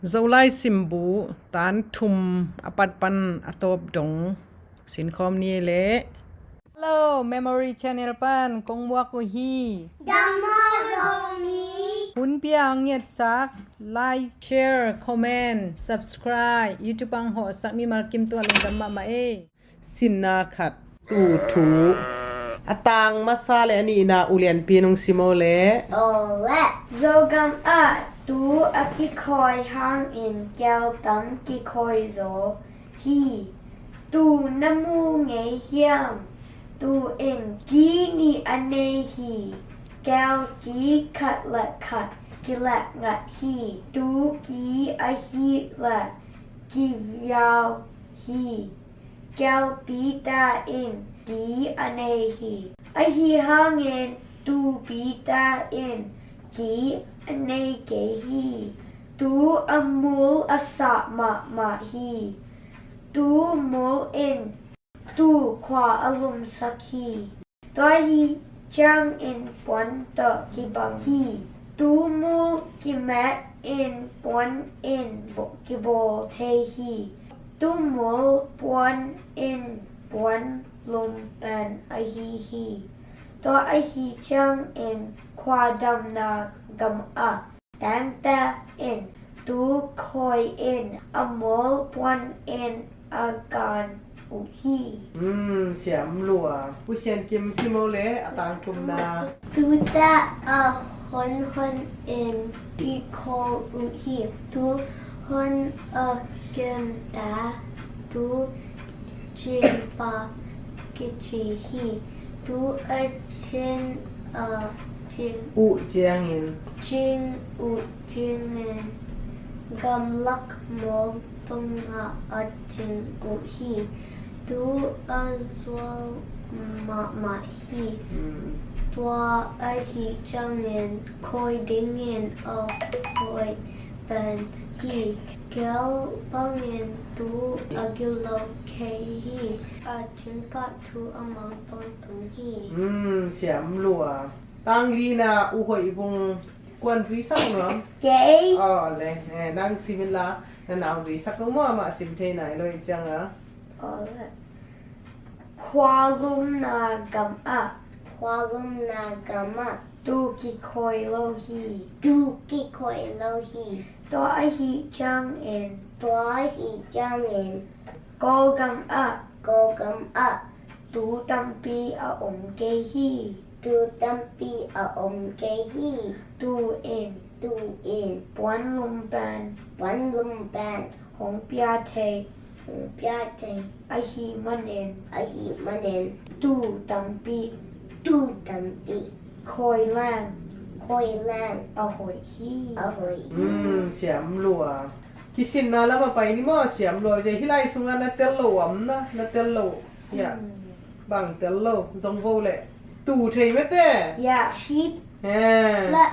zolai simbu tan thum apat pan atop dong sin khom ni le hello memory channel pan kongwa ko hi Dhammo Zomi hun piang yet sak like share comment subscribe youtube ang ho sak mi mal kim to lung dam ma e sin na khat tu thu atang masale ani na ulian pinung simole Ole Zogam a tu akikoi hang in gyal tam kikoi zo hi tu namu nge hiam tu in gi ni ane hi gyal gi khat la khat ki la ngat hi tu gi a hi la ki yao hi gyal pi ta in gi ane hi a hi hang in tu pi ta in gi ane ge hi tu amul asa ma hi tu mul in tu kwa alum sakhi toi hi chang in pon to ki bang hi tu mul ki mat in pon in bo ki bol te hi tu mul pon in pon lum an a hi to a hi chang in kwa dam na gam a tang ta in tu koi in amol pon in agan u hi เสียมหลัวผู้เชียนกิมซิโมเลatang thum na tu ta a hon in ki kol u hi tu hon a gem ta tu jin pa ki chi hi tu a chin a jin อุเจียงอิน jing u jing in gam lak mol tung a jing u hi tu a zwal ma hi tua a hi chang in koi ding in a koi ban hi gel bang in tu a gilo ke hi a chin pa tu amang ton tung hi เสียมหลัวตังลีนาอุหอยบงกวนจุยสักเนาะ gay อ๋อเลยนั่งซิมิลานั่นเอาจุยสักก็มั่วมาซิมเทไหนเลยจังอ่ะ Kwalum na gam a Kwalum na gam a tu ki koi lo hi tu ki koi lo hi to a hi chang in to a hi chang in go gam a tu tam pi a ge hi tu tam pi a ge hi tu in pon lum ban hong pia te a hi manen tu tam pi khoi lang a hoi hi เสียมหลัวกิสินนาแล้วมาไปนี่มั่วเสียมหลัวใจที่ไรสุงานนัเตลโลอ่ะนะนัเตลโลเนี่ยบังเตลโลจงโวเลยตู่เทยไม่เต้ yeah sheep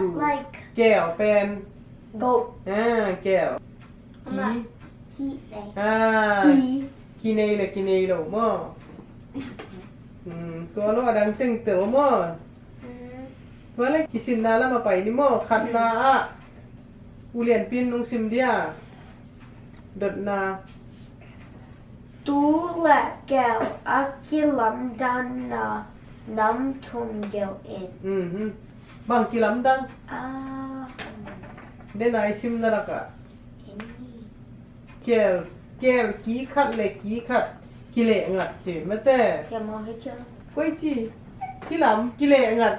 ตู่ like แก้วเป็น goat แก้วกี he กีเนยเลยมั่วตัวโลดังตึงเต๋อมั่วเมื่อไรกิสินนาแล้วมาไปนี่มั่วขัดนาอ่ะอุเลียนปินนุงซิมเดียดดนา tu la gel akilam dan na nam tum gel in บางกิลำดัง ah เดนไอซิมนาละกะ ini แกลกีขัดเลยกีขัดกิเลงัดเจมาแต่ ya mau hecha ก้อยจีกิลำกิเลงัด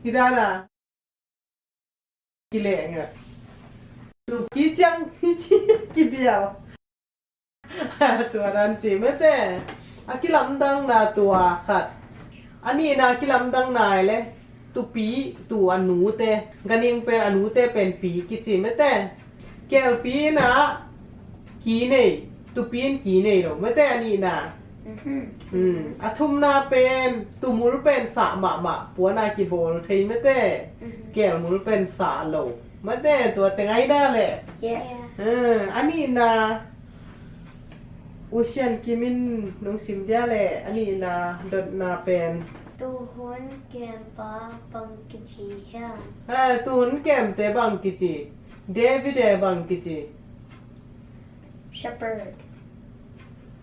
กิดานากิเลงัดตูกีจังกีจีกีเบียวตัวนั้นเจมาแต่อากิลำดังนาตัวขัดอันนี้นากิลำดังนายเลยตุปีตัวอนูเตกันยังเป็นอนูเตเป็นปีกิจิไม่แต่แกลปีนะกีเนยตุปีนกีเนยหรอไม่แต่อันนี้นะอาทุมนาเป็นตุมุลเป็นสะหมะปัวนากิโบลเทยไม่แต่แกลมุลเป็นสะโลไม่แต่ตัวแต่งไงได้แหละ yeah อันนี้นะอุเชียนกิมินน้องซิมเดียแหละอันนี้นะดดนาเป็น tu hun kem pa pang kichi hiam ตุนแก้มแต่บางกิจิ David bang kici shepherd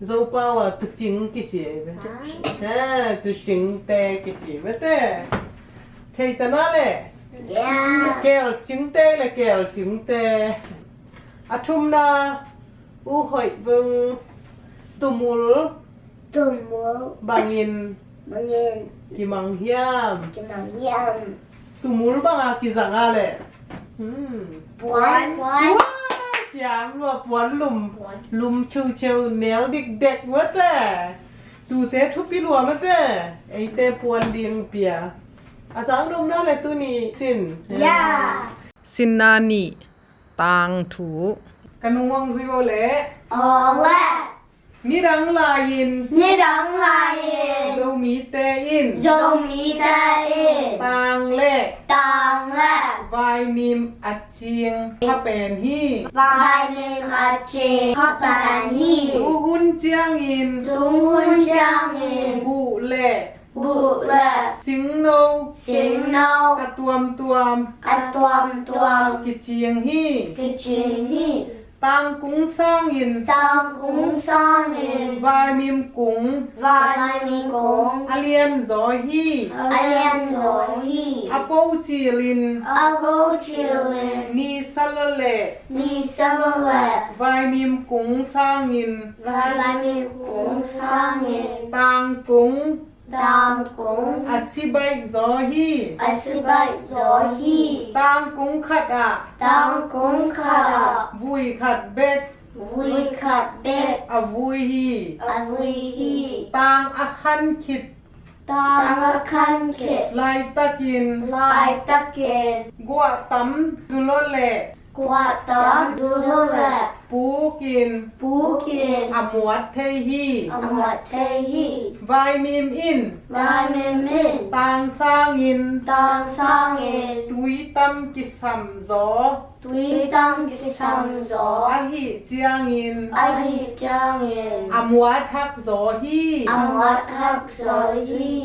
dâu bao à tu chính kici tu chính te kici bete thầy ta nói lệ yeah kẹo chính te là kẹo chính te thum na u hội vâng tumul tumul bangin mangin kimang hiam kimang tumul bang ki zanga le puan chám và puan lùm chiu chiu néo địch địch mất à tu thế thúc pi lùa mất à ấy thế puan điên pia sáng đông đó là tu ni xin yeah xin nani tang thủ kanuang duy vô lẽ ole mi đắng la in ni dang lai dâu mi te in zo mi ta in tang lệ tang la vai mim ắt chiêng ha bèn hi vai ni ma chi kho tan hi tu hun chiang in tung hun chang in bu lệ bu la sing nâu sing nâuกระตวมตวม a tuam tuam กิเจียงฮี ki chin hi ตังกุ้งสร้างอิน tang kung sang in วายมิมกุ้ง vai mi kong อาเลียนซอฮี alian zo hi อาโปจีลิน a go chilin นีซัลเล ni samale วายมิมกุ้งสร้างอิน vai mi kung sang in ตังกุ้ง tang kung อาซิบายซอฮี asibai zo hi ตังกุ้งขัดอะ tang kung khara วุยขัดเบ็ด vui khat bet อาวุยฮี avui hi ตังอาคันขิด tang a khan khet ไลตะกิน lai taken กัวตำจุโลเละ kwa tam zulula ปูกิน pukin อมวดเทฮี amat tehi วายมิมอิน vai min min ตางสร้างอิน tang sang in ตุยตำกิสัมซอ tui tam kisam zo อาหิเจียงอิน ahi jang in อมวดทักซอฮี amat hak zo hi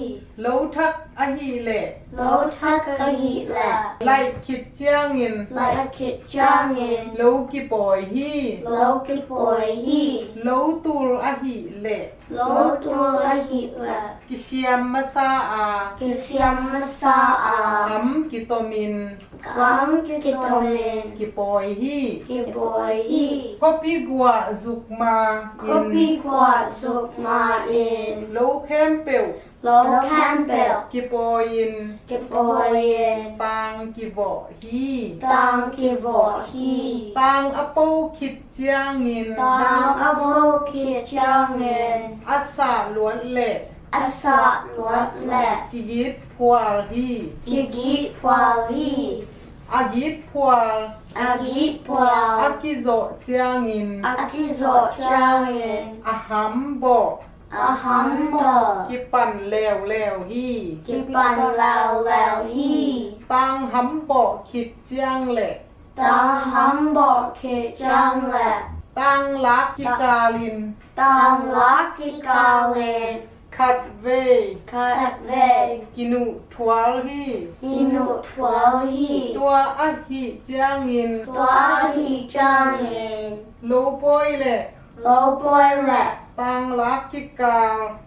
โลทักอาหิเละ lo thak ahi la ไลคิดเจียงอิน lai kit jang in โลกิปอยฮี lo ki poi hi โลตูลอาหิเละ lo tu ahi la กิเชียมมาซาอา kisiam sa a อัมกิโตมิน kam kitomin กิปอยฮี ki poi hi ก็พี่กัวจุกมาอิน kopi kwa suk ma in โลแคมเปล lo campbell กิปอยิน ki poi in ตังกิบอฮี tang ki vo hi ตังอโปคิดเจียงอิน tang avo ki jang in อาสาล้วนเละ asa luat le กิยิดพวลฮี ki git pwal hi อายิดพวล agit อา pwal กิโซเจียงอิน akizo jang in อาหัมบอ ahambo กิปั่นแล้วแล้วฮี ki pan lao lao hi ตังหัมบอคิดเจียงเละ tang hambo ki jang le ตังลักกิกาลิน tang lak ki kalin คัดเว kat ve กินุทวลฮี inu twal hi ตัวอาหิเจียงอิน twa hi jang in โลปอยเละ lo boy le ตังลักกิกา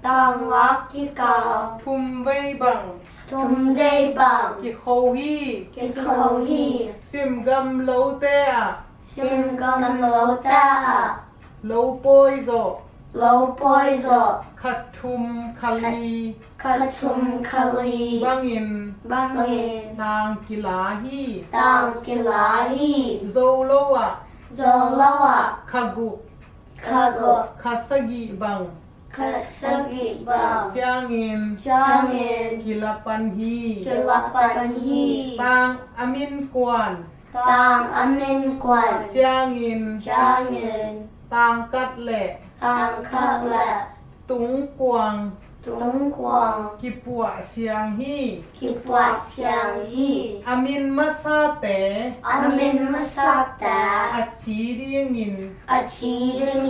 tang lak ki kal ทุมเวบัง tum dei bang กิโคฮี ki ko hi ซิมกัมโลเตะ sim gam lo ta โลปอยโซ lo boy zo ขัดทุมคาลี katum kali บังอิน bangin นางกิลาฮี tang ki la hi โซโลอะ zo lo a คากุ kago คาสกิบัง kasagi bang เจียงอิน jang in กิลาปันฮี kilapan hi ตังอามินกวน tang amin kwan เจียงอิน jang in ตังกัดเละ tang kat le ตุงกวาง tung 东光 กิปัวเสียงฮี 吉巴相依 อามินมาซาเต 阿门玛萨 อั 达 ดชีเรียงิน 阿吉林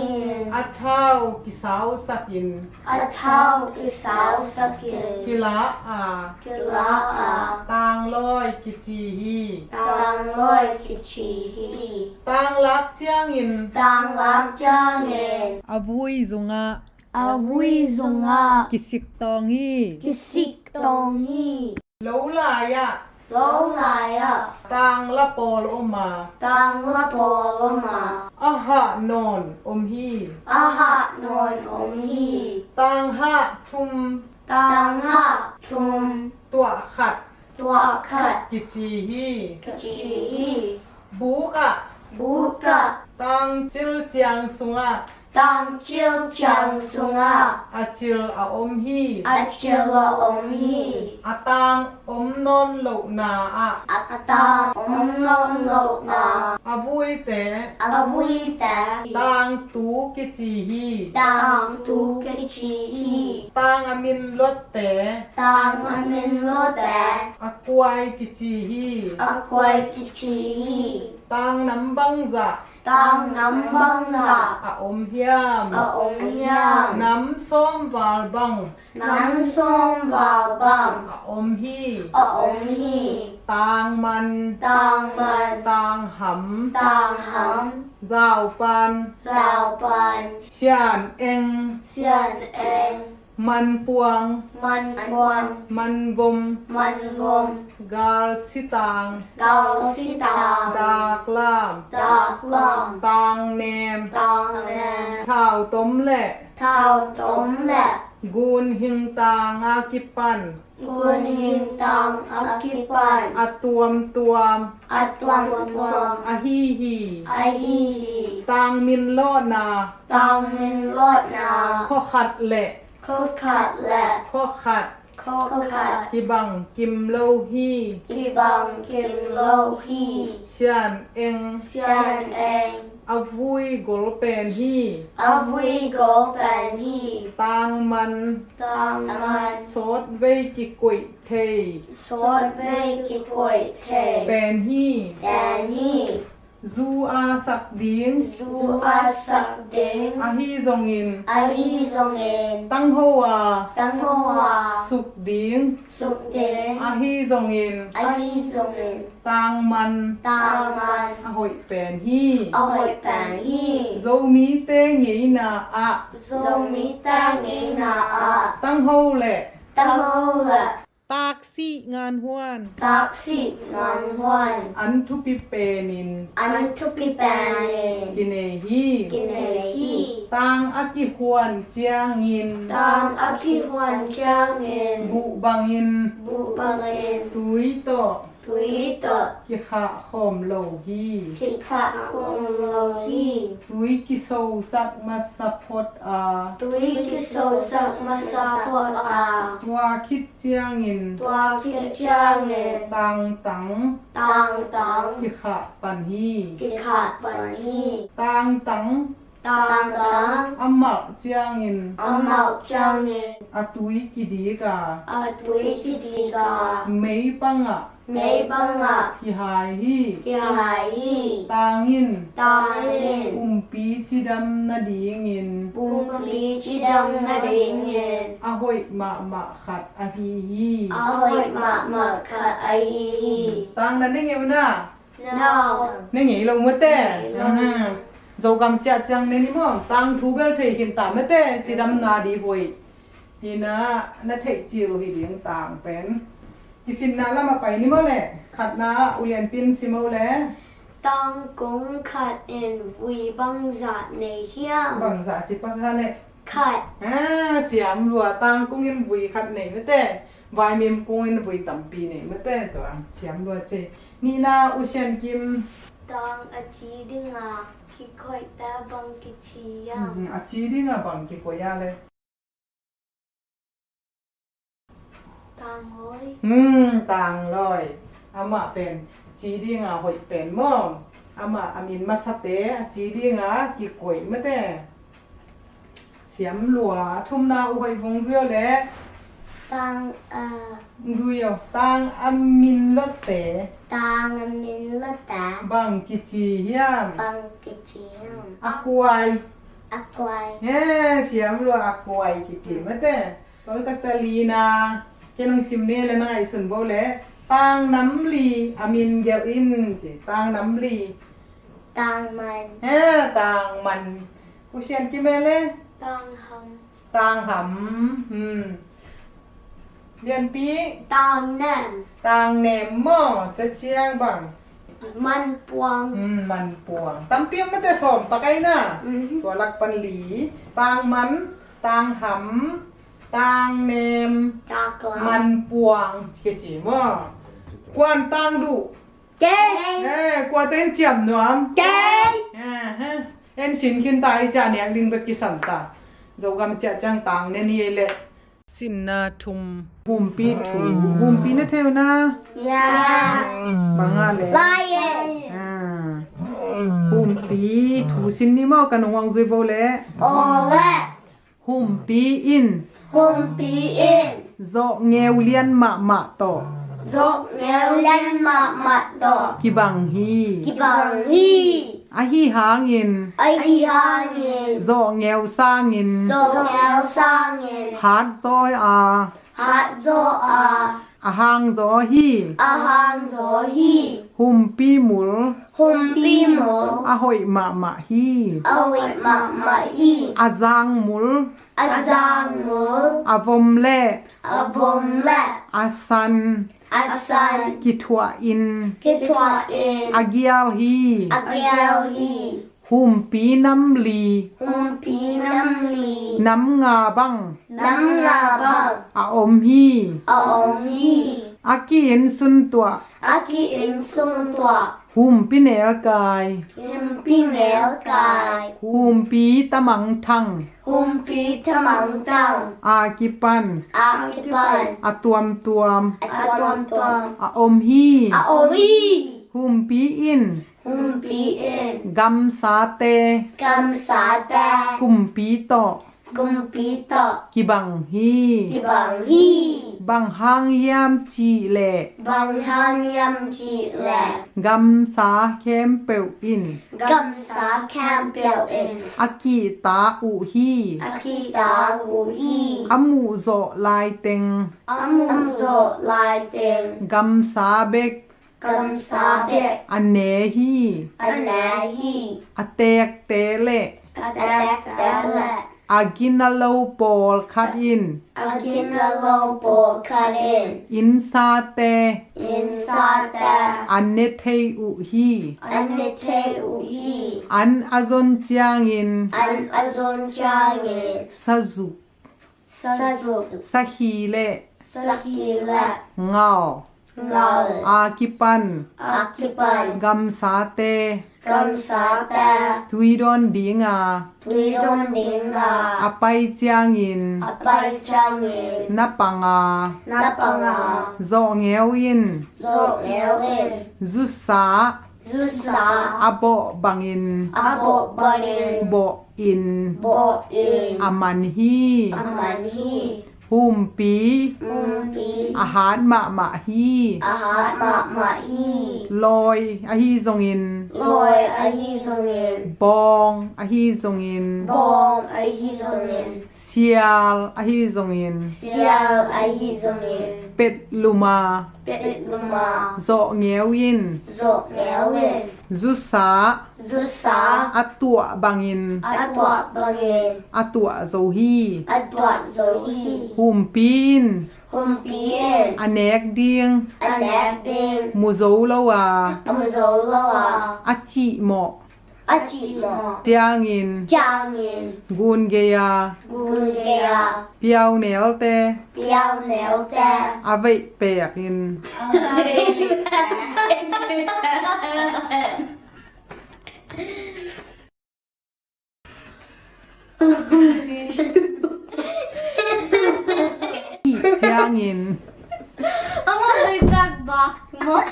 อัดเท้ากิสาวสักยิน 阿涛吉萨萨 กิ 吉 ลาอา 吉拉阿 ตางลอยกิจีฮี 当来吉奇 ตางลักเจียงอิน 当拉江人 อาวุยซุงะ 阿维松啊 กิสิกตองฮี 吉西东伊 โลลายะ 老来啊 ตางละโปลอมา 当拉波罗马 อาหะนอนอมฮี 阿哈诺东伊 ตางหะทุม 当哈从 ตัวขัด 多看 กิจีฮี 吉 บุกะ 不个 ตางจิลเจียงซุงะ 当就江松啊 อาจิลอาอมฮี 阿切了东伊 อาตางอมนอนโลนาอะ 阿当我们老那 อาวุยเต 阿维达 ตางตูกิจีฮี 当都个吉 ตางอามินรถเต 当我们老的 อากวายกิจีฮี 阿乖吉 ตางน้ำบังจะ 当南邦的 อาอมเฮียม 阿欧呀 น้ำส้มวาลบัง 南松宝棒 อาอมฮี 阿欧伊 ตางมัน 当门 ตางห 当行 ำเจ้าปัน 早班 เชียนเอง 现恩 มันปวง มัน มันวม มันวม กาลสิตาง เกาสีตา ดากลาม ดากลอง ตางเนม ตองแน ข้าวต้มและ เท้าตมและ กูนหิงตางอากิปัน กุนหินตองอากิปัน อาตวมตวม อาตวงตวง อาฮีฮี อาฮีฮี ตางมินลอดนา ตองมินลอดนา ข้อขัดและ เขาขัดและ ข้อขัด เขาขัด กิบังกิมโลฮี ที่บังกิมโลฮี เชียนเอง เชียนเอง อาวุยกลเป็นฮี อาวิโกแปนฮี ตางมัน ตองมัน โซดเวกิกุยเท สดเบกิกวยเท เป็นฮี แดนฮี ซูอาสักดิง ซูอาสักเดง อาฮีซงอิน อาฮีซงเอง ตั้งหัว ตังหัว สุกดิง สุกเดง อาฮีซงอิน อาฮีซงเอง ตางมัน ตางมัน อาหอยเป็นฮี เอาหอยแปนฮี โซมีเตงยีนาอะ ซงมิตาเงนาอา ตั้งหัวแหละ ตังหัว ตากสีงานหวน ตักสิงอนหวน อันทุปิเปนิน อันทุปิแปนเอง กินเอฮี กินเนฮี ตางอากิควนเจียงยิน ตังอาคิหวนจางเอง บุบังยิน บุบังเอง ตุยโต ทุยตอ กิขะขอมโลฮี คิขะคงโลฮี ตุยกิโซสักมาสะพดอา ตุยกิโซสักมาซาพอลอา ตัวคิดเจียงยิน ตัวคิจางเอง ตังตัง ตังตัง กิขะปันฮี คิขาดปันฮี ตังตัง ตังตัง อามักเจียงยิน อามาจางเอง อาตุยกิดีกา อาตุยกิดีกา ไม่ปังอะ ไม่บังอา กิหายฮี กิหายฮี ตังยิน ตังเล่น ปีจิดำนาดียิน ปุงลีจิดำนาดิงเงิน อาหอยมะขัดอาฮีฮี อาหอยมาขาดไอฮีฮี ตังนั้นได้ไงวะน่ะ no นี่ไงลงมาเต้โจกำจัดจังเนี่ยนี่มั้งตังทูเบลเทกินตามมาเต้จิดำนาดีหวยนี่นะนัทเทจิโรฮิเลียงต่างเป็นกิสินนาละมาไปนี่มั้งแหละขัดนาอุเลียนปินซิโมแล ตังกงขัดเอ็นวีบังจัดในเฮียง บังสาจิปะคะเนี่ย ขัด เสียมรัวตังกุ้งเงินบุยขัดเนี่ยมาเต้วายเมียมกุ้งเงินบุยต่ำปีเนี่ยมาเต้ตัวเสียมรัวเจนี่นาอุเชียนกิม ตังอาจีดึงอาคิคอยตาบังกิชียัง อาจีดิ้งอ่ะบังกี่ปัวยาเลย ตังหอย ต่างเลยอามาเป็นจีดิ้งอ่ะหอยเป็นม่อมอามาอามินมาสเตจีดิ้งอ่ะกี่กวยมาแต่เสี สียมหลัวทุ่มนาอุไปพงเสียวแหละ Tang Guyo tang amin lote tang min lata bang kici hiam bang kecil akwai akwai siam lo akwai kici mate bang tatalina kenong simne le na ai sun bo le tang nam li amin gel in ji tang nam li tang man tang man ku sian ki mele tang ham tang hamเรียนปี tang nam ต่างแหนมหม้อจะเชียงบัง man puang มันปวงตำเปียงมันจะสอมตะไคร้น่ะตัวลักปันหลีต่างมันต่างหำต่างแหนม tang มัน lam ปวงเกจิหม้อกวนต่างดุ keng กวนเต้นเจียมหนวม keng เอ็นสินขินตายจ่าเนี่ยดึงไปกิสันตาโจกำจะจังต่างเนี่ยนี่แหละสินนาทุมบุมปีถูบุมปีนะเทวนะ ya บางอะไร lion บุมปีถูสินนี่มอกันวังซุยโบเล ole หุมปีอิน hum pi in โจเงวเลียนมะมะโต dok ngeu len ma to กิบังฮี ki bang hi อาฮีหางอิน ai hi hangin โจเงวสร้างอิน dok ngeu sangin ฮาดซอยอา hat zo a อาหางโจฮี ahang zo hi หุมปีหมุล hum pi mo อาหอยมะมะฮี awi ma hi อาจางหมุล azang mo อาวมเล่ abom la อาซัน asan กิทัวอิน kitwa in อาเกียลฮี agyal hi หุมปีน้ำลี hum pi nam li น้ำงาบัง nam la bang อาอมฮี aom hi อากีเห็นสุนตัว aki in sung tua หุมปีเนลกาย hum pi nel kai หุมปีตะมังทัง hum pi thamang tang อากิปัน akipan อาตวมตวม atwam twam อาอมฮี aomi หุมปีอิน hum pi in กัมสาเต kam sa ta กุมปีโต kum pi to กิบังฮี ki bang hi บังหางยามจีเล bang han yam ji le กัมสาเข้มเปวอิน kam sa cam bel in อากีตาอุฮี akita hu hi อามูโซลายเต็ง am zo lai ting กัมสาเบก kam sa de อันเนฮี ana hi อาเตกเตเล atak tala อากินาโลปอลคัดอิน akin la lo po karin อินซาเต in sa ta อันเนเทอุฮี anite u hi อันอาซอนจางอิน an azon change ซาซุ sazu ซาฮีเล sakila เงา ngal อากิปัน akipan กัมสาเต kam sa ta ทวีดอนดีงา tuidon dinga อาไปจางอิน apai change นับปังอา napanga โซเงวอิน zo elin ซุสา zusa อาโบบังอิน abo barin โบอิน bo in อามันฮี aman hi หุมปี mumpi อาหารมะมะฮี ahat ma hi ลอยอาฮีซงอิน loy ahi zongin บองอาฮีซงอิน bong ahi zongin เซียลอาฮีซงอิน sial ahi zongin เป็ดลูมา pet luma โซเงวอิน zo elin ซุสา zusa อาตัวบังอิน atwa bangin อาตัวโซฮี atwa zo hi หุมปีน humpien อเนกเดียง anak ding มูโซลาวา amzo lawa อาจิโม achi mo เจียงอิน changin กุนเกีย gundea เปียวเหนียวเต piao neo ta อาเวเปียกอิน เจียงอิน I'm gonna be back box more.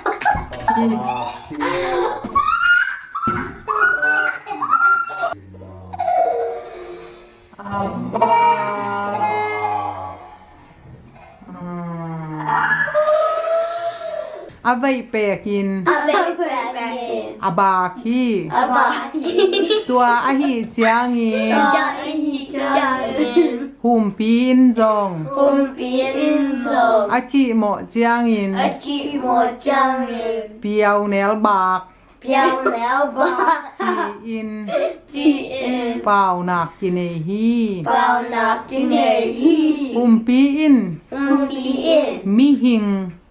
อา อาไว้เปกิน Ababagin. อาบาคี Abagin. ตัวอาหิเจียงอิน Jangin. หุมปีอินซอง Humpiinzong. อาจิโมเจียงอิน Achi mo jangin. เปียวแนวบาก Piao leo ba. จีอิน Ji in. เป่าหนักกินเอฮี Bao na kinehi. หุมปีอิน Humpiin. มิหิง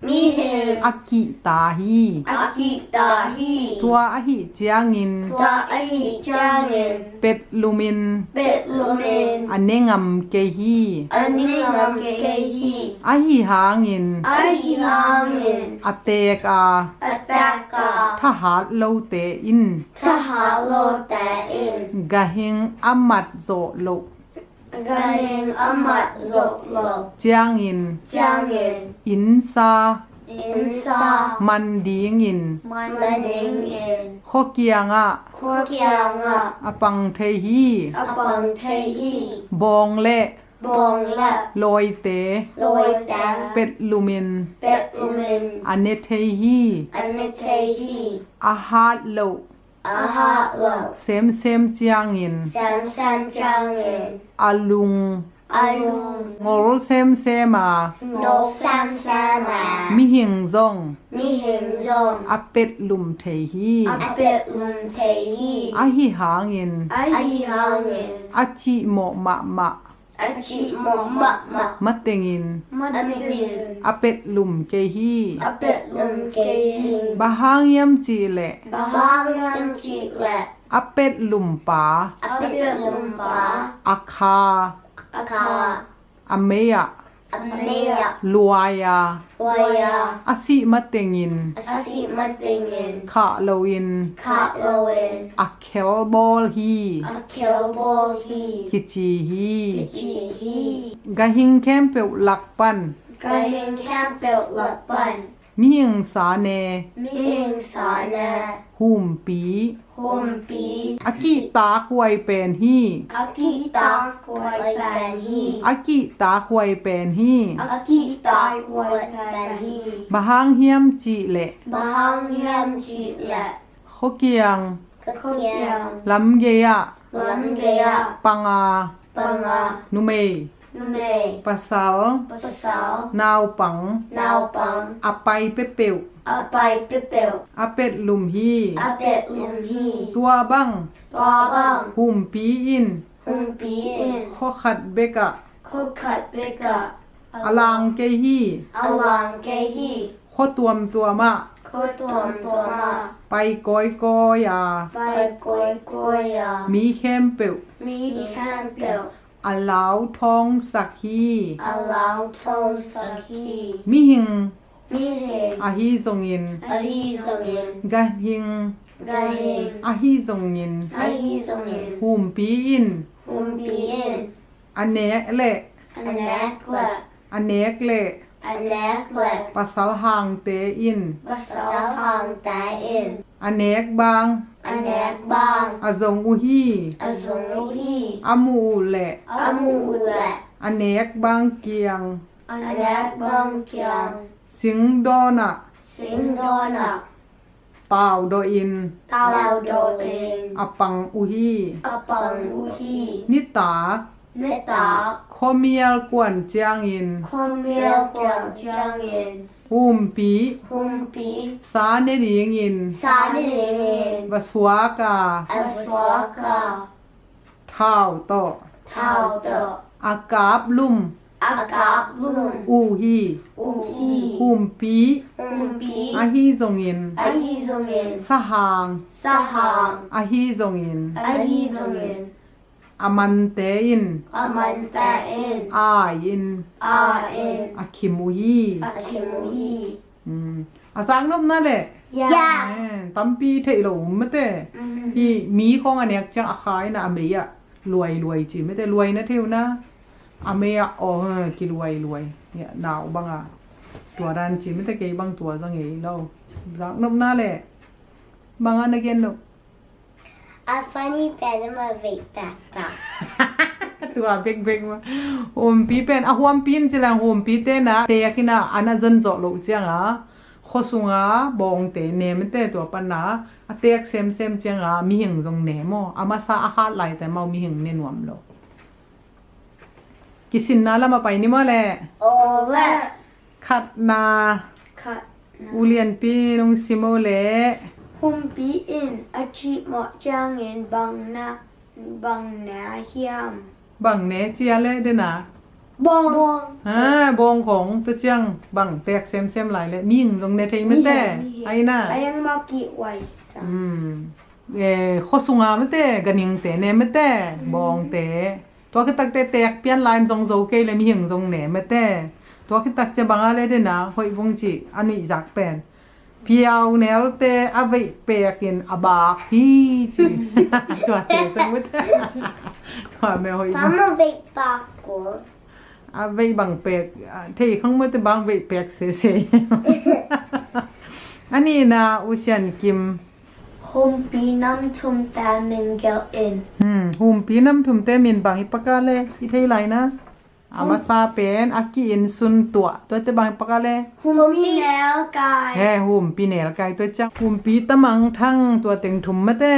Mihin. อากิตาฮี Akitahi. ตัวอาหิเจียงอิน Da ahi jangin. เป็ดลูมิน Betlumin. อันเนงำเกฮี Aningam kehi. อาหิหางอิน Ahi hangin. อเตกา Ataka. ทหารโลเตอิน Tahalo ta in. กะหิงอามัดโซโล Galing amat zoklo. เจียงอิน Jangin. อินซา Insa. มันดีงิน Maning in. โคเกียงอะ Kokianga. อปังเทฮี Apang tehi. บองเละ Bong la. ลอยเต Loi ta. เป็ดลูมิน Betlumin. อันเนเทฮี Anitehi. อาฮาดโล Aha lo. เซมเจียงอิน Sam sam jangin. อาลุง Alung. งอลเซมา No sam sama. มิหิงซอง Mi him zong. อาเป็ดลุมเทฮี Betlum tehi. อาหิหางอิน Ahi hangin. อาจิโมมะ Achi mo ma ma. มะเตงอิน Madin. อาเป็ดลุมเกฮี Betlum kehi. บะหางยมจีเละ Bahang yam chi le. อาเป็ดลุมปา Betlum ba. อาคา Aka. อาเมยะ Amneya. ลวายา Waya. อาสิมะเตงอิน Asi matingin. คาโลอิน Ka loin. อาเคลบอลฮี A kill ball he. กิจีฮี Chi he. กะหิงแคมเปวหลักปัน Galing campbell lapan. มิหิงสาเน Ming sana. หุมปี Humpi. อากิตาควยเป็นฮี Akita kwai pan he. อากิตาควยเป็นฮี Akita kwai pan he. บะหางเฮียมจีเละ Bahang yam chi le. โคเกียง Kakyang. ลำเกยะ Lam gaya. ปังอา Panga. นุเม Nume. ปะสาล Pasal. นาวปัง Now pang. อาไปเปเปว Apay pipil. อาเป็ดลุมฮี Apet lum he. ตัวบัง Babang. หุมปีอิน Humpi in. โคขัดเบกะ Kukat bika. อลางเกฮี Alang kehi. โคตวมตัวมะ Kutum toma. ไปกอยกอยา Pai koi koya. มีเข้มเปว Mi campbell. อลาวทองสักฮี Allow tong saki. มิหิง Mi he. อาฮีทรงอิน Ahi zongin. กะหิง Gahin. อาฮีทรงอิน Ahi zongin. หุมปีอิน Humpi in. อันเนกเละ A necklet. อันเนกเละ A necklet. ปะสาลหางเตอิน Basal hang ta in. อันเนกบาง A neck bang. อาซงอุฮี A zonghi. อามูเละ Amule. อันเนกบางเกียง A neck bang kyang. สิงดอนะ Sing dona. ตาวโดอิน Tao do in. อาปังอุฮี Apang uhi. นิตา Neta. โคเมียลกวนเจียงอิน Kumiel kyang kyang in. หุมปี Humpi. สาเนริงอิน Sani ring in. วสวากา Aswaka. ท้าวโต Tao do. อากาบลุ่ม Akap lum. อูฮี Uhi. หุมปี Humpi. อาฮีทรงอิน Ahi zongin. สหาง Sahang. อาฮีทรงอิน Ahi zongin. อามันเตอิน Amanta in. อาอิน A in. อาคิมูฮี Akimuhi. อาสังนบนั่นแหละ Ya. ตัมปีเทโลมไม่แต่ที่มีของอันเนี้ยจังอาคายนะอเมยะรวยจีไม่แต่รวยนะเทวนะอเมยะอ๋อกี่รวยเนี่ยหนาวบ้างอ่ะตัวดันจีไม่แต่เกยบางตัวจังไงเราสังนบนั่นแหละบางอันเกนน A funny venom of a backpack. ตัวเบกมาโฮมปีเป็นอะฮวมปีนจิลังโฮมปีเตนะเตยกินะอันนั้นจนจอลูกเจียงอ่ะขอสุงอ่ะบองเตเนมเตตัวปันนะอะเตกเซมเจียงอ่ะมีหิงจงเนมอามาซาอาหารไหลแต่เมามีหิงเนนวมโลกิสินนาละมาไปนี่มาแหละ โอเล่ ขัดนา ค่ะ อุเลียนปีนงซิโมเละ หุมปีอินอาชีพเหมาะจางเงินบังนาเฮียม บังเนเจียเลยเด้อนะ บอง บองของตัวเจียงบังแตกเซมไหลเลยมีหิงจงเนเทไม่แต่ไอ้น่ะ ไอ้ยังมากี่ไว้สัง ข้อสุงาไม่แต่กันยิงเตะเนไม่แต่บองเตะตัวคิดตักเตะแตกเปลี่ยนลายจงโจเกเลยมีหิงจงเนไม่แต่ตัวคิดตักจะบังอะไรเด้อนะหอยวงจีอันนี้จากเป็นเพียวเนลเตะเอาไว้เปียกินอบากฮีจีตัวเตะสมมติตัวแม่หอยว ทำมาเบกปากกู เอาไว้บังเปียกที่ข้างมือแต่บังไว้เปียกเสียอันนี้นะอุเชียนกิม หุมปีน้ำทุ่มตามินเกลอิน หุมปีน้ำถุมเตมินบางอิปากาเลอิเทยไรนะอามาซาเป็นอากิอินซุนตัวเตบางอิปากาเล หุมปีแล้วกาย หุมปีเนลกายตัวจักหุมปีตะมังทั้งตัวเต็งถุมมะเต้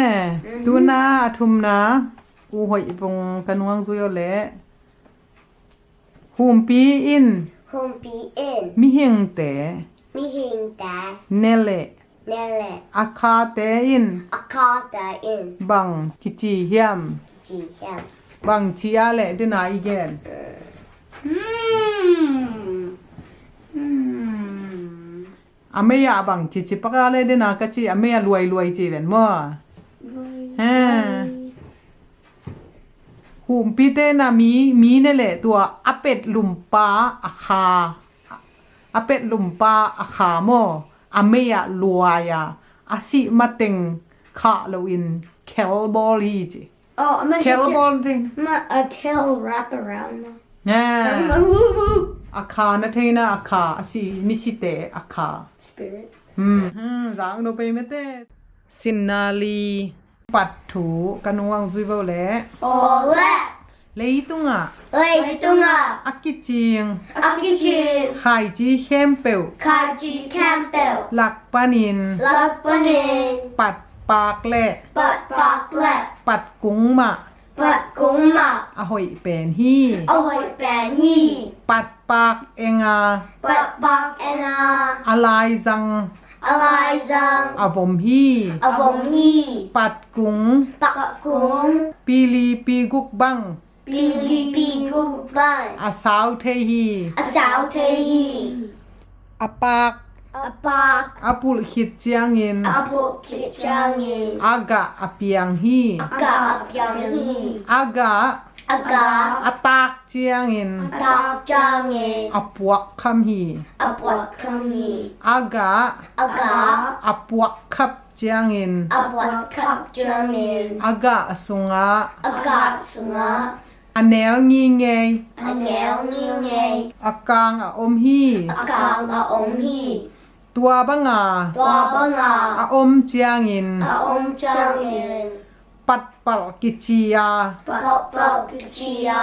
ตัวนาถุมนาอูหอยปงกันวังซุยอเลหุมปีอิน หุมปีอิน มิเฮงเต มีหิงตา เนเล เนล อาคาเตอิน อาคาตาอิน บังกิจิเฮียม จีแฮม บังชีอาเลเดนาอีเกน อเมยาบังจิปะกาเลเดนากะจิอเมยารวยจีเวนมอหูมปีเตนะมีเนี่ยแหละตัวอเป็ดหลุมปลาอาคาอเป็ดหลุมปลาอาคาโมอเมยารวยอ่ะอาสิมาเต็งคาโลวินเคลบอลฮีจิ Oh, I'm เคลบอลเต็ง a tail wrap around now. อาคานะเทนะอาคาอาสิมิสิเตอาคา Spirit. จางโนไปไม่เต้สินนาลีปัดถูกันวังซุยเวลแล Ole. เลยตุงอ่ะ Leitunga. อักกิจิง Akichin. ไข่จีเข้มเปียว Kaji Campbell. หลักปานิน Lapanin. ปัดปากแหละ But Baklet. ปัดกุ้งมะ But Guma. อหอยเป็นฮี่ Ahoy Ben He. ปัดปากเองอ่ะ But Bak and อะไรจัง Alizang. อวมฮี่ Avom He. ปัดกุ้ง Bakung. ปีลีปีกุกบัง Billy P. Guban. อาสาวเทฮี Asao Tehi. อาปาก A Bak. อาปุลขิดเจียงอิน Apo Kichangin. อากะอาเปียงฮี Aga Apyang He. อากะ Aga อาตากเจียงอิน Tak Jangin. อาปวกคำฮี Apwat Kami. อากะ Aga อาปวกคับเจียงอิน Apwat Kap Jangin. อากะสุงะ Aga Sunga. อเนลงีเงย Angel Ninge. อากางอาอมฮี Akang Aom He. ตัวบังอา Wabanga. อาอมเจียงอิน Aom Jangin. ปัดปัลกิจียา Pal Kichia.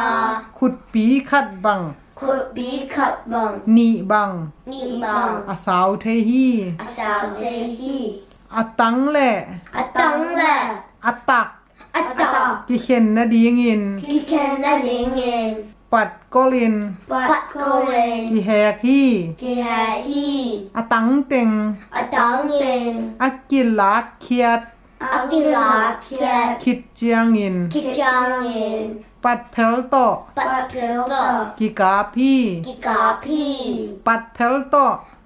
ขุดปีขัดบัง Could be cut bang. นีบัง Ni bang. อาสาวเทฮี Asao Tehi. อาตังแหละ Atang le. อาตัก Ata. กิเข็นนะดีงิน Kiken na lingin. ปัดกอลิน Pat Colin. กิแฮกฮี Kiha he. อาตังเต็ง Atangin. อากิลาดเคียด Akila Kiet. คิดเจียงอิน Kichangin. ปัดเพลโต Pat Pilto. กิกาพี่ Kikapi. ปัดเพลโต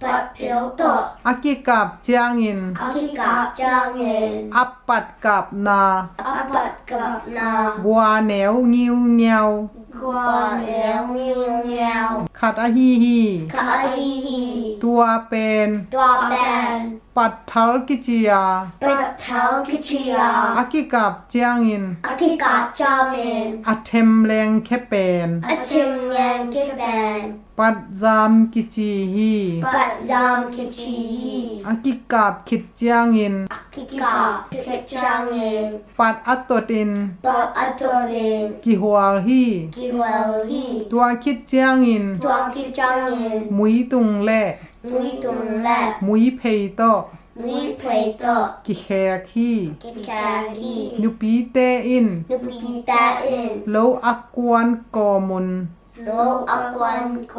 Pat Pilto. อากิกาบเจียงอิน Kikap Jangin. อัปปัดกับนา Apat Kap na. วัวแนวงิวเงียว Gua Nel Meow. ขัดอาฮีฮี Kaihi. ตัวเป็น Dwaban. ปัดทัลกิจียา But Tal Kichia. อากิกับเจียงอิน Akika Jamin. อาเทมแรงแค่เป็น A Tim Yang Kiban. ปัดจามกิจีฮี ปัดยามคิชีฮี อากิกาบคิดจางอิน กิกาคิดจางเอง ปัดอัตตดอิน ปัดอัตเรน กิหัวฮี กิวลฮี ตัวคิดจางอิน ตัวคิดจางเอง มุยตุงแล มุยตุงแล มุยเพยโต มุยเพยโต กิแขกฮี กิกาฮี นุปีเตอิน นุปีตาเอ็น โลอักกวนกอมุน โลอักวันโค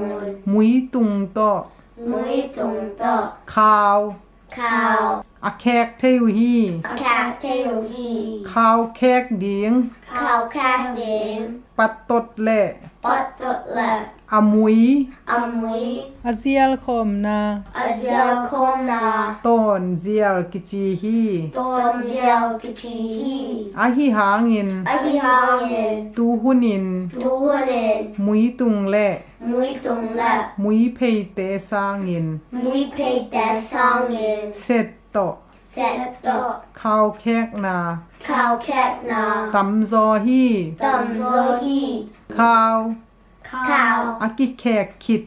มุน มุยตุงโต มุยตุงโต ข้าว ข้าว อาแขกเทวฮี ข้าวเทวฮี ข้าวแขกเดียง ข้าวแค่เดน ปัดตดแล ปัดตดละ อามุย อามุย อาเซียลคอมนา อาเจียคมนา ต้นเซียลกิจีฮี ต้นเจียวกิชีฮี อาฮิหางอิน อาฮิฮางเงิน ตูหุนิน ดูเรน มุยตุงแล มุยตุงละ มุยเพยเตซางอิน มุยเพยแต่ซางเงิน เสร็จโต เสร็จโต ข้าวแขกนา ข้าวแค่นา ตำซอฮี ตำโลฮี ข้าว ข้าว อากิแขกขิด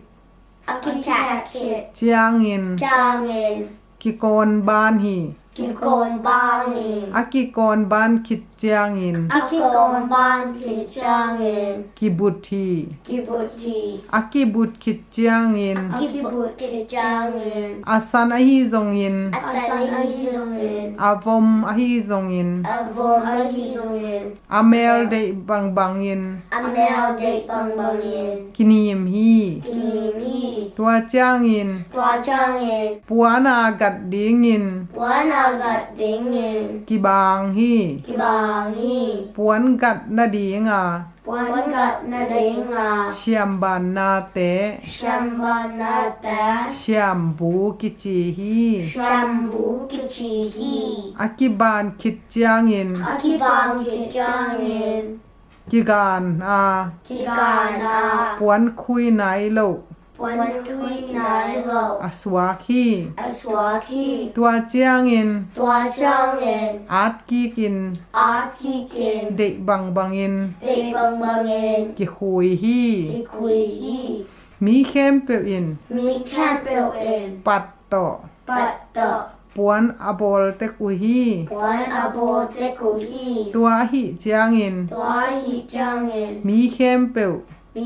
อากิแค่คิด จางอิน จางเงิน กิกอนบานฮี กิโกนบางนี อากิกอนบานขิดจางอิน อากิโกนบางกิจางเงิน กิบุตฮี กิบุตรี อากิบุตขิดจางอิน กิบุตรกิจางเงิน อาสันอาฮิซงอิน อาศัยอาฮิซงเงิน อาวมอาฮิซงอิน อาโวอาฮิซงเงิน อาเมลเดบังบังอิน อาแมวเด็กบางบางเงิน กินีมฮี กินีมี ตัวจางอิน ตัวจางเงิน ปัวนากัดดิงอิน วานากัดเด้งเงิน กิบางฮี กิบางฮี ปวนกัดนาดีงา วันกัดนาเด้งอา เชียมบานนาเต ชัมบานาตา เชียมบูกิจีฮี ชัมบูกิชีฮี อากิบานคิดจางอิน อากิบางกิจางเงิน กิกานอา กิการอา ปวนคุยไหนโล วันคุยนายโล อสวาคี อสวาคี ตัวจางอิน ตัวจางเงิน อาร์ตกีกิน อากิเกน เด็กบังบังอิน เด็กบางบางเงิน กิคุยฮี ที่คุยฮี มีเข้มเปียวอิน มีแค่เปลวเอง ปัดต่อ ปัตตะ ปวนอบอลเตกุฮี วันอาโบเตกุฮี ตัวหิจางอิน ตัวฮีจางเงิน มีเข้มเปียว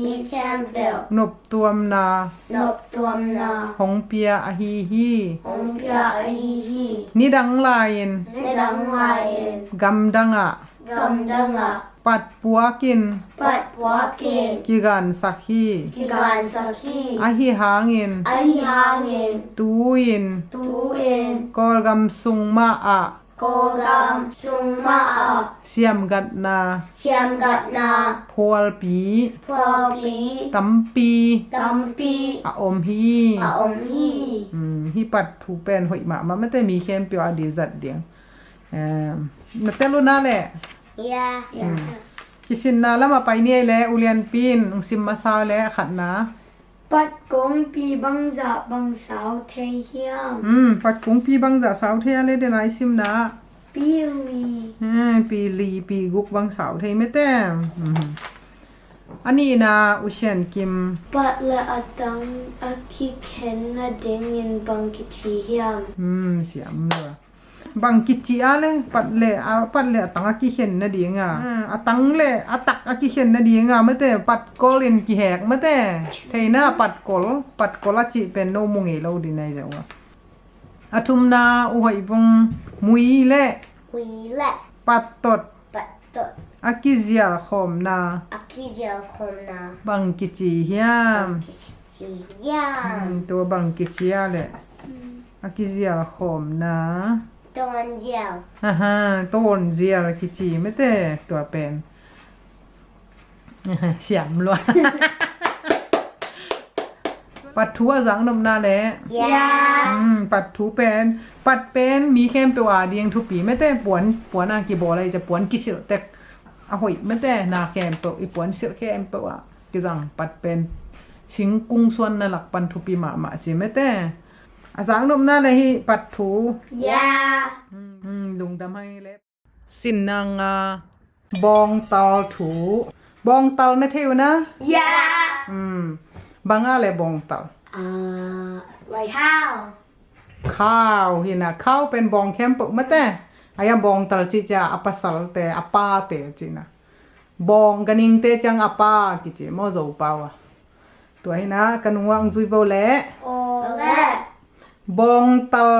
มีแค่เปลวน บตัวมนาน บตัวนา หงเปียอฮีฮี องพระฮีฮี นิดังลายิน ในดังไลเอ็น กำดังอะ กำดังอ่ะ ปัดปัวกิน ปัดวาเกน กิกันสักฮี กิการสักฮี อหิหางอิน ไอฮางเงิน ตูอิน ตูเอ็น กอลกำซุงมาอะ โกดัมซุงมาอา เสียมกัดนา เชียมกัดนา พวลปี พอปี ตำปี ตัมปี อะอมฮี อาอมฮี ฮีปัดถูเป็นหอยมามันไม่ได้มีเข้มเปียวอดีจัดเดียงนัตเตลูน่าแหละ ยา คิสินนาแล้วมาไปเนี่ยแหละอุเลียนปีนซิมมาซาวแหละขัดนะ ปัดกงปีบังจะบังสาวเทียม ปัดกุ้งปีบังจะสาวเทียเลยเดนไอซิมนะ ปีลี ปีลีปีกุกบังสาวเทียไม่แต้มอันนี้นะอุเชียนกิม ปัดละอตังอาคิเคนนะเดงยินบังกิชีเฮียม เสียมเลยบางกิจิอาเลยปัดเละปัดเละตังอากิเข็นนะดีงาตังเละตักอากิเข็นนะดีงาไม่แต่ปัดกอลินกิแหกไม่แต่เทน่าปัดกอลอาจิเป็นโนมุงเอเราดีในเดียวอาทุมนาอุหอยบงมุยเละ วีละ ปัดตด ปัดตด อากิเซียขอมนา อาคิเจลคมนา บางกิจิเฮียม ชียาม ตัวบางกิจิอาเลยอากิเซียขอมนา ตอนเดียว ต้นเซียกิจิไม่แต่ตัวเป็นเสียมล้วน ปัดทัวสังนมนาแหละ ยา ปัดถูเป็นปัดเป็นมีแค่ตัวเดียงทุกปีไม่แต่ปวนอากิบออะไรจะปวนกิเสแต่อะหอยไม่แต่นาแคมตัวอีปวนเสือแคมตัวกิจังปัดเป็นชิงกุ้งส่วนนหลักปันทุปีมาจีไม่แต่อาสังนมนาเลยปัดถู ยา ลุงทำให้เล็บสินนางบองตอลถูบองตอลไม่เท่านะ ยา banga le bong tal like how ข้าวหินะข้าวเป็นบองเข้มปึกมะแต่อายะบองตัลจิจะอปัสสัลเตอปาเตจินะบองกันิงเตจังอปากิจิมอโซปาวะตัวหินะกันวังซุยโบแล ole บองตัล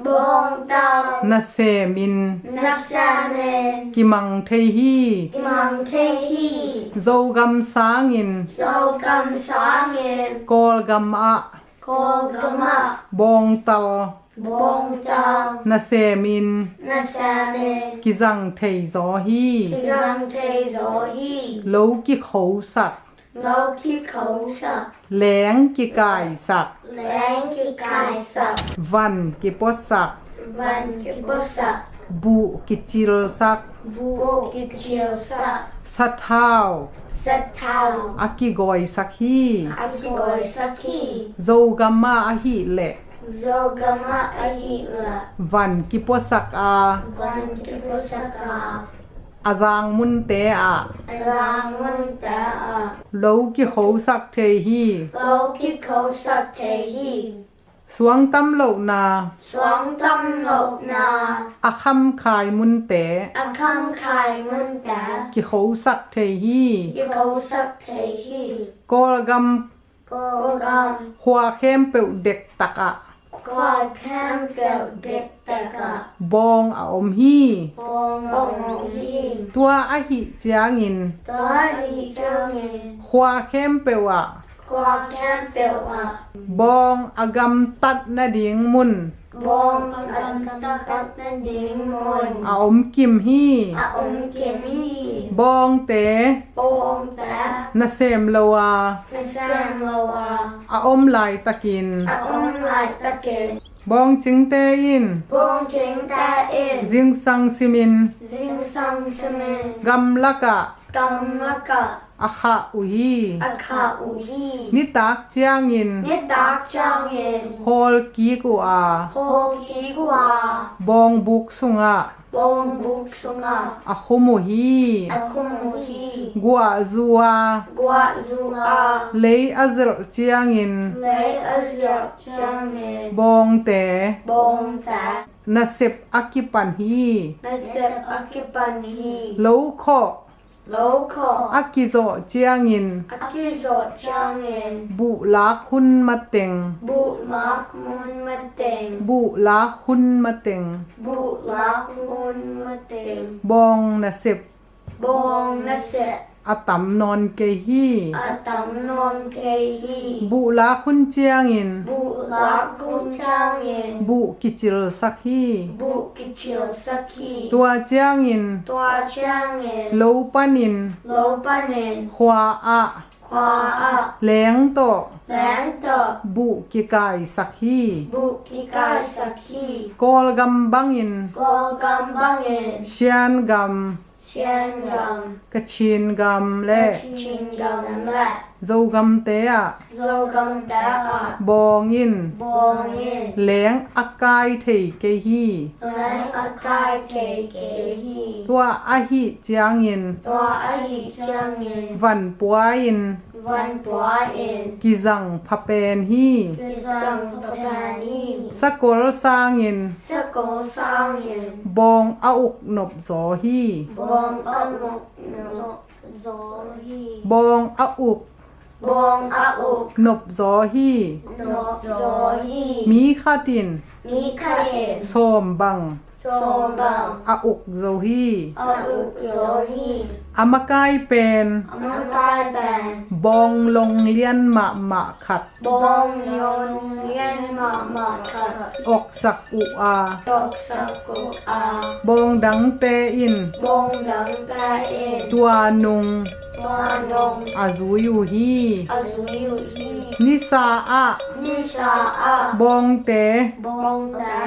bong dal นาเซมิน nasanen กิมังเทฮี mang te hi โซกัมสางิน so gam sangin กอลกัมอะ kol gama บองตัล bong dal นาเซมิน nasanen กิจังเทซอฮี Giang te zo hi โลกิเขาสัก lo ki khẩu sặc แหลงกิกายสัก lén ki kai sặc วันกิปอสัก văn ki bo sặc บุกิจิรสัก bu ki chiều sặc สัทธาว sat thao อากิกอยสักฮี aki goi sakhi โซกัมมาอะฮิเละ zo gama ahi la วันกิปอสักอา văn ki bo saka อาจางมุนเตอะ rang mun ta a โลกิเขาสักเทฮี lo ki khẩu sặc te hi สวงตำโลนา Xoáng tâm lộc na อาคัมขายมุนเต A khăm khai mun ta กิเขาสักเทฮี Ki khẩu sặc te hi กอลกัม Cô gam หัวเข้มเปิวเด็กตักอะ Qua khám biểu biệt tạc ạ บองอาอมฮี Bông ông hi ตัวอะหิจางิน Đó hi cho nghìn หัวเข้มเปิวอะ Qua khám biểu ạ บองอากัมตัดนาดิงมุน Bông âm tắc nên đến môn อาอมกิมฮี A ông kiếm hi บองเต Bông ta นาเซมโลวา Nà sang lô à อาอมไหลตะกิน A ông lại ta kể บองจิงเตอิน Bông chính ta in จิงสังซิมิน Dinh sang sư mình กัมลักะ Cầm mắc cả อาคาอุฮี A khả ủ hi นิตักเจียงิน Nhất đắc trang in โฮลกีกัว Hồ khí quả บองบุกสุงะ Bông bục sung ạ อาคุมุฮี A khung hi กัวซัว Quả dù à เลยอัซรเจียงิน Lấy ở dọc trang in บองเต Bông ta นาเซบอากิปันฮี Nà xếp a kì bàn hi โลโค Lô khổ อากิโซเจียงิน A kì dọ trang in บุลาคุนมาเต็ง Bụ mắc môn mất tình บุลาคุนมาเต็ง Bụ lắc môn mất tình บองนาเซบ Bông nà xếp อาตัมนอนเกฮี A tắm non kê hi บุลาคุนเจียงิน Bụ lắc cung trang in บุกิจิรสักฮี Bụ kì chiều sắc hi ตัวเจียงิน Tòa trang in โลปานิน Lô bà nền ควาอะ Khoa ạ แหลงโต Lén tờ บุกิกายสักฮี Bụ kì cài sắc hi กอลกัมบังอิน Cô găm băng in เชียนกัม Xiên găm กะชินกัมและ Chín găm lẹ โซกัมเตอะ Dô găm đá ạ บองอิน Bông in แหลงอากายเทเกฮี Lén a cài kê kê hi ตัวอะหิเจียงอิน Tòa á hi trang in วันปัวอิน Văn bó in กิจังพะเปนฮี Cứ răng bà bà hi สกอลซางอิน Sắc cổ sang in บองอาอุกนบโซฮี Bông âm mục nọ gió hi บองอาอุก Bông á ục นบโซฮี nọ gió hi มีคาติน Mi kha in โซมบัง Xô bằng อาอุกโซฮี A ục gió hi อามากายเป็น Âm cai bèn บองลงเลียนมะมะขัด Bông nhôn liên mạ mạ thật ออกสักอุอา Đọc sắc cụ à บองดังเตอิน Bông đắng ta in ตัวนุง Hoa nông อาซูยูฮี A dũ yu hi นิสาอะ Như sa a บองเต Bông ta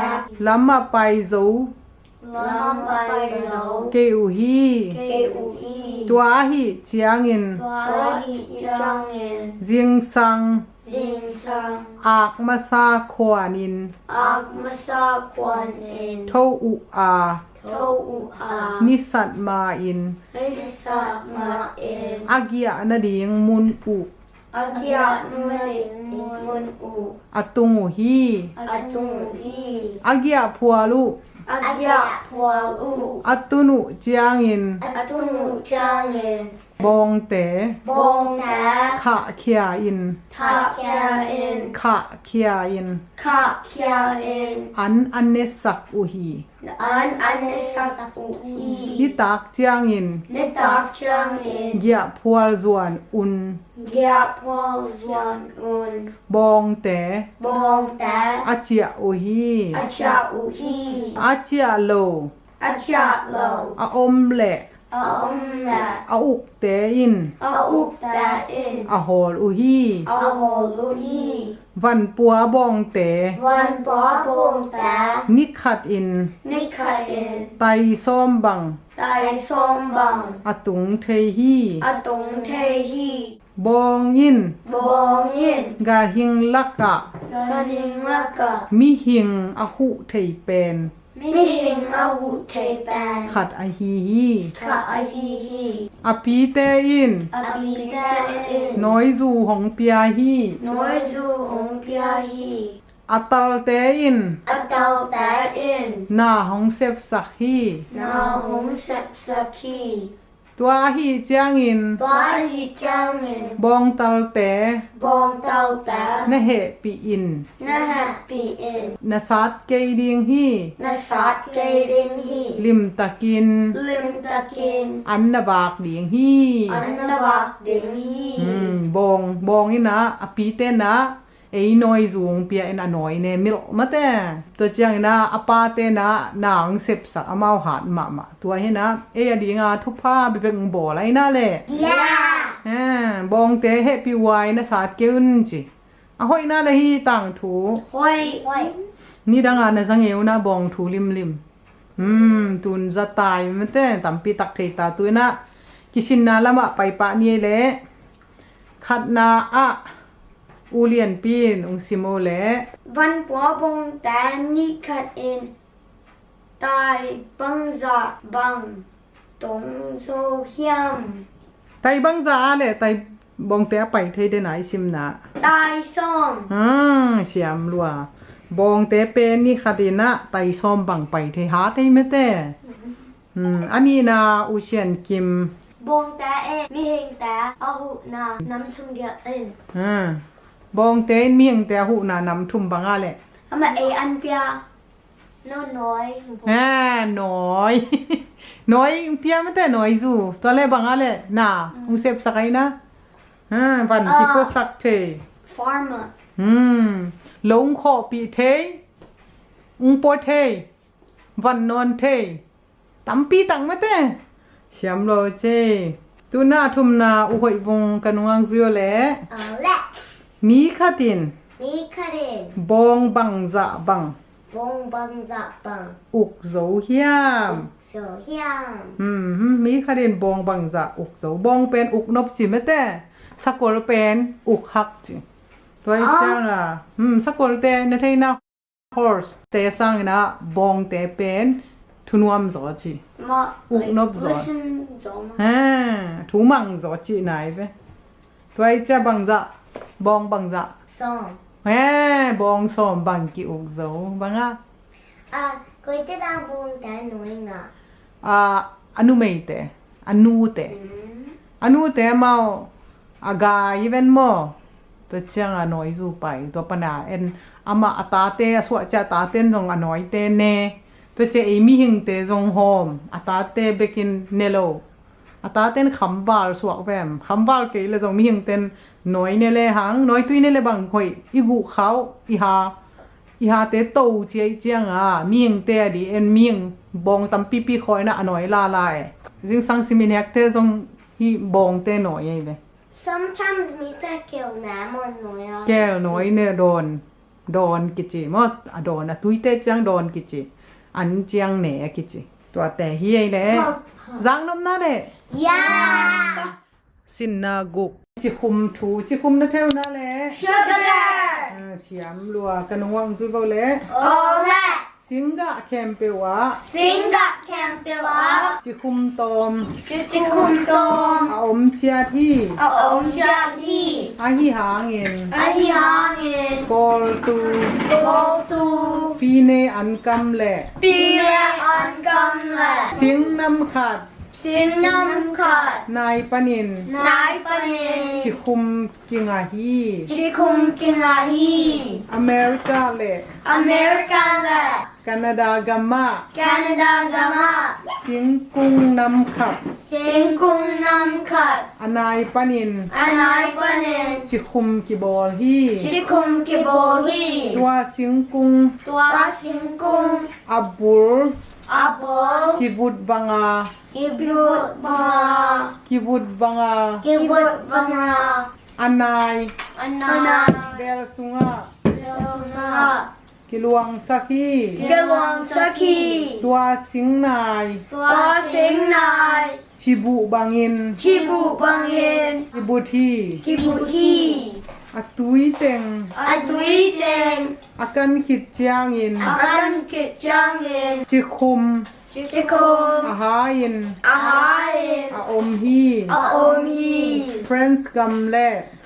ลัมมาไปซู Lâm bay nấu เกอูฮี Kê ủ y ตัวหิเจียงอิน Tòa hi trang in เจียงซัง Dinh sang อากมาซาขวานิน Ác mà sa quan in โทอุอา Thâu ụ à นิสัตมาอิน Hê sa ma in อากิยะนาดิงมุนอุ Ác Akia mani mun u. อะตุงหูฮี Atung hi. อะเกียพัวลู Akia pual u. อะตุนุเจียงอิน Atung jangin. บองเต Bong ta. ขะเคียอิน Ta kya in. ขะเคียอิน Ka kya in. อันเนสักอูฮี An anisak u hi. นิตากเจียงอิน Nitak jangin. เกียพัวจวนอุน Gya pual zwan un. บองเต Bong ta. อาเจียอูฮี Acha u hi. อาเจียโล Acha lo. อาอมเละ Aumna. อาอุกเตอิน Auk ta in. อาโฮลอูฮี Aholu hi. วันปัวบองเต Wan bo bong ta. นิขัดอิน Nikat in. ไตซ้อมบัง Tai som bang. อาตุงเทฮี Atung te hi. บองยิน Bong in. กาหิงลักกะ Kaning laka. มิหิงอาหุเทเป็น Mihing ahu te ban. ขัดอาฮีฮี Ka ahi hi. อาปีเตอิน Apita in. น้อยจูของเปียฮี Noi zu ong pia hi. อาตัลเตอิน Atal ta in. หน้าของเซฟสักฮี Na hong sep saki. ตัวฮีเจียงอิน Tua hi chang in. บองตัลเต Bong tau ta. นะเหปีอิน Na happy in. นะสัดเกยดิงฮี Na sat kay rin hi. ลิมตะกิน Lim takin. อันนาบากเดียงฮี Anna bak ding hi. บองนี่นะอาปีเตนะไอ้น้อยสูงเปียอันน้อยเนี่ยมิลมาแต่ตัวเจียงนะอาปาเตนะนางเสพสักอามาหาดมาตัวเห็นนะเอ้ยดีงาทุกผ้าไปเป็นบ่อไรน่าแหละ Yeah. บองเตเฮปีไวนะสาเกอุนจิอ่ะห้อยน่าเลยฮีต่างถู Hoi. Hoi. นี่ดังงานนะสังเอวนะบองถูลิมตุนจะตายมันแต่ตัมปีตักเทตาตัวนะกิสินนาละมะไปปะนี่แหละขัดนาอะอูเลียนปีนองซิโมแหละ Van bua bong ta ni kat in. Tai bang za bang. Tong so hiam. ไตบังซาแหละไตบองเตะไปเทได้ไหนซิมนะ Tai som. เสียมรัวบองเตะเป็นนี่คดีนะไตซ้อมบังไปเทหาได้ไหมแต่อันนี้นะอูเชียนกิม Bong ta e. Mi hing ta. Ahu na. Nam chung dia in. บองเตะเมียงแต่หูนานำทุ่มบังอะแหละ Ama e an pia. No noi. น้อย น้อยเปียไม่แต่น้อยจูตัวแรกบังอะแหละน่ะอุเซฟสักไงนะวันที่ก็สักเท Farmer. ลงขอปีเทปอเทวันนอนเทตั้มปีตังไม่แต่เสียมโลเจตูน่าทุ่มนาอุหอยวงกันวังซุยแหละ Let. มีขัดิน Mi karin. บองบังจะบัง Bong bang za bang. อุกโซเฮียม So hiam. มีขัดินบองบังจะอุกโซบองเป็นอุกนบจิไม่แต่สกอลเป็นอุกหักจิตัวเจ้าล่ะสกอลเตนเทน่า horse เตสังนะบองเตเป็นทุนวมจอจิ Ma. Uknop zo. Listen zoma. ถูมังจอจิไหนเว้ตัวเจ้าบังจะบองบังจะ Song. บองสอมบังกิอุกโซบังอ่ะ Koi te da bong ta noi nga. อนุเมเตอนุเตอนุเตเมาอากาอีเวนโมตัวเจ้าอ่ะน้อยจูไปตัวปนาเอ็นอามาตาเตสวะจะตาเต้นจงอ่ะน้อยเตเนตัวเจ้าเอมีหิงเตจงโฮมตาเตเบกินเนโลตาเต้นคำบาลสวะแวมคำบาลเกยเลยจงมีหิงเต้นน้อยเนเลหังน้อยตุยเนเลบังคอยอีกุเขาอีหาเตโตเจียเจียงมีหิงเตดีเอ็นมีหิงบองตำปีปีคอยนะน้อยลาลายจึงสังสิมินเฮกเตจงฮีบองเตน้อยไงเว้ Sometimes mi ta kêu na mon noi. แก้วน้อยเนี่ยโดนกิจิมอโดนตุยเตจังโดนกิจิอันเจียงแหนกิจิตัวแต่เฮียแหละจังนมน่าแหละ Yeah. สินนากุกจิคุมถูจิคุมนะเท่านั่นแหละ Sugar. เสียมรัวกันวังซุยเบาแหละ Ole. สิ singa kempewa singa kempila จิคุมตอม จิคุมตม อาอมเชียที่ เอาองชาที่ อาหิหาเงิน อาฮิฮาเงิน กอลตู โกตู ปีเนอันกำแหละ ปีละอันกำละ สิงน้ำขาด สินน้ำขาด นายปนิน นายปนิน จิคุมกิงาฮี จิคุมกิงาฮี อเมริกาและ อเมริกาและ แคนาดากามา แคนาดากามา สิงกุงน้ำขับ สิงกุงน้ำขาด อนายปนิน นายปนิน จิคุมกิบอลฮี จิคุมกิโบฮี ตัวสิงกุง ตัวสิงกุง อับบุล อาโบ กิบุดบังอา กิบุตบา กิบุดบังอา กิบุตบังา อนาย อันนา เบลสุงา เซลนา กิลวงสักฮี เกลวงสักี ตัวสิงนาย ตัวสิงนาย ชิบุบังอิน ชิบุบังเงิน กิบุที กิบุที อาตุยเต็ง อัตุยเจง อากันขิดเจียงอิน อากันกิจจังเงิน จิคุม จิคุม อาหาอิน อาหารเงิน อาอมฮี อาโอมี ฟรานซ์กัมเล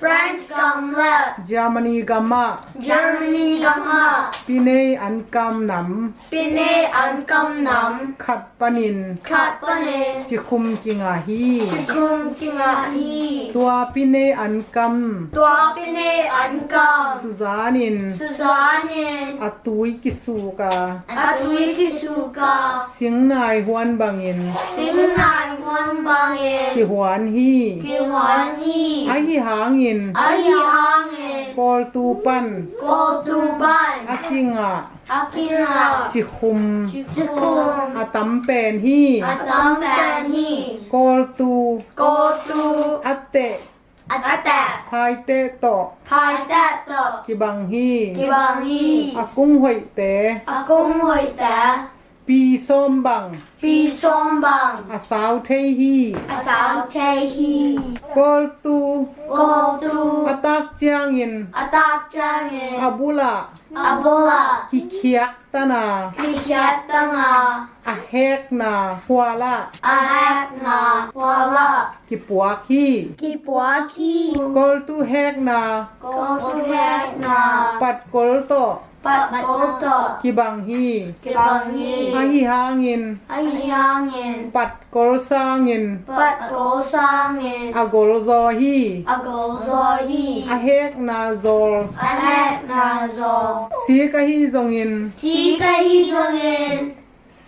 ฟรานซ์กัมเล เยอรมนีกัมมา เยอรมนีกัมมา ปีเนอันกัมน ปิเนอันกัมน ำขัดปนิน ำขัดปะเน จิคุมกิงาฮี จิคุมกิงาฮี ตัวปีเนอันกัม ตัวปิเนอันกัม สุจานิน สุสานิน อาตุยกิสูกา อาตุยกิสุกา เสียงนายฮวนบังอิน สิงนายวันบางเงิน กิหวนฮี กิวันฮี อาหิหางอิน อาฮิฮาเงิน กอลตูปัน โกตูบัน อากิงา อากินา จิคุม จิคุม อาตัมเป็นฮี อาตัมแปนฮี กอลตู โกตู อัตเต อาแตะ พายเตโตอ พายแตะตอ กิบังฮี กิบังฮี อากุ้งหอยเต อากงหอยแตะ ปีส้มบัง ปีส้มบัง อาสาวเทฮี อาสาวเทฮี กอลตู โกตู อาตักเจียงอิน อาตาจังเงิน อาบุลา อาโบลา กิเคียกตนา พิจัตตังอา อาเฮกนาหัวละ อาแฮกนาวาลา กิปัวฮี กิปัวคี กอลตูเฮกนา โกตูแฮกนา ปัดกอลโต ปัดโกโต กิบังฮี กิบังฮี อาหิหางิน อาฮิยาเงิน ปัดกอลซางิน ปัดโกซาเงิน อากอลซอฮี อาโกซอฮี อาเฮกนาโซล อาแฮกนาโซ สีกะฮีซงอิน สีกะฮีซงเงิน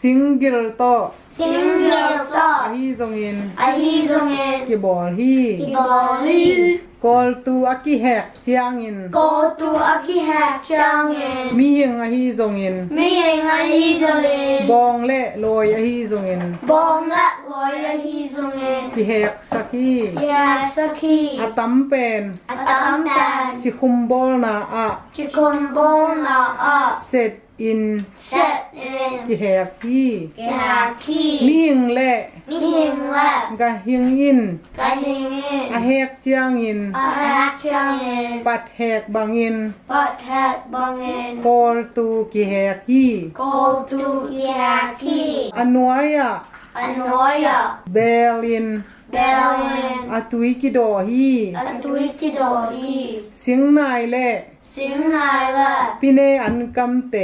สิงกิลโต สิงเกิลโต อาฮีซงอิน อาฮีซงเงิน กิบอลฮี กิบอลี กอลตูอากิแฮกเจียงอิน โกตูอากิแฮกจังเงิน มีเฮงอาฮีซงอิน มีเองอาฮีซงเงิน บองและลอยอาฮีซงอิน บองและลอยอาฮีซงเงิน กิแฮกสักฮี แยกสักที อาตัมเป็น อาตามแตน จิคุมบอลนาอะ จิคมโบนาอา เซตอิน เซตอิน กิแฮกฮี แกคี มีเฮงและ มีหิงและ กะเฮงอิน กะหิงอิน อาเฮกเจียงอิน อาแฮกจังอิน ปัดแฮกบังอิน ปัดแฮกบังอิน กอลตูกิแฮกฮี โกตูแยกคี อันวายะ อันน้อยอะ เบลิน เบลลิน อาตุยกิโดฮี อันตุยกิโดอี เสียงนายและ สิงนายละ พี่เนอันกำเต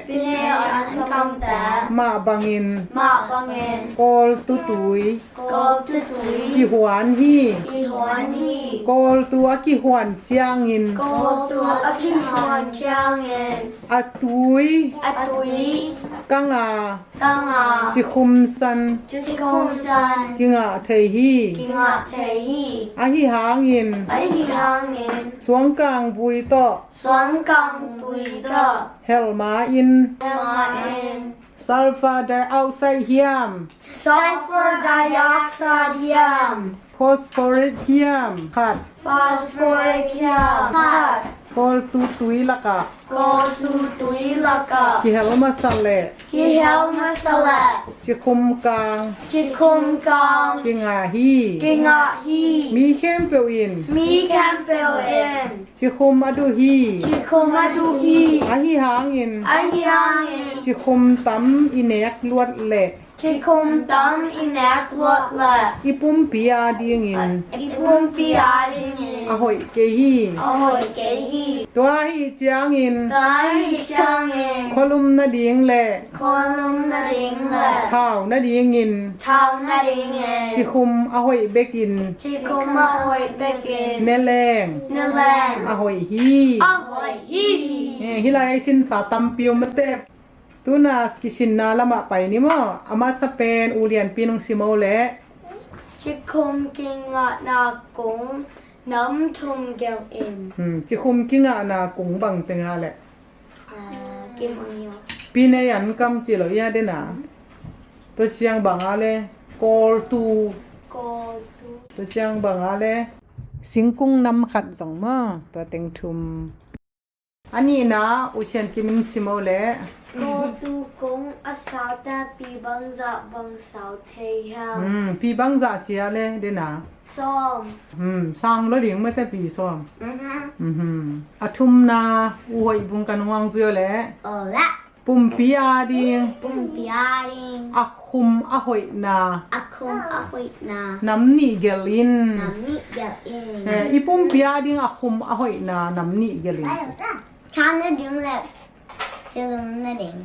ปิเนอันคำแต่ มาบังอิน มาบังอิน กอลตุตุย โกตุตุย กิหวานฮี อีหวนฮี กอลตัวกิหวนเจียงอิน โกตัวอาคิฮอนเชียงเงิน อาตุย อาตุย กังอา ตังอา จิคุมซัน จิคงซัน กิงอาเทฮี กิงอาเทฮี อาฮิหางอิน ไอฮิฮางเงิน สวงกลางบุยโต สวงกังปุยตะ เฮลมาอิน เอมาเอ็น ซัลฟาไดอัลไซเฮียม sulfur dioxide ฟอสฟอริกเฮียมขัด phosphoric ธาตุ kol tu tui laka go to tuilaka ki hel masale ki hel masala ki kum kang chikum kang ki nga hi kinga hi mi khem pe in mi campbell in ki kum adu hi chikum adu hi a hi hang in ayang ki kum tam inek luat le chikum dam inak lot la ipum pia ding in ipum piaring a hoi ke hi ahoy ke hi tua hi chiang in dai chang in kolum na ding le kolum na ding la thao na ding in thao na ding ki kum a hoi bekin chikum ahoy bekin ne leng nalang a hoi hi ahoy hi hilai sin sa tam piu mate tuna kisin na lama pai ni mo ama sa pen ulian pinung simo le chikum kinga na kong nam thum gel in chi khum kinga na kung bang tenga le kim onyo pine yan kam chi lo ya de na to chiang bang ale kol tu go to to chiang bang ale singkung nam khat jong ma to teng thum ani na uchen kimin simo le go to kong asauta pi bangza bang sao the ha pi bang za chi ale de na som sang lo ding ma te pi som athum na uoi bung kan wang zio le ola pum pia ding pum piaring akhum ahoi na akum ahoy na nam ni gelin namni gel in ipum pia ding akhum ahoi na nam ni gelin chana ding le chilum na ding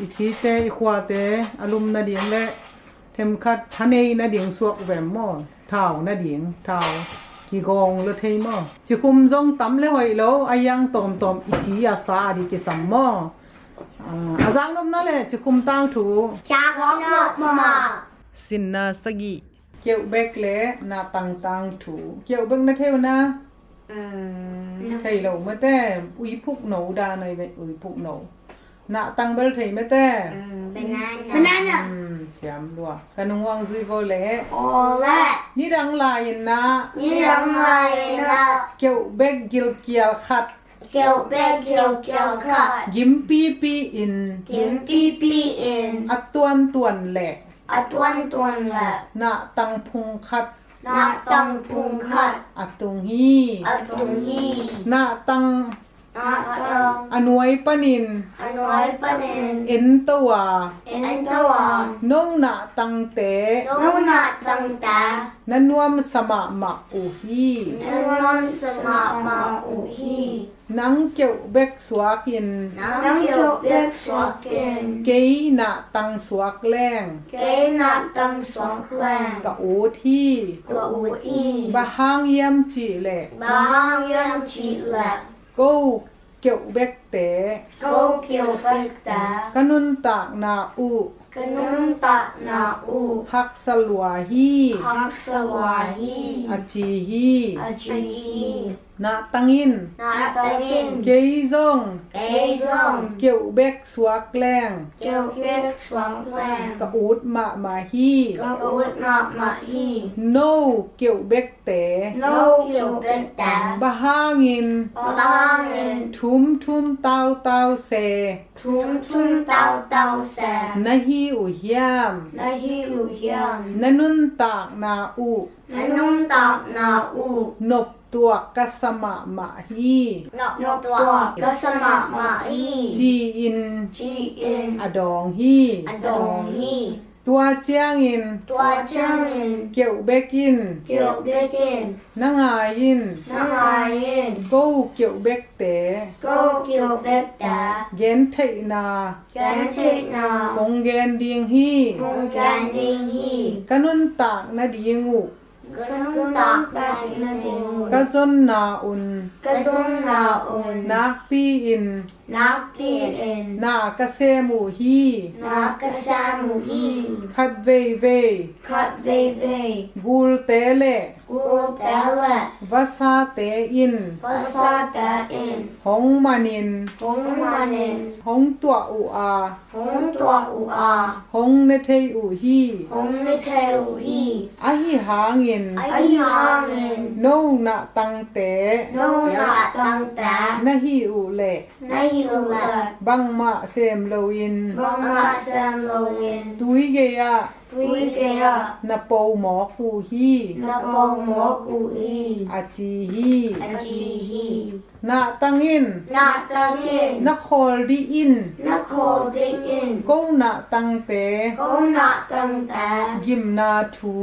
ichi te ikhwa te alum na ding le them khat thanei na ding suak vem mo thao na ding thao ki gong le thei mo chi kum jong tam le hoi lo ayang tom tom ichi asa di ki sam mo azang nom na le chi kum tang thu cha na ma sin na sagi keu bek le na tang tang thu keu bek na theu na thei lo ma te ui phuk no da noi ve ui phuk no na tang bel thei ma te banana chiam lua kanung wang zui vo le ola ni dang la yin na ni rang lai na keu bek gil kial khat kêu bé kêu khát gim pi pi in kiếm pi pi in atuan tuan le tuan là na tang phung khat na tăng phung khát atung hi tung hi na tang na tăng anuai panin nói bên en towa en đâu nong na tang te nấu nạt tăng ta nanuam sama ma u hi non sama ma u hi nang keu bek suakin nắng kêu biết xóa kiên kei na tang suak leng cái nạt tăng xóa quen ka u thi của u chi ba hang yam chi le bà hang yam chị là go keu bek te câu kêu bạch ta kanun tak na u cái nông tạ na u hak salwa hi học swa hi achi hi a chi na tangin na tagin kei zong cái dòng keu bek suak leng kêu biết xóa quen ka ut ma hi có út nọ mà hi no keu bek te nâu kêu bạch ta ba hangin bà hang thum tau se thum tao tao sa na hi u hiam na hi u hiam nanun tak na u na nông tạc na u nop tuak kasama ma hi nọ tua có sama mà hi ji in chi in adong hi adong hi tua chiang in tua trang in keu bekin kêu biết in nangai in nang ai in go keu bek te câu kêu biết ta gen thei na gắn chết na kong gen ding hi mong gan ding hi kanun tak na ding u cái nông tạc đại na ding ka zon na un cái dông na un nak pi in nắp tiền in na ka se mu hi na cái sa mu hi khat ve khát về về gul te le u ta là vasa te in bát sa ta in hong manin hong ma nên hong tua u a hong tua u a hong ne thei u hi hong ne theo hi a hi hang อิน a hi hang in no na tang te no na tang ta na hi u le na hi la bang ma sem lo in bang ma sam lo in tui ge ya tui ke ya na po mo ku hi na po mo ku i a chi hi a chi hi na tang in na tang in na khol di in na holding in ko na tang te ko na tang ta gim na thu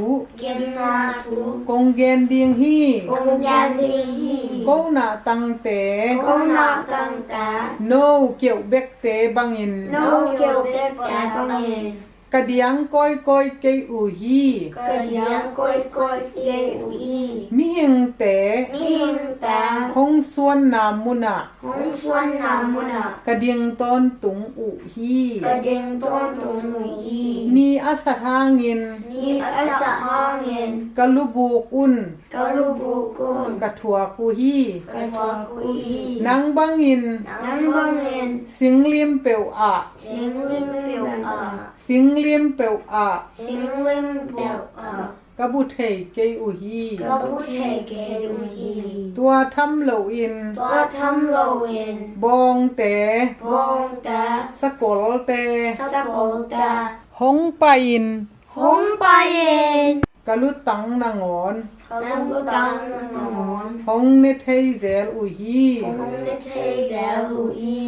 kim na thu kong gen ding hi kong yan ding hi ko na tang te ko na tang ta no kieu bek te bang in no kêu bếp cả băng in ka diang koi koi ke u hi cơ diang coi coi kê ui mi hing te mi hình ta hong suan na muna hong xuân nam muna ka ding ton tung u hi cơ đình tôn tung ui ni asa hangin ni asa hangin ka lubu un cơ lu bu kun ka thua ku hi cơ thua ui nang bangin nắng băng in sing lim peu a sinh linh biểu à sing lim peu a sinh linh biểu à ka bu thei ke u hi cơ bút thể kê ui ตัวทำเหลาอิน ตัวทำโลอิน บองแต่ บงตา สกลแต่ สักโอตา หงไปอิน หงไปเย็น กะลุตังนางอน น้ำตังนอน หงเนเทยเซลอุฮี หงได้เทแล้ลูอี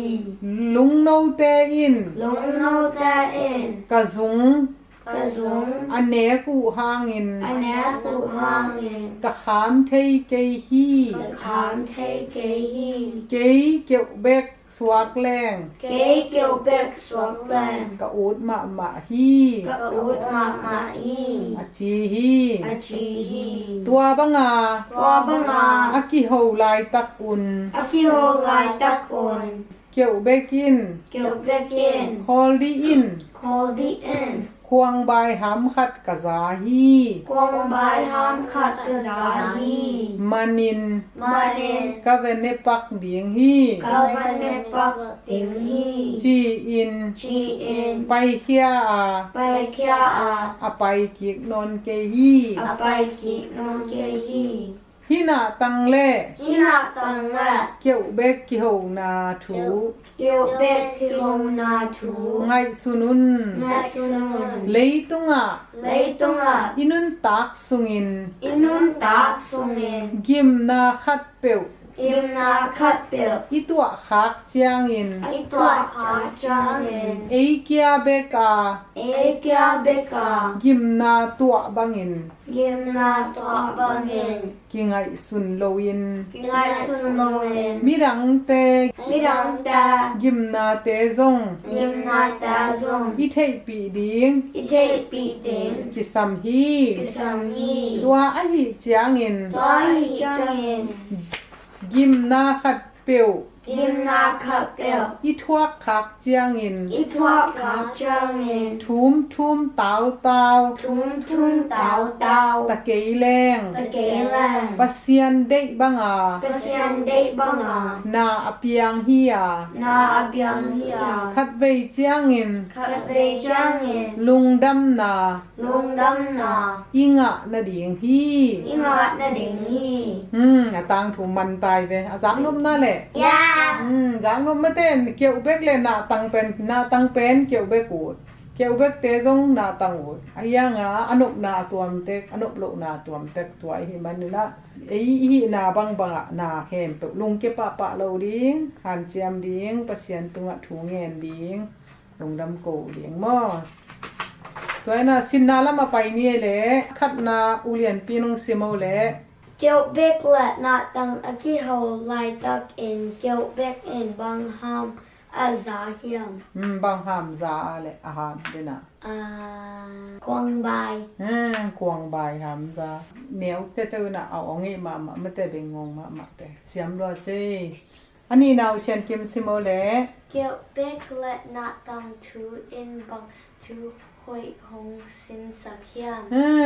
ลุงโนเตอิน ลงโนตาเอ็น กะซุง กระสุง อันเนกูหางอิน อันนี้กูห้างเอ็น กะขามเทยเกฮี กระขามเทเกฮี เกยเกี่ยวเบกสวากแรง เกยเกี่ยวเบกสวมแรง กะอูดมะมะฮี กระอุดมามาอี อาจีฮี อาชีฮี ตัวบังอา ตัวบังอา อากิโฮลายตักอุน อากิโฮไลตะคน เกี่ยวเบกิน เกี่ยวเบกเอ็น คอลดีอิน คอลดีเอ็น ควงบายหำขัดกะซาฮี กวงบายห้ามขัดกระดาฮี มานิน มาเนน กะเวนเนปักเดียงฮี กาวันเนปักติงฮี จีอิน ชีเอ็น ไปเคียอา ไปเคียอา อาไปกิกนอนเกฮี อาไปขีนอนเกฮี ฮินาตังเล่ ฮินาตังละ เกี่ยวเบกกิโฮนาถู เกียวเบกคิโฮนาทู ไงสุนุน นาชุนุน เลยตุงะ เลยตงอ่ะ อินุนตักสุงิน อินุนตักสุงเงิน กิมนาขัดเปียว อิมนาคัดเปียว อีตัวคักเจียงอิน ไอตัวขาจางเงิน เอเกียเบกา เอเกียเบกา กิมนาตัวบังอิน ยิมนาตัวบังเงิน กิไงสุนโลอิน กิไงสุนโลเงิน มิรังเต มิรังตา กิมนาเตซง ยิมนาตาซง อีเทปีดิง อิเทปีเต็ง กิสัมฮี กิสัมฮี ตัวอหิเจียงอิน ตัวหิจางเงิน กิมนาขัดเปียว ยิมนาคัดเปียว อีทวกคักเจียงอิน อีทัวขาจางเงิน ทุมทุมเตาเตา ทุ่มทุ่มเตาเตา ตะเกยแรง ตะเกแรง ปัสเซียนเดบังอา เปเซียนได้บังอา นาอเปียงฮียา นาอาเบียงเฮีย คัดเวเจียงอิน คัดเบจางเงิน ลุงดำนา ลุงดำนา อิงะนาเดียงฮี อิงาดนาเด้งฮี อาตังถูมันตายไปอาจังนุมนั่นแหละ ยา จังนุมไม่เต้นเกี่ยวเบกเลยนาตังเป็นเกี่ยวเบกูดเกี่ยวเบกเตจงนาตังอุดไอ้ยังอนุบนาตัวมเต็กอนุบโลนาตัวมเต็กตัวไอ้มันนี่นะไอ้ฮีนาบังบังอะนาเห็นเปลุงเก็บปะเราดิ้งหันเจียมดิ้งประเสียนตัวถูเงินดิ้งลงดำโกดิ้งม้อตัวน่ะสินนาละมาไปนี่แหละคัดนาอุเลียนปีนงเสียมเอาแหละ เกียวเบกและนาตังอากิโฮไลตักอินเกียวเบกอินบังฮามอาซาเฮียม บางหามซาแหละอาหารด้วยนะ กวางบาย กวางบายหามซาเหนียวเตอๆน่ะเอาเอางี้มาไม่แต่เป็นงงมาแต่เสียมรอเจอันนี้นาเชียนกิมซิโมแหละ เกียวเบกและนาตังทูอินบังทูหอยหงสินสักเฮียม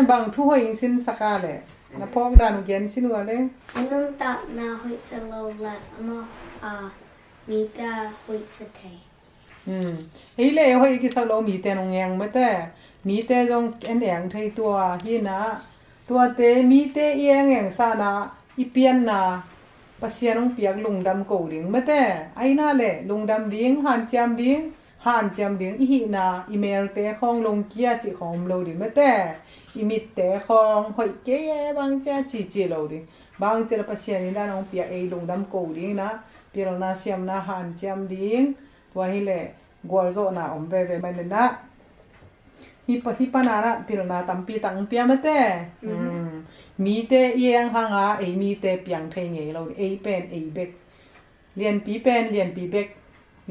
บางทุกหิงสินสกาแหละนะพอกดานุเกียนสินัวเลย อันนั้นตักนาหอยสโลลัดมามีตาหอยสเตย์ เฮ้ยเลยเฮ้ยกิสโลมีแต่นงแงงไม่แต่มีแต่จงแอนแองไทยตัวที่นะ ตัวเตมีเตเอียงอย่างซานาอีเปียนนาปัสยานงเปียกลุงดำโกดิงมะแต่ไอ้น่าแหละลุงดำดิงหันจำดิงหันจำดิงอีหินาอีเมลเตของลงเกียจิของโลดิมะแต่อีมิตเตของหอยเกยบางจ้าจีโลดิบางเจอปัสยานิดานงเปียกไอ้ลุงดำโกดิงนะเปียนาเซียมนาหันจำดิงตัวฮิเล่กัวโซนาอมเวมันนะhipanara pilna tampi tang pia mate mi te yang hanga ei mi te piang thei ngei lo ei pen ei bek lian pi pen lian pi bek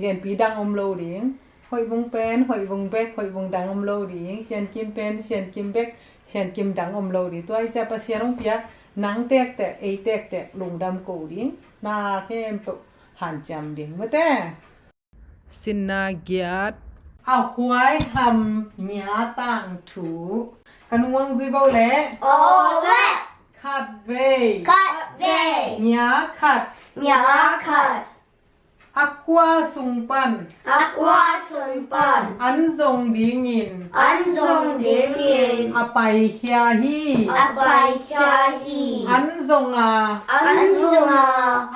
lian pi dang om lo ding hoi vung pen hoi vung bek hoi vung dang om lo ding sian kim pen sian kim bek sian kim dang om lo di toi cha pa sian ong pia nang tek te ei tek te lung dam ko ding na kem to han jam ding mate sin na gyatเอาหวยหำหยาต่างถูกันวงซุยเบาแหละ Ole. ขัดเว Cut ve. หยาขัด Nya cut. อักกวาสุงปัน Aqua sun pan. อันทรงดีงิน An zong din yin. อไปเฮียฮี Abai chahi. อันทรงอา An zunga.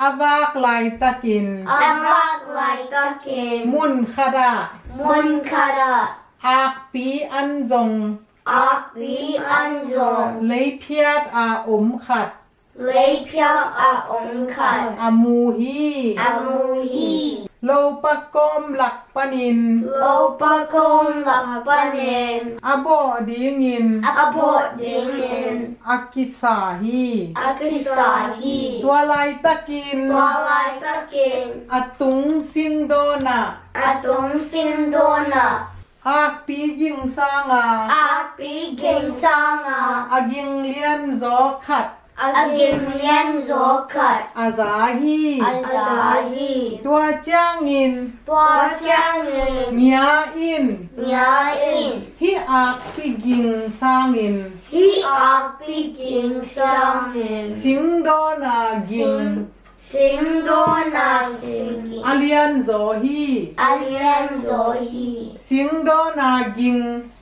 อาวากลายตะกิน Avak lai takin. มุนขดา Mun kada. อักปีอันทรง Akvi an zong. เลยเพียดอาอมขัด Lei pia a ong kat. อามูฮี Amuhi. โลปะกอมหลักปนิน Lopa kom lapanin. อาบอดีงิน Abot dingin. อากิสาฮี Akisahi. ตัวลายตะกิน Walai takin. อาตุงซิงโดนา Atong sindona. อาปียิงสางา Api king sanga. อายิงเลียนซอขัด Agim lian zokat. อาซาฮี Azahi. ตัวจ้างงิน Tua changin. เมียอิน Nya in. ฮิอาปียิงสางิน He api king sangin. สิงโดนายิง Sindona singin. อาเลียนโซฮี Alien zohi. สิงโดนายิง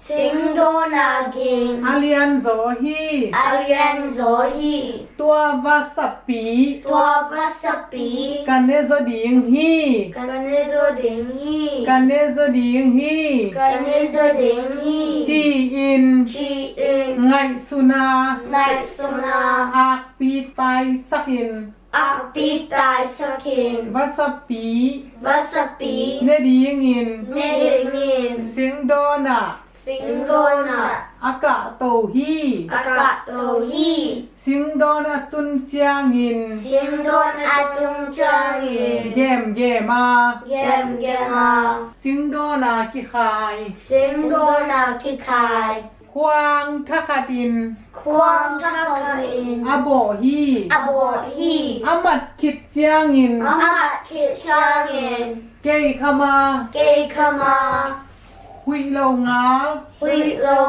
Sindona ging. อาเลียนโซฮี Alien zohi. ตัววาสปี Tua vasapi. กันเนโซดิงฮี Kanezo dingi. กันเนโซดิงฮี Kanezo dingi. จีอิน Chi in. ไงสุนา Night suna. อาปีไตสักิน Api tai sakin. วาสปี Vasapi. เนดีงิน Nedingin. เสียงโดนา Sindona. อากาโตฮี Akatohi. เสียงโดนาตุนจางิน Sindon atung changin. แยมแยมา Gem gema. เสียงโดนากิคาย Sindona kikai. ควางทักดิน Kwang takain. อาโบฮี Abohi. อามัดคิดจางิน Amat kitchangin. เกยขมา Gay kama. หุยเรางา Hui lo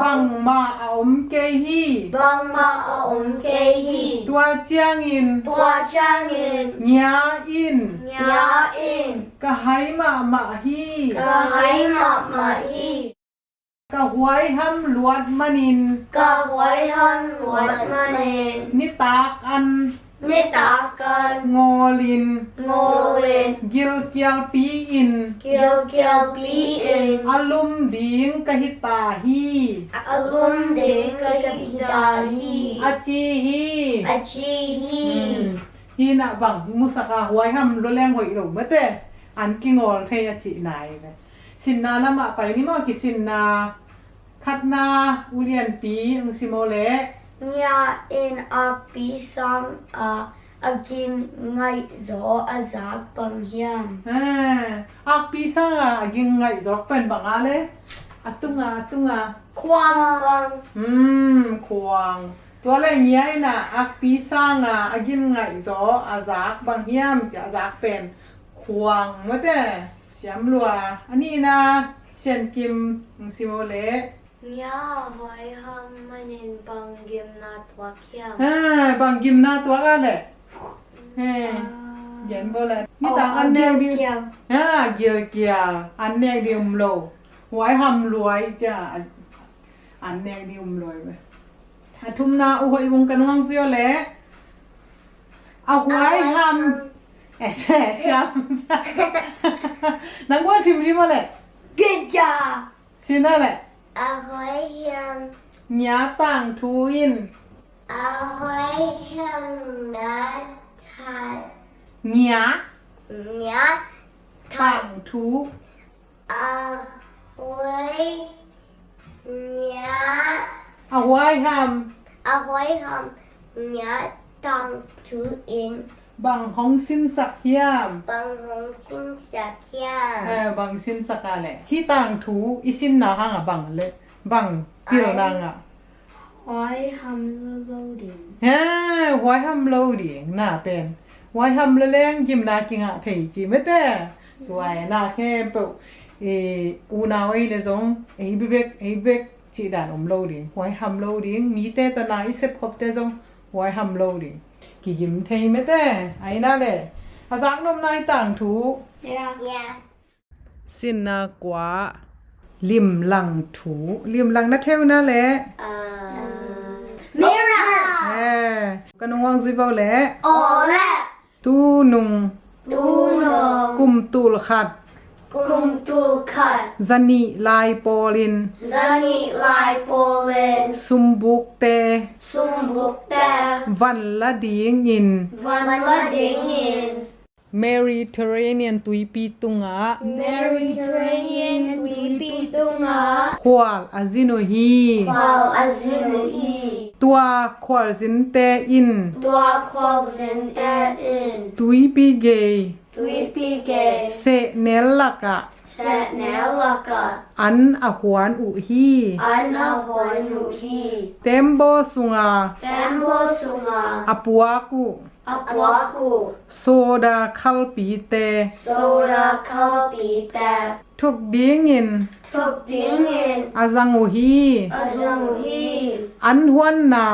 บั nga. งมาอมเกยฮี Bang ma om kehi. ตัวจางิน Tua changin. ญาอิน Nya in. กะไหมามาฮี Kahai ma ma hi. กะหวยห้ำลวดมะนิน Kahwai han wat manin. นิตากอัน Nitakan. งอลิน Ngolin. กิลเกียวปีอิน Gil gil bi in. อาลุมดิงกะหิตาฮี Alum ding kahidahi. อาจีฮี Achihi. ฮีน่ะบังมุสกาหวยห้ำรแรงหวยหลงเมื่อแต่อันกิงอลเทยจินายนะสินนาละมะไปนี่มากิสินนาคัดนาอุเรียนปีอังสิโมเล Nya in api sang a agin ngai zo azak panghiam. อักปีซ่ากิงไงจอกเป็นบังอาเลยอัตุงาKwang bang. ควางตัวอะไรเงี้ยน่ะอักปีซ่างาอากินไงจออาจากบางเฮียมจะอาจากเป็นควางเมื่อแต่เสียมลัวอันนี้นะเช่นกิมซิโมเล่ Nya hoi ham manin panggim nat wakyam. บางกิมหน้าตัวกันแหละเย็นบ่เลยนี่ต่างอันแนวเดียวเกียวอันแนวเดียวโลไว้หำรวยจ้ะอันแนวเดียวรวยไป ท ทุ่มนาอุหอยวงกันวังเสียวแหละเอาไว้ทำแช่ช้ำนังว่าชิมรีมาแหละ Good job ชิมนั่นแหละ Ahoy him หญ้าต่างทูอิน Ahoy him not tight หญ้า Not ต่าง tight ทู Ahoy Not เอาไว้ท Ahoy him Not tongue to in ำบังห้องสิ้นสักยาม Bang hong sin sa kya บังสิ้นสักอะไรที่ต่างทูอีสิ้นนาห้างอ่ะบังเลยบังที่เรานางอ่ะ Ahoy hum loading ไว้ทำโลดีน่าเป็นไว้ทำละแรงยิมนากิงอ่ะถี่จีไม่แต่ตัวไอ้น่าแค่เปล่าอูนาไว้เลยสงไอ้เบกจีด่านโลดีไว้ทำโลดีมีแต่ตนาอีเซปครบแต่สงไว้ทำโลดีกี่ยิมถี่ไม่แต่ไอ้น่าเลยอาศักนมนายต่างทู Yeah สินนากว่าลิมหลังถูลิมหลังนัดเทวนั่นแหละ Mirror กันงวงซิเบาแหละ Ole ตูนุง Duno กุมตูลขัด Kum tulkat จันนีลายปอลิน Zani lai polin ซุมบุกเต Sumbukta วันละดีงิน Van la dingin Mediterranean ตุยปีตุงะ Mediterranean Twipi tunga ควาลอาซิโนฮี Pal azinuhi ตัวควาลซินเตอิน Dwa kwalzin in ตุยปีเก Twipi gay เซเนลลักะ Set nelaka อันอหวนอุฮี Ana honuhi เต็มโบสุงา Tembo sunga อปัวกุ Apwaku โซดาคัลปีเต Soda kalpita ทุกดีงิน Tuk dingin อาซังอุฮี Azamuhi อันหวนนา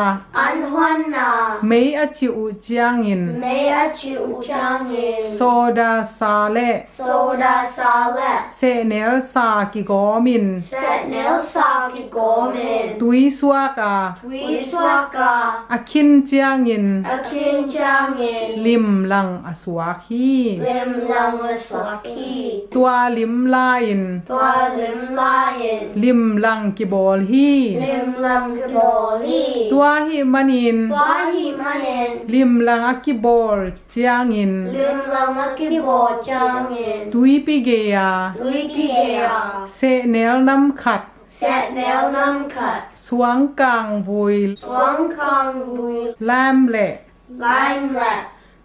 Anhwana เมอจิอุจางอิน May achi uchangin โซดาซาเล Soda sale เซเนลซากิกอมิน Set nil saki gomin ตุยสวากา Twiswaka อาคินจางอิน Akin jangin ลิมลังอสวาคี Lim lang waswaki ตัวลิมลายิน Twa lim lion ลิมลังกิบอลฮี Lim lang kaboli ตัวฮิมันิน Twahi manin ลิมลังอากิบอลจางอิน Lim lang akibo jangin ตุยปิเกีย Twipiya เซเนลน้ำขัด Set nil nam cut สวงกลางบุย Swang kong vui แลมเละ Lime let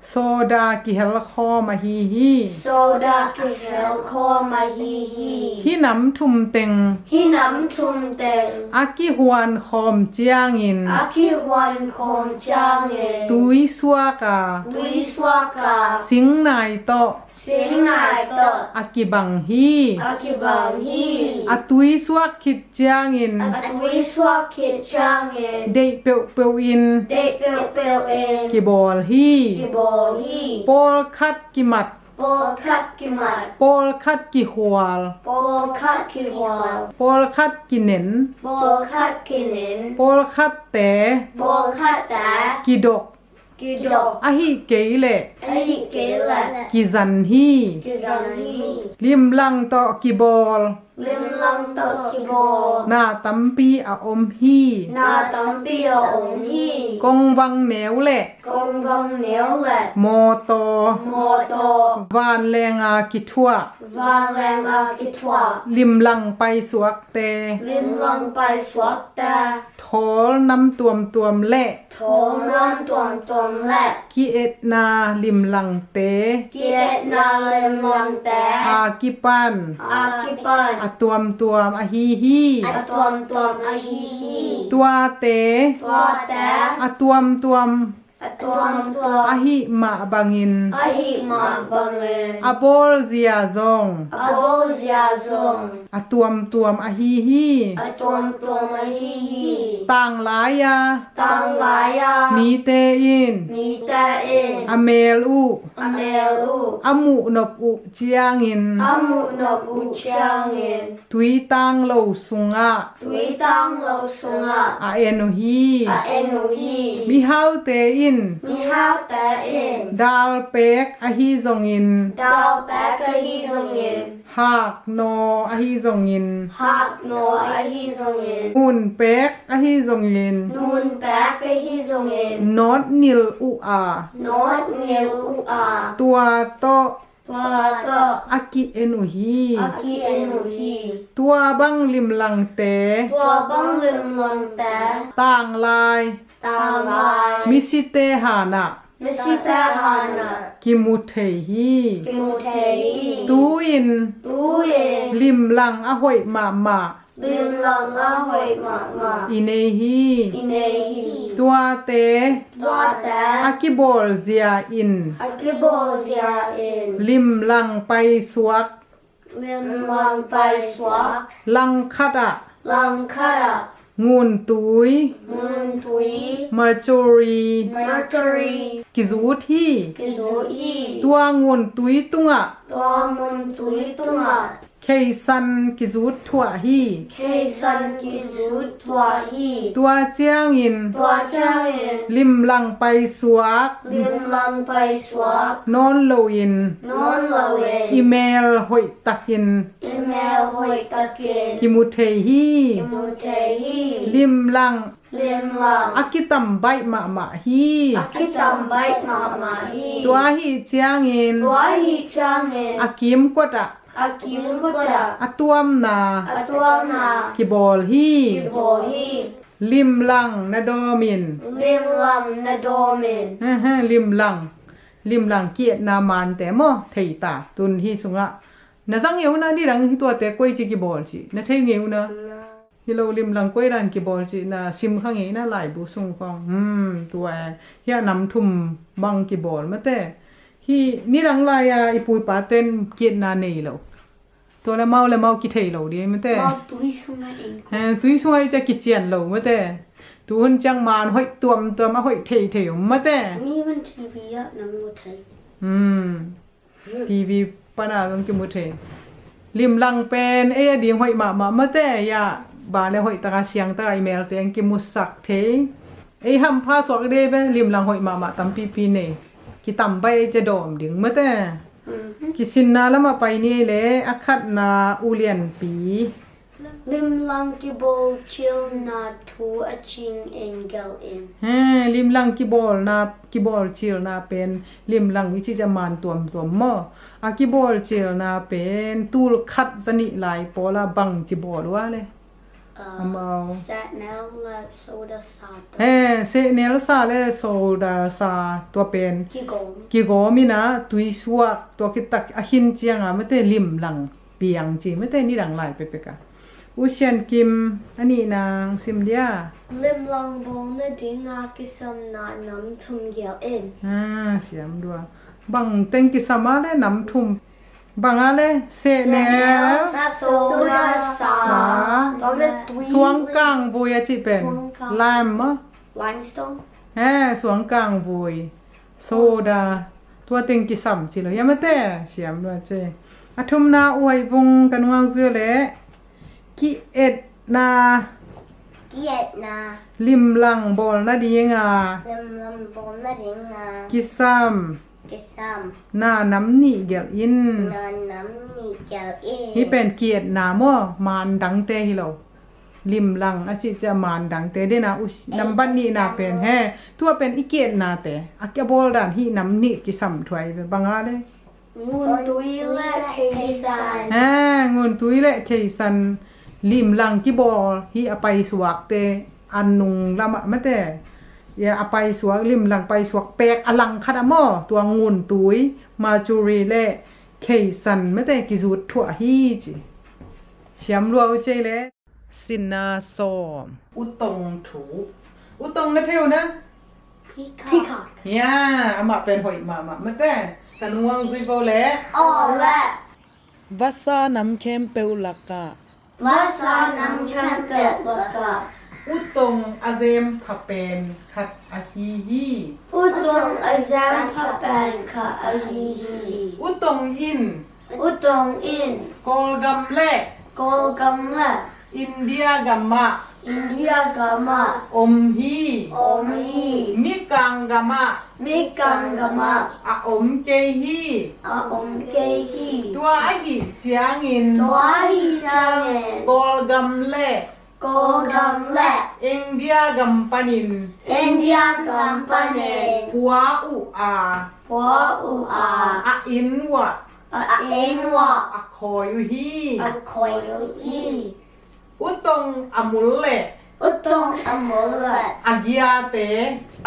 โซดากิเฮลคอมาฮีฮี Soda kihel ko mahihi ฮีน้ำทุมเต็ง Hinam tum teng อากิฮวนคอมจางอิน Aki wan kom jangin ตุยสวากา Twiswaka สิงนายโต Sing nai to อากิบังฮี Aki bang hi อาตุยสวกคิดจางอิน Twiswakit jangin เดเปวเปวอิน They pil in กิบอลฮี Kibol hi ปอลคัดกิมัด Bol kat kimat ปอลคัดกิฮวล Bol kat kiwal ปอลคัดกิเน็น Bol kat kinin ปอลคัดแต่ Bol kat da กิดก Gido อาฮิเกเล Ay kila กิจันฮี Kizanhi ลิมลังโตกิบอล Lim lang to kibol นาตัมปีอาอมฮี Na tampio ong hi กงวังแนวแหละ Gong gong nil let มอตอ Moto วานแรงอากิทัว Valeng akitwa ลิมลังไปสวกเต Lim lang pai swakta ทอลน้ำตวมและ Tol nam tom let กิเอ็ดนาลิมลังเต Kiet na lim lang te อากิปัน Akipan อาตวมอาฮีฮี Atom ahihi ตัวเต Twate อาตวม Atom a hi ma bangin a bol zia zong a tuam a hi tang laya mi te in a mel u a mu nop u chiang in tui tang lo sunga a enu hi mi hau te in dal pek a hi zong in hak no a hi zong in hun pek a hi zong in not nil u a tua to aki enu hi tua bang lim lang te tang lai mi si te hana ki mu thei hi tu in lim lang a hoi ma ine hi tua te aki bol zia in lim lang pai suak lang khata ngun tui mercury ki zu thi tua ngun tui tunga kei san ki zu thua hi tua chiang in lim lang pai suak non lo in email hoi takin ki mu thei hi lim lang akitam bai ma hi tua hi chiang in akim kota atuam na ki bol hi lim lang na domin lim lang kiet na man te mo thei ta tun hi sunga na zang yeu na ni rang hi to te koi chi ki bol chi na thei ngeu na hi lo lim lang koi ran ki bol chi na sim khang nge na lai bu sung khong tua ya nam thum bang ki bol ma te hi ni rang la ya ipui pa ten kiet na nei lo to la mau ki thei lo di ma te tui sunga cha ki chian lo ma te tuôn chang man hoi tuam ma hoi thei ma teมีมันทีวีอะน้ำมูไทยTV pana dong ki mu the lim lang pen e ding hoi ma te ya ba le hoi ta siang ta email te ki mu sak the e ham pha sok de be lim lang hoi ma tam pi ne ki tam bai je dom ding ma te ki sin na lama pai ni le akhat na ulian pi lim lang ki bol chill na tu a ching en gel in lim lang ki bol chill na pen lim lang wi chi ja man tuam mo a ki bol chill na pen tul khat zani lai pola bang chi bol wa le amao sat nel la soda sa se nel sa le soda sa to pen ki go mi na tui suak to ki tak a hin chiang a mate lim lang piang chi mate ni rang lai pe ka Usian Kim ani nang simdia lim lang bol na dinga kisam na nam thum gel in siam dua bang teng ki samale nam thum bangale se ne soda sa suang kang boya chi pen limestone suang kang boy soda tua teng ki sam chi lo yamate siam dua che athum na uai vung kanwang zue le ki et na lim lang bol na dinga kisam na nam ni gel in hi pen kiet na mo man dang te hi lo lim lang a chi cha man dang te de na nam ban ni na pen he tua pen i kiet na te a ke bol dan hi nam ni kisam thwai be banga le ngun tui le keisan ngun tui le keisan lim lang ki bol hi apai suak te anung lama mate ya apai suak lim lang pai suak pek alang khada mo tua ngun tui ma churi le keisan mate ki zut thua hi chi siam luo che le sinna som utong thu utong na theu na Peacock. เนี่ยอามาเป็นหอยมาไม่แต่กันวงซิโบเล่ Alright. วัสาน้ำเค็มเปลลักกะ Masa nam trumpet laka. อุตงอาเซมขเป็นขัดอาฮีฮี Utong azam papan ka ahihi. อุตงอิน Utong in. กอลกัมเล่ Golgamla. อินเดียกัมมะ India gama. อมฮี Omi. มิกังกัมมะ Mikangama. อาอมเกฮี Aomkehi. ตัวอาหิเสียงอิน Tuahi jangen. กอลกัมเล่ Golgamla. อินเดียกัมปานิน India company. หัวอุอา Wa ua. อาอินวะ Inwa. อาคอยฮี Akoyohi. อุตงอามุลเล่ Utong amulat. อากิยาเต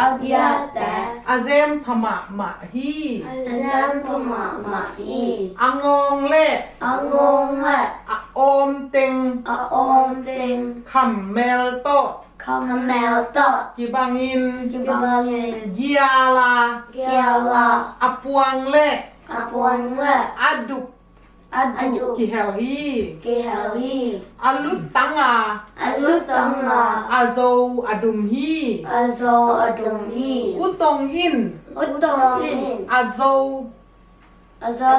Agyata. อาเซมพมะมะฮี Azam pamamahi. อางงเล่ Angonga. อาโอมเต็ง Aom ding. คัมเมลโต Kamelto. กิบังอิน Kibangin. กิยาลา Kiala. อาปวงเล่ Apuanga. อาดุก Adu. กิเฮลฮี Kihali. อาลุตตังอา Alutanga. อาโซอาดุมฮี Azo adumhi. อุตงอิน Utongin. อาโซ Azo.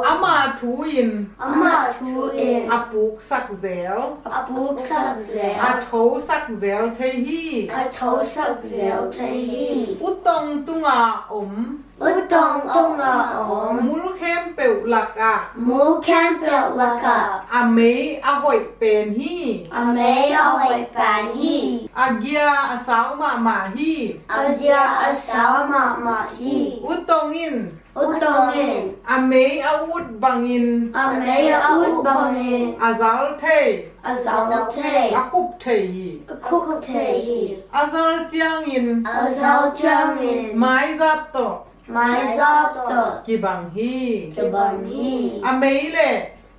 อามาทูอิน Ama tuin. อาปุกสักเซล Apuk sakzel. อาโถสักเซลเทฮี Acho sakzel tehi. อุตงตุงอาอม Utong onga om. มุลเข้มเปลหลักอะ Mu campbell laka. อาเมอาหอยเป็นฮี Amay away panhi. อาเกียอาสาวมามาฮี Adya asama mahi. อุตงอิน Utongin. อาเมอาอุดบังอิน Amay out bangin. อาซาลเท Azal te. อากุบเทฮี Cook tehi. อาซาลเจียงอิน Azal jangin. ไม้จับโต My zapto. กิบังฮี Kibanghi. อาเมเล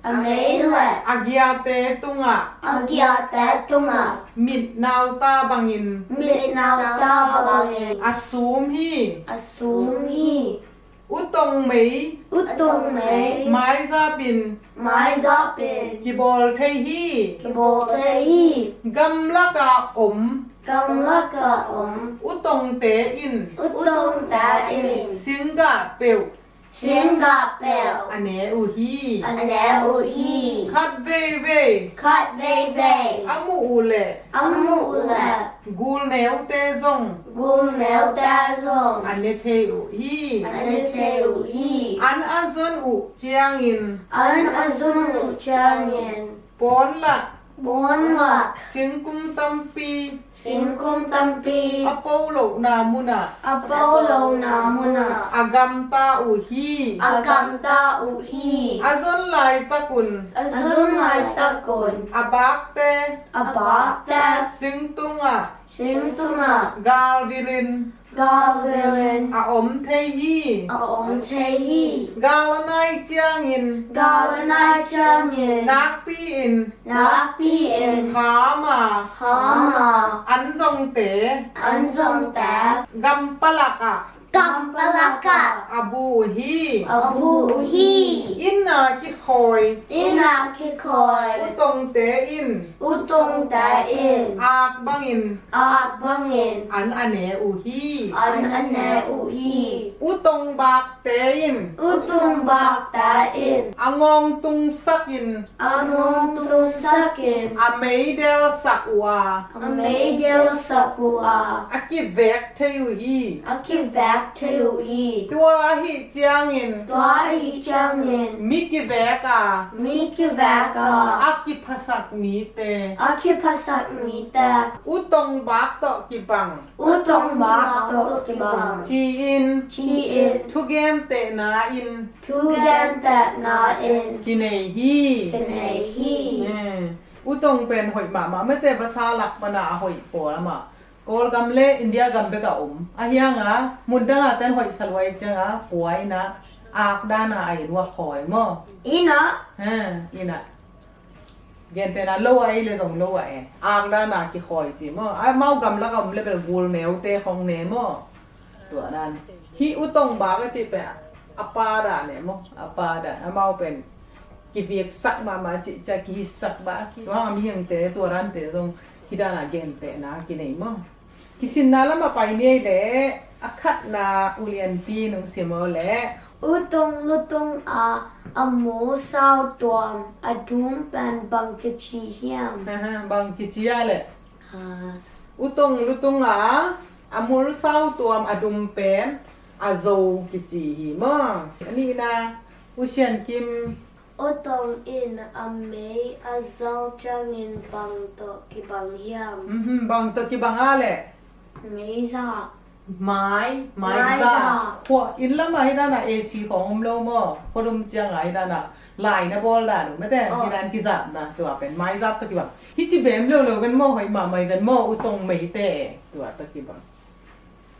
Amele. อาเกียเตตุงะ Agya tetunga. มิดนาวตาบังอิน Midnaw tabangin. อาซูมฮี Asumi. อุตงเมย Utong may. ไม้จับิน My zapin. กิบอลเทฮี Kibotehi. กัมละกาอม Kamlaka อุตงเตอิน Utong dain. สิงกาเปล Singapel. อันเนอุฮี Ane uhi. คัดเวเว Kat veve. อามูอุเล Amula. กูลเนวเตซง Gumel dazong. อันเนเทอุฮี Ane te uhi. อันอันซนอุเจียงอิน An azun uchangin. ปอนละ Bonlak. สิงกุมตัมปี Singkum tampi. อโปโลนามุนา Apollo namuna. อากัมตาอุฮี Agamta uhi. อาซนไลตะกุน Azun ay takon. อาบักเต Abakta. สิงตุงอะ Singtunga. กาลวิริน Galvilin. อาอมเทฮี Aom tehi. กาลนายเจียงอิน Galanay changin. นักปีอิน Napi in. หามา Hama. อันจงเต Anzong ta. กัมปะลักอะ Kampalaka. อาบูฮี Abu uhi. อินนากิคอย Ina kikoy. อุตงเตอิน Utong ta in. อากบังอิน Akbangin. อันอเนอูฮี An ane uhi. อุตงบากเตอิน Utong bak ta in. อางองตุงสักอิน Among tung sakin. อาเมยเดลสักวา Amagel sakua. อากิเวกเทยูฮี Akin back to e. ตัวฮิเจียงอิน Dwai changin. มิกิเวกา Miki vaka. อากิภาษามีเต Aki pasak mita. อุตงบากโตกิบัง Utong bak to kibang. จีอิน Chi in. ทุเกมเตนาอิน Tugan that na in. กิเนฮี Kinehi. อุตงเป็นหอยหมาไม่แต่ภาษาหลักมันหอยปอละมากอลกัมเลอินเดียกัมเบกะอะเฮียงะมุนดังเต้นหอยสลวยจังป่วยนะอากด้านไอ้นัวคอยมั้ง Ina. อีน่ะเย็นแต่น่ะโลไอ้เลยตรงโลไอ้อากด้านกี่คอยจีมั้งไอ้เมากัมแล้วกัมเลยเป็นกูลเนวเตของเนมั้ง ตัวนั้นฮิอุตงบาก็จะเป็นอปาระเนี่ยมั้งอปาระเอาเป็นกิเบียกสักมาจิจะกิสักบาคิว่ามีอย่างเตะตัวรันเตะตรงคิดานาเกนเตะนะกินไหนมั้งกิสินนาละมาไปเนี่ยแหละอาคัดนาอุเลียนปีนึงเสียมาแหละ อุตงลุตงอาโมสาวตัวอาดุมเป็นบังกะชีเฮียม บางกิจิยาแหละ ฮะ อุตงลุตงอามูลเศร้าตัวอดุมเป็นอาโซกิจิหิมะอันนี้นะอุเชียนกิม อุตงอินอาเมอาเซลจังอินบังโตกิบังเฮียม บางตะกี้บางอะไร เมซ่า ไม้จ้าขวอินละมาให้ด้านน่ะเอซีของอมโลมอพอดมเจียงไงด้านน่ะลายนะบอลด้านไม่แต่ที่ด้านกิจับนะตัวเป็นไม้จับตะกี้บางฮิจิเบมเร็วๆกันมอหอยมาไม่กันมออุตงไม่แต่ตัวตะกี้บาง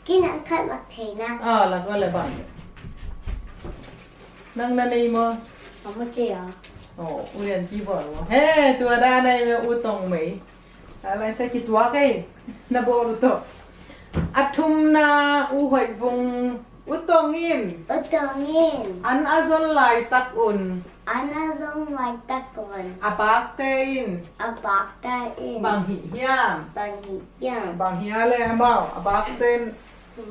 กินอันคัดมักเทนะ แล้วก็อะไรบ้างนั่งนั่นเองมั้ง เอามาเจีย โอ้อุเรียนที่บอกว่าเฮ้ตัวด้านในอุตงไหมอะไรสักกี่ตัวกันนะบอลุโตอัทุมนาอุหอยวงอุตงอิน อุตงอิน อันอาซอนไลตักอุน อันน่าสงไลตะกอน อาปากเตอิน อาบักตาอิน บางหิยาม บังหิยัง บางหิยาเลยเมาอาปากเตน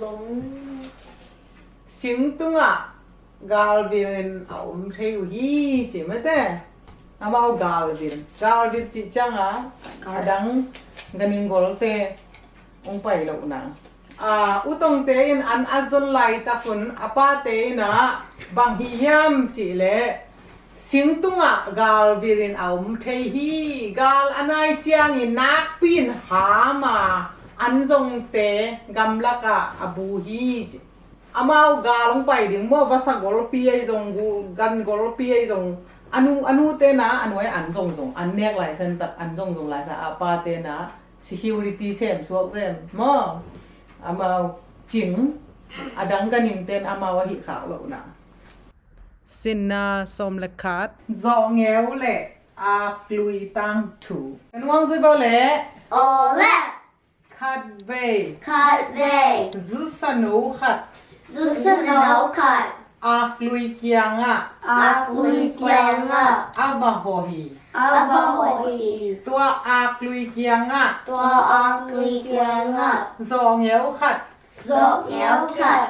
หลง สิงตุงะกาลบินเอาเทียวฮีจิไม่แต่อามาเอากาลบินจิจังดังกันนิงกอลเตองไปแล้วนะอุตงเตอินอันอาซอนไลตะคุนอาปาเตนะบางหิยามจิเลสิงตุงะกาลบินเอาเทียฮีกาลอันไหนเจียงอินนักปีนหามาอันจงเตกำลักะอบูฮีจิอามาเอากาลงไปดึงว่าภาษากอลปีไอตรงกันกอลปีไอตรงอนุเตนะอันไว้อันจงอันเนียกหลายเส้นตัดอันจงหลายสาอาปาเตนะ security เซมสวบเซมมออามาจิงอดังกันนิงเตนอามาวะหิขาวแล้วนะสินนาสมเลขาดจอเงวเละอากลุยตังถูกันวางซุยเบาเละ โอเล่ คัดเว คัดเว ซุสนูขัด ซุสนาวคัด อากลุยเกียงอ่ะ อาคุยเกียงอ่ะ อาวาโฮฮี อาบะโหฮี ตัวอากลุยเกียงอ่ะ ตัวอาคุยเกียงอ่ะ จอเงวขัด จอกแยวคัด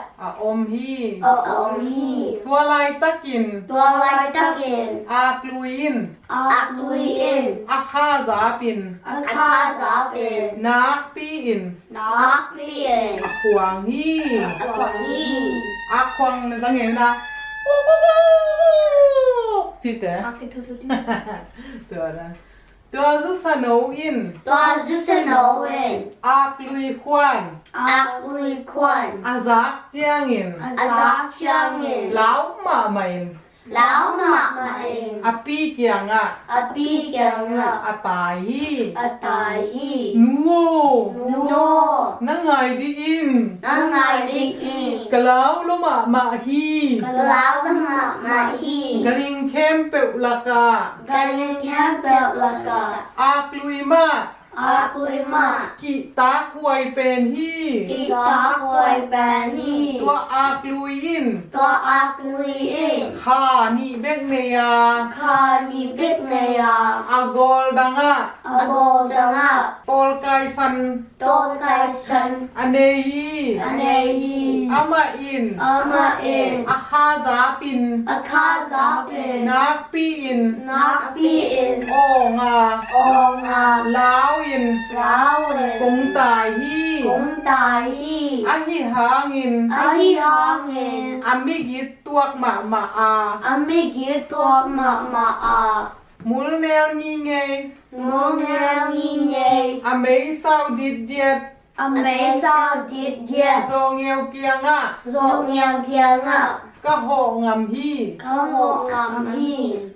อมฮี โอโอฮี ตัวลายตะกิน ตัวไลตะเกน อากลุยอิน อาคุยอิน อาคาซาปิน อาคาซาเป็น นักปีอิน นักเรียน ขวางฮี อาขวางฮี อาควางในสังเกตนะที่แต่ อาคิทุทุทุ ตัวนั้นตัวซุสโนอิน ตัวจุสโนเวน อากลุยควาน อาคุยควัน อาซักเจียงอิน อาจักเชียงอิน เหล้ามาใหม่ แล้วมาใหม่ อาปีเกียงอ่ะ อาปีเกียงอ่ะ อาตายฮี อาตายฮี นัว โน นั่งไงดีอิน นั่งไงดิอี กะเหล้าลมาฮี แล้วก็มาฮี กะลิงเข้มเปวลากา กันแค่เปลละกา อากลุยมา อาคุยมา กิตาควยเป็นฮี กีตาคอยแบนฮี ตัวอากลุยอิน ตัวอาคุยอิน ข้านี่เบกเนีย คามีบิ๊กเนีย อากอลดังอะ อาโกดังอ่ะ ปอลไกสัน ต้นไก่สัน อเนฮี อันเนฮี อามาอิน อามาเอ็น อาคาซาปิน อาคาซาเป็น นักปีอิน นักปีเอ็น โองา โองา ลาวอิน ลาวเอ็น กงตายฮี กงตายฮี อาฮิหางอิน อาฮิฮางเอ็น อามิกิตตัวกมาอา อามิกิตัวมาอา มูลเนลมีไง งงเงงีเง อเมยซาวดิดเดียด อเมซาดิดเดีย โซเงียวเกียงอะ โซเงียงเกียงอ่ะ ก็โหงามฮี ก็โหงามฮี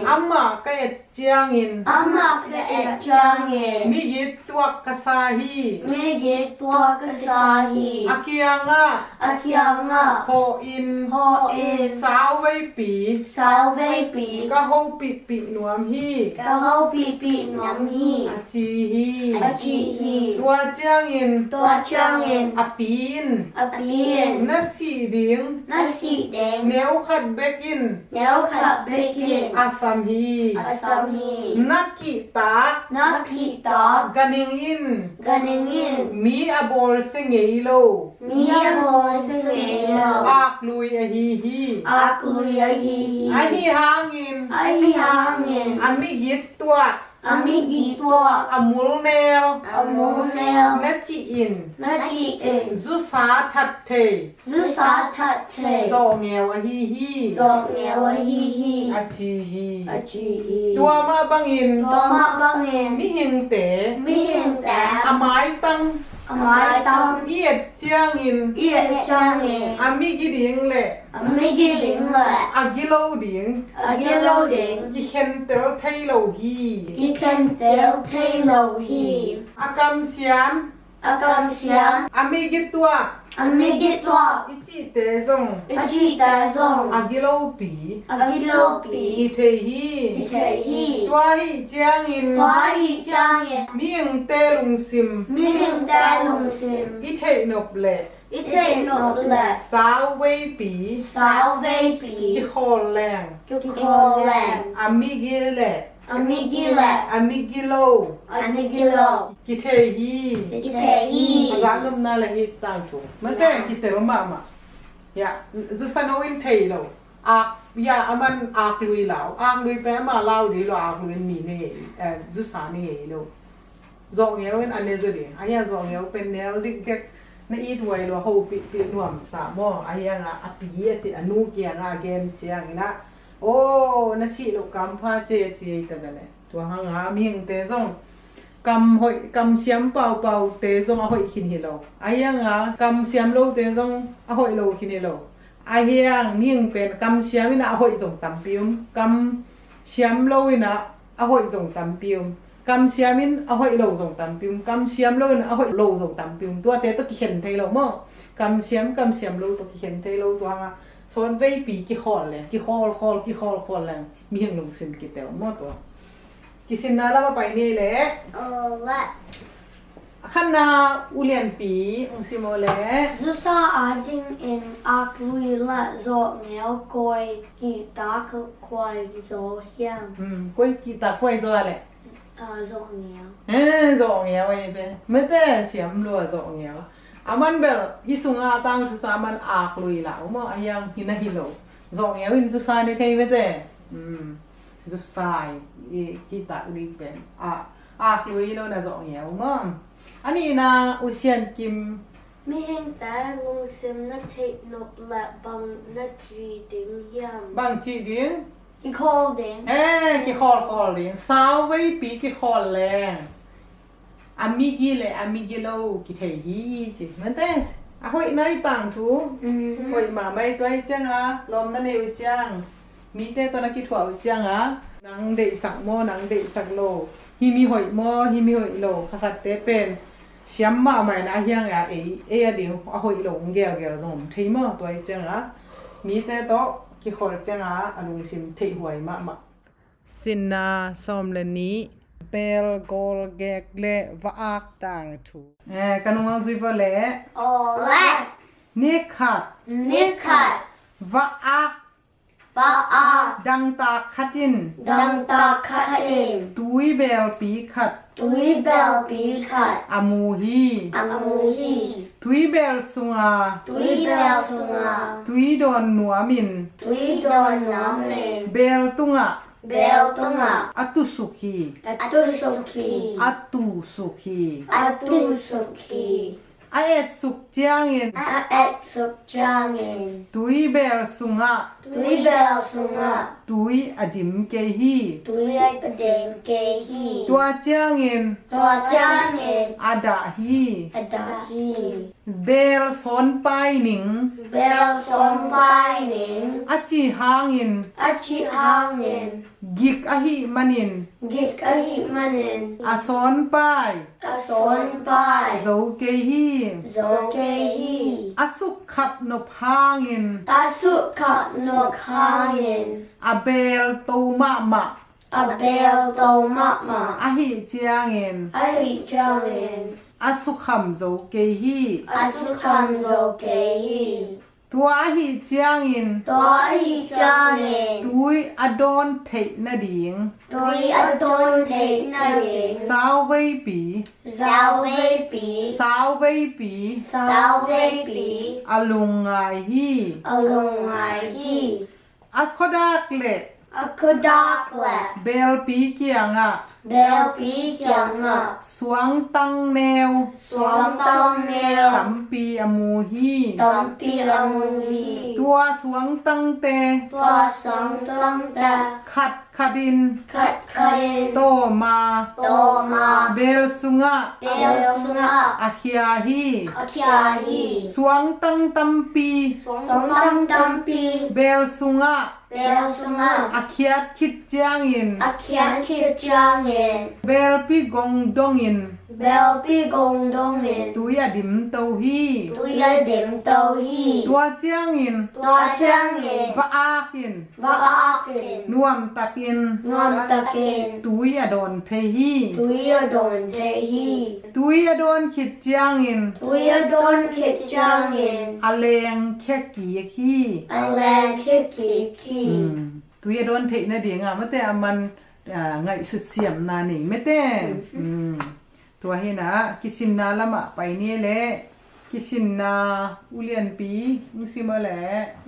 อามาก็เอ็ดเจียงอิน อามาก็เอ็ดจางเงิน มียิดตัวกษาฮี มีเก็บตัวก็สาฮี อากิยังอ่ะ อากิยังอ่ะ โหอิน โฮเอ็น สาวไว้ปี สาวเวปี ก็โหปิปิหนวมฮี ก็โฮปีปีน้ำฮี อาจีฮี อาชีฮี ตัวเจียงอิน ตัวจางเงิน อาปีน อาเปียน นาสีดิง นาสีแดง เนวขัดเบกิน แนวขับเบกิน อาซัมฮี อาสามี นักกีตา นักขีตา กันิงอิน กันเงิน มีอบอลเซงเอโล มีโรสเซล อากลุยอฮีฮี อาคุยาฮี อาฮีฮางอิน ไอฮาเงิน อามิกิตตัว อามิดีตัว อามูลเนล อามูเนล เนจิอิน นาจีเอ็น ซุสาทัดเท ซุสาทัดเท โซเงวอฮีฮี จงเนวฮีฮี อาจีฮี อาจีฮี ตัวมาบังอิน ตัวมาบังเงิน มิหิงเต มีเห็นแต่ อาไม้ตัง อาไม้ตัง เอียดเจียงอิน เอียดจางเงิน อามิกิดิงเละ อามิกิลิงแหละ อากิโลดิง อาเกโลเด้ง กิเห็นเตลไทโลฮี กิเคนเตลเทโลฮี อากำเสียม อากาศเสียง อามิกิตัว อามิกิตัว อิจิเตซง อาชีตาซง อากิโลปี อากิโลปี อิเทฮี อิเทฮี ตัวฮีเจียงอิน ตัวอีจางเงิน มียงเตลุงซิม มีเห็นแต่ลุงซิม อิเทนบเล อิเทโนแล สาวเวปี สาวเวปี กิโคแรง กิโคแลน อามิกิเล อามิกิแล อามิกิโล อามิกิโล กิเทฮี อิเทฮี ร้านนมนาละฮิตตังชูมันแค่กิเตลมามาอย่าจุสานวินเทยโลอากอย่าอามันอากลุยเหลาอากลุยเป็นมาเล่าดีโลอากลุยมีเนี่ยจุสานี่โลจงเงี้ยเป็นอันนี้จะดีอันนี้จงเงี้ยเป็นเนื้อลิกเก็ตในอีทไว้โลเขาปิดหน่วมสามออันนี้อ่ะอปีเอจิอนุเกียงอ่ะเกมเชียงนะโอ้นั่นสิลูกกำพาเจแต่แบบนี้ตัวหางหามีงเตจงกำหอยกำเสียมเป่าเตจงอ่ะหอยขินเฮโลอันยังอ่ะกำเสียมโลเตจงอ่ะหอยโลขินเฮโลอันยังมีงเป็นกำเสียมวินะอ่ะหอยจงตำปิวมกำเสียมโลวินะอ่ะหอยจงตำปิวมกำเสียมินอ่ะหอยโลจงตำปิวมกำเสียมโลนะอ่ะหอยโลจงตำปิวมตัวเตตัวเขียนเทโลมั้งกำเสียมโลตัวเขียนเทโลตัวหางส่วนเวปีกี่ข้อเลยกี่ข้อเลยมีหนึ่งสิบกี่เต๋อมั้งตัวกิสินาลาไปนี่แหละ โอ้ละ ขันนาอุเลียนปีองซิโมเล่ จุสาอาจิงอินอาคุยละโซเงียวกอยกีตาควายโซเฮียง กุยกีตาคุยตัวแหละ โซเงียว โซเงี้ยวไอ้เป็นไม่แต่เสียมรัวโซเงี้ยวอามันแบบฮิสุงอาตังทุสามันอากลุยละอุโมอายังฮินาฮิโลโซเงี้ยวอินทุสานี่ใครไม่แต่ทุสากีตาอุลิเป็นอากลุยโลนะโซเงี้ยวอุโมอันนี้นะอุเชียนกิม มีเห็นแต่ลุงซิมนัทเทนบและบังนัทจีดิงยาม บางจีดิง อีโคลดิง กี่คอลเลยสาวไว้ปีกี่คอลเลยอามิกิเลยอามิกิโลกี่เทียจิมันแต่อ่ะหอยน้อยต่างทูหอยมาไม่ตัวจังอ่ะลมนั่นเองจังมีแต่ตัวนักกีฬาจังอ่ะนังเด็กสักโมนังเด็กสักโลฮิมีหอยโมฮิมีหอยโลขัดเตเป็นเสียมมาใหม่นะเฮียงอ่ะเดี๋ยวอ่ะหอยโลเกี่ยวส่งทีมตัวจังอ่ะมีแต่โตกี่คนจังอ่ะอารมณ์สิมทีหวยมาสินนาสมเลนี้เปลโกลเกกเลวอักต่างทูกันว่าสิบเล่ โอละ นิคัด นิคัด วอัก บาอา ดังตาขัดิน ดังตาคัดเอง ตุยเบลปีขัด ตุยเบลปีคัด อามูฮี อามูฮี ตุยเบลสุงา ตุยเบลสุงา ตุยโดนหนัวมิน ตุยโดนน้ำเมน เบลตุงะ เบลตุงะ อัตุสุขี อัตุสุขี อัตุสุขี อัตุสุขี อาเอตสุกเจียงอิน อาเอ็ดสุกจางเงิน ตุยเบลสุงะ ตุยเบลสุงะ ตุยอดิมเกฮี ตุยประเดงเกฮี ตัวเจียงอิน ตัวจางเงิน อาดาฮี อดาฮี เบลสอนไปหนิง bel som pai ning อาจีหางอิน achi hangin กิกอหิมันิน gik ahi manin อาสอนไป ason pai โซเกฮี zo ke hi อาสุขขับนบหางอิน asuk ka nok hangin อาเบลตูมะมะ a bel to mama อาหิเจียงอิน ahi jangin อาสุขัมโซเกฮี asukam zo ke hi ตัวอาหิเจียงอิน to ahi jangin ตุยอดอนเทนดิง tui adon te na ring สาวเวปี zao ve pi สาวเวปี zao ve pi อาลุงไงฮี along ai hi อาคดากเล akudak le เบลปีเกียงอะ bel pi kyang a สวงตังแนว swam tong สัม neo ปีอมูฮี tom pi amung hi ตัวสวงตังเต tua song tong ta ขัดขดิน khat kharin โตมา to ma เบลสุงะ bel sunga อาเคียฮี akya hi สวงตังตัมปี song tam tam pi เบลสุงะ bel sunga อาเคียคิดจางอิน akyan ki jangin เบลปีกงดงอิน bel pi gong dong in ตุยดิมเตาฮี tuya dim to hi ตัวเจียงอิน tua jangin วะอาคิน va akin นวมตักอิน ngam takin ตุยโดนเทฮี tuya don te hi ตุยโดนคิดจางอิน tuya don kit jangin อเลงแค่กี่ฮี alan kiki ki ตุยโดนเทนะเดียงอ่ะไม่แต่มันไงสุดเสียมนานี่ไม่แต่ตัวเฮนะกิสินนาละมะไปนี่แหละกิสินนาอุเลียนปีมึงสิมาแหละ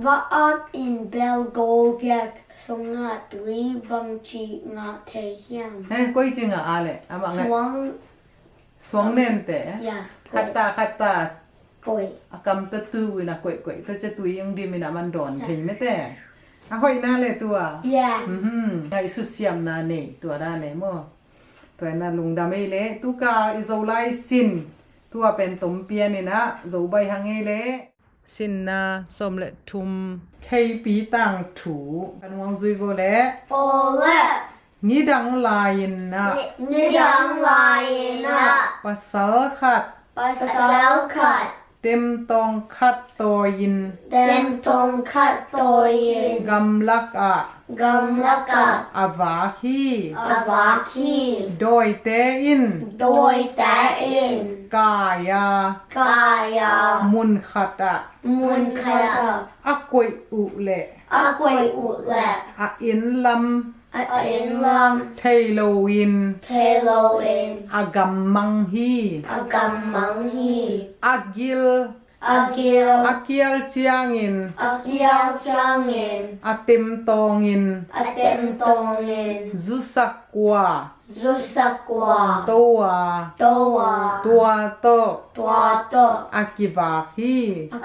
va at in bel go gek songa tui bang chi nga te hyang เฮ้ยก้อยจริงอ่ะอะไรอ่ะมาไง swang สวงเน้นแต่ ya ขัดตา koi อากำตะตุยนะก้อยก็จะตุยยังดีไม่นะมันดอนเห็นไม่แต่อ่ะห้อยหน้าเลยตัว ya ไงสุดเสียมนานี่ตัวด้านไหนมั่วตัวนั้นลุงดำไม่เละตุกาอิโซไลซินตัวเป็นตุ่มเปียนี่นะโซใบหังเละสินนาสมเละทุมเคปีตังถูกันวางซุยโวเละ ole นี่ดังลายนะ ni dang lai na ปัสสาวขัด pasal kat เต็มตองคัดตัวยิน dem tong kat toyin กำลักอะ gam laka อาวาคี avaki โดยเตอิน doi ta in กายา kaya มุนขัดอะ mun kaya อักกวยอุเละ akwai ule อะอินล a in lam ำเทโลวิน telo in อะกัมมังฮี agam mang hi อะกิล agil อะเกียลเจียงอิน agial changin อะเต็มตองอิน atem tongin ซุสักกว่า zusakwa ตัว towa ตัวโต tuato อากิวาฮี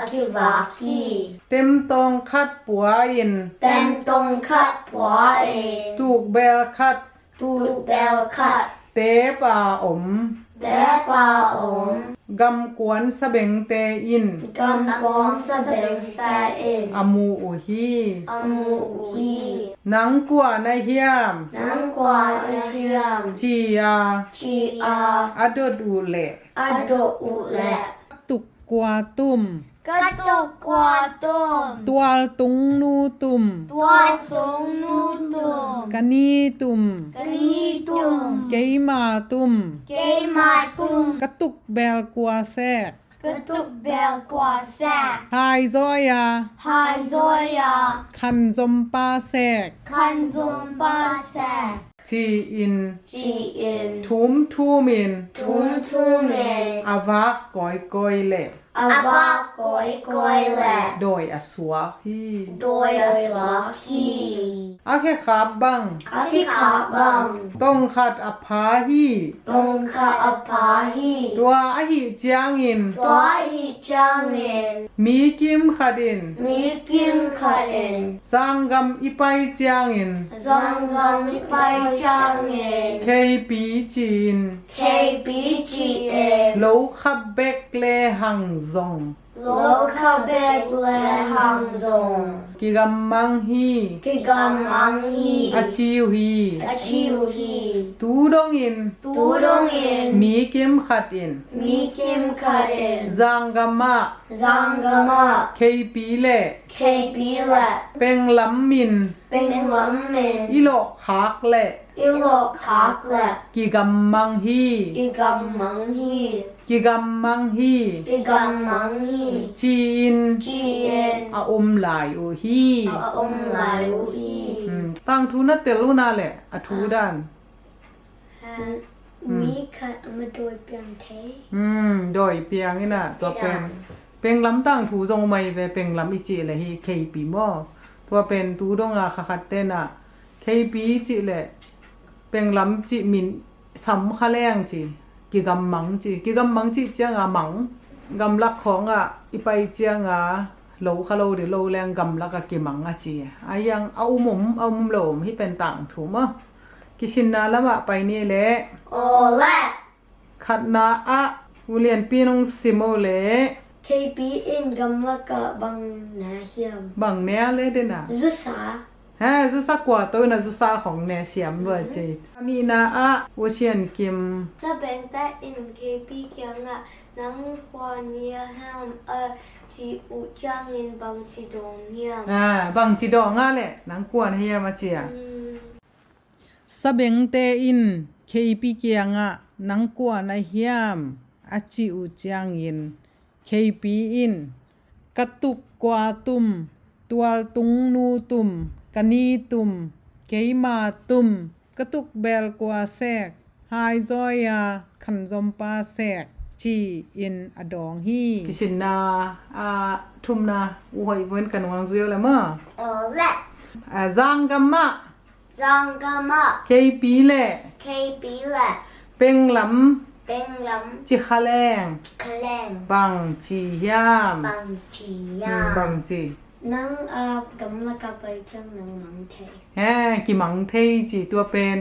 akivaki เต็มตองคัดปัวอิน tem tong kat pwa in ตูกเบลคัด tu bel kat เตปาอม depa om กำกวนสะเบงเตอิน gam gong sa beng sa in อามูอุฮี amu hi นังกัวในเฮียม nang kwa ahyam จียา chi a อดดูเละ ado ule ตุกกวาตุม katuk kwa tum ตัวตุงนูตุม tua sung nu tum กันีตุม kani tum เกยมาตุม kay ma tum กระตุกเบลกัวแซก katuk bel kwa sa พายซอยา hai zoya คันซมปาแซก kan zum pa sa ชีอิน chi in ทุมทูมิน tum tumin อาวะกอยกอยเละ ava koi koi le โดยอสวะฮี doi aswa hi อาแค่ขับบัง aki ka bang ต้องขัดอภาฮี tong ka apa hi ตัวอหิเจียงอิน toa hi changin มีกิมขัดิน mi kim karin สังกำอีไปเจียงอิน zangam ipai changin เคปีจีน kbgn โลขับเบกเลหัง zong โลคาเบกเลหังซง ki gammang hi กิกังมังฮี achiu hi อาชิวฮี tu dong in ตูดงอิน mi kim khat in มีคิมคาเดน zang gamma ซังกามา kp le เคปีละ peng lam min เป็นลำเมน ilo khak le อิโลคักละ ki gammang hi กิกังมังฮี ki gammang hi กิกังมังฮี chi in จีเอ็น a lai o hi อมลายอูฮี tang thu na telu na le a thu dan มีค่ะมาโดยเปียงเท doi piang ina to pen peng lam tang thu zong mai ve peng lam i chi le hi kp mo to pen tu dong a kha khat te na kp chi le peng lam chi min sam kha leng chi ki gam mang chi chiang a mang gam lak khong a i pai chiang a lo kha lo de lo leng gam lak a ki mang a chi ayang a umum lom hi pen tang thu mo ki sin na lama pai ni le โอละ ขัดนาอะอุเลียนปีนงสิโมเล เคปีอินกำลังกะบังนาเฮียม บังเนียเลยเดนะ ซุสา ฮะซุซากว่าตัวนะซุซาของเนเซียมด้วยจีอันนี้นาอะวเชียนกิม จะเป็นแต่อินเคปีเกียงอะนังควาเนียแฮมจีอุจางอินบังจีดงเฮียม บังจีดองอ่ะแหละนังกวนเฮียมาเจียสเบงเตอินเคปีเกียงอ่ะนังกวนเฮียมอาจิอุจางอินเคปีอินกระตุกกว่าตุมตัวตุงนูตุมกันนีตุมเกยมาตุมกระตุกเบลกว่าแซกไฮซอยาขันซอมปาแซกจีอินอดองฮีกิชินนาทุมนาอุหอยเว้นกันวังเซียวเลยมั้ง โอละ จังกัมมะ จังกามะ เคปีเล่ เคปีละ เป็งหล เป็นล ำจิขะแรง ำแคลง บังจียาม บังจียา บังจี นังกำลังกะไปจังนังมังเท กิมังเทจีตัวเป็น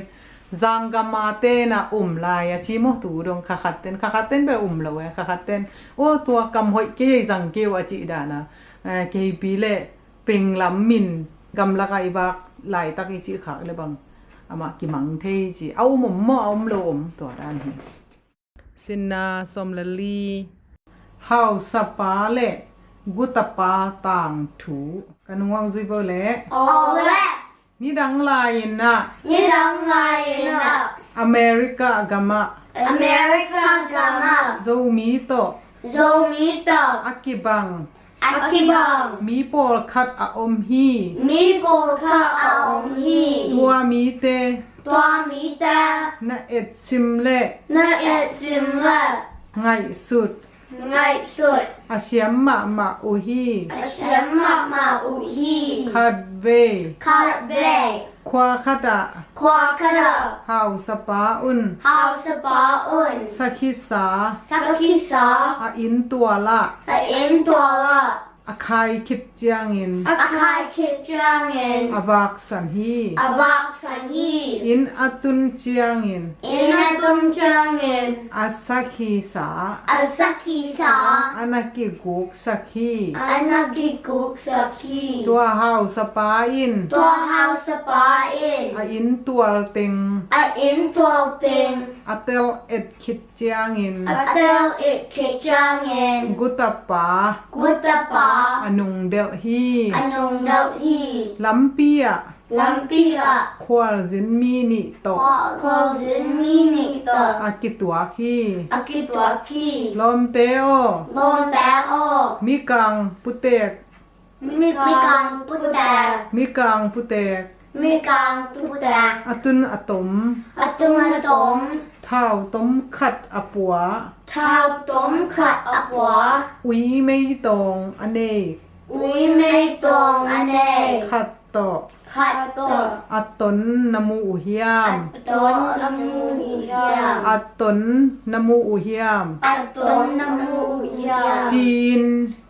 จังกัมมาเตนะลายชิโมตูดงคาคัดเต้นไปละเว้ยคาคัดเต้นโอ้ตัวกำหอยเกยจังเกวอจิดานะเคปีเล่เป็งหลำมินกำลักไอบักลายตักอิจิขะเลยบังอามากิมังเทจีเอาหม่อมเอาโลมตัวด้านนี้สินนาสมลลีเฮาสปาเล่กุตปาต่างถูกันวางซุยเบเล่ โอละ นี่ดังลายนะ นี่ดังไงนะ อเมริกากามะ อเมริกันกามะ โซมีโต โซมิโต อากิบัง อากิบัง มีโปลคัดอาอมฮี มีโกคาอาอมฮี ตัวมีเต ตัวมีตา นาเอ็ดซิมเล่ นาเอซิมละ ไงสุด ง่ายสุด อาเชียมมาอุฮี อาเชมาอุฮี คัดเว คาเบร ควาคัดะ ควาคารา เฮาสปาอุน ฮาวสปาอุน สักคิสา สักคิสา อาอินตัวละ อาเอ็นตัวละ อาคายคิดจางอิน อาคายคิดจางเงิน อาวักสันฮี อาบักสันฮี อินอาตุนจางอิน อินาตุนจางเงิน อาสักคิสา อาสักคิสา อานากิกุกสักฮี อานากิกุกสักฮี ตัวเฮาสปาอิน ตัวฮาวสปาอิน อาอินตัวเต็ง อาอินตัวเต็ง อาเตลเอ็ดคิดจางอิน อาเตลอิดคิดจางเงิน กุตปา กุตปา อานุงเดลฮี อนุงเดลฮี ลัมเปีย ลัมปีอะ ควาซินมีนิโต คอซินมินิตอ อากิตัวฮี อากิตัวคี ลมเตโอ ลมแตโอ มิกังปุเตก มีการพุตแต มิกังปุเตก มีการพุตแต อาตุนอะตม อัตุมาตม เท่าต้มขัดอะปัว เท้าต้มขัดอับหัว อุยไม่ตรงอเนก อุ้ยไม่ตรงอันเด ขัดต่อ ขัดตัว อัตตนนมูอุเฮียม ต้นน้ำมูเฮีย อัตตนนมูอุเฮียม อัดต้นน้ำมูเฮีย จีน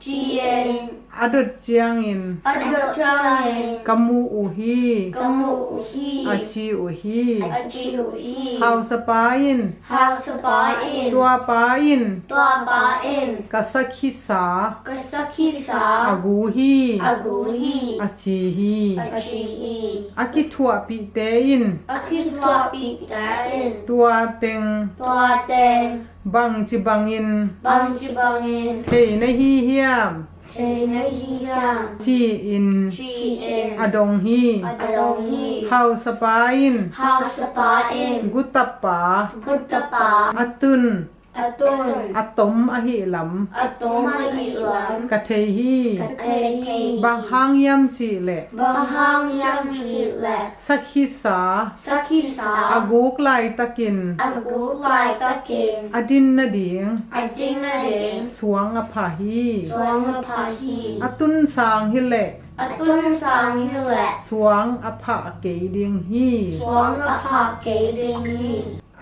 จีเอ็น อ adut jiangin adut jiangin kamu uhi kamu uhi aci uhi aci uhi hau sapain hau sapain tua pain tua pain kasakisa kasakisa aguhi aguhi acihi acihi akitua pi tein akitwa pitain tua teng tua teng bang cibangin bang jibangin thei na hi hiam thei na hiyang chi in chi in adong hi adong hi hau sapain hau sapain gutapa gutapa atun atun atom ahi lam atom hilam ka thei hi katehi bang hang yam chi le bahang yam chi le sakhisa sakisa aguk lai takin agu lai takin adin na ding ading na ring suang a pha hi suang pahi atun sang hi le atun sang hi le suang a pha ke ding hi suang pa ke ring hi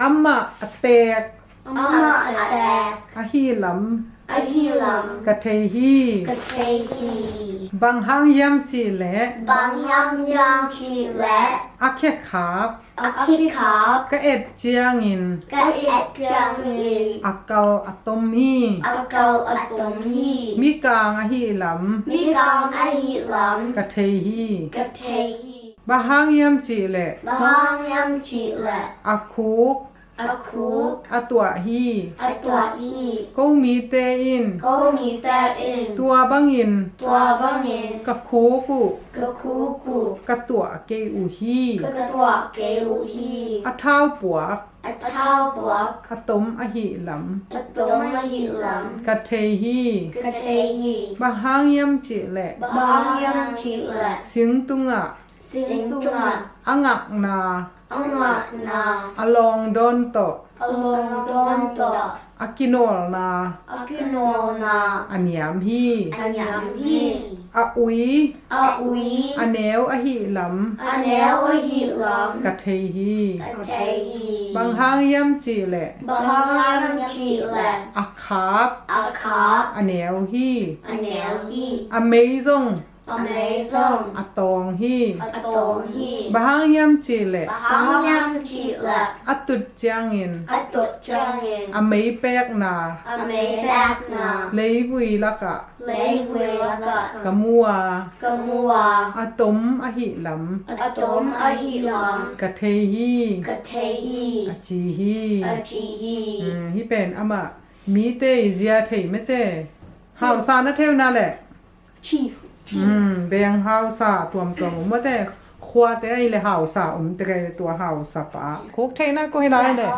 amma atek ama adak a hi lam ahilam ka thei hi katehi bang hang yam chi le bang yam yam chi le a khe khap akikap ka et chiang in ka et jang ni akal atom hi akal atom hi mi kang a hi lam mi kang ahilam ka thei hi katehi ba hang yam chi le bahang yam chi le a khuk akuk a tua hi atwa hi ก็มีเตอิน ก็มีแต่เอง ตัวบังอิน ตัวบังเงิน กะโคกุ ก็คูกู กะตัวเกอูฮี ก็ตัวเกลูฮี อะเท้าปัว อัตเท้าบวก อะตมอะหิหล อัตตงมหิลัง ำกะเทฮี กะเทฮี บะฮางยำจิแหละ บางยังชีแหละ สิงตุงอะ สิงตุงะ อะงักนา อังมานา อะลองดอนโต อลงดอนตอ อะกิโนลนา อากิโนนา อะเนียมฮี อันยามฮี อะอุย อาอุย อะแนวอะหิหล อันแนวอหิลัง ำกะเทฮี กะเทฮี บางฮางยำจิแหละ บางยังชีแหละ อะคาบ อาคา อะแนวฮี อันแนวฮี อะเมซง อเมซอง อะตองฮี อัตตงฮี บางยำจิแหละ บางยังชีแหละ อะตุดจางอิน อัตตุจังเงิน อะเมแปกนา อเมแบกนา เลยบุยละกะ เลเวลกะ กะมัว กะมัว อะตมอะหิหล อัตตมอหิลัง ำกะเทฮี กะเทฮี อะจีฮี อาจีฮี ฮิเป็นอะมะมีเตเซียเทไม่เตหาวซานะเทวนาแหละ ชีฟ เบียงหาวซาตัวมตัวมะแต่ครัวแต่ไอเลยหาวซาแต่ไกตัวหาวซาปะคุกเทนะก็ให้ได้เลย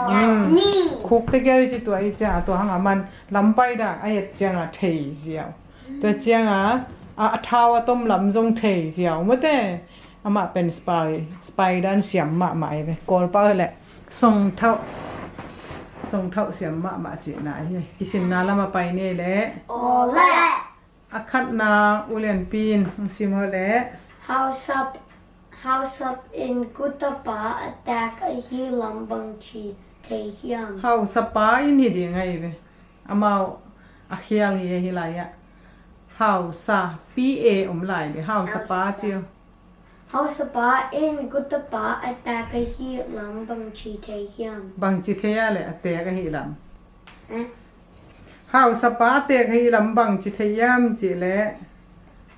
นี่ คุกแต่แกที่ตัวไอจ้าตัวหางมันลำไปได้ไอเจียงอ่ะเทเสียวตัวเจียงอ่ะเท้าต้มลำจงเทเสียวมะแต่อะมาเป็นสไปด้านเสียมมะหมายไปกอลเป้าแหละส่งเท่าเสียมมะจีน่ะกิสินนาละมาไปนี่แหละ โอและ อาคัดนาอุเลียนปีนซิมแหละ House up in Gutapa attack a hilam bangchi te hiam เฮาสปาอินฮิดีไงเว้อามาอาเคียลเฮฮิลายะเฮาซาปีเอหลายเว้เฮาสปาเจียว House up in Gutapa attack a hilam bangchi te hiam บางจิเทียแหละเตะกะฮิลำ eh เฮาสปาเตะกะฮิลำบางจิเทียมจิแหละ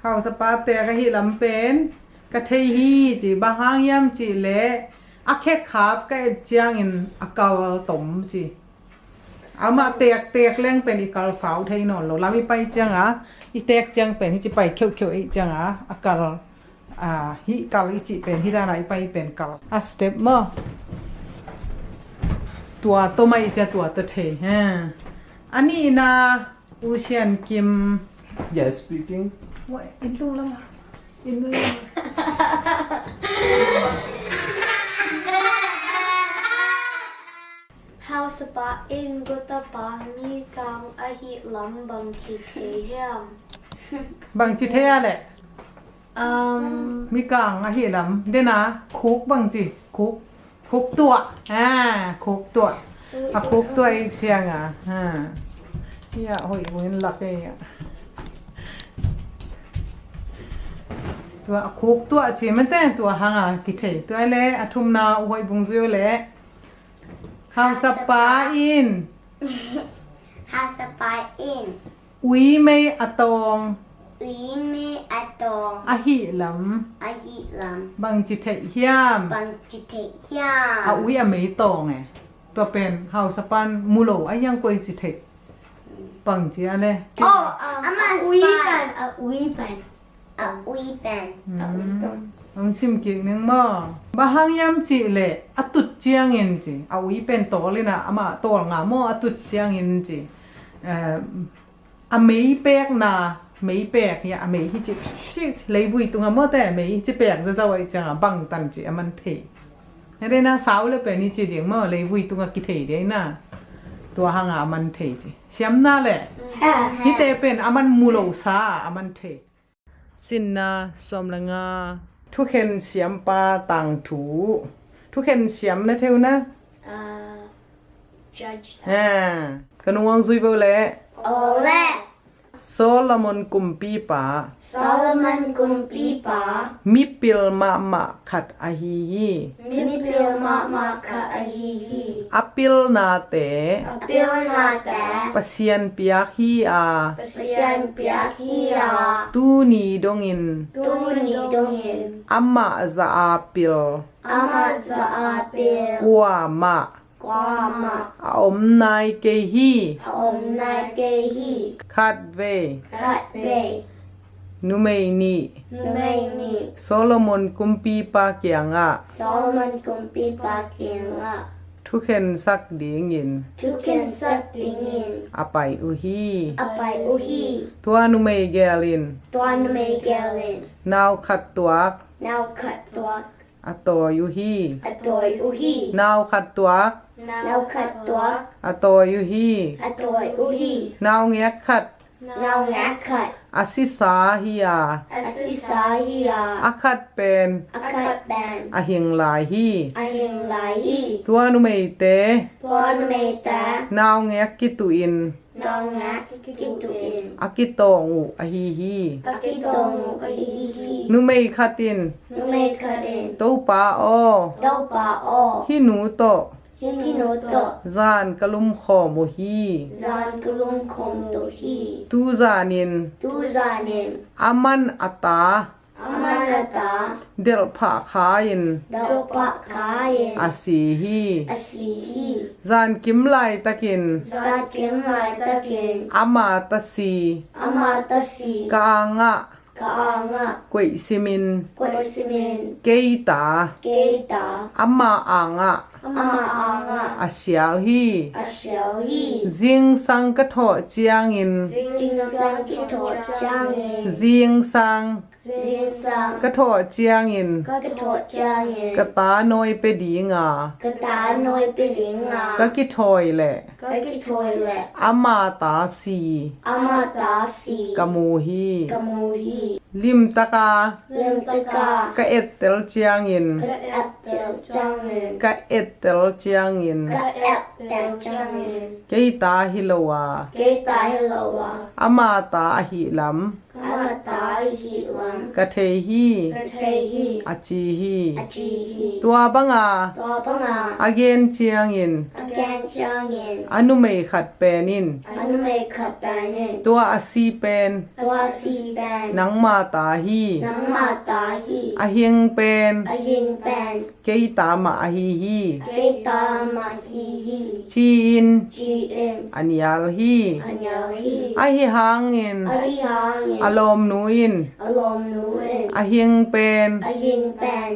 เฮาสปาเตะกะฮิลำเป็นกะเทฮีจิบะหางยามจิแหละอะแค่ขาบกะเจียงอินอะกาลตมจิเอามาเตกเล่งเป็นอีกาลสาวไทยนอนเราลามีไปเจียงอ่ะอีเตกเจียงเป็นที่จะไปเขียวๆอีเจียงอ่ะอะกาลฮิกาลอีจิเป็นฮิดานาไปเป็นกาลสเต็ปมาตัวไม่จะตัวตะเทฮะอันนี้นะอูเชียนกิม Yes, speaking. ว่าอินตุงแล้วมั้ยอินตุง House up in Gutapa mi kang a hilam bangchi te hiam บางจิเทียแหละมีกลางอะเห็นลำเด้นะคุกบางจิคุกตัวคุกตัวคุกตัวอีเจียงอ่ะเฮียโหยมันหลักเองอ่ะ ตัวคุกตัวจีมันแต่ตัวหางอ่ะกิเทตัวเละอทุมนาอวยบุงซุยเละเฮาสปาอิน Has a pie in. อุยไม่อตอง We may atong อหิล a heat lamp. ำบังจิเทเฮียม Bang chite อา here. อุยอเมยตองไงตัวเป็นเฮาสปันมูโลอายังกวยจิเทปังจีอะไร Oh, weepan. A weepan. A weepan. ต้องชิมกินนึงมั้งบะฮังยำจีเละอตุดเจียงเงินจีอาอุยเป็นโตเลยนะอามาโตงามออตุดเจียงเงินจีอเมยเปกนาเมยเปกเนี่ยอเมยที่จีชิเลยบุยตุงามอแต่เมยจีเปกจะไว้จังบังตันจีมันเทนี่ได้นะสาวเลยเป็นนี่จีเดียงมั้งเลยบุยตุงกิเทเดียนะตัวหางมันเทจีเสียมน่าแหละนี่เตเป็นมันมูโลซามันเทสินนาสมละงาทุกเห็นเสียมปลาต่างถูทุกเห็นเสียมนะเท่านะ Judge กันวงซุยเบลเล่ Ole. โซลมอนกุมปีปา Solomon kumpipa. มิปิลมะขัดอาฮีฮี Mipil mama ka ahihi. อปิลนาเต Apil na te. ปะเซียนเปียกฮีอา Pasyan piak hiya. ตูนีดงอิน Tuni dongin. อัมมาซาอาปิล Ama sa apil. กัวมะ Kwama. อาอมนายเกฮี Om na kehi. ขัดเว Kat ve. นุเมนี Numaini. โซโลมอนกุมปีปาเกียงอะ Solomon kumpipa kinga. ทุกเห็นสักดีงิน Tukin sak tingin. อไปอุฮี Apay uhi. ตัวนุเมเกลิน Tuan may gelin. นาวขัดตัว Now cut tuak. อโตยุฮี Atoy uhi. นาวขัดตัว Now cut tuak. อโตยุฮี Atoy uhi. นาวเงียขัด Now nga cut. อสิสาฮิยา Asisahiya. อขัดเป็น Akat ban. อหิงลายฮี Ahing lahi. ตัวนุเมเต Tuan may ta. นาวเงียกิตุอิน Now nga kituin. อากิโตงูอฮีฮี Akitong ihihi. นุเมขัดอิน Numay karin. ตูปาโอ Daw pa o. ฮิหนูโต Hinuto. ซานกะลุมขอโมฮี Zan kulong kom to hi. ตูซานิน Tuzanin. อามันอตา Amanata. เดลผาคายิน Daw pa kain. อาสีฮี Asihi. ซานกิมไลตะกิน Zat kimay takin. อามาตะซี Amatasi. กาางะ Kaanga. กวยซิมิน Kwesimin. เกยตา Keita. อามาอางะ Amaanga. อาเสียลฮี Asyahi. จิงสังกะโถเจียงอิน Jingsang kito changin. จิงสัง Jingsang กะโถเจียงอิน kito changin. กะตาโนยเปดีงา Kata noy pilinga. กะกิโถยแหละ Kakitoyle. อามาตาสี Amatasi. กะมูฮี Kamuhi. ลิมตะกา Limtaka. กะเอ็ดเตลเจียงอิน Kaat changin. กะเอ็ดเตลเจียงอิน Kaat changin. เกยตาฮิโลวา Kita hilawa. อามาตาอหิลัม Amatai hilam. กะเทฮี Katehi. อาจีฮี Achihi. ตัวบังอา Topanga. อาเกนเจียงอิน Again changin. อนุเมขัดแปนิน Ano may kapanin. ตัวอาซีเป็น Wasi ban. นังมาตาฮี Nang matahi. อาเฮงเป็น Ahing ban. เกยตามาอาฮีฮี Kita mahihi. ชีอิน Jiin. อันยาลฮี Anyahi. อาฮิหางอิน Ahihangin. อารมณ์นูอิน Alom nuin. อาเฮงเป็น Ahing ban.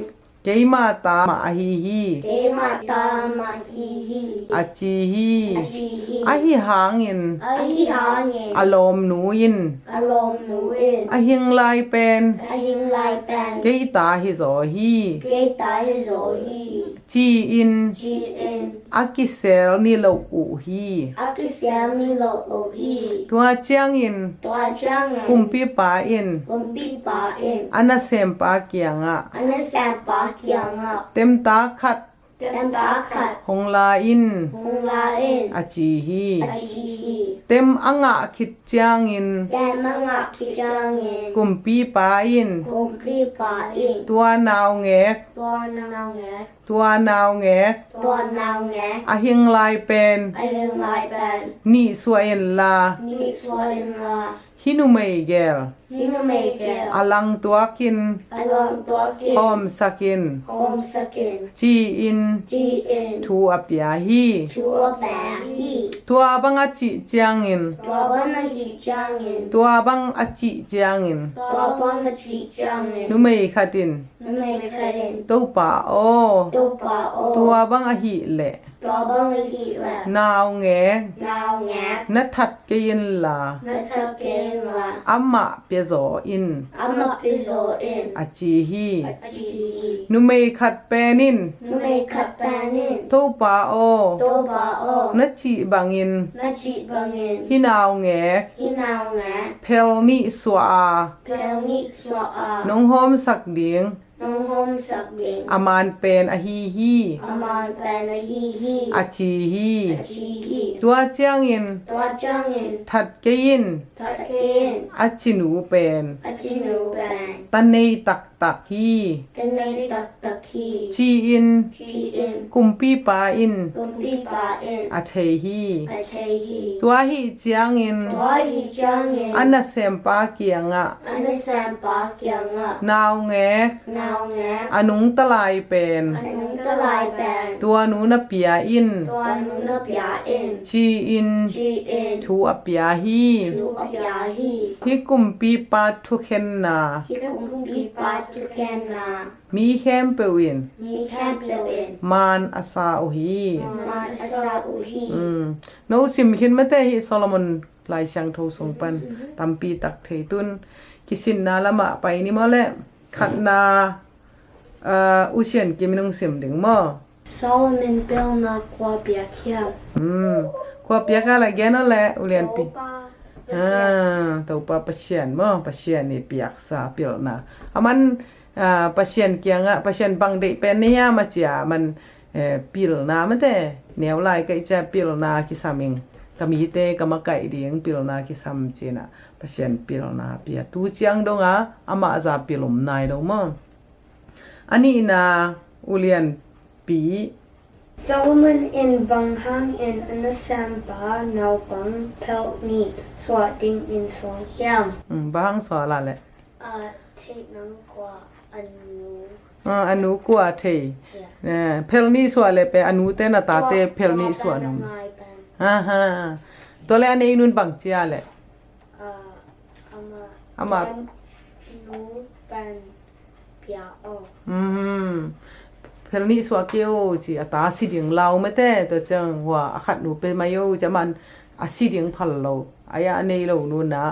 เกยมาตามาอาฮีฮี Kemata mahihi. อาจีฮี Ajihi. อาฮิหางอิน Ahihangin. อารมณ์นูอิน Alom nuin. อาเฮงลายเป็น Ahing lai ban. เกยตาฮิโซฮี Kita hizohi. จีอิน Jiin. อากิเซลนี่เราอูฮี Akisel ni lo ohi. ตัวเจียงอิน Tua changin. กุมปีปาอิน Kumpi pain. อันนาเซมปาเกียงอะ Ano sa pakyanga. เต็มตาขัด Tem Kem bakat. Hong la in Hong lain. achi hi Achihi. tem anga khit chiang in Dan mga kijangin. kumpi pa in Kumpi pain. tua naw ngek ตัวนาแง tua naw ngek ตัวนาแง a hing lai pen ไอเรื่องลายแบน ni suain la นี่สวยงาม hinu mei gel ฮิโนเมเกล alang tua kin อารมณ์ตัวกิน om sakin โฮมสกิน chi in จีเอ็น thu apya hi ชัวแปะฮี tua bang achi chiang in ตัวบ้านจีจางเงิน tua bang achi chiang in ตัวบ้านจีจางเงิน nu mei khatin ไม่เคยเห็น to pa o ตัวป่าโอ tua bang a hi le ตัวบ้านฮีแหละ naw nge นาวแง na that ke yin la นัทเกนละ amma pe zo in อามาปิโซเอ็น achi hi จี nu mei khat penin ไม่ขัดแปนิน to pa o ตัวป่าโอ na chi bangin นัจีบังเงิน hi naw nge ฮินาวแง phel ni swa เพลนิสวาอา nong hom sak ding น้องโฮมสักเด้ง aman pen a hi hi อามานแปนฮีฮี achi hi จีฮี tua chiang in ตัวจางเงิน that ke yin ทัดเกน achi nu pen อาจินูแปน tan nei tak tak hi กันในตักตักฮี chi in ทีเอ็น kumpi pa in กุมปีปาเอ็น a thei hi อาเทฮี tua hi chiang in ตัวฮีจางเงิน anna sem pa kianga อันนี้แซมปาเกียงอ่ะ naw nge นาวแง anung talai pen อันนี้ก็ลายแปน tua nu na pia in ตัวนู้นปยาเอ็น chi in จีเอ็น thu apia hi ทูปยาฮี hi kumpi pa thu khen na ที่กุมปีปาทุกแกนนา mi khem pewin มีแคมเปเอ็น man asa o hi มาอาซาอุฮี no sim khin mate hi solomon lai sang tho song pan tampi tak thei tun kisin na lama pai ni mole khat na usian ki minung sim ding mo Solomon Bill na kwa bia kia kwa pia ka la gen le ulian pi tau pa pasien mo pasien ni piak sa pil na aman pasien kianga pasien bang de pen ni ya ma chia man pil na mate neu lai kai cha pil na ki saming kami te kama kai ding pil na ki sam china pasien pil na pia tu chiang donga ama za pilum nai do mo ani na ulian pi Solomon in Banghang in Anasamba now Bang Pelt ni Swatting in Song Hiam bang so la le Take Nang Kwa Anu anu kwa thei phel ni so le pe anu te na ta te phel ni so anu ha to le ani nun bang chia le ama Nu Ban Pia O phel ni so keo chi ata si ding lau me te to chang wa khat nu pe ma yo cha man a si ding phal lo aya nei lo nu na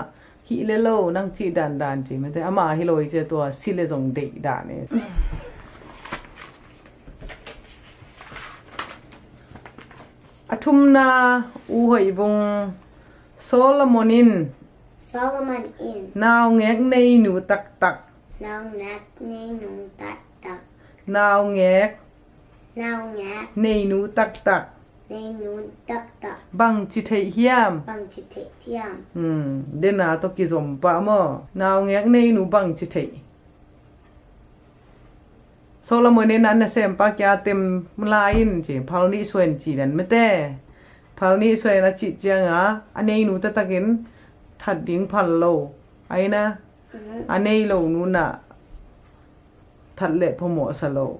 hi le lo nang chi dan dan chi me te ama hi lo che to si le jong de da ne athumna u hoi bung solomonin Solomon in naw ngek nei nu tak tak Now Nat Ning Nung Tak Tak naw ngek Now Nat nei nu tak tak Ning Nung Tak Tak bang chi thei hiam Bang Chi Te Tiam dena to ki zom pa mo naw ngek nei nu bang chi thei Solomon ne nan sem pa kya tem lain chi phalni swen chi dan mete phalni swen na chi chianga anei nu ta takin that ding phal lo aina anei lo nu na that le phomo sa lo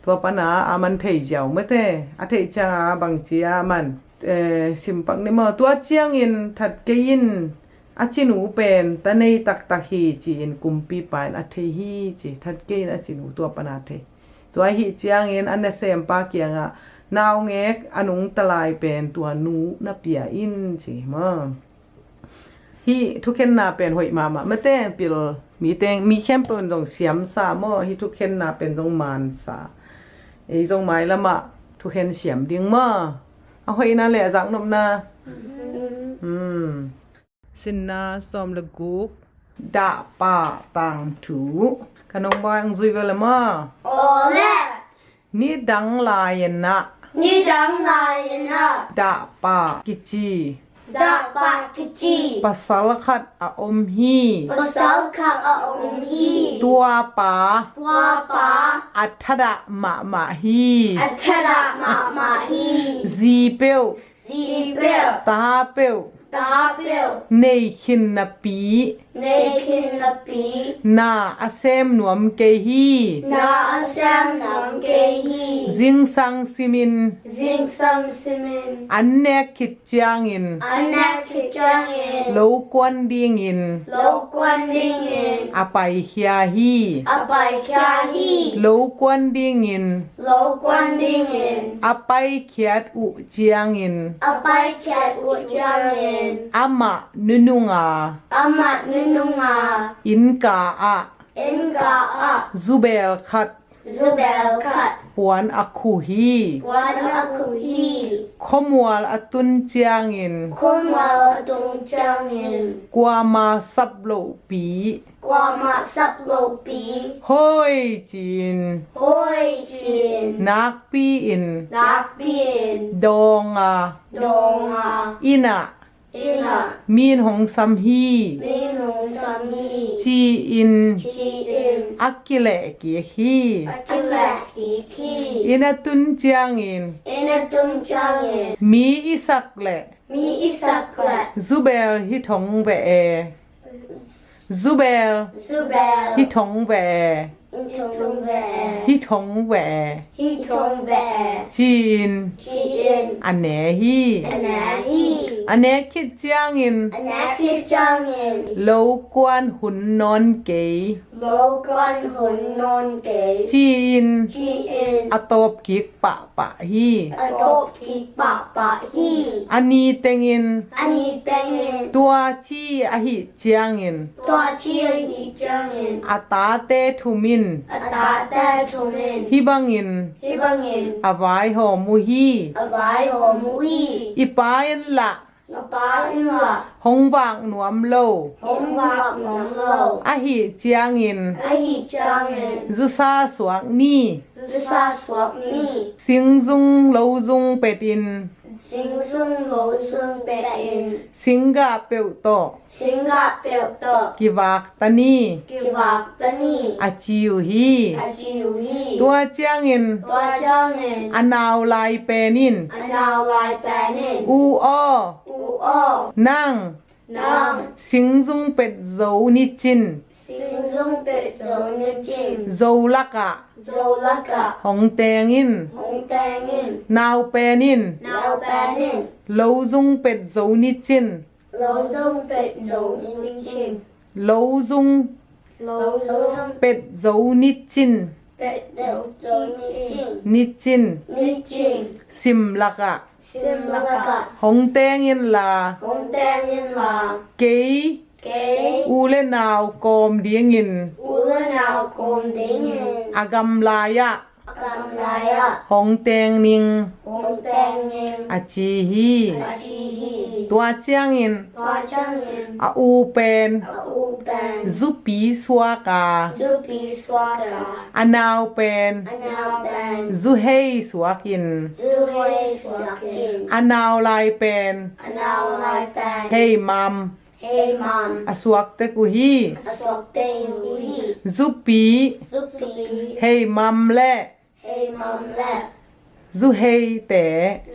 to pana aman thei jaw mete a thei cha bang chia man sim pak ni mo tua chiang in that ke in achinu pen tanei tak tak hi chi in kumpi pan a thei hi chi that ke in achinu to pana the tua hi chiang in an sem pa kianga naw ngek anung talai pen tua nu na pia in chi ma hi thuken na pen hoi mama mate pil mi teng mi khem pon dong siam sa mo hi thuken na pen dong man sa ei dong mai lama thuken siam ding ma a hoi na le jang nom na sinna som le guk da pa tang thu kanong bang zui vela ma Ole ni dang layan na Ni dang layana. da pa kichi Da pakichi. pasal khat a om hi Pasal ka aom hi. tua pa Wapa. athada ma hi Athara ma hi. zi peu Zibel. ta peu Tabel. nei khin na pi Nekin na pi. na asem nuam ke hi Na asam nam kehi. jing sang simin Zing sam simin. an ne khit chiangin Anak kijangin. lo kwan ding in Lo kwan dingin. apai hia hi Apai kya hi. lo kwan ding in Lo kwan dingin. apai khiat u chiangin Apai chat ujangin. ama nununga Amat nununga. in ka a Inga a. zubel khat Zubel kat. puan akhu hi Wan aku hi. khomwal atun chiangin Kumwal tung jangin. kwa ma sap lo pi Kwa ma sap lo pi. hoi chin Hoi jin. nak pi in Nak bin. donga Donga. ina Ina. min hong sam hi Minung sami. chi in Chi in. akile ki hi Akila hiki. ina tun chiangin Ina tum jangin. mi isak le Mi isaklet. zubel hi thong ve zubel Zubel. hi thong ve Intung ve. hi thong ve Hitung ve. chin Chi in. ane hi Anahi. ane khit chiangin Anakit jangin. lo kwan hun non ke Lo kwan hun non ke. chin Chi in. atop kik pa hi Adop ki pa pa hi. ani tengin Ani tengin. tua chi a hi chiangin Tua chi hi jangin. ata te thumin Atata chumin. hibangin Hibangin. avai ho mu hi Avai ho mui. ipayan la Napainwa. hongwang nuam lo Hong wak nong lo. a hi chiangin Ahi jangin. zusa swak ni Zusa swak ni. singzung lo zung petin Sing sung lo sung pe in. singa peu to Singa pel to. kiwak tani Kiwak tani. achiu hi Ajiu hi. tua chiangin Tua jangin. anaw lai penin Anaw lai panin. u o U o. nang Nang. singzung pet zo ni chin Sing sung pe zo ni jing. zo laka Zo laka. hong tengin Hong tengin. naw penin Naw panin. lo zung pet zo ni chin Lo sung pe zo ni jing. lo zung Lo sung pet zo ni chin pe zo ni jing. ni chin Ni jing. sim laka Sim laka. hong tengin la Hong tengin la. ke Ke. u le naw kom dingin Ula naw kom dingin. agam laya Akam laya. hong teng ning Hong tengin. achi hi Achi hi. tua chiangin Tua jangin. a u pen U pen. zupi swaka Zupi swaka. anaw pen Anaw pen. zu hei swakin Zuhoi swakin. anaw lai pen Anaw lai pen. hey mam Hey mom. aswak te ku hi Asok te hui. zupi Zupi. hey mam le Hey mom le. zu hei te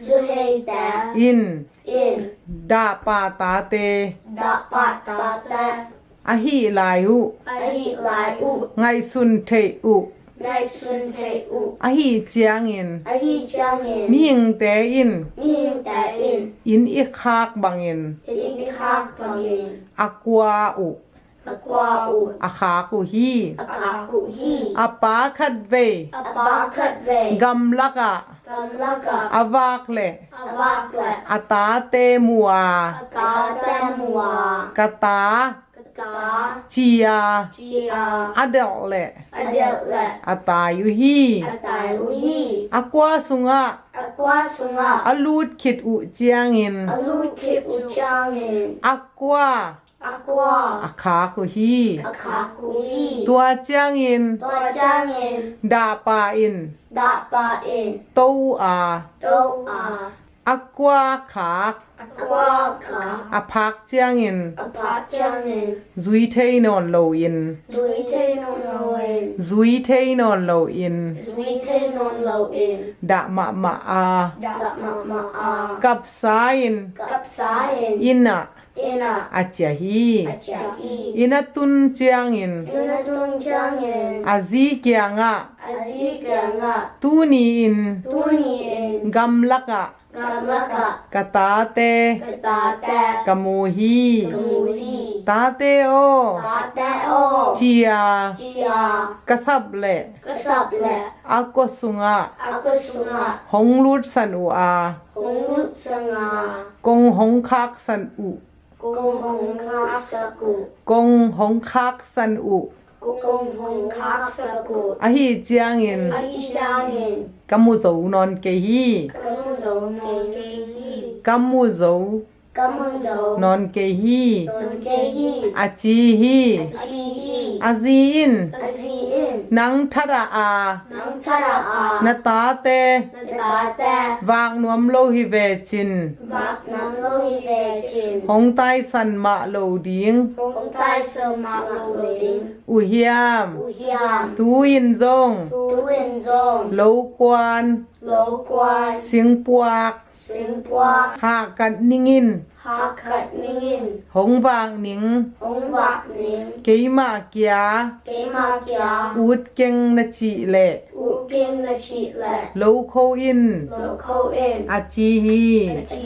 Zuhei da. in In. da pa ta te Dapat tata. a hi lai hu Ahi lai u. ngai sun te u Nai sun te u. a hi chiangin Ahi jangin. ming te in Min da in. in i khak bangin In kak pangin. akwa u Akwa u. a kha ku hi Akaku hi. a pa khat ve Apakat ve. gam laka Kamlaka. avak le Avakle. a ta te mua Akata mua. kata Kaka. chia Chia. adel le Adel le. ata yu hi Atay uhi. akwa sunga Akwa sunga. alut khit u chiangin Alut kip ujangin. akwa aqua อาขาคือฮี akakui ตัวเจียงอิน tojangin ดาปาอิน dapain โตอา doa อากวาขา aquaka อาพักเจียงอิน apachangin ซุยเทนอนโลอิน duitenon ซุยเทนอนโลอิน duitenon loin ดะมะมะอา dapmama กับสาอิน kapsain อินะ ina อาเจียฮี achahi อินะตุนเจียงอิน yunatunjangin อาซีเกียงะ aziganga ตูนีอิน tuniin กัมลักะ kamaka กะตาเต katata กะโมฮี kamuri ตาเตโอ tatao จียา chia กะสับเล kasable อากอสุงะ ako sunga หงลุดสันอุอา hongut sanga กงหงคักสันอุ kung hong kaksaku กงหงคักสันอุ kung hong kaksaku อะฮีเจียงอิน ajangin กัมมุโซนอนเกฮี kamuzo kehi กัมมุโซ kamuzo นอนเกฮี kehi อาจีฮี achihi อาซีอิน aziin นังทระอา nang taraa นาตาเต natate วางนวมโลหิเวจิน bak nam lohi vechin หงไตสันมะโลดิง kung tai sama loin อุเฮียม uhiam ตูยินซง tuin zong โลกวน lo kwan เสียงปวก simpwa หากัดนิงิน hakat ningin หงวางหนิง hong bak ning เกยมาเกีย kema kya อูดเก่งนะจิเล ukim na chi le โลโคอิน lo ko in อาจีฮี chi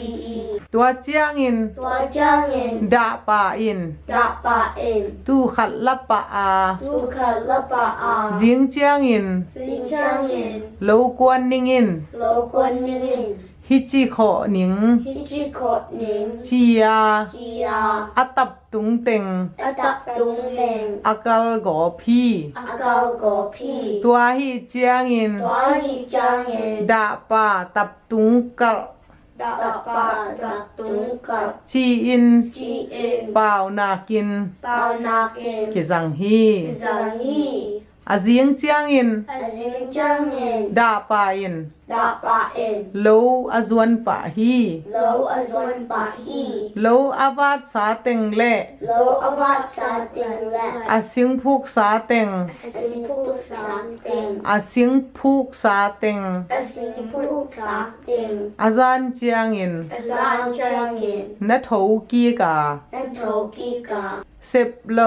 ตัวเจียงอิน tua jangin ดาปาอิน da pa in ตูขัดลับปะอา tu ka la pa a เสียงเจียงอิน sin jangin โลกวนนิงิน lo kwan ningin ฮิจิขอหนิง hichi kot ning จียา chia อัตับตุงเต็ง atak tung leng อากาลกอพี akal go pi ตัวฮิเจียงอิน tua hi jangin ดาปาตับตุงกะ da pa da tung ka จีอิน chi in เปล่านากิน pao nak in เกสังฮี zangi อาเสียงเจียงอิน azin jangin ดาปาอิน da pa in โลอาจวนปะฮี lo azon pa hi โลอาวาดสาเต็งเละ lo avat sa ting le อาเสียงพูกสาเต็ง asin pu sa ting อาเสียงพูกสาเต็ง asin pu sa ting อาจารย์เจียงอิน azan jangin นัทโถกีกา and toki ka เซบโล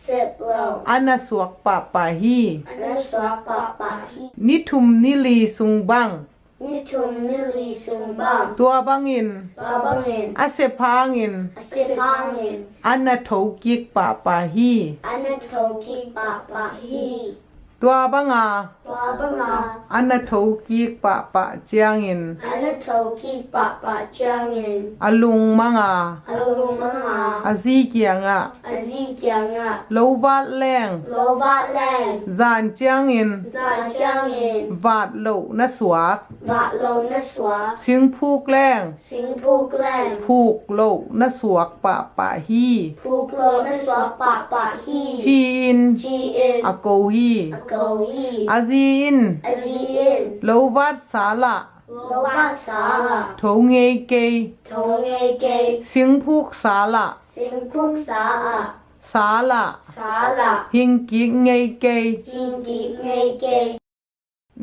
sip lo อานาสวกปะปะฮี anaswa pa pa hi นิทุมนิลีสุงบัง nitum nili sumbang ตัวบังอิน babangin อาเสพางอิน asipangin อานาโถกิกปะปะฮี anatoki pa pa hi ตัวบังอา babanga อานาโถกิกปะปะเจียงอิน anatoki pa pa jangin อาลุงมังอา alumanga อาซีเกียงอะ azikyanga โลวาดแรง lovat lang จานเจียงอิน za jangin วาดโลนะสวก va lo naswa เสียงพูกแรง singpuk lang พูกโลนะสวกปะปะฮี puk lo naswa pa pa hi ชีอิน chi in อาโกฮี go hi อาซีอิน azin โลวาดสาละ lovat sala โถเงเกย thonge ke เสียงพูกสาละ singpuk sa a สาละ sala หิงกิกเงเกย hingi nge ke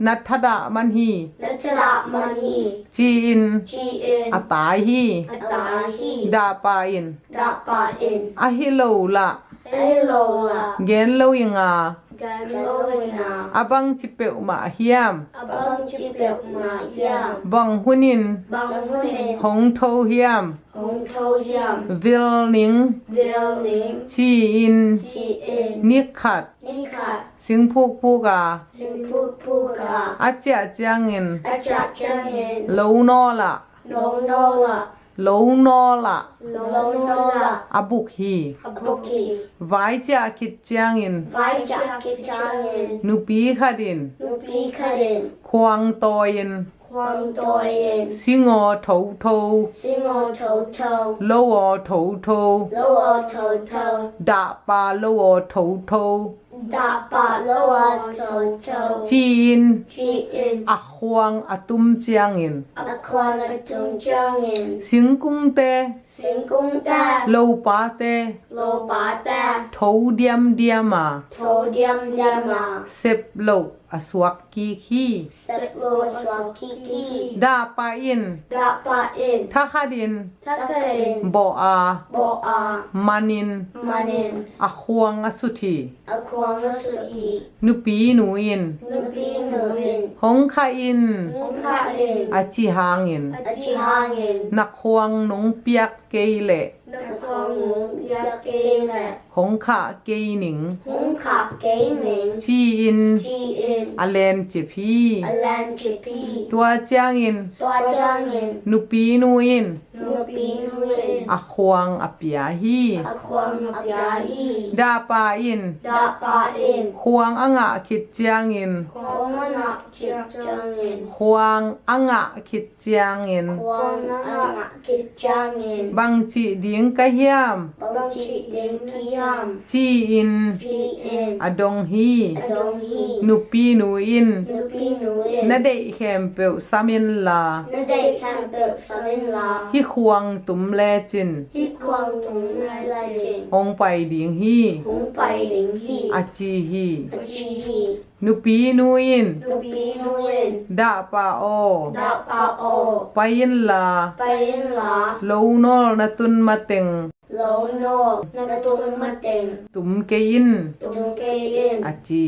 นัทดามันฮี natara mani จีอิน chi in อาตายฮี atahi ดาปาอิน da pa in อาฮิโลละ hello la เกนโลยังอา galowina อาบังจิเปวมาเฮียม abang chipek ma yam บังหุนิน bang hunin หงโทเฮียม hong to yam วิลนิง building ชีอิน chi in นิขัด nikat สิงพูกพูกา singpuk puka อาเจียเจียงอิน achak changin โลนอละ long nola โลนอละ long nola อาบุกฮี abuki ไว้เจียคิดเจียงอิน vai chak changin นุปีขัดิน nupi kadin ควงตอยิน kwang Quang Doyen, Singo Toto, Singo Toto, Lowo Toto, Loa Toto, Dapa Lowo Toto, Dapa Loa Toto, Chin, Chiin, Ahwang Atum Chiangin, Aquana Tung Jangin, Singkung Te, Singkung Da, Lo Pa Te, Lo Bata, Thou Diam Diama, Todium Dama, Sep Lo Aswak Ki Ki, Seplo Swakiki, Dapa In, Dapa In, Takadin, Takarin, Boa, Boa, Manin, Manin, Ahwang Asuthi, Aquana Sui, Nupi Nuin, Nubi Nuin, Hong Ka In, Nungkain, Achi Hangin, Achihangin, Nakwang Nong Piak Keile, Nakong Yakele, Hong Ka Kei Ning, Hung Kap Gaming, Chi In, Chi In, Alen Chipi, Alan Chipi, Tua Chiangin, Tua Jangin, Nupi Nuin, Nubi Nuin, Ahwang Apiahi, Aquang Apiahi, Dapa In, Dapa In, Huang Anga Kit Chiangin, Kwangana Chipjangin, Huang Anga Kit Chiangin, Kwangana Kitjangin, Bang Chi Ding Kahiam, Bangchi Ding Kiam, Chi In, Chi In, Adong Hi, Adong Hi, Nupi Nuin, Nubi Nuin, Nade Hempel Samin La, Nade Campbell Samin La, Hi Huang Tum Le Chin, Hi Kwang Tung Legend, Hong Pai Ding Hi, Hung Pai Ling Hi, Achi Hi, Achi Hi, Nupi Nuin, Nubi Nuin, Dapa O, Dapa O, Payin La, Payin La, Lo Nol Natun Mateng, Lo No, Natung Mateng, Tum Kein, Tung Kayin, Achi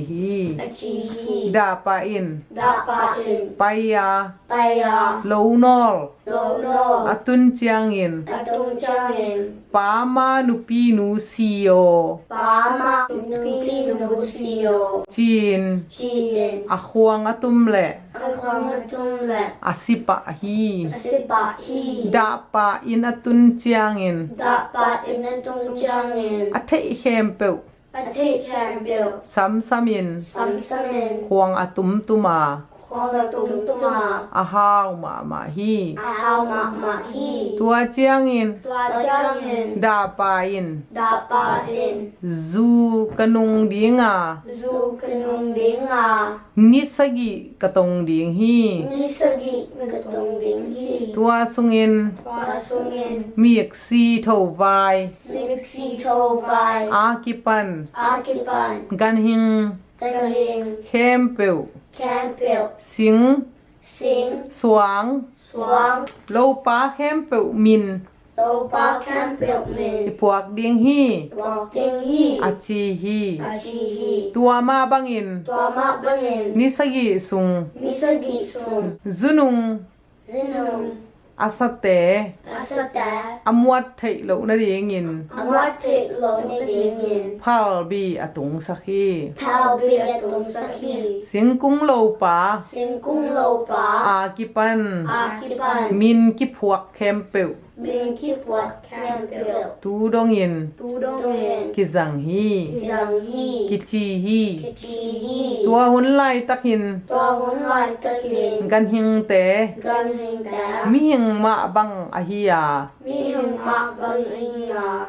Hi, Achi Hi, Dapa In, Dapa In, Paya, Paya, Lo Nol, Lo No, Atun Chiangin, Atung Changin, Pama Nupi Nu Sio, Pama, Nubi Nusio, Chin, Chin, Ahwang Atum Le, Akwang Atung Le, Asipa Hi, Asipa Hi, Dapa In Atun Chiangin, Dapa In Atung Changin, Athe Hempel, Ati Campbell, Sam Samin, Samsamin, Huang Atum Tuma, Kwala Tung Tuma, Ahaw Ma Hi, Ahau Ma Hi, Tua Chiangin, Tua Changin, Dapa In, Dapa In, Zu Kanung Dinga, Zu Kanung Dinga, Nisagi Katong Ding Hi, Nisagi Nagatong Ding Hi, Tua Sungin, Tua Sungin, Miek Si Tho Vai, Nixi To Vai, Akipan, Akipan, Gan Hing, Galing, Hempel, Campbell, Sing, Sing, Swang, Swang, Lo Pa Hempel Min, Lopa Campbell Min, Ipuak Ding Hi, Wang Ding Hi, Achi Hi, Achi Hi, Tua Ma Bangin, Tua Ma Bangin, Nisagi Sung, Nisagi Sung, Zunung, Zinung, Asate, Asata, Amwat Thai Lo Na Dingin, Amwate Lo Nidingin, Pal Bi Atung Sakhi, Pao Biatung Saki, Singkung Lo Pa, Singkung Lopa, Akipan, Akipan, Min Kipuak Hempel, Min Kipwat Campbell, Tu Dongin, Tudongin, Kizang Hi, Zhang Hi, Kichi Hi, Kichi Hi, Tua Hun Lai Takin, Tua Hun Lai Takin, Gan Hing Te, Gan Hing Da, Mi Hing Ma Bang Ahia, Mi Hung Ma Bang Inga,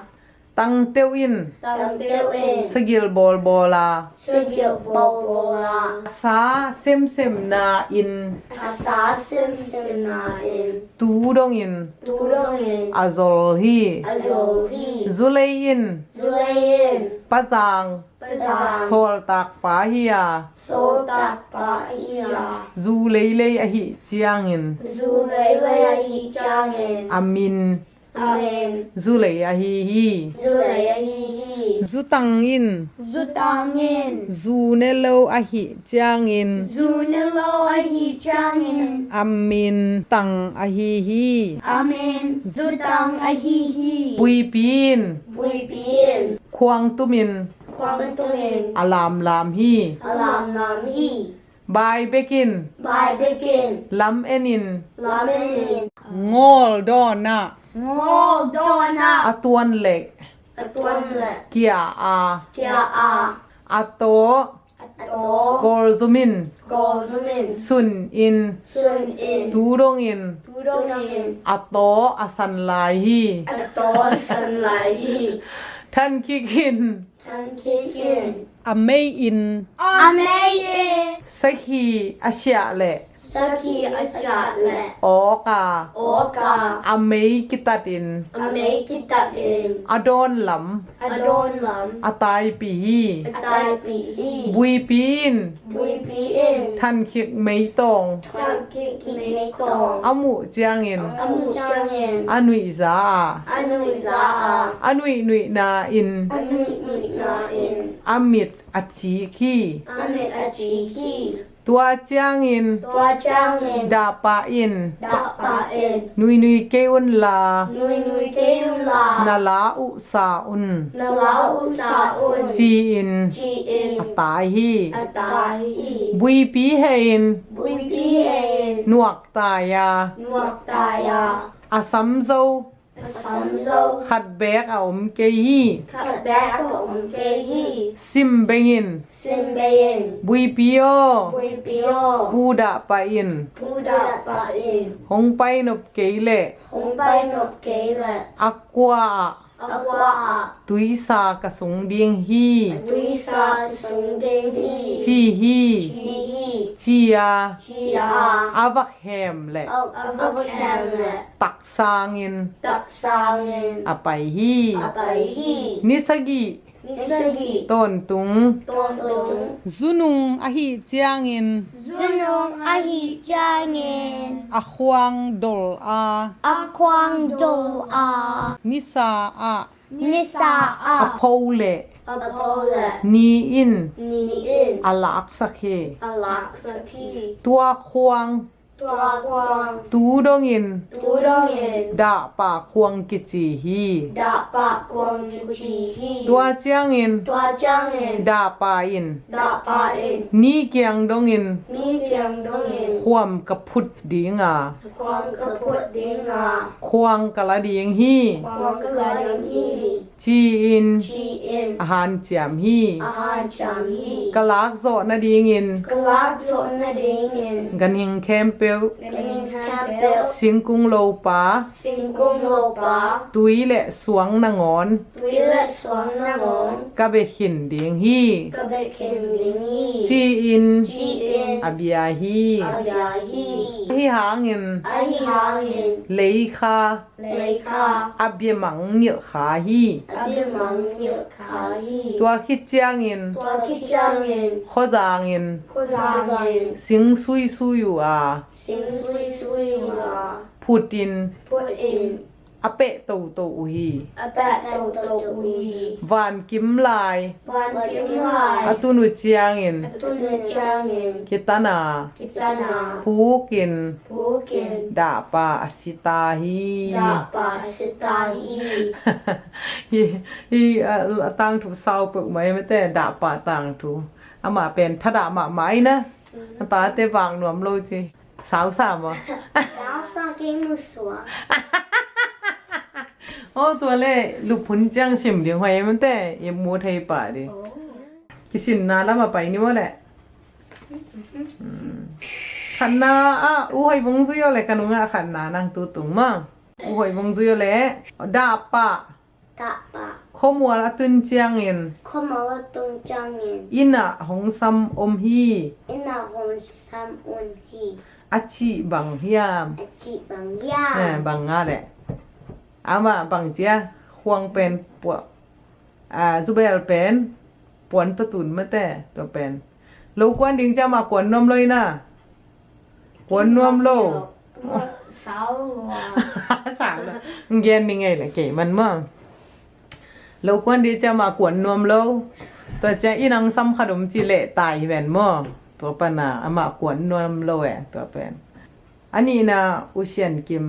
Tang Teu In, Tam Teo In, Sagil Bol Bola, Sigil Bola, Sa Sem Sem Na In, Asa Sim Sina In, Tu Dongin, Tudongin, Azol Hi, Azol Hi, Zulay In, Zulayin, Pazang, Pazang, Sol Tak Pa Hia, Sotak Pa Iya, Zulay Lay Ahi Chiangin, Zulaya Hi Changin, Amin, Amin, Zulay Ahi Hi, Zulaya Hi Hi, Zutang In, Zutangin, Zunelo Ahi Chiangin, Zunilo Hi Changin, Amin Tang Ahi Hi, Amin, Zutang Ahihi, Pui Pin, Bui Bien, Kwang Tumin, Kwang Tumin, Alam Lam Hi, Alam Nam Hi, Bai Bekin, Bai Begin, Lam Enin, Lamenin, Ngol Dona, Ngol Dona, Atuan Lek, Atuan Le, Kia A, Kia A, Ato, Ato, Gol Zumin, Golden ซุนอิน Sun in ตูดงอิน Tudong in อะโตอะสันลายฮี Ator Sunlight ท่านคิกิน Tan Kikin อะเมอิน Amazing สักฮีอาเชียแหละ Saki Achatlet ออกา Oka อะเมกิตัดิน Amakitat in อะดอนหล Adon Lam ำอะตายปีฮี Atai Pi บุยปีน Bui Pi in ท่านคิกไม่ตอง Tan Kikin Tong อามุเจียงอิน Amu Chang in อานุยซา Anu Zaa อานุยนุยนาอิน Anu Na in อามิดอัจฉีคี Amit Achiki ตัวเจียงอิน Tua Chang in ดาปาอิน Da Pa in นุยนุยเกอุนลา Nui Nui Keun La นาลาอุสาอุน Na Lau Sa Un จีอิน Chi in ตายฮี Atai บุยปีเฮอิน Bui Pi in นวกตายา Nuak Taya อาซัมโซ Samzo ขัดแบกเอามเกฮี Kat Back Om Kehi ซิมเบงิน Simbayin บุยปีโอ Bui Pio บูดาปาอิน Puda Pa in หงไปนบเกเล Hong Pai Nop Kele อักวา Aqua ตุยสากระสงเดียงฮี Tuisa Sung Ding Hi จีฮี Chi Hi จียา Chia อาวักแฮมแหละ Avakamet ตักซางิน Tak Sangin อาไปฮี Apai Hi นิสกิ Nisagi ต้นตุง Ton Tung ซุนุงอหิเจียงอิน Zunong Ahi Jangin อควางดลอา Akwang Dol A นิสาอา Nisa อ A โพเล Apole นีอิน Ni In อลักสักเค Alaksa Pi ตัวควาง Tua Kwang ตูดงอิน Tudong In ดาปาควงกิจีฮี Da Pa Kwang Chi Hi ตัวเจียงอิน Tua Jangin ดาปาอิน Da Pa In นี่เกียงดงอิน Ni Kyang Dong In ความกระพุดดีงา Kwang Kaput Dinga ควงกะละดียงฮี Kwang Kalayang Hi จีอิน Chi In อาหารเจียมฮี Ahan Chang Hi กะลักโซนาดีงิน Kalak Zon Na Ding In กันหิงแคมเปล Galing Campbell สิงกุงโลปา Singkong Lopa ตุยและสวงนางอน Twila Swang Namon กะเบขินดียงฮี Kabekin Lingi จีอิน Chi In อาเบียฮี Ayahi ฮีหางิน Ahi Hangin เลคา Leika อาเบียมังเหนียขาฮี Abimang Yuk Kahi ตัวคิดเจียงิน Tua Kichangin ขอจางิน Kozangin สิงซุยซุยอยู่อา Sing Sui Sui La พูดดิน Put in อเปะโตโตอุฮี A Bat To Ui วานกิมลาย Van อา Kimai ตุนุเจียงิน Tun Changin กิตานา Kitana ผูกิน Pukin ดาปาอสิตาฮี Dapa Sitahi ฮีตังถูเศร้าปึกไหมไม่แต่ดาปาตังถูอามาเป็นทดามาไหมนะตาเตวางหนวมโลจีสาวสามวะ Salsa Game Musua โอ้ตัวเล่ลูกพุนจังชิมเดียวหอยมันแต่ยังมัวไทยป่าดิกิสินนาแล้วมาไปนี่วะแหละขันนาอ่ะอู้หอยบงซุยอะไรกันนุงอ่ะขันนานั่งตัวตุ่มมั่งอู้หอยบงซุยอะไรดาปะ Tapa ข้อมัวละตุนเจียงเงิน Komala Tung Changin อินะหงซัมอมฮี Ina Hon Sam Un Hi อาชีบังฮิยาม Achi Bang บังงาแหละอามาบังเจียควงเป็นปวจูเบลเป็นปวนตะตุนมาแต่ตัวเป็นลูกกวนดิงจะมากวนนมเลยนะกวนนมโล Sao สามละเย็นยังไงล่ะเก๋มันมั่งลูกกวนดิจะมากวนนมโลตัวจะอีนังซ้ำขนมจีเละตายแหวนมั่งตัวปนาอามากวนนมโลตัวเป็นอันนี้นะอุเชียนกิม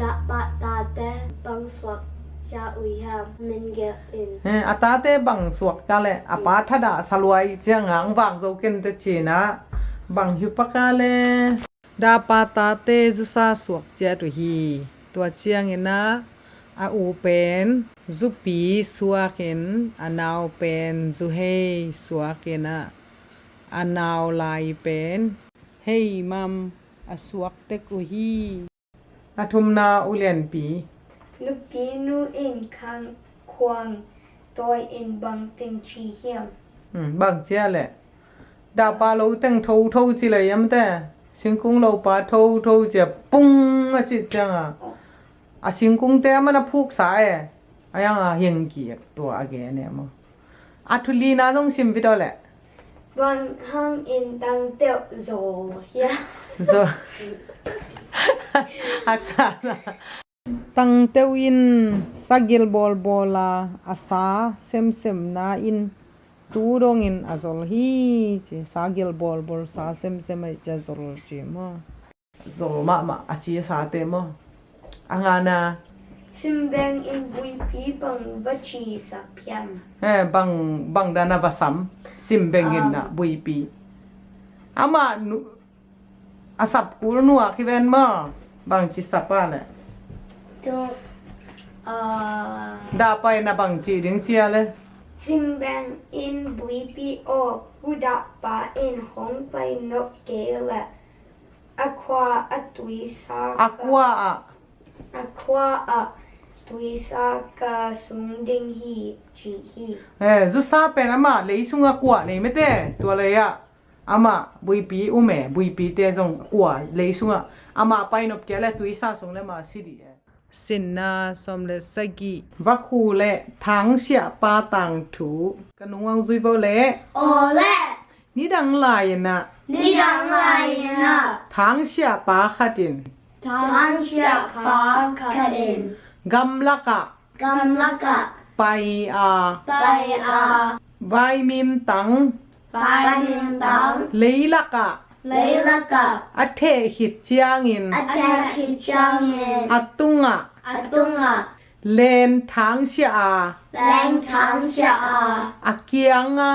Dapat Tate Bang Swak Cha Ui Ham Min Get In อาตาเตบังสวกกะเลอาปาทดาสลวยเจียงหางบางโซเกนเตจีนะบังหิปกะเลดาปาตาเตจุซาสวกเจตุฮีตัวเจียงนะอาอูเป็นจุปีสวกเห็นอานาวเป็นจุเฮสวกเนะอ anau lai pen hey mam aswak te ku hi athum na ulian pi nu pi nu in khang kwang toi in bang ting chi hiam bang chia le da pa lo teng thâu thâu chi le yam te sing kung lo pa thâu thâu che pung a chi chang a sing kung te man a phuk sa e ayang a heng ki to age ne mo athuli na dong sim vi do le bang hang in dang teo zo ya zo aksa tang teu in sagil bol bola asa sem sem na in tu dong in azol hi chi sagil bol bol sa sem sem ai cha zol chi mo zol ma achi sa te mo angana sim bang in bui pi bang vachi sa piam bang dana basam sim bengin na bui pi ama nu asap ku nu a kiven mo bang chi sapa le to da pai na bang chi ding chia le sim bang in bui pi o huda pa in hong pai no ke la aqua atui sa aqua a tui sa ka sung ding hi chi hi zu sa pe na ma le sunga kwa nei me te to le ya ama bui pi u me bui pi te jong kwa le sunga ama pai nop ke le tui sa sung le ma si di sin na som le sagi va khu le thang sia pa tang thu kanung zui bo le ole ni dang lai na thang sia pa khatin tang sha pa kadin gam laka pai a vai mim tang leilaka athe hit chiangin atunga len thang sia akianga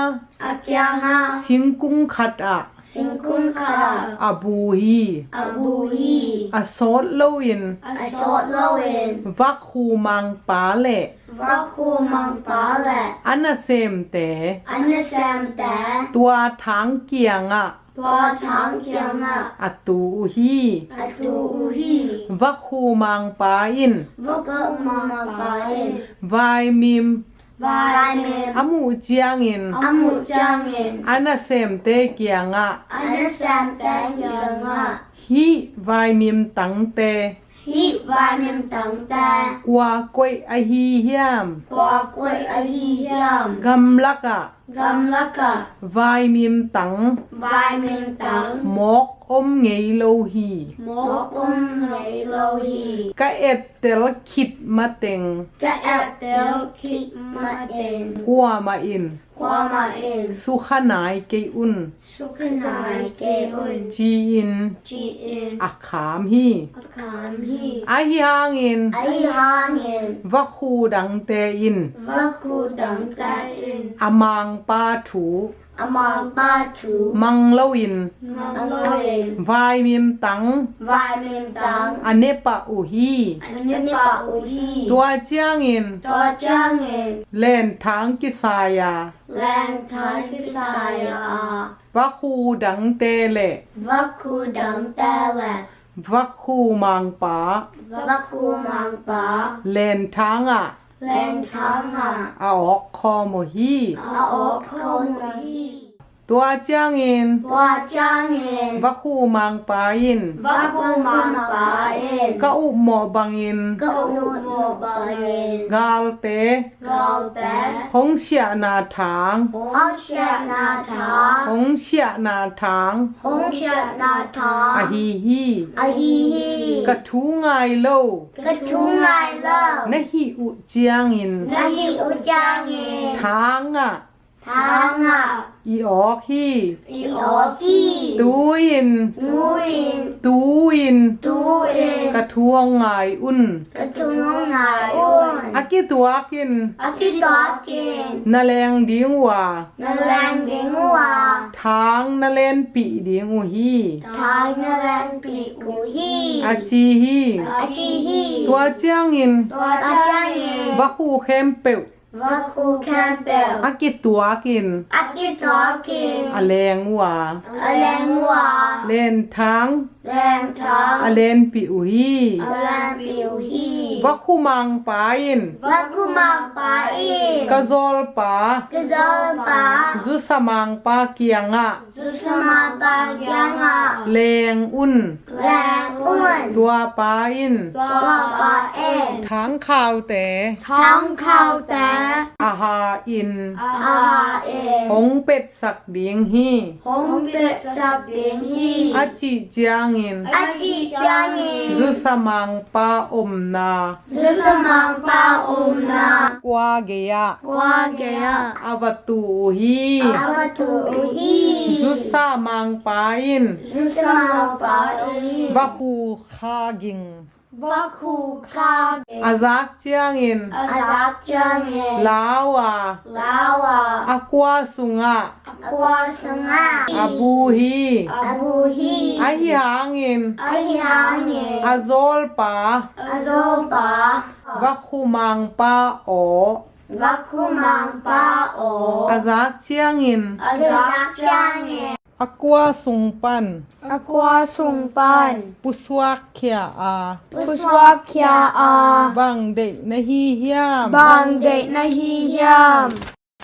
singkung khat a abu hi asot loin vak khu mang pa le ana sem te tua thang kianga atu hi vak khu mang pa in vai mim amu chiangin ana sem te kianga hi vai mim tang te kwa koi a hi hiam gam laka vai mim tang mok ngei lo hi ka et tel khit ma teng kwa ma in su khanai ke un chi in akham hi a hi hangin va khu dang te in amang pa thu mang lo in vai mim tang ane pa u hi tua chiang in len thang ki saya va khu dang te le va khu mang pa len thang a a ok kho mo hi tua chiang in va khu mang pa in ka u mo bang in gal te hong xia na thang a hi ka thu ngai lo na hi u chiang in thang a i ok hi tu in ka thuang ngai un aki tuakin na leng ding wa thang na len pi ding u hi a chi hi tua chiang in va khu khem peu วักคูแคมเปล อากิตัวกิน อากิตอกิน อแรงวัว อแรงวัว เล่นทั้ง แรงท้อง อเลนปิอุฮี อแรงปิวฮี วักคุมังปาอิน วักคูมังปาอิน กะโซลปาก ะโซปา ซุสมังปาเกียงะ สุสมาปายังะ แรงอุ่น แรงอ้วน ตัวปาอิน ตัวปาเอง ทั้งข่าวแต่ ท้องเข้าแต่ อาหาอิน อาเอง หงเป็ดสักเดียงฮี หงเป็ดสับเดียงฮี อาจิจางอิน อาจิจางเง ซุสมังปาอมนา สุสมังปาอุมนาก วาเกยะ กวาเกยะ อาวัตูฮี อาวตุฮี ซุสามังปาอิน สุสมังปาอี วักคูคากิง วักคูคาเก อาซักเจียงอิน อาจักจางเง ลาวา ลาวา อากวาสุงะ กวาสงา อาบูฮี อาบูฮี อาฮิหางอิน อายังเง อาโซลปา อาโซปา วักคูมังปาโอ วักคูมังปาโอ อาซักเจียงอิน อาจักจางเง อากวาสุงปัน อากวาสุงปัน ปุสวกเขียอา พุสวักเคียอา บังเดนฮีเฮียม บางเดนาฮียาม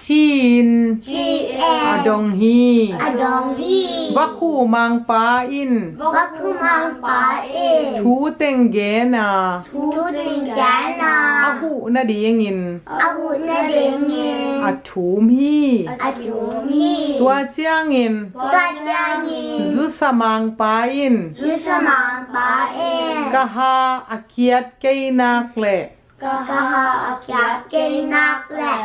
ชีน จีเอ อาดงฮี อาดองฮี วักคูมังปาอิน วักคูมังปาเอ ทูเต็งเกนา ทูติงแกนา อาหูนาดียงิน อาหุนาเดงเง อาทูมฮี อาจูมี ตัวเจียงอิน กัจจานี ซุสมังปาอิน สุสมังปาเอก ะฮาอาเกียดเกยนักเล กะฮาอาจาเกนักแหละ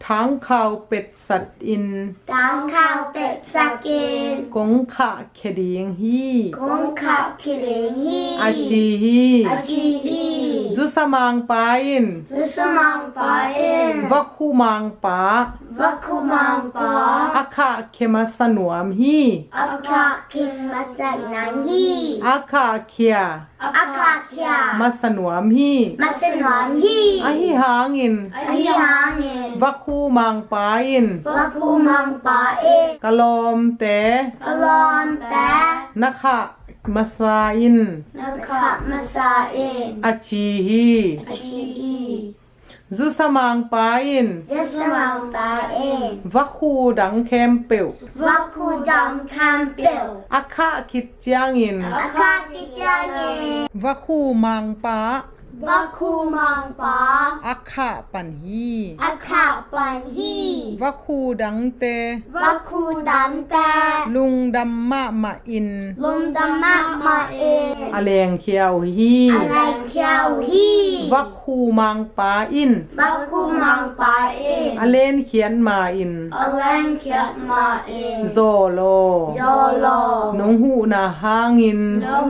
ทั้งข้าวเป็ดสัตว์อิน ตังข้าวเป็ดสะเกน กงขะเขดียงฮี คงขับคิเลงฮี อาจีฮี อาจีฮี ซุสมังปาอิน สุสมังปาเอก วักคูมังปา วักคุมังปา อาคาเคมาสนวมฮี อาคาคิสมาสักนังฮี อาคาเคีย อาคาเคีย มาสนวมฮี มาสนวนฮี อาฮิหางอิน อาฮิฮาเงิน วักคูมังปาอิน วักคุมังปาเอก กะลอมแต่ กลอนแต่ นะคะมาซาอิน นะคะมาซาเอก อาจีฮี อาชีฮี ซุสมังปาอิน เจสมังปาเอก วักคูดังเคมเปิว วักคุจอมคัมเปล อาคาคิดจางอิน อาคาติจาเง วักคูมังปา วักคุมังปา อาคาปันฮี อาคาปันฮี วักคูดังเต วักคุดันแต่ ลุงดัมมะมาอิน ลมดำมามาเอก อเลงเคียวฮี อะไรเขียวฮี วักคูมังปาอิน วักคุมังปาเอก อเลนเขียนมาอิน อะไรเขียนมาเอก โซโล โยโล นงหูนาหางอิน น้อง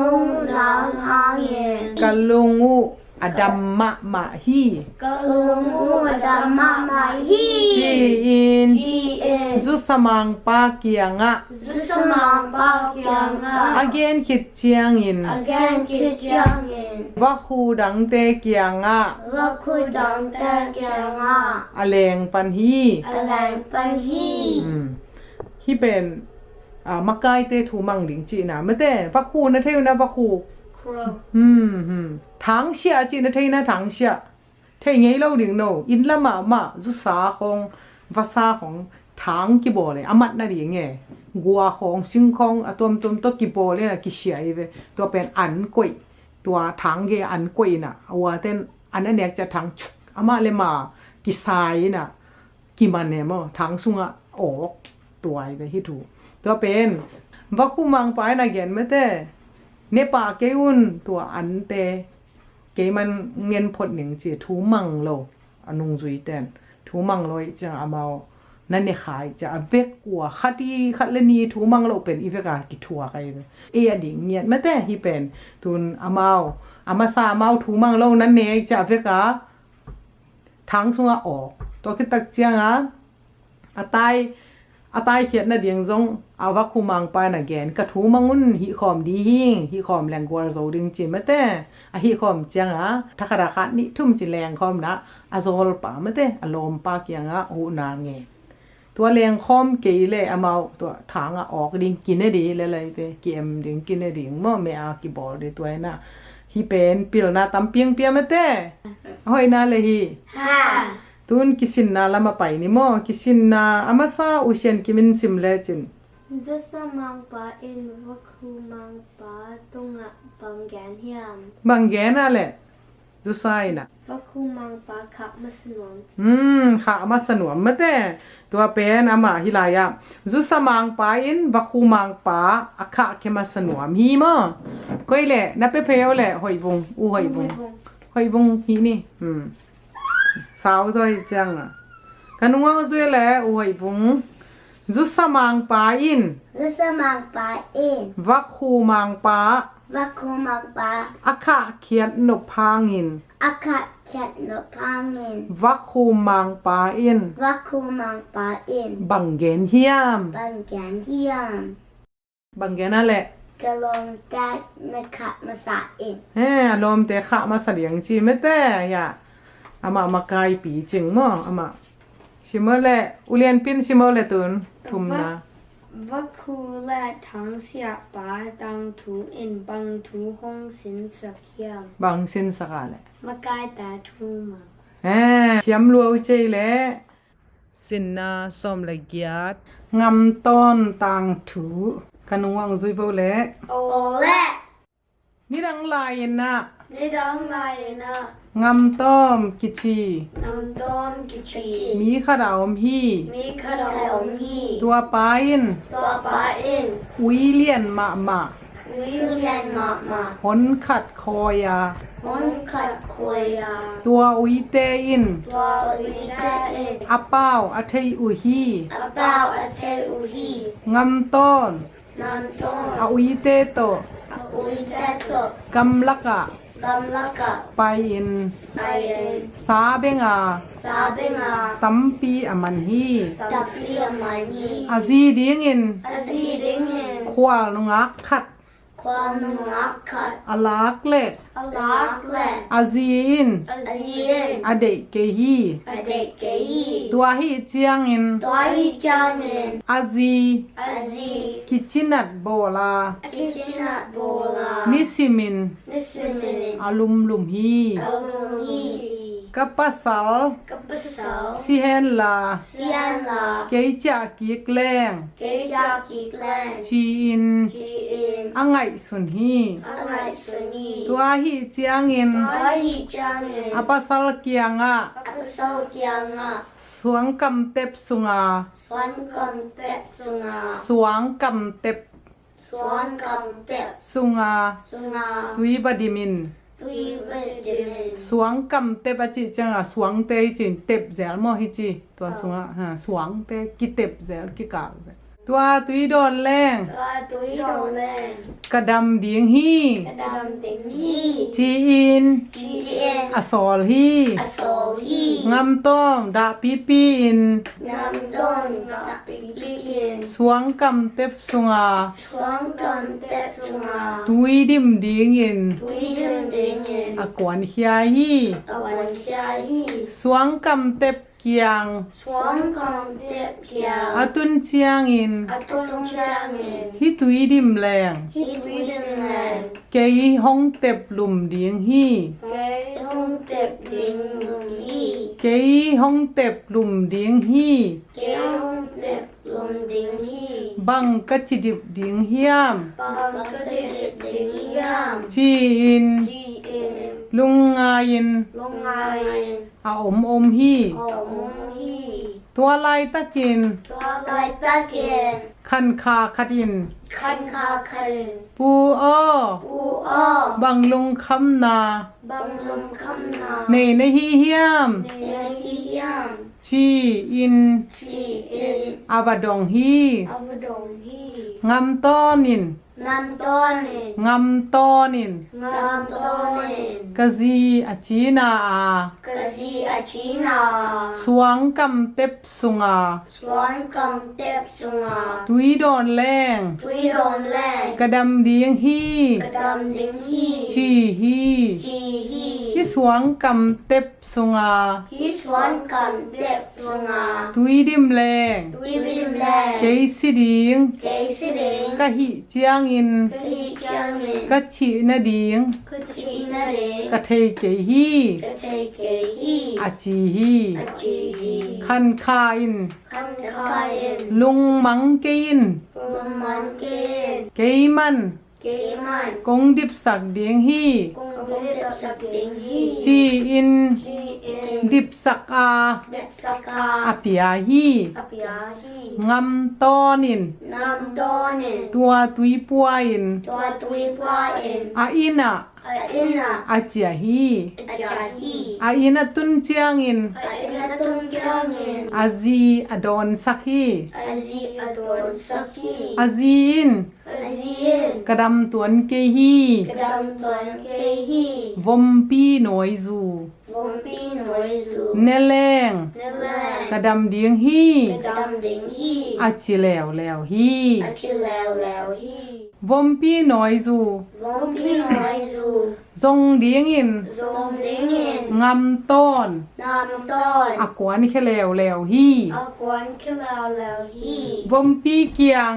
นางหางเย็น กะลุงอุอดัมมะมาฮี ก็ลุงมูดำมามาฮี จีอิน จีเอ ซุสมังปาเกียงะ สุสมังปาเกียงอ่ะ อาเกนคิดเจียงอิน again คิดจังเงิน วักคูดังเตเกียงะ ว่าคุณดังแต่เกียงอ่ะ อเลงปันฮี อะไรปันฮี ที่เป็นมักไกเตถูมังหลิงจีนะไม่แต่วักคูนะเทวนะวักคู crow ถังเสียจีนะเทนะถังเสียเทไงเล่าหลิงโนอินละมาจุสาของภาษาของถังกี่บ่เลยอามัดน่ะดิไงกัวของซิงของตัวตัวกี่บ่เลยนะกี่เสียอีเวตัวเป็นอันกุยตัวถังเกอันกุยน่ะเอาว่าเต้นอันนั้นเนี่ยจะถังชุกอามาเลยมากี่สายน่ะกี่มันเนี่ยมั้งถังสุงอ่ะออกตัวอีเวที่ถูกตัวเป็นวักคูมังไปนะเกนไม่แต่เนปาเกอุนตัวอันเตเกมันเงินพดหนึ่งจีทูมังโลอนุงจุยเตนทูมังโลจะเอามานั่นเนี่ยขายจะเวกกัวคัดเลนีทูมังโลเป็นอีเวกากิทัวใครเอียดิเงียไม่แต่ฮีเป็นตุนอามาซาเมาทูมังโลนั่นเนี่ยจะเวกาทั้งสุงออกตัวคิดตักเจียงอ่ะตาย อาตายเขียนน่ะเดียงจงเอาว่าคูมังไปน่ะแกนกระทูมังุนหิขอมดีหิงหิขอมแรงกว่าโซดึงจิมะแต่อะหิขอมจังอ่ะถ้าคราคานี่ทุ่มจิแรงคอมนะอะโซลปามะแต่อารมณ์ปากยังอ่ะหูนางไงตัวแรงคอมเกยเลยอะเมาตัวถางอ่ะออกดิงกินได้ดีเลยไปเกมดิงกินได้ดีม่อแม่อากิบอลตัวน่ะฮิเป็นปิลนาตำเปียงเปียมะแต่ห้อยนาเลยฮิ ค่ะ ตุนคิสินนาลามาไปนี่มอคิสินนาอามาซาอุเชียนกิมินซิมเลจิน Zasa mangpa in vaku mangpa tunga banggan hiam. บางแกน่ะแหละจุไซน่ะ Vaku mangpa kap masnum. ค่ะมาสนวมมะแต่ตัวเป็นอามาฮิลายะจุสมังปาอินวัคูมังปาอะคะเคมาสนวมฮีมอก้อยแหละนับไปเพลแหละหอยบงอูหอยบงฮีนี่สาวจอยจังอ่ะกันว่าจอยแหละอูหอยบงจุสมังปาอิน Zasa mangpa in วัคูมังปา vaku mangpa อะคะเขียนนพางิน akat kat no pangin. วัคูมังปาอิน Vaku mangpa in บังเกนเฮียม banggan hiam. บังเกนนั่นแหละ Galong dak nakat masa in. ลมแต่ขะมาเสลียงจีไม่แต่อย่าอามาไกลปีจึงมั่งอามาชิมอแหละอุเลียนปินชิมอแหละตุนทุมนะ Vaku la tang sia pa tang tu in bang tu hong sin sakyam. บังสินสกาแหละ Makai ta tu ma. เชียมรัวใจแหละสินนาสมละเกียดงำต้นต่างถูกันวังซุยเบาแหละ Ole. นี่ดังลายนะ Ni dang lai na. งำต้มกิจี Nam dom kichi. มีขดาวพี่ Mi kadom hi. ตัวปาอิน Tua pa in. อุยเลียนมา William mama. ผลขัดคอยา Hon kat koya. ตัวอุยเตอิน Tua ulita in. อาเป้าอาเทยอุฮี About a te uhi. งำต้น Nam don. อาอุยเตโต Ulita to. กำลักะ Gamlaka. ไปอิน Ayen. สาเบงา Sabinga. ตัมปีอามันฮี Tapia mani. อาซีดีงอิน Azidingin. ควาลงักขัด Kwanu akat. อาลักเล็ด Alakle. อาซีอิน Azin. อาเดเกฮี Adekei. ตัวฮีเจียงอิน Doi janin. อาซี Azi. กิจินัดโบลา Kitchena bola. นิสิมิน Nisinin. อาลุมลุมฮี Alumi. กัปปะสัล Kapasal. สิเฮนลา Sianla. เกยจะกิกแรง Kejaki glen. ชีอิน Kiin. อังไงสุนฮี Angai suni. ตัวฮีเจียงอิน Doi janin. อปะสัลเกียงะ Kapasal kianga. สวงกำเต็บสุงา Swan kam tep sunga. สวงกำเต็บ Swan kam tep สุงา sunga. ตุยบดิมิน Tui vejimin. สวงกำเต็บอจิจังอะสวงเตจินเต็บแซลมอฮิจิตัวสุงาสวงเตกิเต็บแซลกิกาตัวตุยโดนแรง Tua tui dolen. กระดำเดียงฮี Kadam ting hi. จีอิน Jien. อสอลฮี Asol hi. งำต้อมดาปีปีอิน Nam don na pipiin. สวงกำเต็บสุงา Swan kam tep sunga. ตุยดิมเดียงอิน Tui dim dingin. อากวนเฮียฮี Awan jahi. สวงกำเต็บเกียง Swan kam tep อา kiao. ตุนเจียงอิน Atong jangin. ฮิตุยดิมแรง Hi tui dim len. เกยห้องเต็บลุมเดียงฮี Kay hong tep ding lung hi. เกยห้องเต็บลุมเดียงฮี Kay hong tep lung ding hi. บังกะจิดิบเดียงเฮียม Bang kadip ding yam. จีอิน Ji in. ลุงงายิน Lung ayin. อาอมฮี Om hi. ตัวลายตะกิน Tua lai takin. คันคาคดิน Kan ka karin. ปูอ้อ U o. บังลุงคำนา Bang lum kam na. ในในฮีเฮียม Nina hi yam. จีอิน Ji in. อาบดองฮี Avadong hi. งำต้อนิน Ngam Namtonin. งำตอนิน Namtonin. กะซีอาจีนาอา Kazi Achina. สวงกำเต็บสุงา Swan kam tep sunga. ตุยดอนแรง Tuiron lang. กระดำเดียงฮี Kadam ding hi. ชีฮี Chi hi. ที่สวงกำเต็บสุงา Hi swan kam tep sunga. ตุยดิมแรง Tuirim เก lang. ยสิดิง Kay siling. กะหิเจียงอิน Kahi changin. กะฉินาดิง Kachina ring. กะเทเกฮี Katay kay hi. อาจีฮี Achi hi. คันคาอิน Kan kain. ลุงมังเกยิน Pumaman kin. เกยมัน Kayman. กงดิบสักเดียงฮี Kung bisap sa ting hi. จีอิน Chi in. ดิบสักอา Dep saka. อาเปียฮี Apiahi. งำตอนิน Nam donin. ตัวตุยปัวอิน Tua tui pain. อาอินะ Aina. อาเจียฮี Ajahi. อาอินะตุนเจียงอิน Aina tung jangin. อาจีอดอนสักฮี Azi adon saki. อาจีอิน Azin. กระดำตวนเกฮี Kadam tuan kehi. วมปีหน่อยจู Vompi noizu. เนแรง Nelang. กระดำเดียงฮี Kadam ding hi. อาจิแล้วแล้วฮี Achilaw law hi. วมปีหน่อยจู Vompi noizu. ทรงเดียงอิน Zom dingin. งำต้น Nam ton. อากวนแค่แล้วแล้วฮี Akwan kilaw law hi. วมปีเกียง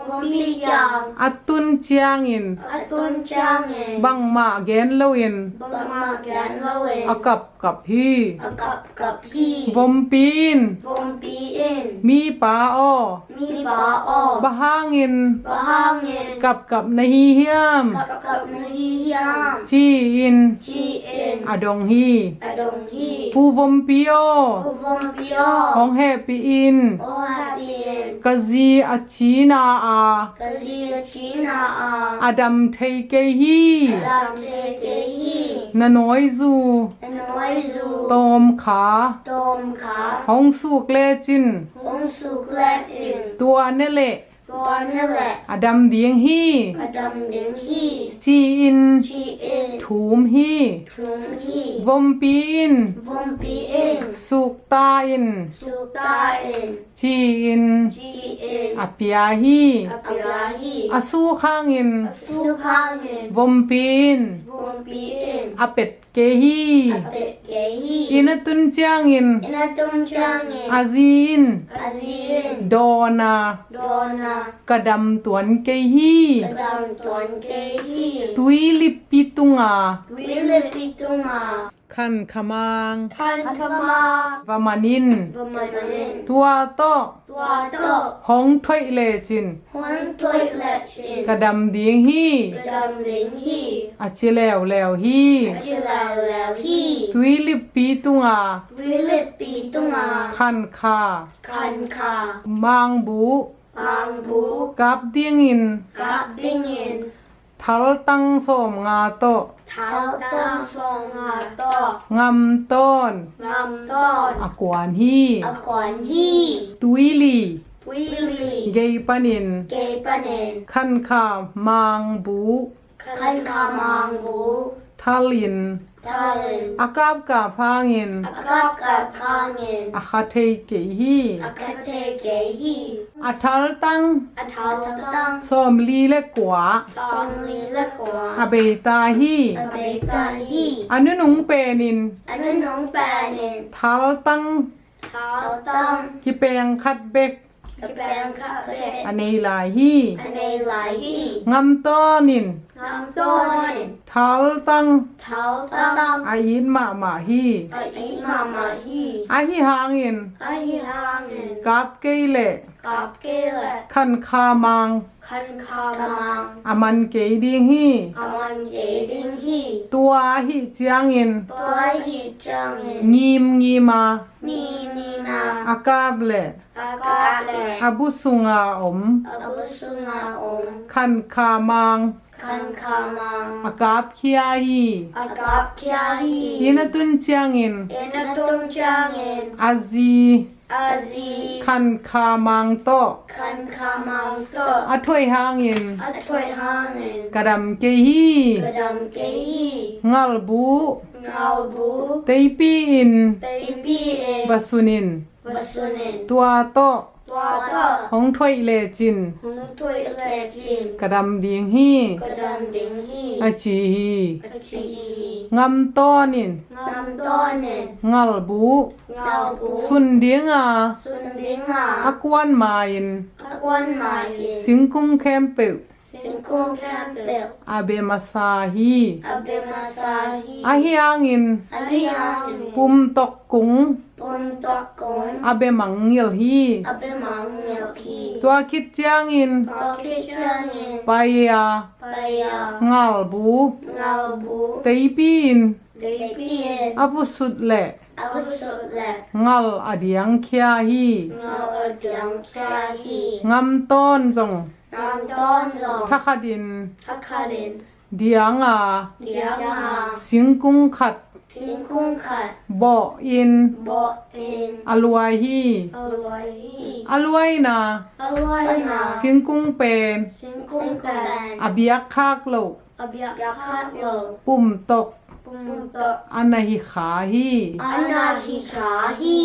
Vompi yang. อาตุนเจียงอิน Atun changin. บังมาแกนเลวิน Bamagan lawin. อากับฮี Akap kap hi. วมปีน Vompi in. มีปาอ้อ Mi ba o. บะฮางอิน Bahangin. กับในฮีเฮียม Kap kap na hi yang. จีอิน Chi in. อาดงฮี Adong hi. ผู้วมปีโอ Vompi ขอ o. งแฮปีอิน O happy in. กะซีอาชีนาอา Kazi china a. อาดัมเทเกฮี Dam te te hi. นาน้อยจู Noizu. ตอมขา Tom ka. ห้องสุกเลจิน Hong suk let in. ตัวเนเละ Bonele. อาดัมเดียงฮี Adam ding hi. จีอิน Chi in. ถูมฮี Tum hi. วมปีอิน Vompi in. สุกตาอิน Suka in. จีอิน Chi in. อาเปียฮี Apiahi. อาสูข้างอิน Sukangin. วมปีอิน Vompi in. อาเป็ดเกฮี Apet kehi. อินตุนเจียงอิน Inatum changin. อาจีน Azin. ดอนา Dona. กระดำตวนเกฮี Kadam tuan kehi. ตุยลิปปิตุงา Wile pitunga. ขันขมาง Kan kama. วามานิน Pemadarin. ตัวโต Tuato. ห้องถ้วยเลจิน Huan toilet chin. กระดำเดียงฮี Kadam ding hi. อาชิแล้วแล้วฮี Achilaw law hi. ตุยลิปปิตุงา Wile pitunga. ขันคา Kan ka. บางบู Pangbu. กับเดียงอิน Kap dingin. ทัลตังสมงาโต Thao tang song ha to. งำต้น Ngam ton. อากวนฮี Akon hi. ตุยลี Wili. เกยปานิน Kay panin. ขันคามางบู Kan kamang bu. ทาลิน Talin. อากาบกาพางิน Akap kap kangin. อาคาเทเกฮี Akate kehi. อาทัลตัง Athao tang. สมลีและกว่า Song li la kwa. อาเบตาฮี Abeta hi. อนุนุงเปนิน Ano nung panin? ทัลตัง Thao tang. กิเปงคัดเบก Kapang ka pe. อเนลาฮี Anay lai hi. งำต้อนิน Ngam ton. ทัลตัง Thao tang. อายินมามาฮี Ai mama hi. อาฮิหางอิน Ai hangin. กับเกยเล Kap kele. ขันคามัง Kan kamang. อามันเกยดิงฮี Aman ye ding hi. ตัวฮิเจียงอิน Toy hi changin. งีมงีมา Ni ni na. อากาบเล Akale. อาบุสุงาอม Abusunga om. ขันคามัง Kan คันคามัง akap khiahi อากาบเคียฮี inatun chiangin เอนตุนจางเงิน azi อาซี khan khamang to คันคามังโต athoi hangin อัถวยหางเงิน kadam kehi กระดำเกยี ngalbu เงาบู teipin เตปีเอ basunin บัสุนิน tua to ตัวก็ hong thoi le chin หงถวยเลจิน kadam ding hi กระดำดิงฮี achi hi กระชีฮี ngam tonin งามต้นเนน ngalbu เงาบู sun dinga สุนดิงา akwan main อากวนมาเย singkung kempeu สิงคุงแคมเปล abe masahi อาเบมาซาฮี ahiangin อาลีฮัง pum tok kung ปุนตอกกง abe mangil hi อาเบมังเมียวพี tua kit chiangin ตอคิดเชื่อเงิน paya ไปยา ngalbu เงาบู teipin เด็กพี่เอ็น apusut le อาวุสุแหละ ngal adiang khia hi เงาอดังแค่ฮี ngam ton zong น้ำต้นจง thakadin ทักคาเดน dianga เดียวมา singkung khat สิงคุงขัด bo in โบเอ็น alwai hi อร่อยฮี alwai na อร่อยนะ singkung pen สิงคุงแกน abiak khak lo อาเบียกคัดโล pum tok ปุมโต anahi kha hi อันนาฮิขาฮี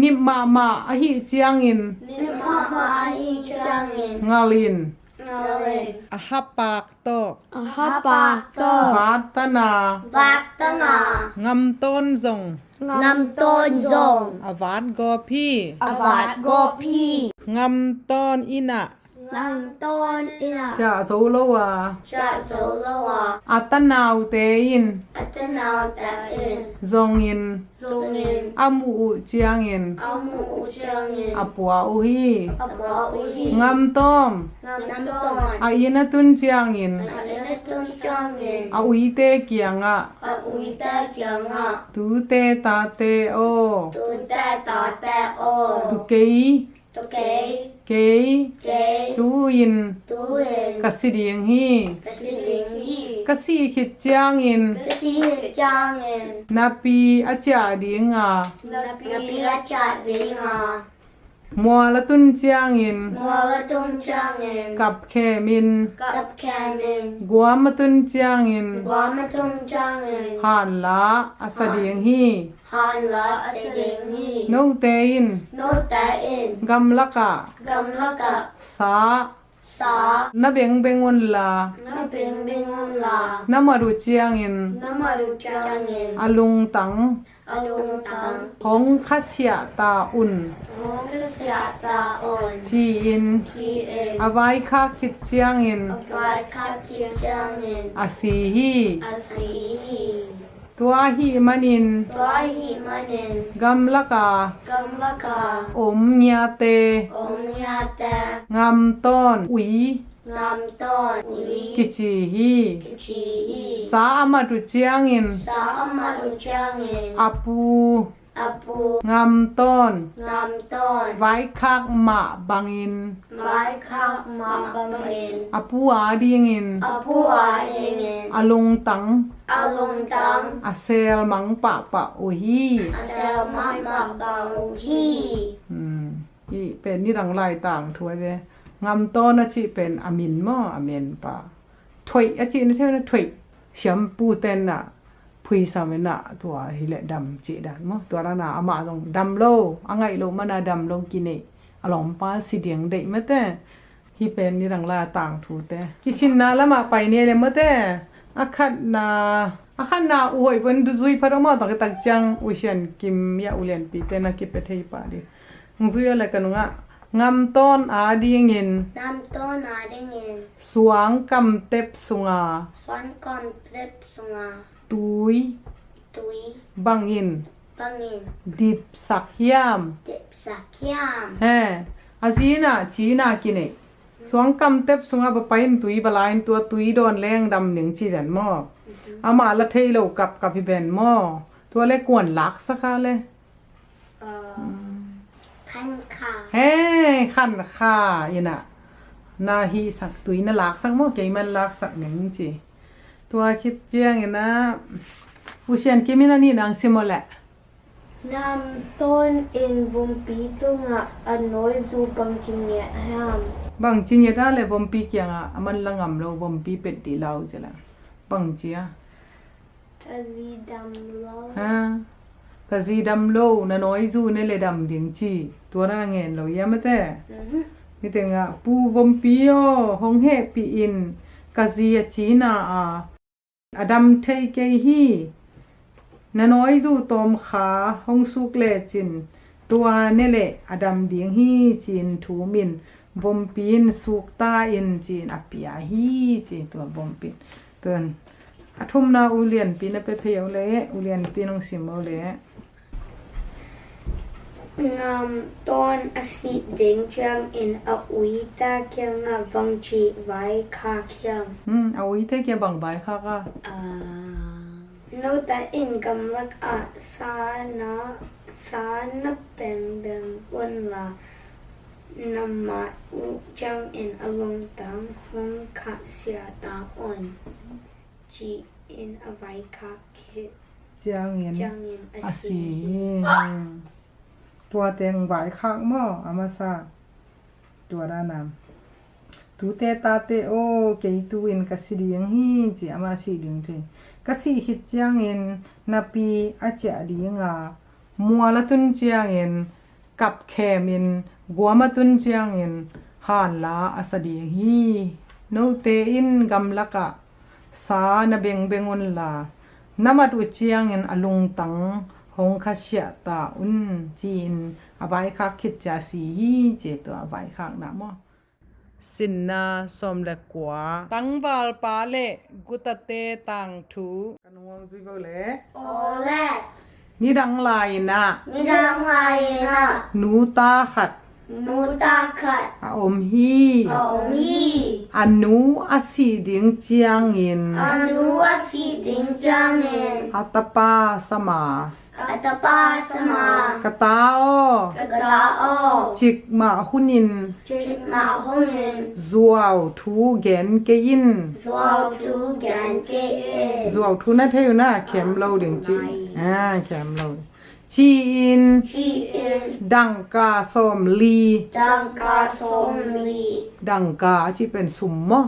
nimma ma ahi chiangin นิมามาฮีจังเงิน ngalin เงาเลน ahapak to อาฮาปาโต vatana บักตนา ngam ton zong นำต้นจง avat go phi อาวาดโกพี ngam ton ina นำต้นอินา cha zo lo wa จะโซลวา atanau te in อัตนาแต่เอ็น zong in จงเงิน amu chiang in อามูจังเงิน apua u hi อัปราอุฮี ngam tom นำต้น a ina tun chiang in อันนี้ต้นจังเงิน a ui te kianga อาอุยตาจังอ่ะ tu te ta te o ตุนแต่ต่อแต่โอ tu kei ตุเก kei เก tu in ตูเอ็น kasiding hi กสิลิงฮี kasi khit chiang in กสิจังเงิน napi acha dinga นับปีละจัดวิงา mwa la tun chiang in มัวละตุนจังเงิน kap khe min กับแค่เงิน gwa ma tun chiang in กว่ามาตุนจังเงิน han la asading hi ฮานละอสเดงฮี no te in โนแต่เอ็น gam laka กำลักะ sa สา na beng bengon la น้ำเป็นบิงุนลา na maru chiang in น้ำมาดูจังเงิน alung tang อลุงตัง hong khasya ta un มงคลเสียตาอ่อน chi in ทีเอ็น avai kha khit chiang in ไฟคัดเชียงจังเงิน asi hi อาศี tua hi manin ตัวหิมันิน gam laka กำลักะ om nya te องยาแต่ ngam ton ui นำต้นอุย kichi hi ชีฮี sa amatu chiang in สามาดูจังเงิน apu อาปู ngam ton นำต้น vai khak ma bangin ไม้ข้าวมาบำเพ็ญ apu ading in อาผู้อาเองเงิน alung tang อาลงตัง asel mang pa uhi อาเซลมามาบังอุฮี อีเป็นนี่ดังลายต่างถวยเวงามต้นอาจิเป็นอามินมออามินปะถวยอาจินะเท่านั้นถวยเฉียมปูเต็นน่ะพุยสามินะตัวฮิเลดำจีดันมอตัวนั้นน่ะอามาตรงดำโลอ่างไงโลมันน่ะดำโลกินเออลองป้าสิเดียงเด็กมะแต่ฮิเป็นนี่ดังลายต่างถูแต่กิชินนาละมาไปเนี่ยเลยมะแต่อาคัดนาอวยเป็นดุซุยพระมอตอกตักจังอุเชียนกิมยาอุเลียนปีเป็นนักกิเปเทยปาดิงซุยอะไรกันงะงามต้นอาดีเงิน น้ำต้นอาเด้งเงิน สวงกำเต็บสุงา สวนก่อนเล็บสุงา ตุย ตุย บังอิน บังเงิน ดิบสักยาม เจ็บสักยาม เฮอาจีน่ะจีน่ากินเอสวงกำเต็บสุงาบะไปอินตุยบลายตัวตุยโดนแรงดำหนึ่งจีแวนมออามาละเทยโลกับพี่แบนมอตัวเล็กกวนลักสักค่ะเลย คันขา เฮ้ขันค่าอีน่ะ นาฮีสักตุยน่าลักสักโมเกยมันลักสักหนึ่งจีตัวคิดเจียงนะอุเชียนกิมินานี่นางซิโมแหละ Nam ton in vumpi tunga anoi zu bang jingye ham บางจีเนี่ยได้เลยบอมปีเกียงอ่ะมันละงำเราบอมปีเป็ดดีเราจะละบางจีอ่ะ Kazi dam lo ฮะกะซีดำโลนะน้อยซูเนี่ยเลยดำเดียงจีตัวนั้นเงินเราเยอะไม่แต่นี่แต่งอ่ะปูบอมปีโอฮงเฮปีอินกะซีจีน่าอ่ะอดัมเทเกฮีนะน้อยซูตอมขาฮงสุกเลจินตัวเนี่ยแหละอดัมเดียงฮีจีนทูมินบอมปีนสุกตาอินจีนอปิยาฮีจีตัวบอมปีนตัวอาทุ่มนาอุเลียนปีนไปเพียวเลยอุเลียนปีนองสิมเอาเลย Nam ton asi ding chang in a ui ta kyang nga vang chi vai kha kyang เอาไว้เทเกียบังใบค่ะก็ no ta in gam lak a sa na beng beng un la nama u chang in along tang hong kha sia ta on chi in a vai kha ki เจียงเงิน chang in อาศี asi ตัวเต็งใบข้างหม้ออามาซาตัวด้านน้ำตูเตตาเตโอเกยตูอินกสิเดียงฮีจีอามาสีเดียงจีกสิฮิตเจียงเงินนาปีอาเจดียงามัวละตุนเจียงเงินกับแคมินกัวมาตุนเจียงเงินหานลาอาสเดียงฮีโนเตอินกำลักะสานาเบงเบงอุนลานามาดูเจียงเงินอลุงตังฮงคาเชียตาอุนจีนอวัยคักคิดจาสีเจตัวอวัยคักนะมอสินนาสมเล็กกว่าตังวาลปาเลกุตเตตังทูกันวงซุยเบเล ole นี่ดังลายนะ ni dam lai na นูตาขัด nu ta khat อาอมฮี omi อนูอาสีเดียงเจียงอิน anu asi ding chang in อัตปาสมา atapa sama กตาโอ kata o จิกมาหุนิน chik na hongin ซัวทูเกนเกยิน swao tu gan ke in ซัวทูนั่นเท่อยู่นะเข็มเราเดียงจีเข็มเราจีอิน chi in ดังกาสมลี dang ka som li ดังกาที่เป็นสุมมะ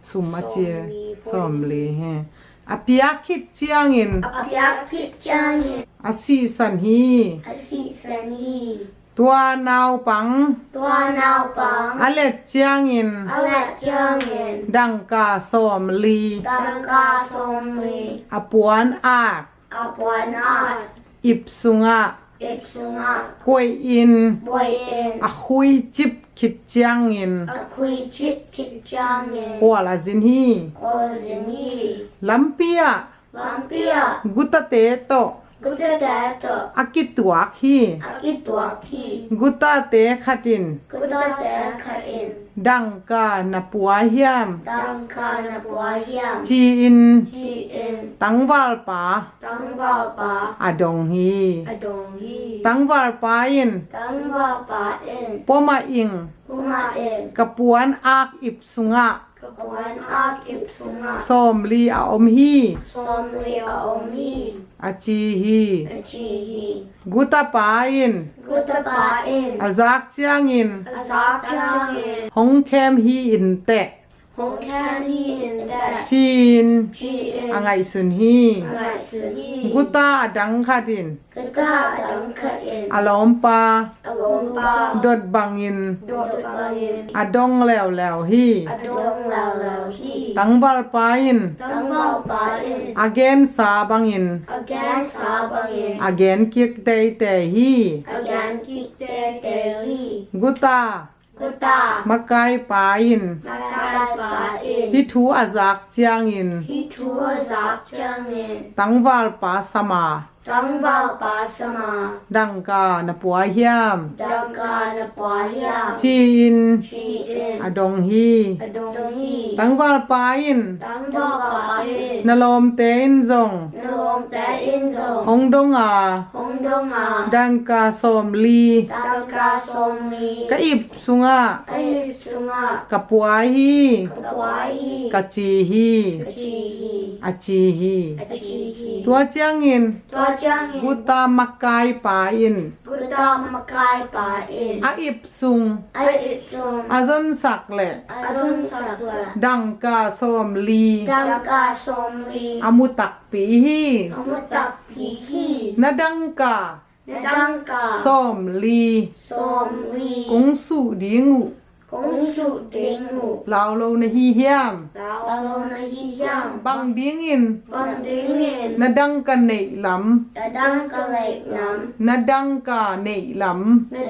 สุมมาเจสมลีเฮอภิยาคิดเจียงอิน apyak kit chang in อาศีสันฮี asi san hi ตัวนาวปัง tua nao pang อเลเจียงอิน alat chang in ดังกาสมลี dang ka som li อปวนอาก apwan at อิบสุงะ ipsunga กวยอิน boy in อคุยจิบคิดเจียงอิน akui chit kit chang in หัวละสินฮี kozin hi ลัมเปีย vampia กุตเตโต Guta dato อากิตัวฮี akitwa ki กุตเตขัดิน Guta deka in ดังกาณปัวเฮียม Dangka na buayam จีอิน Ji in ตังวาลปา Tang ba อดงฮี Adong hi ตังวาลปาอิน Tang ba in ปอมาอิง Puma in กะปวนอากอิบสุงะ Kakuan ak ipsunga สมลีอาอมฮี Som lia omi อาจีฮี Achi hi กุตปาอิน Guta ba in อาซักเจียงอิน Asak chang in ฮงแคมฮีอินเตะ Hong kan hi in that จีน Ji in อังไงสุนฮี Ngai sun hi กุตาดังขัดิน Guta dangka in อลอมปา Alompa ดดบังอิน Dot ba in อดงแล้วแล้วฮี Adong lao lao hi ตังบาลปาอิน Tang bao ba in อเกนสาบังอิน Again sabang in อเกนกิกเตยเตฮี Again kik te te hi กุตา Guta มะกายปาอิน Makai ba in. ฮิทูอาจากเจียงอิน He tua zak chang in. ตังวาลปาสมา Tang bao pa sama. ดังกานปัวเฮียม Dang ka na pa hiya. จีอิน Chi in. อดงฮี Adong hi. ตังวาลปาอิน Tang bao pa in. นลมเตอินซง Nalom ta in zo. ฮงดงอา Hong dong a. ดังกาสมลี Tang ka som mi. กะอิบสุงะ Ay sunga. กะปัวฮี Kawaii. กะจีฮี Kachi hi. อาจีฮี Kachi hi. ตัวเจียงอิน Tua chang in. กุตามักกายปาอิน Guta makai pa in. อาอิบสุง Ay itum. อาซนสักแหละ Azun sakla. ดังกาสมลี Dang ka som li. อามุตักปีฮี Amutak pi hi. นาดังกา Dang ka สมลี som li. กงสุดีงู Kung su ding mu. ลาวโลนฮีเฮียม Tao na hi yang. บังดิงอิน Bang ding in. นาดังกันเนล Dang ka lay nam. ำนาดังกาเนล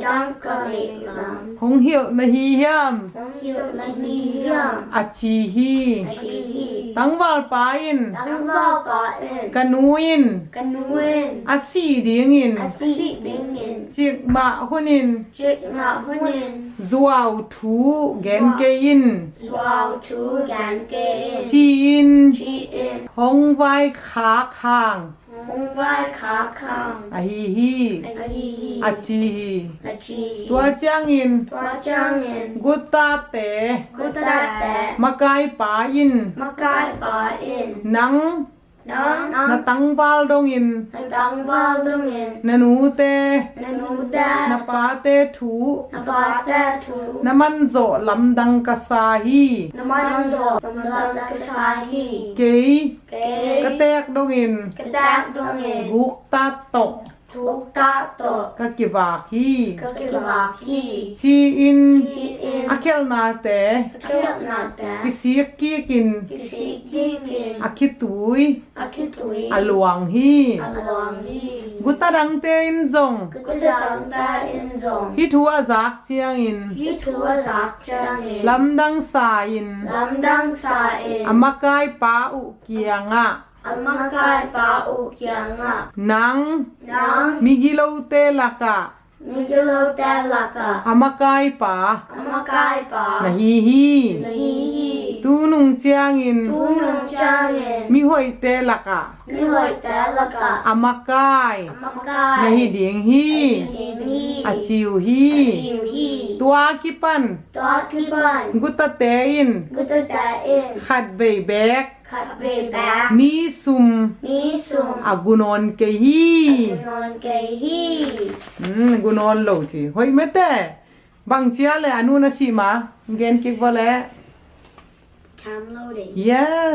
Dang ka lay nam. ำหงเหียวนาฮีเฮียม Kung hiu na hi yang. อาจีฮี Chi hi. ตังวาลปาอิน Dang bao pa in. กันนูอิน Kanuin. อาซีดิงอิน Asi ding in. จิกบะคนอิน Chik nga hunin. ซัวทูแกนเกยิน Swao tu gan ke in. จีอิน Chi in. หงไว้ขาข้าง Hong vai kha khang. อาฮีฮี A hi hi. อาจีฮี A chi. ตัวเจียงอิน Tua chang in. กุตาเต Guta te. มากายปาอิน Makai pa in. นัง Nang. นาตังวาลดงอิน Dang bao dung in. นานูเต Nanu da. นาปาเตถู Napa ta tu. นามันโซลำดังกะซาฮี Naman zo. Namlan ka sa hi. เกย Ke. กะแตกดงอิน Kadak dung in. บุกตาตก Tuk ta to. กะกิวาฮี Kakiwa hi. จีอิน Chi in. อาเคลนาเต Kakyak na ta. กิเสียกีกิน Kisi king. อาคิตุย Akitui. อาหลวงฮี Along hi. กุตาดังเตอินซง Kudang ta in zong. ฮิทัวจากเจียงอิน Hi tua zak chang in. ลำดังสาอิน Lamdang sa in. อามากายปาอุเกียงะ Amakai pa ukyanga. นัง Nang มิกิโลเตลากะ Migilo telaka. อามากายปา Amakai pa. นะฮีฮี Nahihi. ตูนุงเจียงอิน Tunong chang in. มิหอยเตลากะ Mihoy telaka. อามากาย Amakai. นะฮีเดียงฮี Hini. อาจิวฮี Jiuhi. ตัวกิปัน Tokiban. กุตเตอิน Guto ta in. ขัดเบยแบก Kat bebak. มีซุม Misum. อากุนอนเกฮี Non kay hi. กุนอนโลจีหอยไม่แต่บางเชียเลยอนุนาชิมาเกนกิกว่าแล้ว Cam loading. เย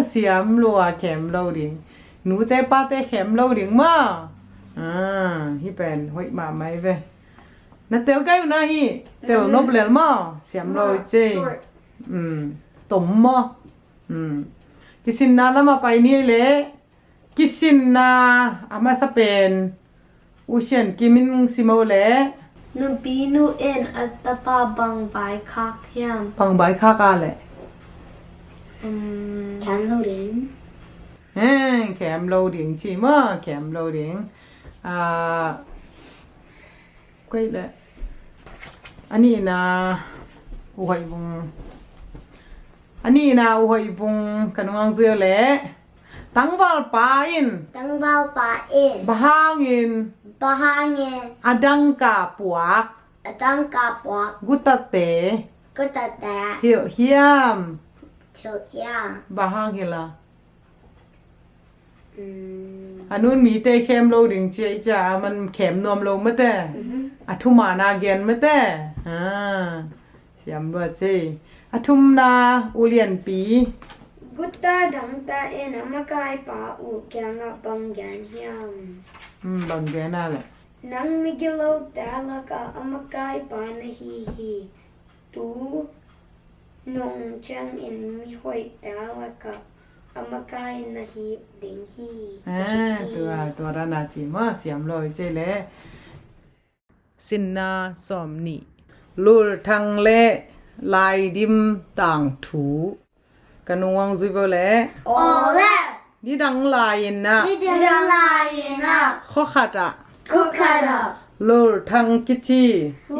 เสียมลัวแขมโลดิงหนูแต่ป้าแต่แขมโลดิงมาฮิเป็นหอยมาไหมเว้น่ะเตลก็อยู่นะฮิเตลนบเลลมาเสียมโลเจตุ่มมากิสินนาละมาไปนี่เลยกิสินนาอามาสเปนอุเชนกิมินซิโมเล Nubinu in at the bang by cock him. ปังใบค่ากาแหละ Can loading. แขมโลดิงจีมาแขมโลดิงก็อีกแล้วอันนี้นะอุหอยบุงอันนี้นะอุหอยบุงกันวังเสือแหละตั้งวาลปาอิน Tang bao pa in. บฮางอิน Bahangin. อดังกาปวก Atang kapwak. กุตเต Kutata. เหี่ยวเฮียม Chukya. บฮางเฮล่ะอันนู้นมีแต่แคมโลดิงเจียจ้ามันแขมนวมโลไม่แต่อทุมานาเกนไม่แต่เสียมบ่เจอทุมนาอุเลียนปี Gutta dang ta in amakai pa u kyanga bangyan him. บางแกน่าแหละ Nang migilo talaka amakai pa na hi hi. Tu nung chang in mihoy talaka amakai na hi ding hi. ตัวรานาจีมาเสียมโลยเจเลยสินนาสอมนี่ลูลทังเลลายดิมต่างถู กันวงซุยเบลโอเล่ นี่ดังลายนะ นี่เดือนลายนะ ข้อขัดอะ คุกคารา โลทังกิจี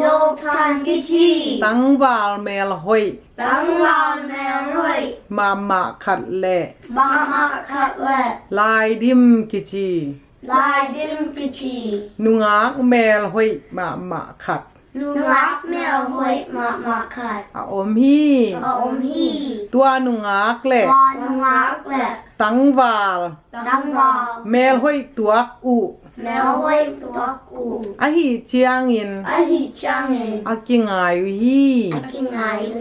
โลทันกิชี ตังวาลเมลหอย ตังวานแมวรวย มาขัดแล บางมาขัดแหละ ลายดิมกิจี ลายดิมกิชี นุงากเมลหอยมาขัด ลุงรักแมวหวยมาขัด อาอมฮี อมฮี ตัวนุงากแหละ ตอนลุงรักแหละ ตังวาล ดังวา เมลหอยตัวอุ แมวหวยตัวกู อะฮีเจียงอิน ไอหิจังเงิน อะกิงอายุฮี อากินไง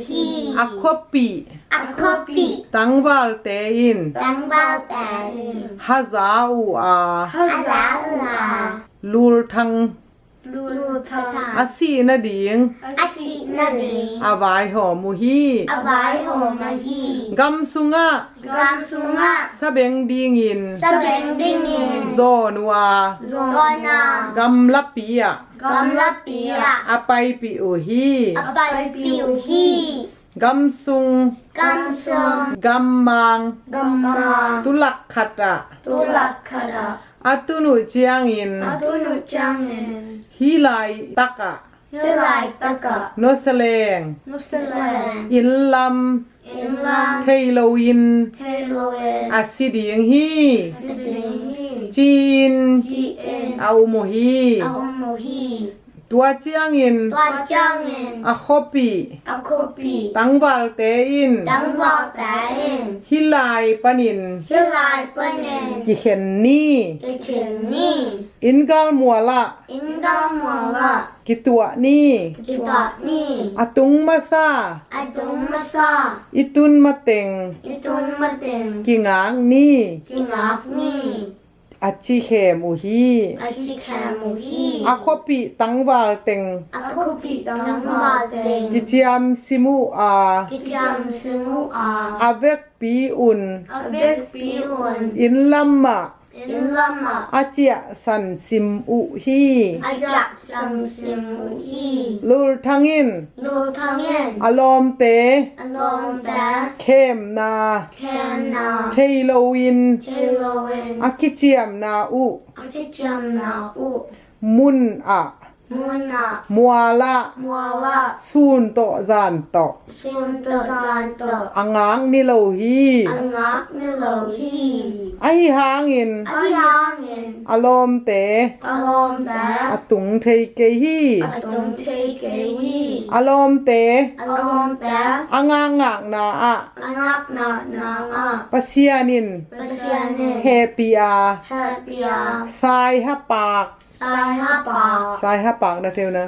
ฮี อะคบปี อักคปี ตังวาลเตอิน ดังบ้าแต่ ฮาซาอูอา ฮัลโหล ลูลทัง ลูทา อาซีนาดิง อาศินาดี อาวายหอมูฮี อวายโหมาฮี กัมสุงะ กามสุงะ สะเบงดิงอิน สะเบงดิงเงิน โซนัว กอนา กัมลับปีอะ กำลับปีอะ อาไปปีโอฮี อไปปิวฮี กัมซุง กำซุง กัมมัง กำมัง ตุลักขัดอะ ตุลักขระ อาตุนุเจียงอิน อาตุนุจังเงิน ฮีไลตักอะ เฮลายตะกะ โนสเลง นุสเลน อินลัม อินลัง เทโลวิน เทโลเอน อาซิดิงฮี ซิซิฮี จีน จีเอ็น อาโมฮี อาโมฮี ตัวเจียงอิน ตัวจังเงิน อาคอปี อาโคปี ตังวาลเตอิน ดังวอแต่เอ็น ฮิลายปานิน เฮลายปะเนน กิเข็นนี่ อิเทนนี่ อินกาลมัวละ อินกังมัวละ กิตัวนี่ จิตานี่ อาตุงมาซา อาดุมมาซา อิตุนมาเต็ง อิตุนมาเต็น กิงางนี่ กิงักนี่ อาชิเขมูฮี อาชิแคมูฮี อาคอปีตังวาลเต็ง อาโคปีดังวาเต็น กิจยามซิมูอา กิจามซิมูอา อาเวกปีอุน อาเวกปีอุน อินลัมมา อินลามา อาเจียสันซิมอุฮี อาจักซัมซิมูฮี ลูลทังอิน ลูทังเงิน อารมเต อารมณ์แต่ เข้มนา แคนนา เทโลวิน เทโลเวน อากิเจียมนาอุ อาทิจามนาอุ มุนอะ มุนา มัวละ มัวละ ซูนโตจานโต ซุนตะจานตะ อังางนิโลฮี อังงักนิโลฮี ไอหางอิน อาหาเงิน อารมเต อารมณ์แต่ อาตุงเทเกฮี อาตงเทเกฮี อารมเต อารมณ์แต่ อังางากนาอะ อังงักนางอา ปะเซียนิน ปัสยาเน เฮปีอา แฮปปี้อา ทรายฮะปาก สายฮาปา ทรายฮะปากนะเทวนะ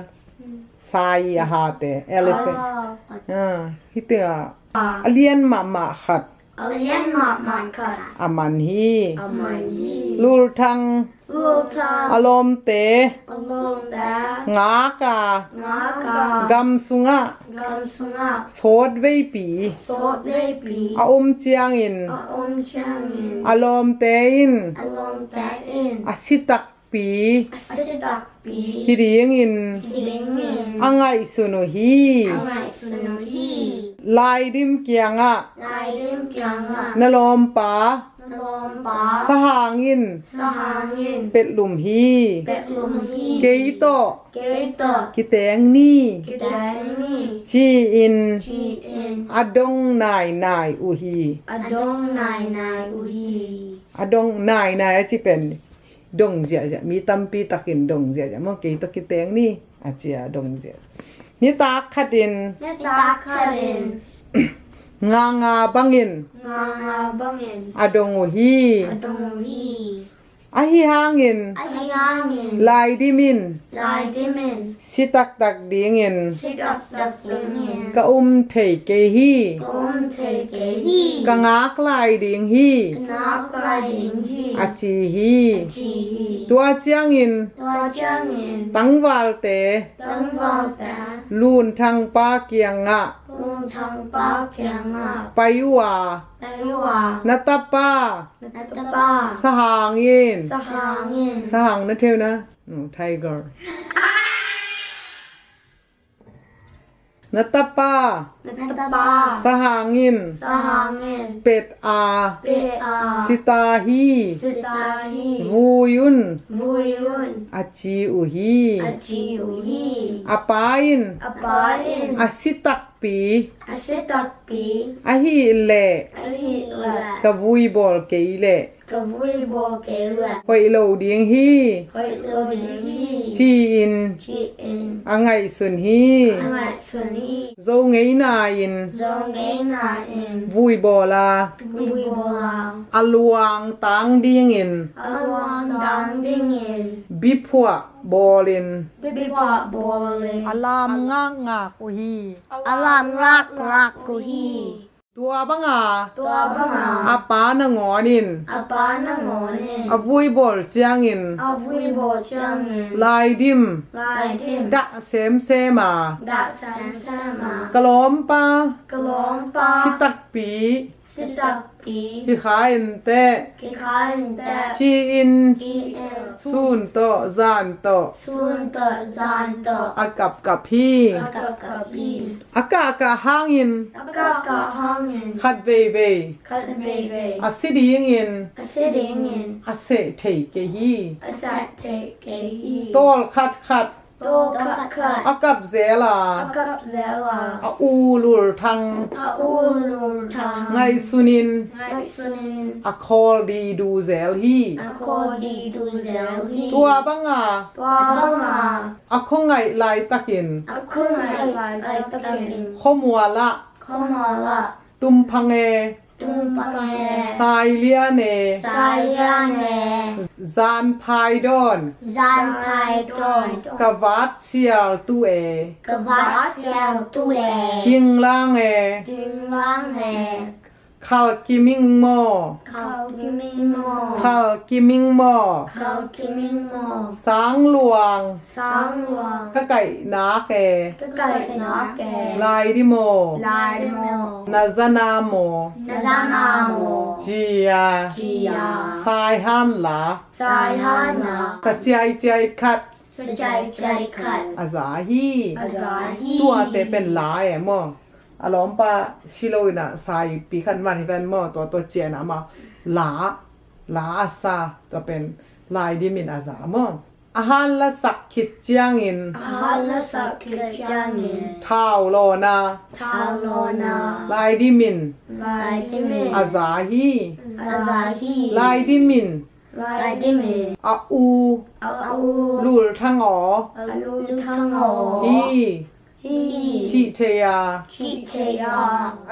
ทรายอาหาเตเอเลเตฮิเตออเลียนมาขัด เอาเลี้ยนหมามันค่ะ อามันฮี เอามันฮี ลูลทัง ลูกทา อารมเต อารมณ์แต่ งากา งักกา กัมสุงะ กำสุงา โสดเวปี โซเบปี อาอมเจียงอิน อาอมช่างเงิน อารมเตอิน อารมณ์แต่อิน อาสิตักปี อาศิตักปี ฮิริยงอิน ดิลิงเงิน อังไงสุนุฮี อังไงสุนุฮี ลายดิมเกียงอะ ลายเล่มจังอ่ะ นลอมปา นลมปา สหางิน สหาเงิน เป็ดหลุมฮี เป็ดลุมฮี เกยโต เกยตอ กิแตงนี่ กิแดงนี่ จีอิน จีเอ็น อดงนายอุฮี อดงนายนายอุฮี อดงนายจิเป็นดงเจียมีตัมปีตักินดงเจียมอเกยตกิแตงนี่อาเจียดงเจียนี่ตาขัดิน เนตาคาเรน งาบังอิน งางาบังเงิน อดงอุฮี อดงฮี อหิหางิน อาหาเงิน ลายดิมิน ลายดิเมน สิตักดีงิน สิดักดักลิงเงิน กะเทเกฮี กอมเทเกฮี กะงากลายดิงฮี นักลายดิงฮี อาจีฮี จีฮี ตัวเจียงอิน ตัวจังเงิน ตังวาลเต ตั้งวาตา ลูนทางปาเกียงอะ ลุงทางปาเพียงอ่ะ ไปยัว ไปยัว นัตตปา นัตป้า สหางอิน สหาเงิน สหางนะเทวนะไทเกอร์ นัตตปา Natapa สหางิน Sahangin เป็ดอา Pea สิตาฮี Sitahi วูยุน Vuyun อาจีอุฮี Ajiuhi อาปาอิน Apain อาสิตักปี Asitakpi อาฮีเล Ahila กะวุยบอลเกยเล Kavui Bokela หอยโลเดียงฮี Hoi Lodi จีอิน Chiin อาไงสุนฮี Amat Suni โซไงนาอิน Zongena in วุยบอลา Vui Bolang อลวงตังเดียงอิน Alwang Dang Dingin บิพวะบอลิน Bibipa Bowling อลามงากงากอุฮี Alam rak rak kuhi ตัวบังอา Tua banga อาปานงอนิน Apa na ngonin อาวุยบอลเจียงอิน Avui Bo Changin ลายดิม Lai Dim ดะเสมเซมา Da San Sama กะลอมปา Kalong ชิ Pa ตักปี Sitakpi พิขาอินเต Kikain Da จีอิน Gil ซูนโตซานโต Sun Ta Zan Ta อากับกับพี่ Akakapi อากาอากาห้างอิน Akaka Hangin ขัดเวเว Kat Bebe อาสิดียงอิน Sitting in อาเสเทเกฮี A Sat Take Kehi โตลขัดขัด Do Kat Kat อากับเซลา Akap Zela อาอูลุลทัง Aulur Tang ไงสุนิน Ngai Sunin อาคอลดีดูเซลฮี Akodi Du Zelhi ตัวบังอา Tua Banga อาคงไงลายตักิน Akun Ai Takin ขมัวละ Komala ตุมพังเอ Tumpane สายเลียเน Sayane ซานพายดอน Zan Pai Don กะวัดเชียลตูเอ Kavat Siao Tule หิงล่างเอ Ding Lang He คัลกิมิงโม Kau Kiming Mo คัลกิมิงโม Kau Kiming Mo สางหลวง Sang Luang กะไก่นาเก Kakai Nake ลายดิโม Lai Mo นาซานาโม Nazana Mo จียา Chia สายฮันหลา Sai Hana สะใจใจคัด Sajai Jai Kat อาซาฮี Azahi ตัวเตเป็นหลายแอมออารมณ์ปะชิโลยนะสายปีขันวันที่เป็นมอตัวเจนะมาหลาอาซาตัวเป็นลายดิมินอาซามออาหารละสักขิดเจียงอิน Hala Sakit Jangin ท้าวโลนา Talona ลายดิมิน Lai Dimin อาซาฮี Azahi ลายดิมิน Lai Dimin อาอู Au ลูลทั้งอ๋อ Alu Tango ฮี Hi ชิเทยา Chitea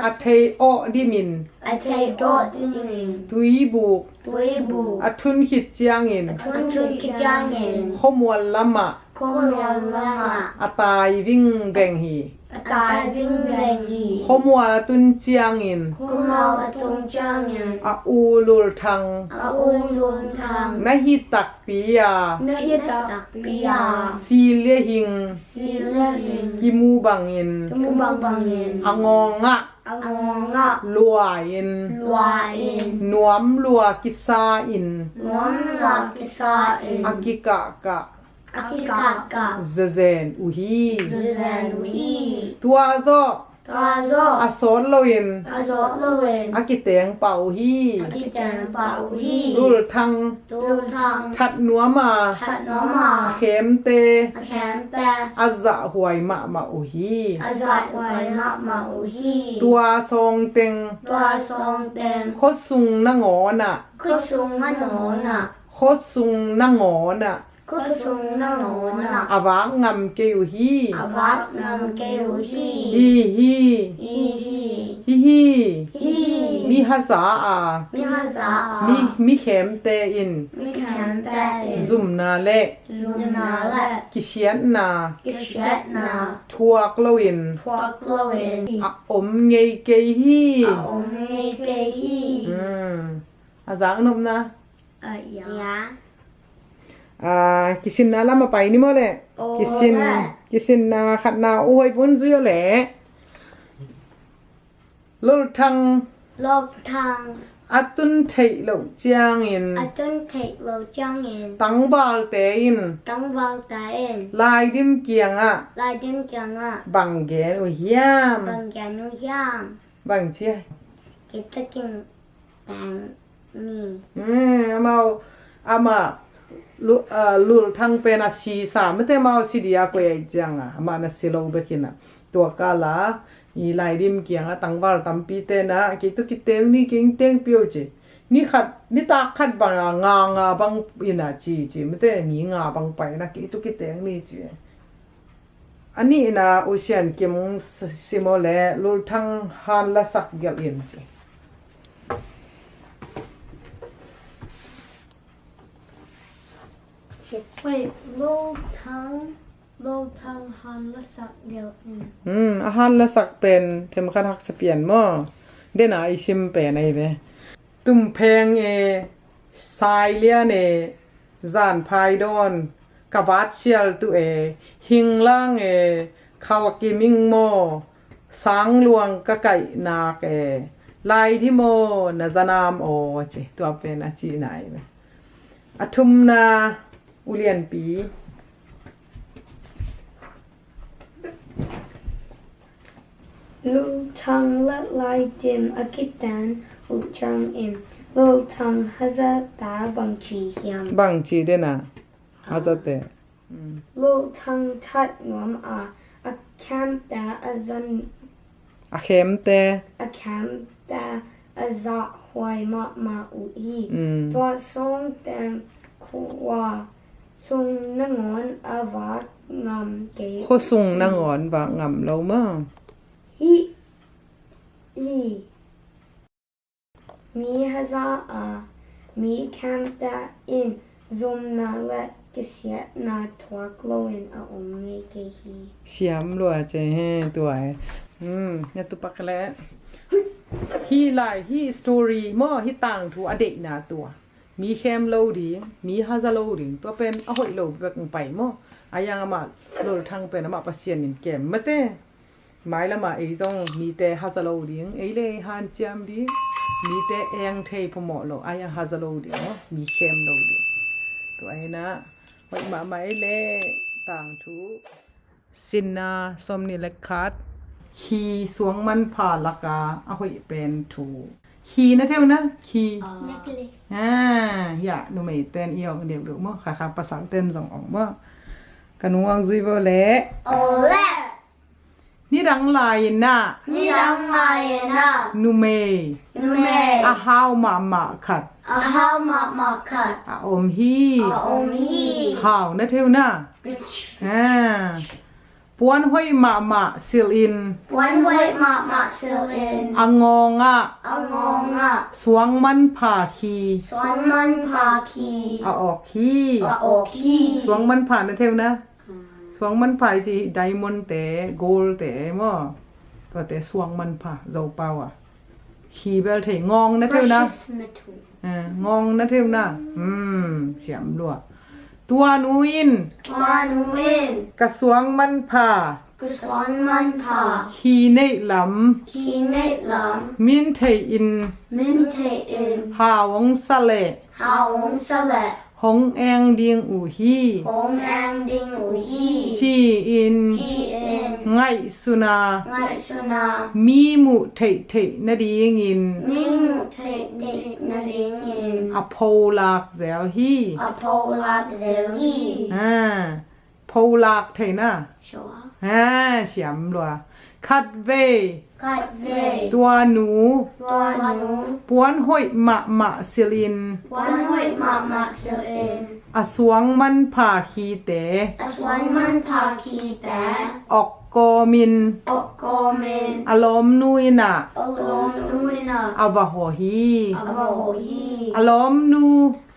อาเทโอดิมิน Ate Dot Dimin ทุยบุก Dwebu อาทุนขิดเจียงอิน Tuntun Kijangin ขมวลละมะ Komyalama อาตายวิ่งแบ่งหี Atai Ving Vengi ขมวลตุนเจียงอิน Kumal Atung Jangin อาอูลุลทัง Aulun Tang นาฮิตักปียา Nahitak Pia ซีเลียหิง Silahin กิมูบังอิน Tumubang Bangin อางองะ Angonga ลัวอิน Luain นวมลัวกิซาอิน Nuam Lakisain อากิกะกะ Akikaka เซเซนอุฮี Zanuhi ตัวซอ Tazo อาสอนโลอิน Azot Luin อากิเตงเป่าฮี Akitan Pauhi ลุลทัง Dul Tang ทัดนัวมา Tat Noma เข็มเต Akampa อาซะหวยมะมะอุฮี Azat Wai Hak Mauhi ตัวทรงเต็ง Tua Song Ten โคสุงนงอน่ะ Kusung Manona โคสุงนงอน่ะ Kusung Nanona อาวางงำเกยุฮี Avat Nam Keuhi ฮีฮี Ihi ฮีฮี Hi มีภาษาอา Mihaza มีเข็มเตอิน Mikampa ซุมนาเล Zunala กิเชียนนา Kishetna ทวกโลอิน Twak Loin อะอมเงยเกยฮี Omni Kehi อาจารย์นมนะ Ya กิสินนาลามาไปนี่มั้งแหละ โอ้ กิสินนาขัดนาอวยพ้นซุยแหละลุลทัง lộc thang atun thei lo chiang in atun thệ lầu trang in tang bal te in tăng vào tại lai dim kiang a lại đêm chẳng à bang ge o hiam bằng cả nuôi giang bang chia cái tất kinh bang nì amau ama lul thang pe na si sa mete mau si dia ko ai chang a ama na si lo bekina to kala i lai dim kiang a tangwal tampi te na ki tu ki teng ni king teng pio che ni khat ni ta khat bang nga bang ina chi chi mete mi nga bang pai na ki tu ki teng ni chi ani na ocean kim simole lul thang han la sak gel in chi Wait, lô thang han là sắc điều in อาหารละสักเป็นเทมคันฮักสเปียนม่อเดน่าไอชิมเป็นไอเวตุ่มแพงสายเลียนจานพายดอนกะวาดเชียลตุหิงล่างคาวกิมิงโมสังลวงกะไก่นาลายที่โมนาจานามโอเจตัวเป็นอาจีไหนเวอทุมนาอุเลียนปี lô thang là lại đêm akitan lô trang in lô thang haza ta bằng chỉ hiam บางจีเดน่ะฮาซาเต lô thang thắt ngóm a cam ta a zan อาเข้มเต a cam ta a za hoài ma u hi ม ตัวทรงแตงขัวทรงนงอนอาวางามเก โคซุงนางอนบางงำเรามา ฮิลีมีฮะซามีแคมตาอินซุมนาและกเสียนาทวักโลอินอาอมเนเกฮี เสียมรัวเจเฮตัวเนี่ยตุปักแลฮีไลฮีสตอรี่มอฮีต่างถูอเดกนาตัวมีแคมโลดีมีฮาซาโลดีตัวเป็นอหอยโลแบบไปมออายังมาโลทางเป็นมาปะเซียนนินแกมมะเตหมายละมาไอ้จงมีแต่ฮาซาโลดีไอ้เลยฮันจามดีมีแต่เองเทพหมอโลอายังฮาซาโลดีมีแคมโลดีตัวไอ้นะไว้มาไม่เล่ต่างถูสินนาสมนิเลคัดฮีสวงมันผ่าละกาเอาไว้เป็นถูฮีนะเท่านะฮี เนกเล อย่าหนูไม่เต้นเอียวเดี๋ยวดูมั้งค่ะภาษาเต้นส่งออกมั้งกันวางซุยเบลเล่ โอเล่ นี่ดังลายน่ะ นี่ดังไงนะ นูเม นูเม อาฮาวมาขัด อาฮาวมาคัด อาอมฮี อาอมฮี ฮาวนะเท่านะปวนห้อยมาซิลอิน วันไว้มาเซลเอ็น อางองอ่ะ อางองอ่ะ สวงมันผ่าคี สวนมันพาคี อาออกคี อาโอคี สวงมันผ่านะเท่านะสวงมันผ่าจีไดมอนด์แต่โกลแต่มั้งตัวแต่สวงมันผ่าเจ้าเปล่าอ่ะคีเบลเถงองนะเท่านะ งองนะเท่านะเสียมรัวตัวหนูอิน ว่านูเวน กระสวงมันผ่า กุศลมันพา คีในหล คีเนตหลัง ำมินเทอิน มินเทอิน หาวงสะเล หาวงสะเล หงแองเดียงอูฮี หงแองดิงอุฮี ชีอิน จีเอ็น ไงสุนา ไงสุนา มีมุเทนาดีงิน มิมุเทเดนาดิงอิน อโพลากเซลฮี อโพลาเซลี โพลากเทนะ ชัว เสียมรัวคัดเว กัดเว ตัวหนู ตัวหนู ปวนห้อยมาซิลิน วันไว้มาเซลเอ็น อสวงมันผ่าคีเต อสวนมันพาคีแต่ ออกกอมิน ออกโกเมน อารมณ์นุยนะ อลมนุยนา อาวะโหฮี อาวโหฮี อารมณ์นู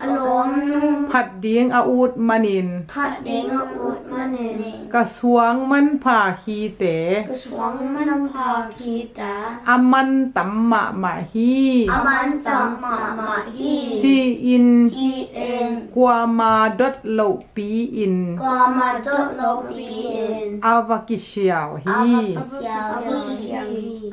อ อารมณ์นู ผัดเดียงอาอูดมานิน ผัดเด้งอุดมันเน กระสวงมันผ่าขีเต กระสวงมันพาคีตา อามันตัมมะมะฮี อามันตัมมามาฮี ชีอิน จีเอ็น กวามาดดโลปีอิน กามาโตโลปีเอ็น อาวากิเชียลฮี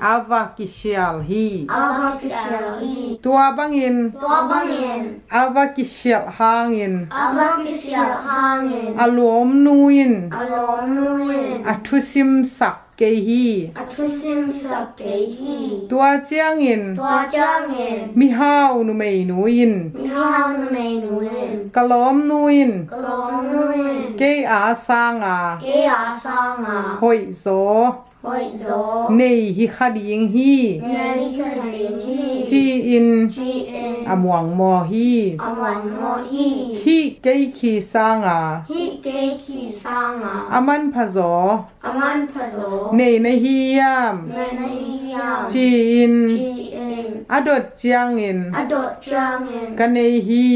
อา อาวากิเชียลฮี อาบากิเชียฮี ตัวบังอิน ตัวบังเอ็น อาวากิเชียลฮางอิน อาบากิเชียฮางเอ็น อารมณ์นูอิน อารมณ์นูเอ็น อัทุสิมสักเกฮี อัตุสิมสักเกฮี ตัวเจียงอิน ตัวจังเอ็น มิฮาวนุเมยนูอิน มีห้างนูเมนูเอ็น กะลอมนูอิน กลมนูเอ็น เกอาซางอา เกอาซังอา หอยโซ หอยโซ เนฮิคาดิงฮี เนลิคาดินฮี จีอิน จีเอ็น อมวงมอฮี อาวันโมฮี ฮีเกคีซางอา ฮิเกคีซังอา อามันพะโซ อามันพะโซ เนในฮียาม เนนฮิยาม จีอิน จีเอ็น อดดเจียงอิน อดดจังเอ็น กันเนฮี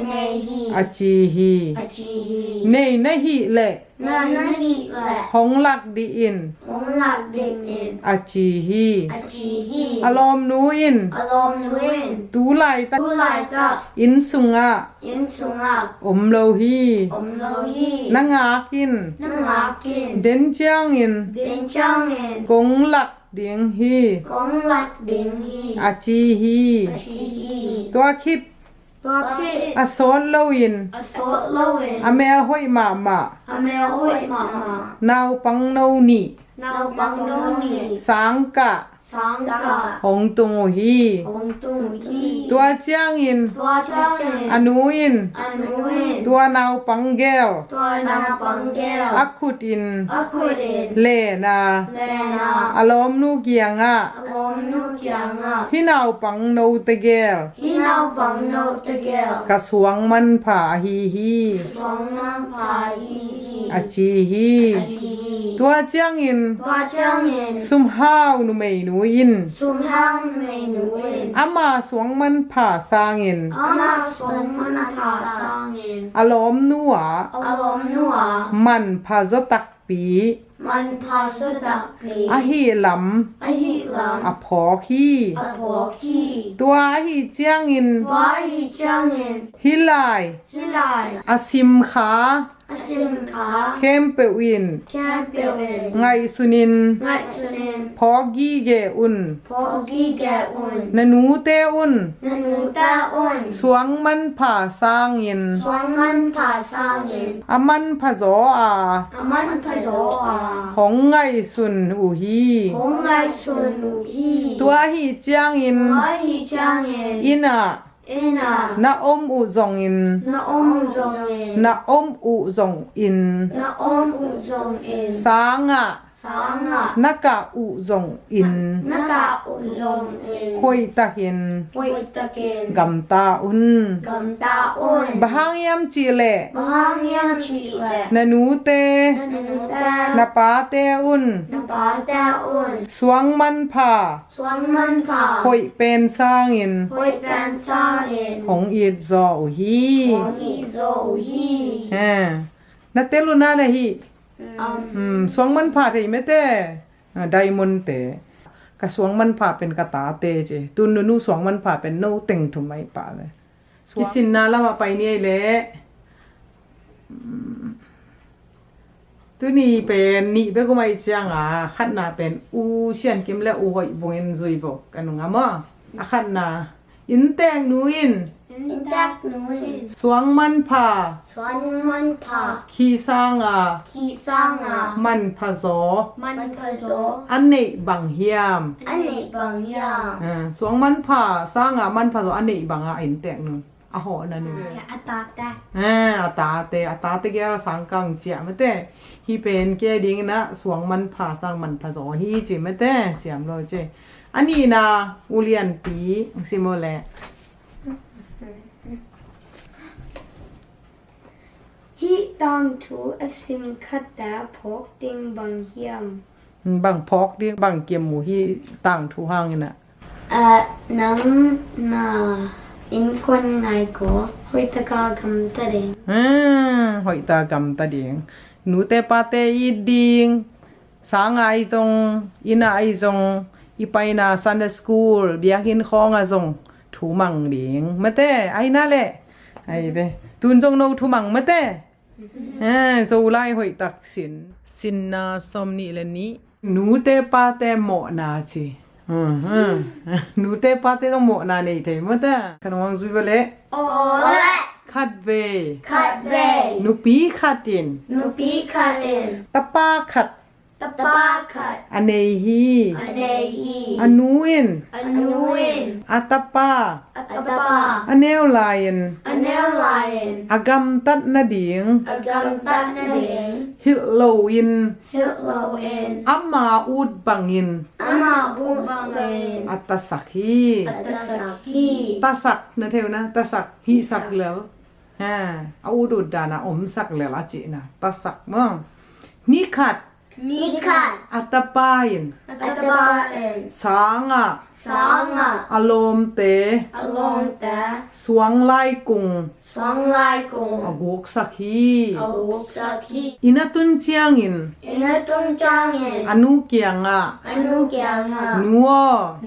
เนฮี อาจีฮี อาจีฮี เนในฮีเละ นานาฮีแหละ หงลักดีอิน องหลักเด็กเอ็น อาจีฮี อาจีฮี อารมณ์นูอิน อารมณ์นูเอ็น ตูไลตะ ผู้ไล่ตะ อินสุงะ ยินสุงัก อมโลฮี อมโลฮี นางากิน นังหากิน เดนเจียงอิน เดินจังเอ็น กงลักเดียงฮี กงหลักเด็กฮี อาจีฮี อาจีฮี ตัวคิด ตัวพี่ อาโซนโลอิน อโซโลเอ็น อเมลห้อยมามา อเมลโอยมามา นาวปังโนนี นาวบังโนนี สังกะ สังกะ หงตุงฮี องตุงฮี ตัวเจียงอิน ตัวจังเอ็น อนูอิน อนุเอ็น ตัวนาวปังแก้ว ตัวนางปังแก้ว อักขุดอิน อะคุเดน เลนา เลนา อารมณ์นูเกียงอ่ะ อารมณ์นุกยังอ่ะ พี่นาวปังโนตะแกว ฮินาวบังโนตะแก้ว กระสวงมันผ่าฮีฮี สองน้ำพาฮีฮี อาจีฮี อาจีฮี ตัวเจียงอิน ตัวจังเอ็น ซุมห้าวนูเมยนูอิน สุมหังเมนูเอ็น อามาสวงมันผ่าสางอิน อามาสงมันทาสังเอ็น อารมณ์นัว อารมณ์นัว มันพาจตักปี มันพาสุดักปี อาฮีล อหิลัม ำอาพอฮี อภวคี ตัวอาฮีเจียงอิน วาฮิจังเอ็น ฮิลาย ฮิลาย อาซิมขา อาซิมขา เข้มเปวิน แค่เปียวเอ็น ไงสุนิน ไงสุเนน พอกีเกอุน พอกีแกอุน นนูเตอุน นนูตาอุน สวงมันผ่าสางอิน สวงมันพาสังเอ็น อามันพะโซอา อามันพะโซอา หงไงสุนอูฮี หงไงสุนูฮี ตัวฮีเจียงอิน วาฮิจังเอ็น อินะ เอ็นา นาอมอุซงอิน นาอมจงเอ็น นาอมอุซงอิน นาอมอุจงเอ็น สางะ สังหะ นากะอุซงอิน นากะอุจงเอ็น หอยตะเห็น หวยตะเกน กำตาอุน กำตาอุน บางยามจีเล บางยังชีแหละ นนูเต นันตา นาปาเตอุน นปาตาอุน สวงมันผ่า สวงมันพา หอยเป็นสางอิน หวยกันซาเอ็น หงอีดซออูฮี หงอีโซฮี ฮะนาเตลุนาเลยฮี สวงมันผ่าเทไม่เตไดมอนเตกระสวงมันผ่าเป็นกระตาเตเจตุนนูสวงมันผ่าเป็นโนเต็งทุไมป่าเลยกิสินนาละมาไปนี่แหละตัวนี้เป็นนี่เบก็ไม่เจียงอ่ะขัดนาเป็นอูเชียนกิมและอูหอยบงเอ็นซุยบอกกันงามอ่ะขัดนาอินแตงนูอิน อินดักนุย สวงมันผ่า สวงมันพา ขี้สร้างอ่ะ ขีสังอ่ะ มันผสอ มันพะโซ อันนี้บังเฮียม อันนี้บางอย่าง สวงมันผ่าสร้างอ่ะมันผสออันนี้บังอ่ะอินแตงนูอ่ะหอนั่นนึง อัตตาตา อาตาเตแกเราสังกังเจียมเตฮีเป็นแกดิ้งนะสวงมันผ่าสร้างมันผสอฮีจิมเตเสียมโลเจอันนี้นะอุเลียนปีสิโมแล ฮิตังทูอสิมคัตตาพกติงบางเฮียม บังพอกดิบังเกียมหมูฮีต่างทูห้างนี่นะ นังนา อินคนไงก็หอยตะกากำตะเดง หอยตากำตาเดียงหนูเตปาเตอีดิงสางไอจงอินาไอจงอีไปนาซันเดย์สคูลเบียกินของอะจงถูมังเดียงมะเตไอน่าแหละไอเปตุนจงโนถูมังมะเตโซไลหอยตักสินนาสมนี่เลนี้หนูเตปาเตหมอนาชีหนูเตปาเตต้องหมอนาเนี่ยเทมะเตขนมวังซุยเวเล โอเละ คัดเว คัดเว หนูปีคัดอิน นูปีคัดเอ็น ตะปาขัด ตะปาคัด อเนฮี อเดฮี อนูอิน อนูอิน อัตปา อัตปา อเนลไลน อเนลไลน อากำตัดนาดิง อกัมตันเดง ฮิลโลอิน ฮิลโลเอ็น อัมมาอูดบังอิน อามาบูบังเอ็น อัตสักฮี อัตสักฮี ตาสักนะเทวนะตาสักฮีสักแล้วเอาอูดุดดานะอมสักแล้วละจินะตาสักมั่งนิขัด มีคัด อัตปาอิน อัตปาเอ็น สางะ สองอ่ะ อารมณ์เต อารมณ์แต่ สวงไลกุง สองลายกุง อกุกสักฮี อาลูกสักฮี อินาตุนเจียงอิน อินตุงจังเอ็น อนุเกียงะ อนุเกียงอ่ะ นัว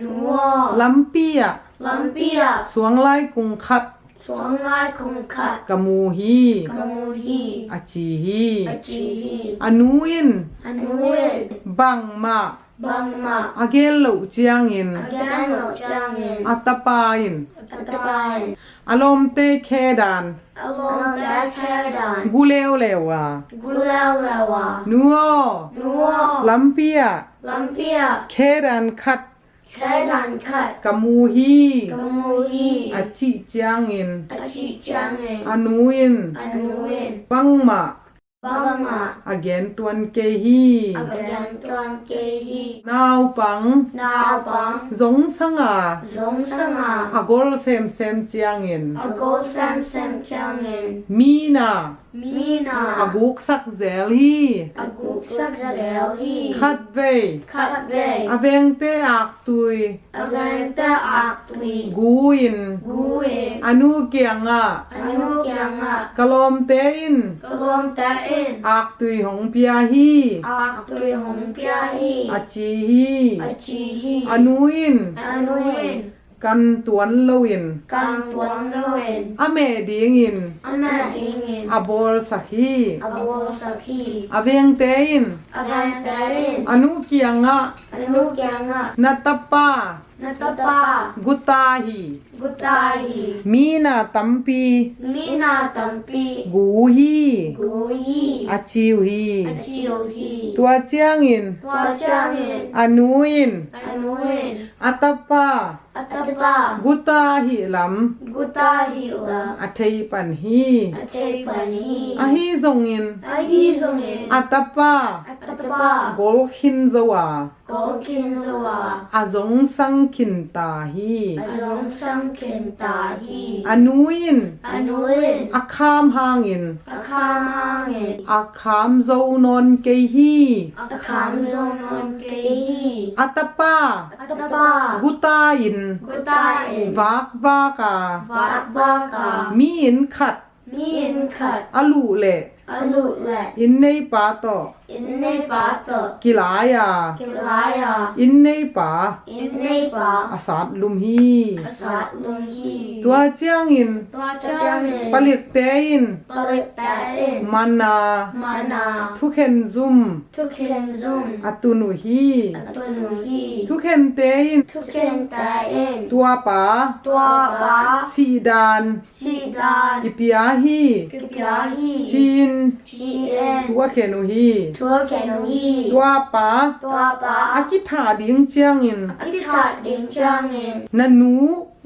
นัว ลัมปียะ ลัมปีย สวงไลกุงคัด สองลายกุงคัด กะมูฮี กมูฮี อจีฮี อจีฮี อนุอิน อนุเอ็น บังมา บังมา อเกลโลเจียงอิน อาแกนโลจังเอ็น อัตปาอิน อัตปาย อารมณ์เตเคดาน อารมณ์แต่แค่ดาน กุเลวเลวะ กุเลวเลวะ นัว นัว ลัมปียะ ลัมปีย เคดานคัด แค่ดานคัด กะมูฮี กมูฮี อจิเจียงอิน อาชีจังเอ็น อนุอิน อนุเอ็น บังมา บังมา อเกนตวนเกฮี อาแกนตวนเกฮี นาวปัง นาวปัง สงสังอา สงสงา อากอลเซมเซมเจียงอิน อาโกแซมแซมจังเอ็น มีนา มีนา อากุกสักเซลฮี อากุสักเซลฮี คัดเว คัดเว อเวงเตอักตุย อาแกนตะอักตุย กูอิน กูเอ็น อนุเกียงอา อนุเกียงอ่ะ กะลอมเตอิน กลมตะเอ็น อักตุยของเปียฮี อักตุยหงเปียฮี อจีฮี อาจีฮี อนุอิน อนุเอ็น กันตวนโลอิน กังตวนโลเอ็น อเมดิงอิน อาแม่ดิงเอ็น อบอลสักฮี อาโบสักฮี อเวงเตอิน อาแกนตะเอ็น อนุเกียงอา อนุเกียงอ่ะ นัตปา นัตปา กุตาฮี กุตาฮี มีนาตัมปี มีนาตัมปี กูฮี กูฮี อจิวฮี อาจิวฮี ตัวเจียงอิน ตัวจังเอ็น อนุอิน อนุเอ็น อัตปา อัตปา กุตาฮีลัม กุตาฮีละ อัทยปันฮี อาเจปันฮี อฮีซงอิน อาฮีซงเอ็น อัตปา อัตปา โกลขินซวา โกกินสวา อาจงสังขินตาฮี อลงสังเข็นตาฮี อนุอิน อนุเอ็น อาคามหางอิน อาคามฮังเอ็น อาคามโซนอนเกฮี อาคามโซนอนเกฮี อัตปา อัตปา กุตาอิน กุตาเอ็น วากวากา วากบากา มีอินขัด มีอินขัด อลุเล อลุแหละ อินในปาโต อินในปาตะ กิลายา กิลายา อินในปา อินในปา อาสาดลุมฮี อาสาลุงฮี ตัวเจียงอิน ตัวจังเอ็น ปลิกเตอิน ปลิตแตเอ็น มันนา มานา ทุกเห็นซุม ทุกเข็นซุ่ม อตุนุฮี ตัวหนูฮี ทุกเห็นเตอิน ทุกเข็นแตเอ็น ตัวปา ตัวปา สีดาน สีดาน กิปยาฮี กิปยาฮี จีน ชีเอ็น ทัวเขนุฮี ทัวแขนฮี ตัวปา ตัวปา อากิถาดิงเจียงอิน อธิษฐานดิงจังเอ็น นันนู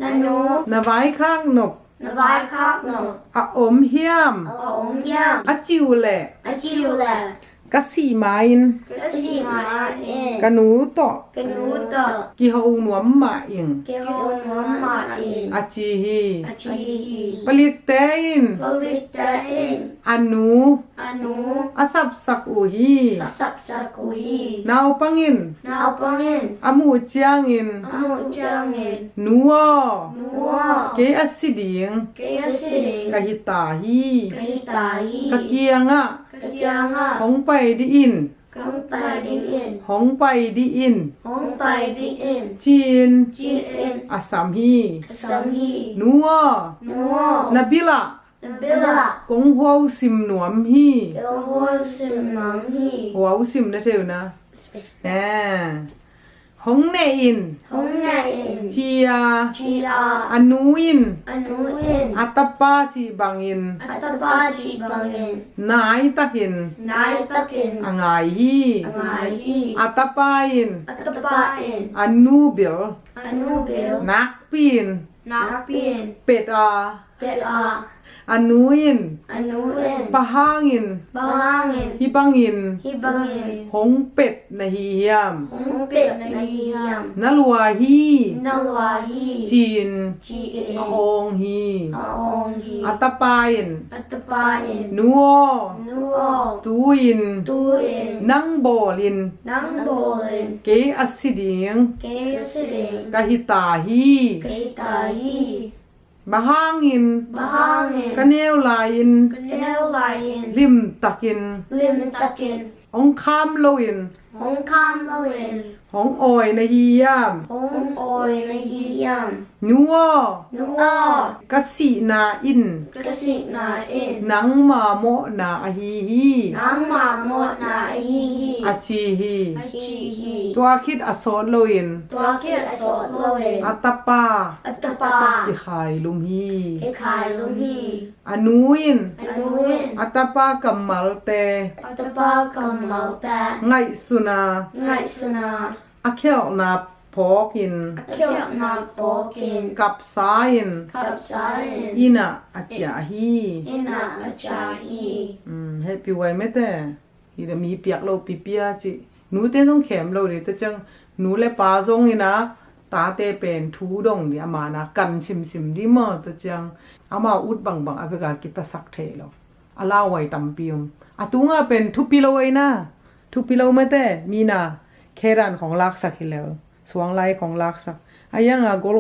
นันนู นไว้ข้างนบ นวายคักหนอ อาอมเฮียม เอาองย่าง อาจิวแหละ อาชิวแหละ กะสีไม้น ก็สีมาเอ็น กะหนูต่อ กันนูต่อ กิเฮาหนวมหมาอิง เกี่ยวหัวมาอิ in. อาจีฮี Achihi. ปลิกเตอิน Palitain. อนู Anu. อาสับสักอูฮี Sapsakuhi. นาวปังอิน Naupangin. อามูจางอิน Amujangin. นัว Nuwa. เกอสิดิง Kayasiring. กะฮิตาฮี Kahitahi. กะเกียงอะ Kakyanga. ของไปดิอิน Kang padin. ของไปดิอิน Hong padin. จีน Jin. อาสามฮี Samhi. นัว Nuwa. นบิละ Nabila. กงหัวซิมหนวมฮี Yohol simanghi. หัวซิมนะเทวนะแหมหงเนอิน Hong nain. จีย Chia. อนูอิน Anuin. อัตปาจีบังอิน Atapachi bangin. นายตักิน Nai takin. อ่างายฮี Angahi. อัตปาอิน Atapain. อนูเบล Anubil. นักปีน Nakpin. เป็ดอา Peta. อนูอิน Anuin. ปะฮางอิน Bahangin. ฮิบังอิน Hibangin. หงเป็ดนะฮียม Hong pit nahihiyam. นลัวฮี Nawahi. จีน Jiin. อองฮี Aonghi. อัตปาอิน Atapain. นัว Nuo. ตูอิน Tuin. นังโบลิน Nangbolin. เกอสิดิง Kayasiring. กะฮิตาฮี Kaitahi. บะฮางอิน Bahangin. กะเนวลาอิน Kanelayin. ริมตักิน Lim takin. องคามโลอิน Hong kam lawin. หองออยนะฮียาม Hong oy nahihiyam. นัว Nuo. กะสินาอิน Kasi na in. นังมาโมนาอฮีฮี Nang mamot na ihihi. อาชีฮี Achihi. ตัวคิดอโศโลอิน Tuakit asot lawin. อัตปา Atapa. จิขายลุมฮี Ikai lumhi. อนูอิน Anuin. อัตปากัมมัลเต Atapa kamalta. ไงสุนา Ngai suna. อเคลนาพอกิน Akyok na pokin. กับสายิน Kapsain. อินะอาจาฮี Ina achahi. ให้ปิวไว้ไม่แต่อีเดมีเปียกเราปีเปียจิหนูเต้นต้องแขมเราดิแต่จังหนูและปาซงอีนะตาเตเป็นทูดงดิอามานะกันชิมดิมอแต่จังอามาอุดบังอเวกากิตาสักเทเราอาลาไว้ตำปิมอาตุงาเป็นทุปิโลไว้นะทุปิโลไม่แต่มีนะแค่ด้านของลักสักฮิแล้วสวงไลของลักสักอายังกล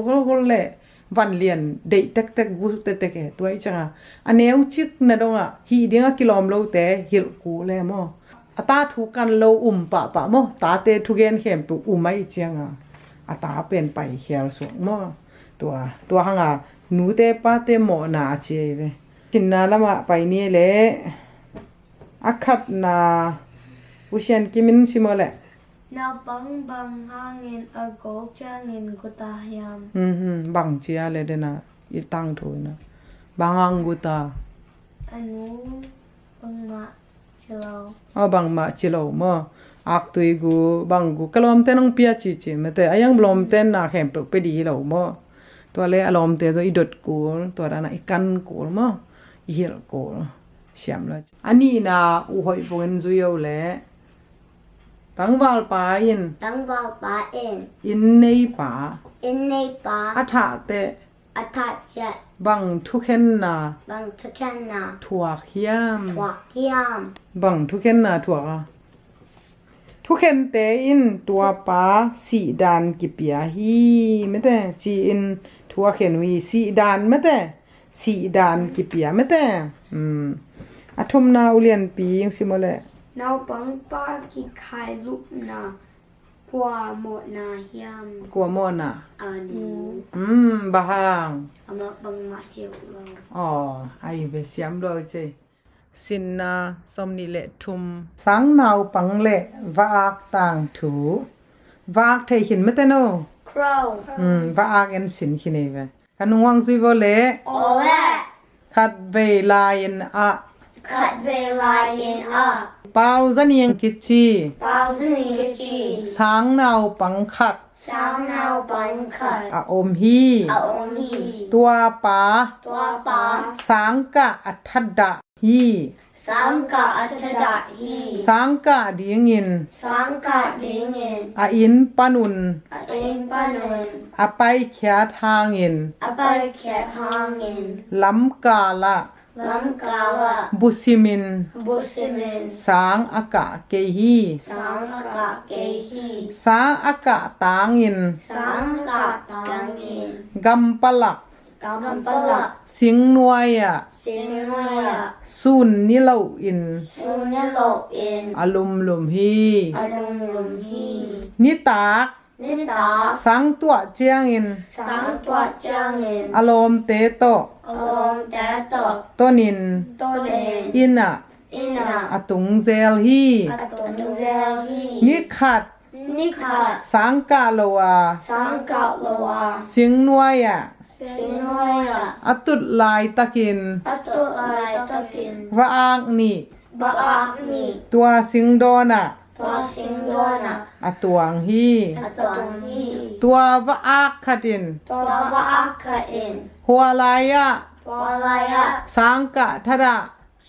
เละวันเลียนเด็กเต็กกูเต็กตัวไอ้จังอันเนี้ยชิกนะดงฮีเดียงกิโลมโลแต่ฮิลกูเลยมั้งตาถูกกันโลปะมั้งตาเตทุกเกนเข้มปุไม่จังตาเป็นไปเขียวสวงมั้งตัวหางหนูเตปะเตหมอนาเจเวจินนาละมาไปนี่แหละขัดนาอุเชนกิมินซิมอแหละ Na bang hangin agol jangin kutahyam. บังเจียเลยเดนะอีตั้งถูนะบังอังกุตา Anu bang ma chilaw. บังมาจิโลมออักตุยกูบังกูกลอมเตนงเปียจิมแต่อายังบลอมเตนนาแข็มไปดีเหลามอตัวเลอารมณ์เตตัวอีดดกูตัวนั้นอีกันกูมออีเฮลกูเสียมละอันนี้นะอุหอยปงจุยเอาแหละตั้งวาลปาอิน Tang ba pa in. อินในป่า In nay pa. อัฐะเต Atachet. บังทุกเห็นนา Bang tuken na. ถั่วเขียม Wakiam. บังทุกเห็นนาถั่วทุกเห็นเตอินตัวป้าสีดานกิเปียฮีไม่แต่จีอินทัวเข็นวีสีดานไม่แต่สีดานกิเปียไม่แต่อาทุมนาอุเลียนปียังสิมาแหละ Now bang pa ki kai lup na. Kwa mo na hiam. กลัวมอน่ะ Anu. บาฮัง Ama bang ma hiu lo. อ๋อไอเบเสียมเลยเจสินนาสมนิเลทุมสังนาวปังเลวากต่างถูวากเทหินไม่แต่โน Crow. วากเอ็นสินคินเอเวคันวังซุยโวเล Ole. คัดเวลายินอะ Cut ve lion up. เปาจันยังกิจจี Thousand kichi. สังนาวปังคัด Sound now bun cut. อะอมฮี Aomi. ตัวปา Tua pa. สังกะอัทัดดะฮี สังกะอัชดาฮี สังกะดิงอิน สังกะดิงอิน อาอินปานุน เอ็นปานุน อาไปแขทางอิน อไปแขกฮางอิน ลำกาละ ลัมกาละ บุสิมิน บุสิมิน สังอากะเกฮี สังกะเกฮี สังอากะตางอิน สังกะตังอิน กัมปะลัก กัมปะละ สิงนวยอะ สินวะ สุนนิเลาอิน สุนโลอิน อลุมลุมฮี อลุมลุมฮี นิตาก นิตา สังตัวเจียงอิน สังตัวจังอิน อารมณ์เตโต อลมแตตอ ตัวนิน ตเลน อินอะ อินา อตุงเซลฮี อตุนเซลฮี นิขัด นิคา สังกาโลวา สังกะโลวา สิงนวยอะ สินวยะ อตุดลายตะกิน อตุอะไรตะกิน วะอากนี่ บะอักนี ตัวสิงโดนอะ ตัวสิงโดนะ อตวงฮี อตุงฮี ตัววะอากขัดิน ตัวบะอักกะอิน หัวลายะ ตัวอะไรอะ สังกะทะดะ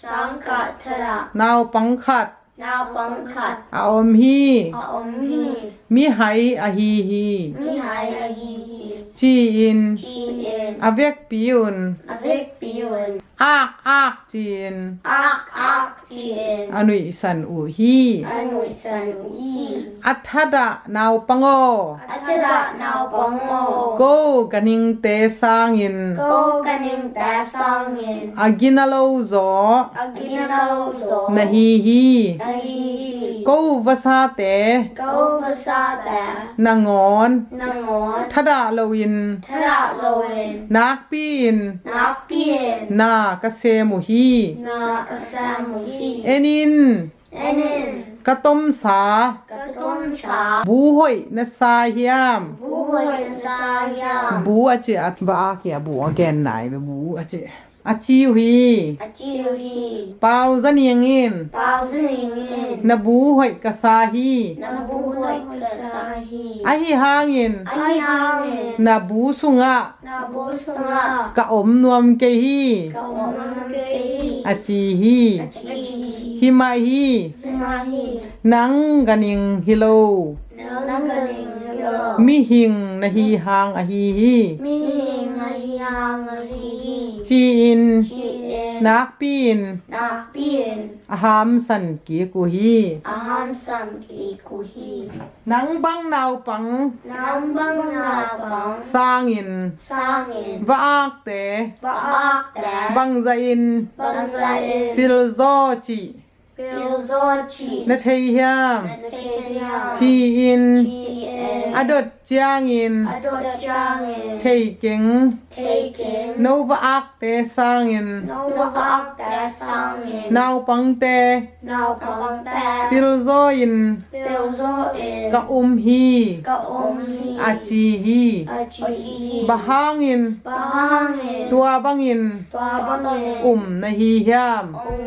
สังกะทระ นาวปังขัด นาปังขัด อาอมฮี ออมฮี มิไหอฮีฮี มิหายอะฮีฮี จีอิน จีเอ็น อเวกปิยุน อเวกปิยุน อากจีน อักจีเอ็น อนุยสันอูฮี อนุสันฮี อัทธดะนาวปังโอ อัจระนาวปังโอ โกกันิงเตสางอิน โกกันิงตาสังเงิน อากินาโลโซ อากินาโลโซ นฮีฮี นาฮีฮี โกวาซาเต โกภาษาแต่ นางอน นางอน ทดาโลวิน ทระโลเวน นักปีน นับเปียน นากเซมุฮี นากะซามุฮี เอนิน เอเนน กะตมสาก ะต้นสา บูหอยนสาเฮียม ผู้หวยสายาม บูอาเจอัตบาเกียบูอแกนไหนเบบูอาเจอาจิวฮี อาจิวฮี ปาวซันยังอิน ปาวซิงเงิน นบูหอยกะซาฮี นบูหวยกะซาฮี อาฮิฮางอิน ไอฮาเงิน นบูสุงะ นาบูสุงะ กะอมนวมเกฮี กะวมเกฮี อาจีฮี อาจิฮี ฮิมาฮี ฮิมาฮี นังกันิงฮิโล นังกะนิงโย มิหิงนะฮีฮางอาฮีฮี มีงาฮีฮางาฮีฮี จีอิน ชีเอ็น นักปีน นาเปียน อาหามสันกีกูฮี อาหารสัมกีกุฮี นังบังนาวปัง น้ำบังนาบัง สร้างอิน สร้างเงิน วะอากเต บะอักแต่ บังใจอิน บังไซเอ็น ปิลโซจี ปิลโซชี นะเทียม เทีย ชีอิน ทีเอ็น อดดจางอิน อดดจางเงิน เทเก่ง เทเกน โนวะอากเตสร้างอิน โนบะอักแต่สร้างเงิน นาวปังเต นาวปังแต่ ปิลโซอิน ปิลโซเอ็น กะอุมฮี กะอมฮี อาจีฮี อาจีฮี บะฮางอิน บะฮังเงิน ตัวบังอิน ตัวบังเงิน นะฮียาม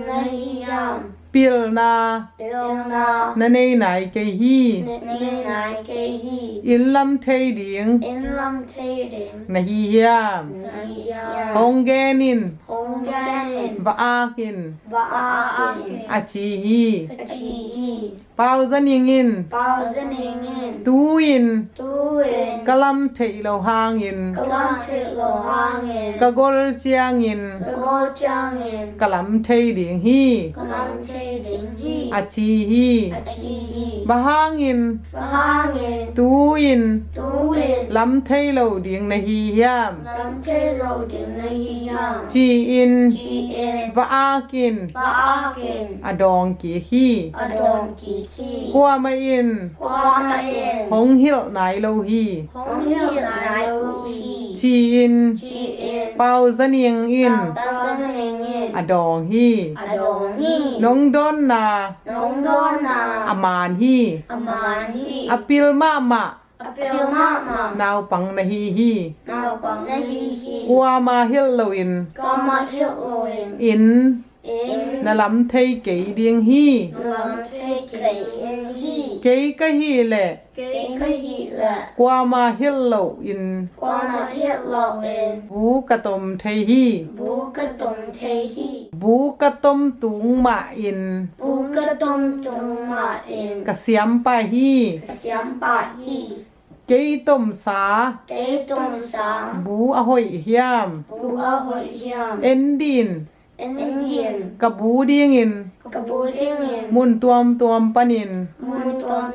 นาฮียาม ปิลนา เตียวนา นะเนไหนเกฮี เนนายเกฮี อินลัมเทดิง อินลำเทดิง นะฮียาม นาฮียาม ฮงเกนิน ฮงแกนิน บะอากิน บะอาอิน อาจีฮี อาจีฮี ปาวซันยิงอิน ปาวเซนิงอิน ตูอิน ตูเอ็น กะลัมเทโลฮางอิน กะลัมเทโลฮางเงิน กะกอลเจียงอิน กะโกจังเงิน กะลัมเทดิงฮี กะลัมเทดิงฮี อาจีฮี อาจีฮี บะฮางอิน บะฮังเงิน ตูอิน ตูเอ็น ลัมเทโลดิงนะฮียาม ลำเทโลดิงนาฮียาม จีอิน จีเอ็น บะอากิน บะอาเกิน อดองกีฮี อดงกีฮี กัวมาอิน ความเอ็น หงฮิลไหนโลฮี ฮงเฮียนายโอฮี จีอิน จีเอ็น เปาซันยิงอิน ตาเนงเงิน อดองฮี อดงฮี นงดอนนา น้องโดนา อามานฮี อมาฮี อปิลมามา อเปลมามา นาวปังนะฮีฮี นาวปังนาฮีฮี กัวมาฮิลโลอิน ก็มาเที่ยวโลเอ็น อิน in นลำไทยเกยเดียงฮี lầm thế kể in hi เกยกะฮีแหละ cái hi là กว่ามาเฮลโลอิน qua mà hiện lộ in บูกะตมไทยฮี bú cái tùng thế hi บูกะต้มตุงมะอิน bú cái tông tung mà in กะเสียมปะฮี xiám bà hi เกยต้มสา cái tông sáng บูอหอยเฮียม bú ở hội hiểm เอ็นดิน in hiểm กะบูเดียงอิน cái bú điên in มุนตวมปะนิน muôn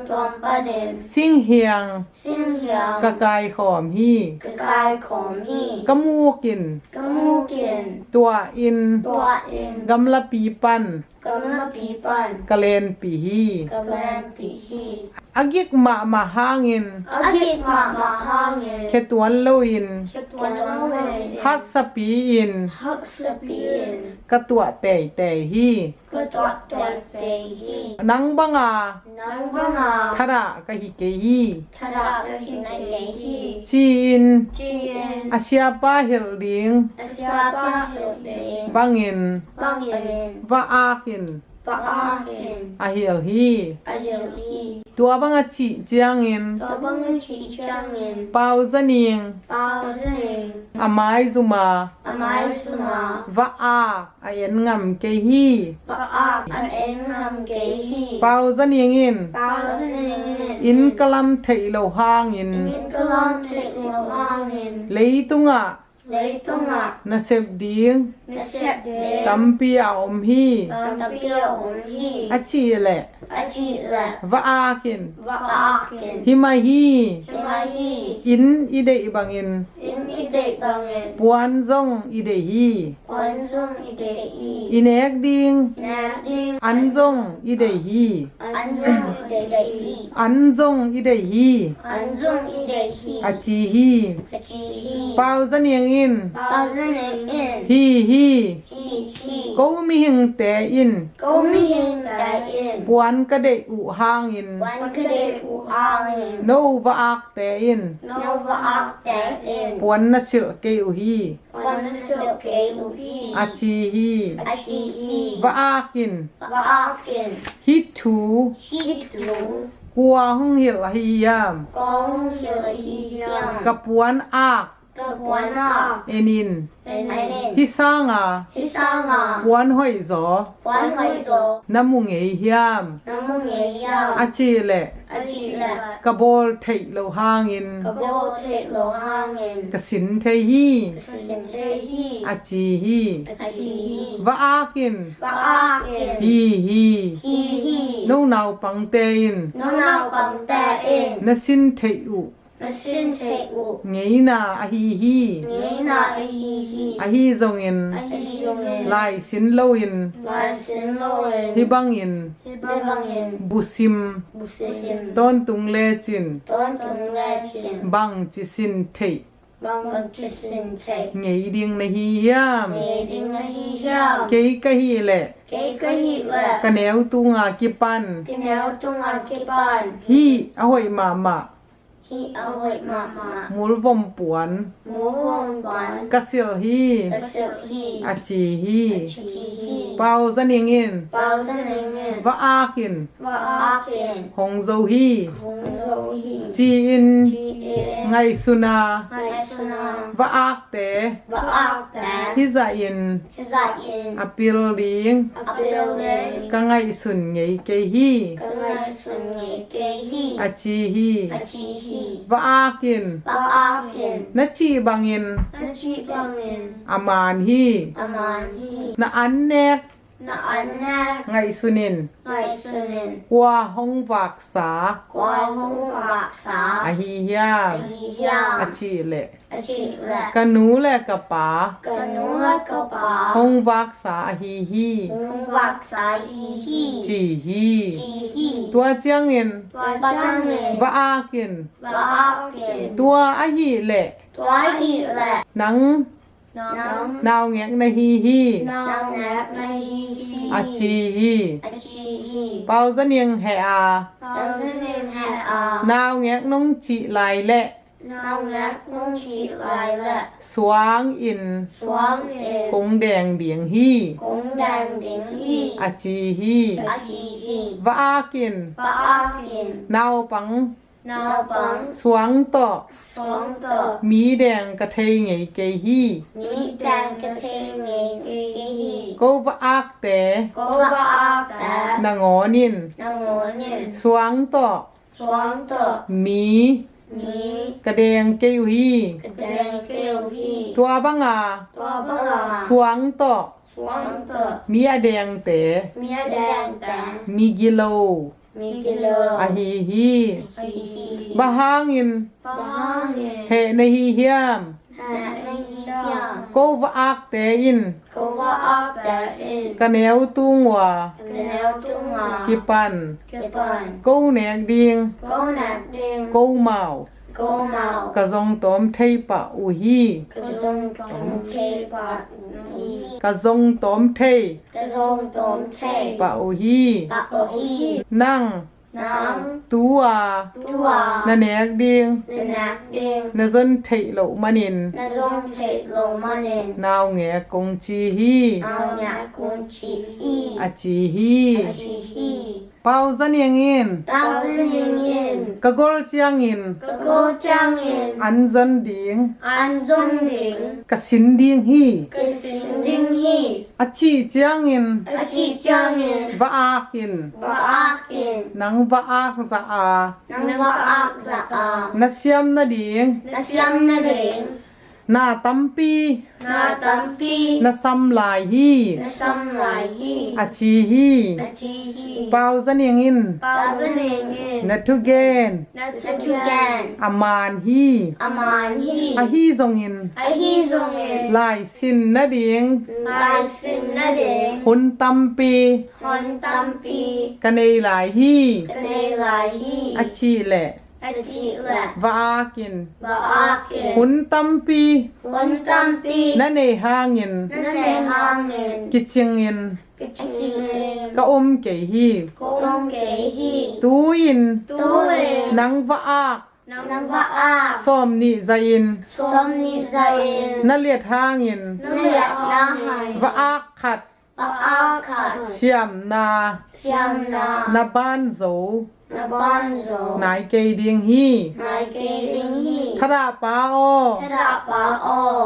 tuom ba đền สิ่งเฮียง xin hiểm กะกายขอมฮี cái gai khổm hi กะมูกิน cái mu kiền ตัวอิน tua in กำละปีปัน cái nó bị bàn กะเลนปีฮี cái len bị hi อากิกมาหางิน ở thịt mà hang in แค่ตวนโลอิน cái tuần nó về ฮักสปีอิน hắc sơ biển กะตัวแต่ฮี cái toát toát tề hi นังบังอา nắng vâng à ทะระกะฮิเกฮี thật là cái hình này cái hi ชีอิน chiên อาเชียปาเฮลดิง sa pa hiệu đền บังอิน băng in วะอากิน và a in อาเฮลฮี a hiệu hi ตัวบังอาจิเจียงอิน có băng in chỉ trang in เปาซะเนียง bao dây อามายซุมา a mai suma วะอาอาเอ็นงำเกฮี và a an en ham kế hi เปาซะเนียงอิน bao dây อินกะลัมเทโลฮางอิน in cơ long thể lo hang in เลยตุงะ lấy tung ạ นะเซบดิง nó xếp đế ตัมปีอาอมฮี tập biểu ổn hi อาชีแหละ a chị là วะอากิน và a kiền ฮิมาฮี nhưng mà hi อินอีเดบังอิน in y đệ bằng in ปวนซงอีเดฮี quan dung y đệ y อีเนกดิง nè đi อันซงอีเดฮี an dung y đệ đệ y อันซงอีเดฮี an dung y đệ hi อาจีฮี a chị hi เปาซะเนียงอิน bao giờ này in ฮีฮี hi hi กูมีหิงแต่อิน câu mi hin đại in ปวนกะเดอุฮางอิน quan cứ đệ u a in โนวะอักแต่อิน no và a đại in ปวนนะเสือเกอุฮี quan sự kế u hi อาจีฮี a chị hi วะอากิน và a kiền ฮิทู hi tu กัวห้องเหียฮียาม con sự hi yang กับปวนอาก cơ quan a เอนิน in in ฮิสร้างอา hi sang a ปวนห้อยจอ quan hơi zo น้ำมุงเอียาม nam mô nghệ yang อาจีแหละ a chị là กะโบลเทโลฮางอิน có bộ thể lo hang in กะสินเทฮี sin thế hi อาจีฮี a chị hi วะอากิน và a kiền ฮีฮี hi hi นูนาวปังเตอิน nó nào bằng ta in นสินเทอุ nó xin thể u ไงนาอะฮีฮี nghĩ là hi hi อะฮีซงอิน a hi dung in ลายสินโลอิน và xin lo in ฮิบังอิน đây bằng in บุซิม bu sim ต้นตุงเลจิน tôn tung le chin บังจิสินเท bằng bằng chữ xin thể ไงดิงนะฮียาม nghe đừng là hi hiao เกยกะฮีแหละ cái hi là กะแนวตุงอากิปัน cái néo tung à cái bàn ฮีอะหอยมามา hi ở hội mà มูลวอมปวน múa vòng bán กะเสียวฮี cái sự hi อาจีฮี chỉ hi เปาซะเนียงอิน bao giờ này nghe วะอากิน và a kiền หงโซฮี hùng dâu hi จีอิน chi in ไงสุนา hai suna วะอาเต và a té ฮิซาอิน dạ in อปิลลิง a bêu lên กะไงสุนไงเกฮี cái ngày xuân nghỉ kê hi อาจีฮี a chi hi วะอากิน và a kiền นะจีบังอิน nó chi bằng in อามานฮี a man hi นะอันแนก nó ăn nè ไงสุนิน ngày xuân in กัวห้องฝากษา qua hông bạc อา xá ฮียา a hi hiao อาจีแหละ a chi là กะหนูและกะป๋า cần nú là cơ bá ห้องฝากษาอาฮีฮี hông bạc xá hi hi จีฮี chi hi ตัวเจียงอิน và trang in วะอากิน và a kiền ตัวอาฮีแหละ toái hi là หนัง nóng นาวแงกนะฮีฮี nóng nát na hi hi อาจีฮี a chi hi เปาซะเนียงแหอา bao giờ nên hạ à นาวแงกน้องจีลายและ Nong nát cũng chỉ lại là สวางอิน xuống คงแดงเดียงฮี cũng đang đến hi อาจีฮี a chi hi วาอากิน ba a kiền นาวปัง nào bằng สวงต่อ xuống tờ มีแดงกระเทยไงเกฮี mỹ đang cái thế nghề hi ก็วาอักแต่ có ba a cả นางอนิน đang ngồi nhìn สวงต่อ xuống tờ มี mỹ กระแดงเกยฮี cái đèn kêu hi ตัวบังอา to bơ à สวงต่อ xuống tờ มีอแดงแต่ mía đen cả มีกิโล mi kilo อาฮีฮี hi hi บะฮางิน ba nghe เฮในฮีเฮียม hạ nay hiang ก็วาอักแต่อิน có ba a cả in กะแนวตุงว่า cái néo trung à กิปัน cái bàn กูแหนกเดียง có nạt đen กูเมา có màu กะซองตอมไทปะอูฮี cái rong tôm thê bạc hi กะซองตอมไท cái rong tôm thê ปะอูฮี bạc ở hi นั่ง nắng ตัว tua นาแหนกเดียง cái nạt đen นาซนไทโลมานิน nó rong thê lô mà nên นาวแงกงจีฮี ao nhà con chị hi อาจีฮี chị hi เป่าซะเนียงอิน tao dân yên yên กะกอลเจียงอิน cái cô trang yên อันซันเดียง ăn dung đỉnh กะสินเดียงฮี cái xin đinh hi อาจีเจียงอิน a chị trang yên วาอากิน ba a kiền นังวาอาซะอา nang ba a za a นาเซียมนาเดียง na siam na đỉnh นาตัมปี na tam pi นาซัมลายฮี na sam lai hi อาจีฮี na chi hi เป่าซะเนียงอิน tao dân yên yên นาทุเกน na chu gan อามานฮี aman hi อาฮีซงอิน a hi dung yên ลายสินนาเดียง lai sin na đỉnh หุนตัมปี hon tam pi กันในหลายฮี cái này lai hi อาชีแหละ a chị là วาอากิน ba a kiền หุนตัมปี hon tam pi นั่นในห้างเงิน nó này hang yên กิจเชียงเงิน cái chị yên กะอมเกยฮี con kể hi ตูอิน tu yên นังวาอา nang ba a ซ้อมนิใจอิน som ni za yên นั่นเลียดห้างเงิน nó là na hai วาอาขัด ba a khát เชียมนา xiam na นาบ้านโซ na ban zo นายเกยเดียงฮี nai ke ring hi ทราปาโอ cha da pa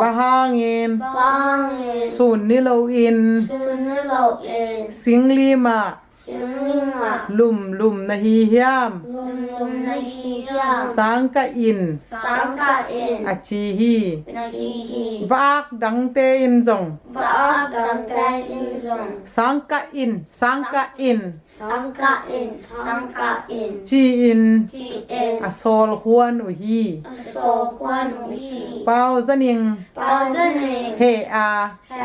วา o ห้างเงิน bang yên ศูนย์นิโลอิน sun ni lo yên สิงลีมา sin ling ma ลุ่มนาฮีเฮียม lum na hi hiang สังกะอิน sang ka in อาจีฮี na chi hi วากดังเตอินจง ba a dang kai in zong สังกะอินสังกะอิน sang ka in จีอิน chi in อโซลฮวนอุฮี so quan hi เปาซะนิง bao dân hình เฮอา ha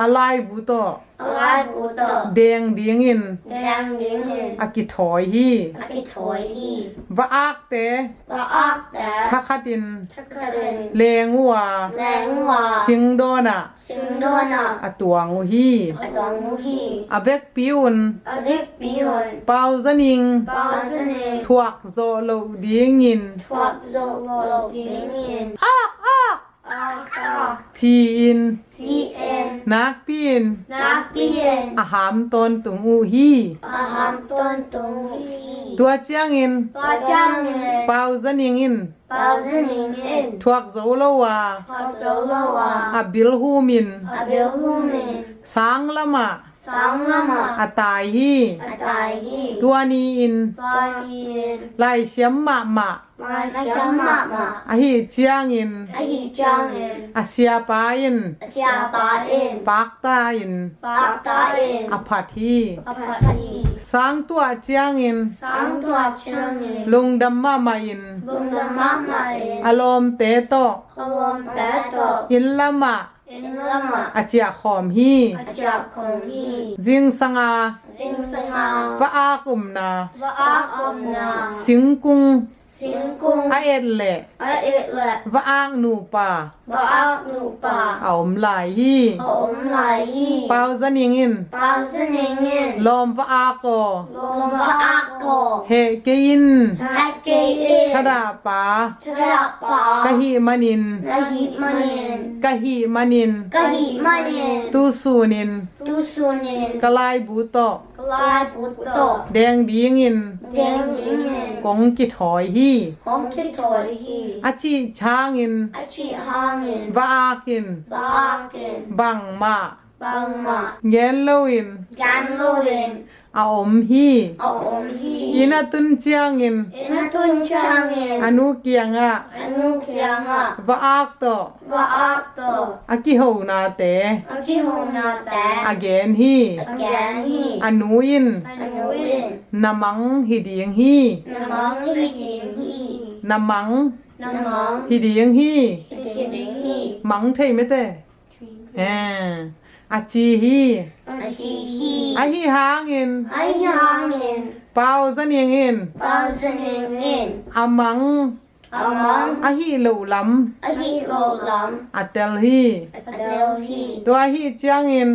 อะไรบุโต ai bù tờ แดงเดียงอิน đang đến hình อากิถอยฮี cái thổi hi วากเต và ác đã ทักขดิน thắc hình เลงวัว lén hòa สิงโดนะ sinh đô nọ อตวงอุฮี ở đoàn ngũ hi อเบกปิอุน ở đích bí hồn เปาซะนิง bao dân hình ทวกโซโลเดียงอิน hoặc dầu ngồi tiếng nhìn อ้าอ้า ác ทีอิน thi en นักปีน nát biên อาหามตนตุงอูฮี ở hàm tôn tung hi ตัวเจียงอิน có trang hình เปาซะนิงอิน bao dân hình in ทวกโซโลวา hoặc dấu lâu อา à บิลฮูมิน ở biểu hưu mình สังละมะ sáng lắm อา à ตายฮี ở tài hi ตัวนี้อิน bao yên ไลเสียมมะมะ mà chấm mạ mà อาฮีเจียงอิน ở hi trang in อาเสียปาอิน ở xa bà in ปากตาอิน bác ta in อาผัดฮี ở phật hi สังตัวเจียงอิน sáng tua trang in ลุงดัมมามาอิน vùng đầm mát mà in อารมณ์เตโต không ôm bé tổ อินละมะ in lâm à อาเจียขอมฮี ở chạp khổng hi จิงสังอา sinh sinh à วะอากุมนา và ác ôm nà สิงกุง Singkung. อาเอ็ดแหละ Aitla. ว่าอ้างหนูป่า Baak lupa. เอาหลายฮี Lai. เปาจะนิงิน Pauseningin. ลมว่าอากอ Lomba ako. เฮเกิน Hakein. ขดาป่า Trapa. กะหิมานิน Kahimanin. กะหิมานิน Kahimanin. ตูสูนิน Tusunin. กะลายบูโต Kalay puto. แดงดีงิน Dingin. กงกิถอยฮี Hongkitohi. อาชีช้างิน Achi hangin. ว่าอากิน Baakin. บังมา Bangma. เยนโลวิน Ganluin. อาอมฮี Aomhi. อินาตุนเจียงิน Inatunchangin. อนุเกียงอะ Anukyanga. ว่าอากโต Vaakto. อากิโหนาเต Akihonate. อาเกนฮี Agahi. อนุยิน Anuin. นามังฮิดียงฮี Namang hidinghi. นามัง Namang ฮิดียงฮี hidinghi. มังเทยไม่เตเออาจีฮี Achihi. อาฮีหางิน Ay hangin. เปาซะเนียงอิน Pauseningin. อามัง Amang อาฮีเหลวล ahilolam. ำอาเตลฮี Adelhi. ตัวฮีเจียงอิน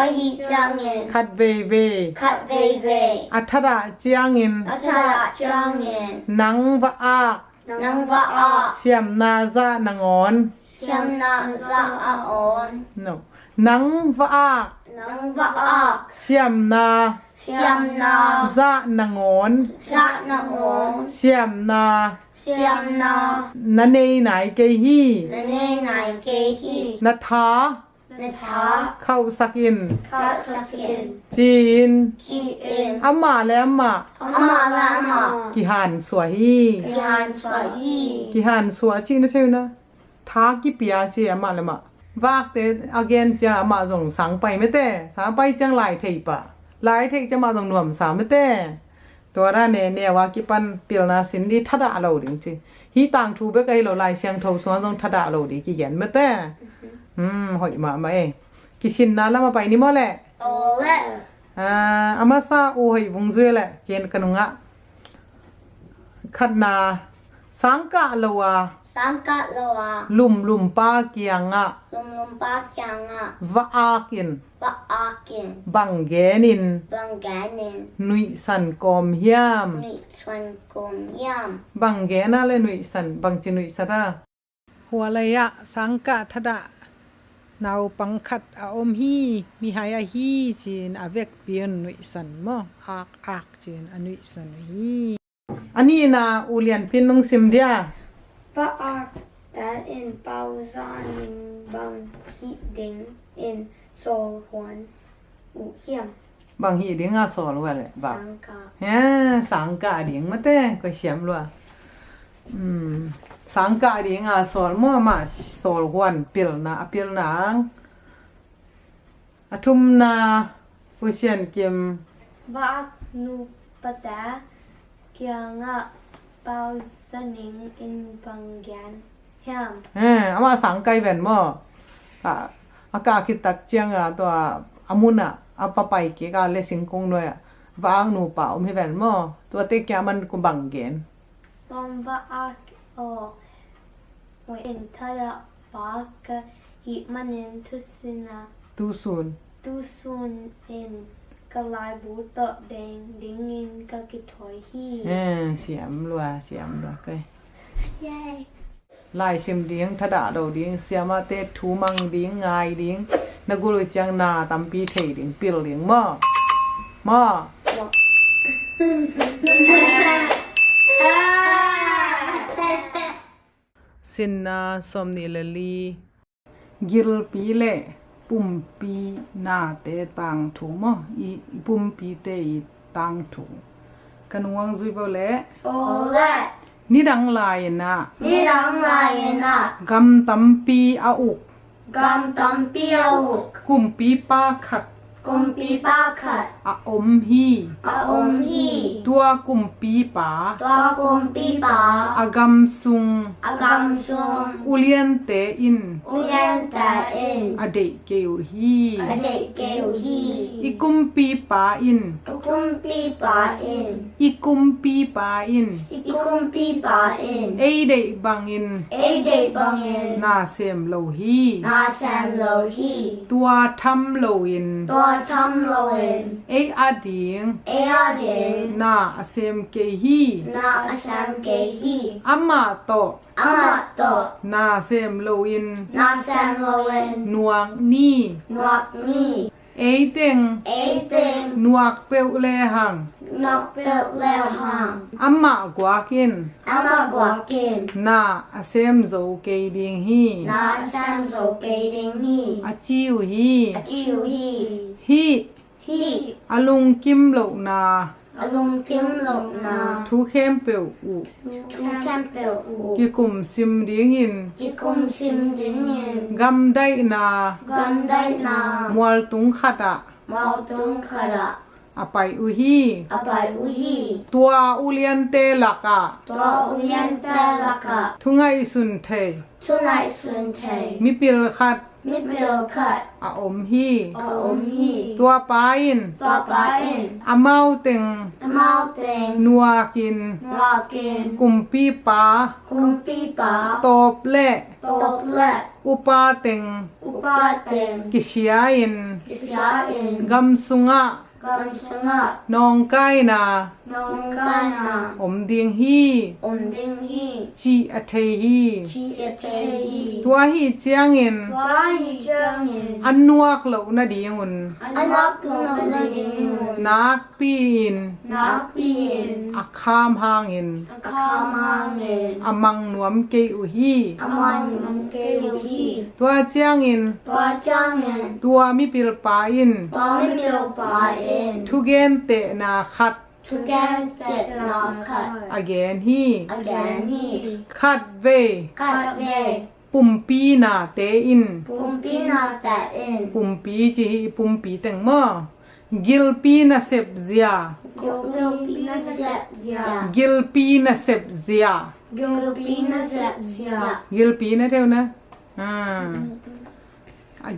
Ahijangin. ขัดเวเว Katveve. อัทระเจียงอิน Atarachangin. นังวะอาก Nang vaa. เชียมนาซะนางอน Siyamna zaaon. no นังวะอาก Nang vaa. เชียมนา Siyamna. ซะนางอน Sanaon. เชียมนา Siyamna. นันเนไหนเกฮี Nanenay kehi. นัทา Natha. เข้าสักอิน Kasakin. จีน Kiin. อามาแล้วมา Amalama. กิหานสวยฮี Kihan swahi. กิหานสวยจีนะเชียวนะท้ากิปียาจีอามาแล้วมาวากเตอเกนจะอามาส่งสังไปไม่เต้สังไปจังหลายเทปะหลายเทจะมาส่งหน่วมสามไม่เต้ตัวร้านเนี่ยว่ากิปันเปียนาสินดีทัดาเราดิจีฮีต่างทูเบกไอเราลายเสียงทศวนส่งทัดาเราดิกิเย็นไม่เต้หอยมาเองกิชินนาแล้วมาไปนี่มั้งแหละ Ole. อามาซาอูหอยวงซุยแหละเกณฑ์กันงะขัดนาสังกะละวะ Sangka lawa. ลุ่มป้าเกียงอะ Lumumpa kyanga. วะอากิน Vaakin. บังแกนิน Banganin. นุยสันกอมเฮียม Ni swan kum yam. บังแกนาเลนุยสันบังจินุยสระหัวเลยะสังกะทดะนาวปังคัดอาอมฮีมีหายาฮีจีนอเวกเปียนนุยสันมออักจีนอนุยสันฮีอันนี้นะอูเลียนพินนุงซิมเดีย Vaak that in Bausanin bang hiding in Solhuan. Yam. บางฮีเดียงอาสอลวะแหละบัก Sangka. เฮ้สังกะเดียงมาเต้ก็เสียมลัวสังกะเดียงอาสอลมัวมาสอลหวนเปีลนาเปีลนางอทุมนาอุเชียนเกม Vaak nu pata kyanga Bausaning in Bangyan. Yam. เอามาสังไกแว่นหม้ออากาคิดตักเจียงตัวอามุนอาปะไปเกกาเลสิงคงด้วยวางหนูเปล่าไม่แว่นหม้อตัวเต็กยามันกูบังเกน Vaak o in tada vaak hitmanin tusina ตูซูน tusun in kalai buto dingin kakitoy hi. เสียมลัวเกย Yay. ลายซิมเดียงทดาเราเดียงเสียมาเตทูมังเดียงงายเดียงนกุลจังนาตัมปีเทเดียงปิลเดียงหม้อสินนาสมนิลลีกิลปีเล่ปุ่มปีนาเตตังถูหม้ออีปุ่มปีเตอีตังถูกันวังซุยเบลเล่ Ole. นี่ดังลายนะ Nidang layena. กำตัมปีอาอุก Gam tam piauk. กุมปีป้าขัด กุมปีป้าขัด อะอมฮี อาอมฮี ตัวกุมปีปา ตัวกุมปีป้า อากำซุง อากำซุง อุเลียนเตอิน อุยันตาเอ็น อเดเกวฮี อเดเกวฮี อีกุมปีปาอิน กุมปีป้าเอ็น อีกุมปีปาอิน อีกุมปีป้าเอ็น เอเดบังอิน เอเดบังเอ็น นาเซมโลฮี นาแซมโลฮี ตัวทำโลอิน ตัวทำโลเอ็น เออาดิง เออาเดน นาเซมเกฮี นาแซมเกฮี อามาโต อามาโต นาเซมโลอิน นาแซมโลเอ็น นวกนี่ นวกนี่ เอเต็ง เอเต็ง นวกเปวเลหัง นกเปิดแล้วห่าง อามากวากิน อามากว่ากิน นาเซมโซเกดิงฮี นาแซมโซเกดิงฮี อาจิวฮี อจิวฮี ฮี ฮี อาลุงกิมโลนา อลุงกิมลงนา ทุเข้มเปวอู ทุกแคมเปลอู กิกุมซิมดิงอิน กิคุมซิมดินยิน กำได้นา กันได้นาม วลตุงขัดอะ มอตุงขระ อไปอุฮี อไปอุฮี ตัวอุเลียนเตลักอะ ตัวอุยันเตลักะ ทุงไงสุนเท ชุนายสุนเท มิปิลขัด มิเปลขัด อาอมฮี ออมฮี ตัวปาอิน ตัวปาเอ็น อาเมาเต็ง เมาเต็ง นัวกิน วากิน กุมปีปา คุมปีปา ตบเละ ตบและ อุปาเต็ง อุปาเต็ง กิเชียอิน อิสาเอ็น กำสุงะ กันสงะ นองไกนา น้องกานา อมดิงฮี อมดิงฮี จีอเทฮี ชีเอเทฮี ตัวฮีเจียงอิน วาฮีเจังยิน อันนวกเหล่านาดีงุน อันนักลงในดิงมุน นักปีอิน นักปีน อักขามหางอิน คามาเงิน อมังนวมเกอุฮี อมันมันเกลฮี ตัวเจียงอิน ตัวจังเงิน ตัวมิปิลปาอิน ตัวไม่มีโอปาเอ็น ทุเกนเตนาขัด ทุกแกนเจ็ดนาขัด again ฮี again ฮี ขัดเว ขัดเว ปุ่มปีนาเตอิน ปุมปีนาแต่เอ็น ปุ่มปีจีฮีปุ่มปีแตงมอกิลปีนาเซบเซีย กิลปีนาเซบเซีย กิลปีนาเซบเซีย กิลปีนาเซบเซีย กิลปีนะเท่านะ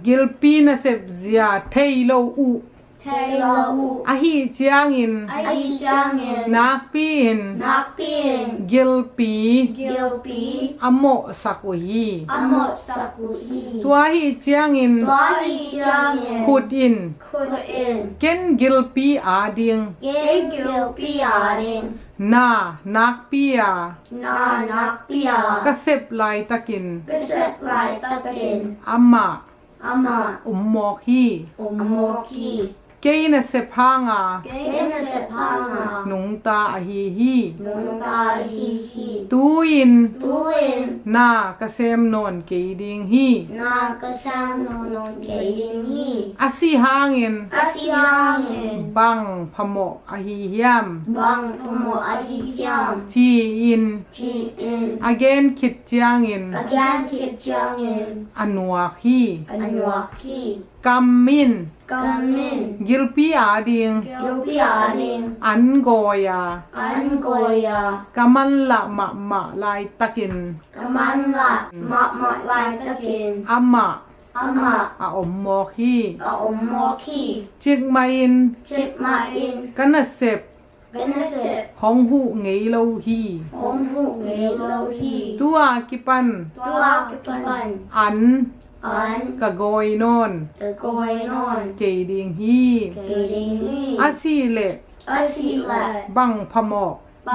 กิลปีนาเซบเซียเทยโลอู เทโลอู อะฮีเจียงอิน ไอจังเงิน นักปีอิน นักปีน กิลปี กิลปี อโมสักวฮี อมดสักุฮี ตัวฮีเจียงอิน วาฮีจังเงิน ขุดอิน คุดเอ็น เกนกิลปีอาดิง เกกิลปีอาเริง นานักปีอา นานักปีอาก ระเซบไลตะกิน กษตรลายตะเกน อามา อามา อุมมอกฮี อมโมกี เกยนเซพางา เกนเสพางา หนุงตาอะฮีฮี นุงตาฮีฮี ตูอิน ตุเอ็น นากระเซมนอนเกยดิงฮี นากะซัมโนโนเกลิงฮี อาซิฮางอิน อาซิยังเอ็น บังพะโมอะฮีเฮียม บังพโมอาฮิยัง ทีอิน ทีเอ็น again คิดจางอิน อาแกนคิดจังเอ็น อันวกฮี อันวาคี กัมมิน กัมมิน กิลปีอาดิง ยูปิอาริง อันโกยา อันโกยาก ามันละมะมะลายตะกิน กะมันละมะมะลายตะเกน อามา อามา อาอมมอฮี อาอมโมคี จิกมาอิน ชิปมาอิน กันนะเซบ กันเสร็จ ห้องหูเงยโลฮี หงหูเวโลฮี ตัวกิปัน ตัวกิปัน อัน อัน กะโกยนอน ตะโกยนอน เกยดิงฮี เกลิงฮี อาซีเล อาศิละ บังพะโม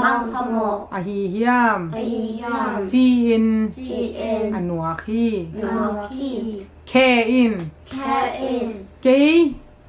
บังพโม อาฮีเฮียม อาฮิยาม จีอิน จีเอ็น อันวกฮี นวคี เคอิน แค่เอ็น เกย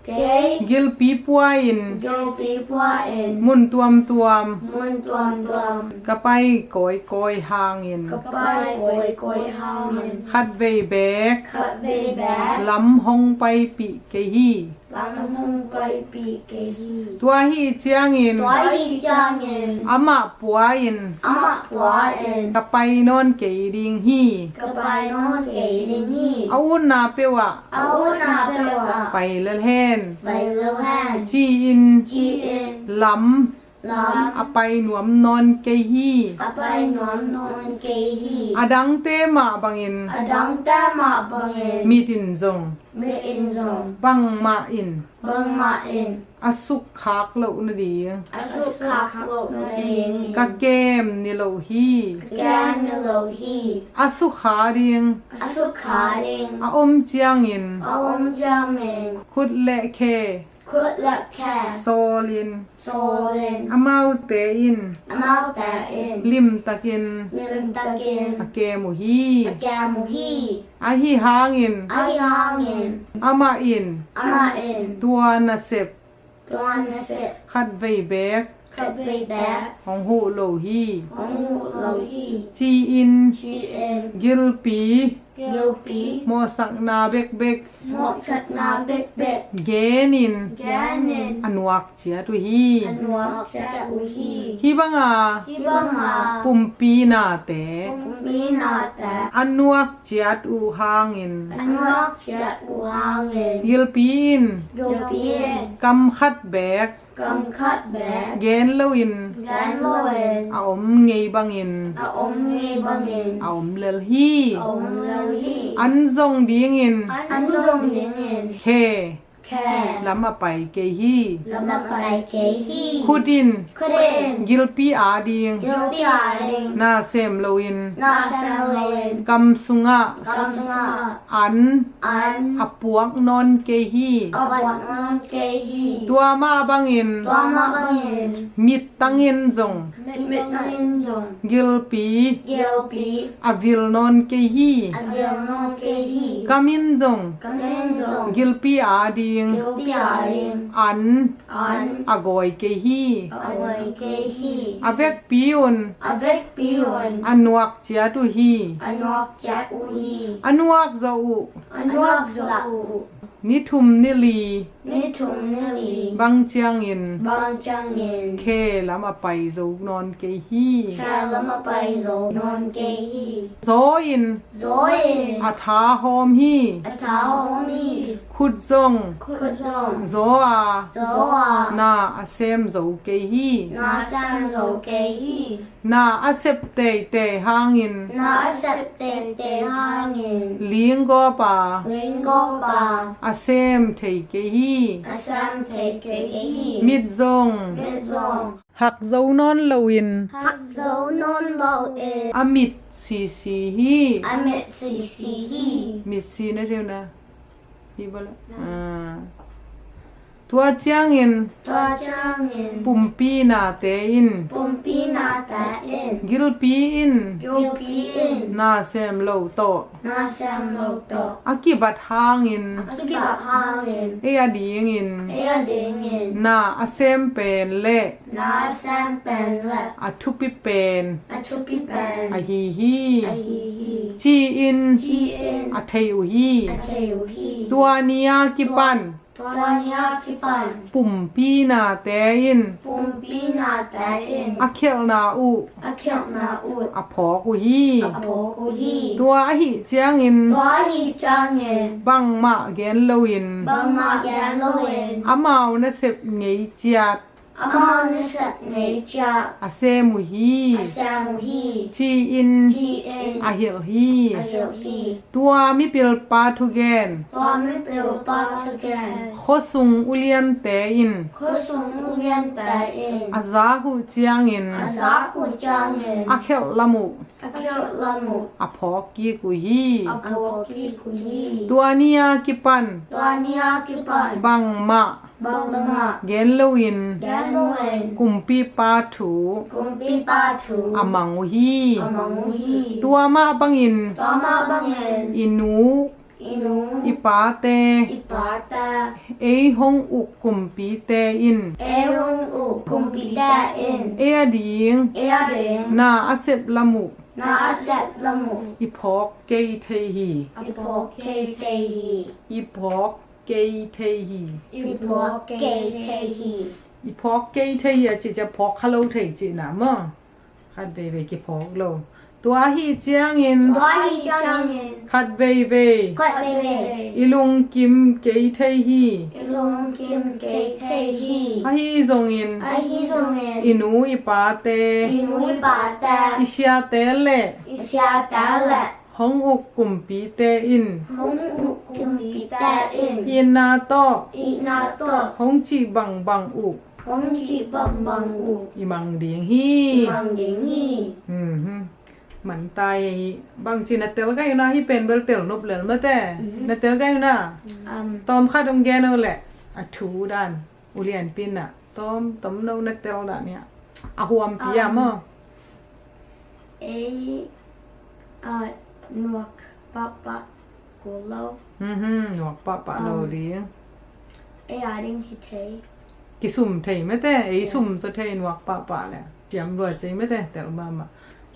เกย กิลปีปัวอิน โยปีปัวเอ็น มุนตวมตวม มุนตวมตวม กะไปโกยโกยหางอิน กะไปโกยโกยฮาวเงิน คัดเวเบก ขัดเบแบก ลำหงไปปีเกฮี ล bang hung pai pi ke hi ตัวฮีเจียงอิน toi hi chang in อามาปัวอิน ama kwa in กะไปนอนเกยดิงฮี ka pai non ke ding hi เอาอุนนาเปวะ au na pe wa ไปเลเฮน pai lo han จีอิน chi in ล lam ำอาไปหนวมนอนเกยฮี ka pai non non ke hi อาดังเตมาบังอิน adang ta ma bang in มีดินจง me in zong บังมาอิน bang ma in อาสุขคักเหล่านดี asu ka lo na ring กะเกมนิโลฮี gan lo hi อาสุขาเรียง asu ka ring อาอมเจียงอิน om jam in คุดเละเค kut la ka โซลิน solin อาเมาเตอิน amau ta in ลิมตะกิน lim takin อาเกมุฮี akamu hi อาฮีฮางอิน ai hangin อามาอิน ama in ตัวนาเซบ tuan na se คัดไวเบก kat be ba ของหูโลฮี om lo hi จีอิน chi in กิลปี yo pi โมสักนาเบกเบก mo sat na bek bek เกนิน ganin อันวักเจียตุฮี anwa cha u hi ฮีบังอา ibang ha ปุ่มปีนาเต binata อันวักเจียตูฮางอิน anwa cha u hangin ยิลปีอิน yo pi in กำคัดแบก kam khat ba เกนเลวิน gan lo in อาอมไงบังอิน a om ni bangin อาอมเลลฮี om lo hi อันซงดีงอิน an dong ding in เค ka ลำมาไปเกฮี lam pai ke hi คูดิน kudin ยิลปีอาดีง yo pi a ring นาเซมโลวิน na sam lo in กำสุงะ kam nga อัน an อปวกนอนเกฮี awat on ke hi ตัวมาบังอิน to ma bangin มิดตังอินซง mit na in zong กิลปี gel pi อวิลนอนเกฮี adil non ke hi กามินซง kam in zong กิลปีอาดีง yo pi a ring อัน an อากอยเกฮี awai ke hi อเวกปีอุน avec pion อันวักเจียตุฮี anok cha u hi อันวักซาอุ anok zo นิทุมนิลี ni thum ni li บังเจียงอิน bang chang in เคลำมาไปโซนอนเกฮี ka lama pai zo non ke hi โซอิน zo in อาทาโฮมฮี atao mi ขุดซง khut zong โซอา zo a นาอาเซมโซเกฮี na sam zo ke hi นาอาเซปเตเตหางอิน na sat te te hangin เลี้ยงก็ป่า lingo pa อาเซมเทเกฮี asam te ke hi มิดซง mit zong หักโซนอนลวิน hak zo non lo in อามิดซีซีฮี amit si si hi มิดซีนะเดียวนะพี่บอลตัวเจียงอิน to chang in ปุ่มปีนาเตอิน pumpi na ta in กิลปีอิน yo pi in นาเซมโลโต na sam lo to อากิบัดหางอิน akiba hangin เอียดีงอิน ea ding in นาอาเซมเป็นเละ na sam pen le อาทุปิเป็น a chupi pen อาฮีฮี a hi hi จีอิน chi in อาเทวฮี a teu hi ตัวเนียกิปัน to nia kipan ปุ่มปีนาเตอิน pumpi na ta in อาเคลนาอุ a kyok na ut อาพอกุฮี a po ku hi ตัวอาหิเจียงอิน to hi chang in บังมะเกนโลวิน bang ma gan lo in อาเมานะเสบไงเจียด amang sat nei cha อาเซมุฮี sam hi จีอิน chi in อาเฮลฮี a yo hi ตัวมิปิลปาทุเกน to mi pe pa again โคสุงอุเลียนเตอิน ko sung lian ta in อาซาหูเจียงอิน aza ku chang in อาเคลละมุ akyo lamu อาพอกีกุฮี apo ki ku hi ตัวเนียกิปัน to nia kipan บังมะ bang ma เกนโลวิน gan lo in กุมปีปาถู kum pi pa thu อามังฮี amang hi ตัวมาบังอิน to ma bang in อินู inu อิปาเต ipata เอฮงอุกกุมปีเตอิน eung u kum pi da in เออดีง ea ring นาอาเซบละมุ na asat lamu อิพอกเกยเทฮี apo ke te hi อิพอก เกเทฮี อีพอเกเทฮี อีพอกเกเทฮีจิจะพอกคาโลเทจินะมั้งคัดเวเวกิพอกโลตัวฮีเจียงอิน ตัวฮีเจียงอิน คัดเวเว คัดเวเว อีลุงกิมเกเทฮี อีลงกิมเกเทฮี อาฮีซงอิน อาฮีซงอิน อีนูอีปาเต อีนุยปาตา อีเชียเตเล อีเสียตาละ ฮองอุกกุมปีเตอิน หงอุกิมปีตาอิน ยินนาโต อีนาโต ฮองจีบังบังอุ หงจีบังบังอุ อีมังเดียงฮี มังดิงฮี มันตายบางทีนัดเตลก็อยู่นะที่เป็นเบลเตลนบเลยมาแต่นัดเตลก็อยู่นะตอมข้าดงแกนเอาแหละอะถูดันอุเลียนปินน่ะตอมเอานัดเตลด่านเนี่ยอะหวมปีอะมั้ง นวกปะปะกูโล หนวกปะปะโลดี อาดิงฮิเท กิสุ่มเทยไม่แต่ไอ้สุ่มสะเทยหนวกปะปะแหละเจียมรัวใจไม่แต่แต่ละมามา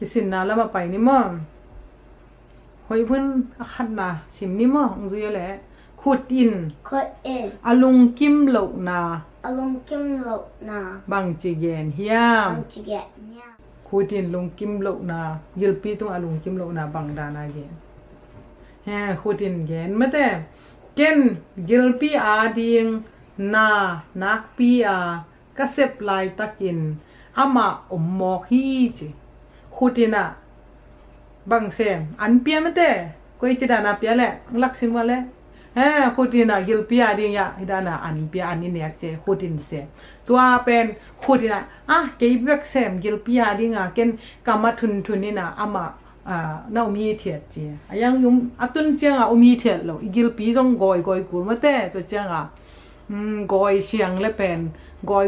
กิสินนาแล้วมาไปนี่มั้งหอยพื้นอาคัดนะสิมนี่มั้งอุยแหละขุดอิน คดอิน อาลุงกิมเหลานา อลงกิมโลนา บางจีเยนเฮียม อังจิเกะเนี่ย คูดินลุงกิมโลนายิลปีตรงอาลุงกิมโลนาบังดานาเกนเฮคูดินเกนมะแต่เกนยิลปีอาดิงนานักปีอากะเซบลายตะกินอามาอมมอกฮีจิคูดินะบังเซมอันเปียมะแต่กวยจิดานาเปียแหละลักษินวะแหละคูดินะยิลปีอาดิงยะฮิดานาอันเปียอันนี้เนี่ยเจคูดินเซตัวเป็นคูดินะเกยเบกเซมยิลปีอาดิงเกนกามาทุนนี่นะอามาน่ามีเทียดเจียยังยุมตุนเจียงมีเทียดเราอีกิลปีจงกอยกูมาแต่ตัวเจียงกอยเสียงเลเป็นกอย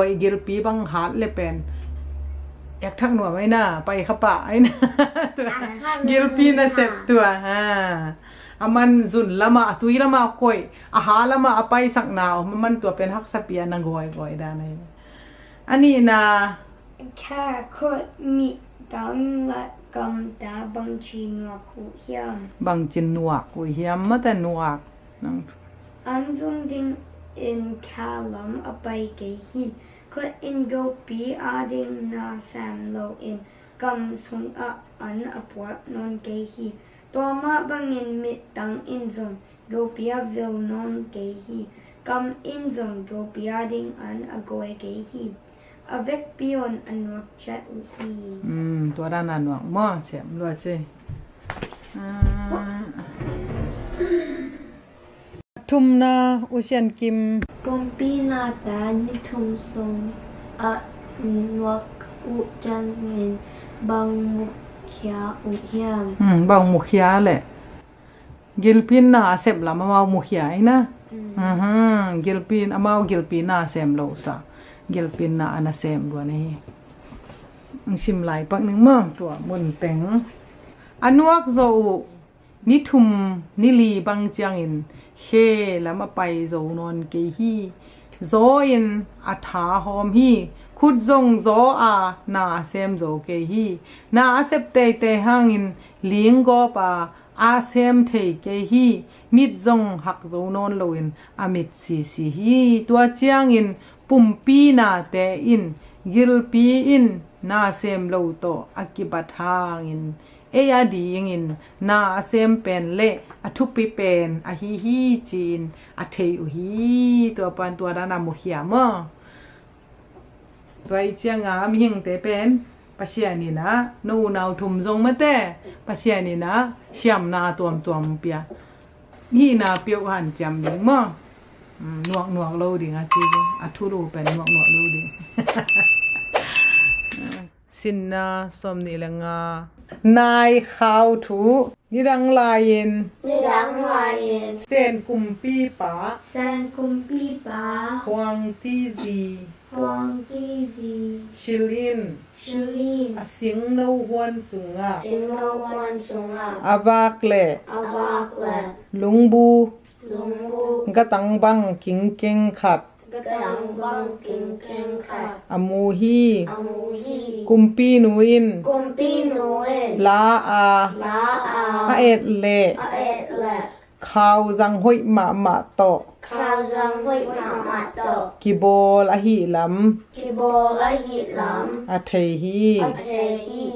อีกิลปีบังหาดเลเป็นอยากทักหนัวไว้น่ะไปขปะไอ้น่ะตัวกิลปีน่ะเสพตัวมันจุนละมาตุยละมาคอยอาหารละมาไปสักหนาวมันตัวเป็นฮักสเปียนะกอยด้านในอันนี้นะแค่คดมีตังละกำตาบังชีนวกูเฮียม บางจินนัวกูเฮียมมาแต่นัวนัง อันซุงดิงอินคาลัมอไปเกฮีก็อินโกปีอาดิงนาแซมโลอินกำซุงอันอปวดนอนเกฮีตัวมาบังอินมิตังอินซงโกปีอาวิลนอนเกฮีกำอินซงโกปีอาดิงอันอโกเอเกฮีavec pion anwak chat uhi ตัวด้านนั้นหวังมั่วเสียมรัวเจทุมนาอุเชียนกิม pompi na ta ni thum song a nwak u chan ngin bang muk khya u hiam บางมุขยาแหละกิลปินนาเสพละมาเอามุขยาอีนะกิลปินเอามาเอากิลปินนาเสมโลซากิลปินนาอันเสมด้วยนี่ชิมไหลปักหนึ่งมั่งตัวมุนเต็งอันวักโซนิทุมนิลีบังจังอินเฮแล้วมาไปโซนอนเกฮีโซอินอัฐาหอมฮีคุดซงโซอานาเซมโซเกฮีนาเซปเตเตหังอินเลียงกอปาอาเซมเทเกฮีมิดซงหักโซนอนโลอินอามิดซีฮีตัวเจียงอินปุ่มปีนาเตอินกิลปีอินนาเซมโลโตอากิบัทางอินยาดีอินนาเซมเป็นเละอทุปิเป็นอฮีจีนอเทอุฮีตัวปันตัวดานามุขยามะตัวเจียงมีหิงเตเป็นปัสยานีนะนูนาวทุมจงมะเตปัสยานีนะเชียมนาตัวเปียฮีนาเปียวหันจำดิงมะหนวกโลดิงอาจีอาทุรูเป็นหนวกโลดิสินนาสมนิลังนายข้าวถูนิรังลายินเซนกุมปีป๋าแซนกุมปีปาฮวงตีซี ฮวงตีซี ชิลินอสิงโนฮวนสุงะอาวากเลลุงบูกะตังบังกิงเก่งขัดอมูฮีกุมปีนูอินลาอาเอ็ดเล ข้าวจังหอยมาโต ข้าวจังหอยมาโต กิโบลอะหิล กิโบละหิล ำอะเทฮี ำอัเทฮี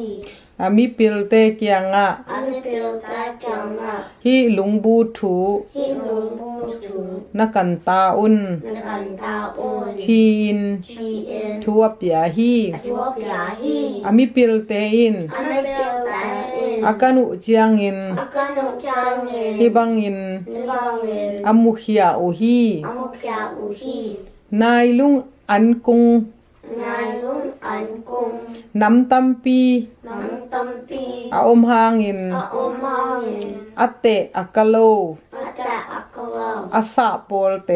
อามิปิลเตเกียงะ อันเปียวตาจังอะ ฮิลุงบูทู ฮิลุงบูจู นักันตาอุน นกันตาอุน ชีอิน ชีเอ็น ทัวเปียฮี ชัวปยาฮี อามิปิลเตอิน อันเปียวตาอิน อากันุเจียงอิน อาการนุจังเงิน ฮิบังอิน นิบังเงิน อามุขยาโอฮี อามุขยาอุฮี นายลุงอันกุง นายลุงอันกุง น้ำตัมปี น้ำตัมปี อาอมฮางอิน อาอมาเงิน อาเตอากาโล อาตาอักลา อาสะโปลเต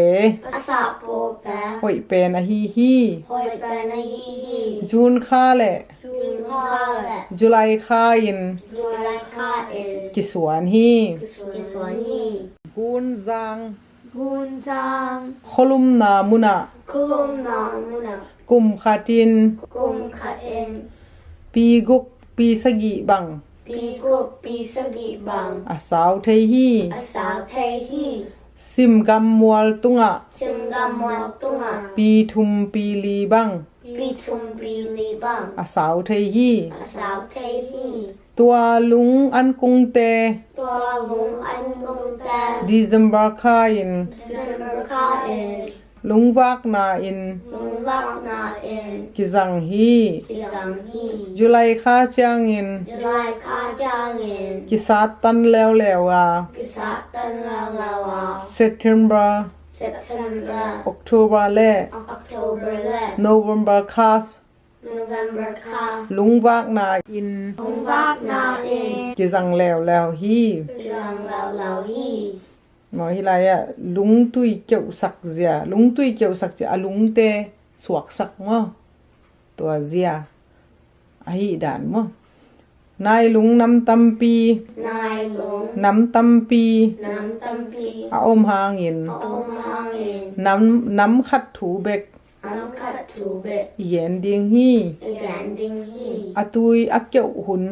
อาสาโปแปะ หอยเป็นอะฮีฮี หอยไปในฮีฮี จูนคาแหละ จุลข้าแหละ จุไลคาอิน จุลข้าเอ็น กิสวนฮี กิสวนฮี กูนจาง กุนจัง คลุมนามุนา คุลมนามุนา กุมขาติน กุมขาเอ็น ปีกุกปีสกิบัง ปีกุปีสกิบัง อาสาวเทฮี อาสาวเทฮี ซิมกัมมัวลตุงะ ซิมกามวตุงะ ปีทุมปีลีบัง ปีทุมปีลีบัง อาสาวเทฮี อาสาวเทฮี ตัวลุงอันกุงเต ตัวลุงอันกุงแต ดิเซมบาร์คาอิน ซิมคาเอ็น ลุงวักนาอิน ลุงลักนาเอ็น กิจังฮี กิจังฮี จุไลคาจางอิน จุลายคาจางเงิน กิสาตันแล้วแล้วอ่ะ กิสัตตันลาลาวา September September October และ October และ November คา November คา ลุงวักนาอิน ลุงลักนาเอ็น กิจังแล้วแล้วฮี กิจังลาวลาวฮี หมอฮิไลอ่ะลุงตุยเกี่ยวสักเจียลุงตุยเกี่ยวสักเจียลุงเตสวกสักมั้งตัวเจียไอ้ด่านมั้งนายลุงน้ำตำปี นายลุง น้ำตำปี น้ำตัมปี อาอมหางอิน อมหางเอ็น น้ำขัดถูเบก อันคัดถูเบะ เย็นเดียงฮี อีแกนดิงฮี อาตุยอาเกี่ยวหุน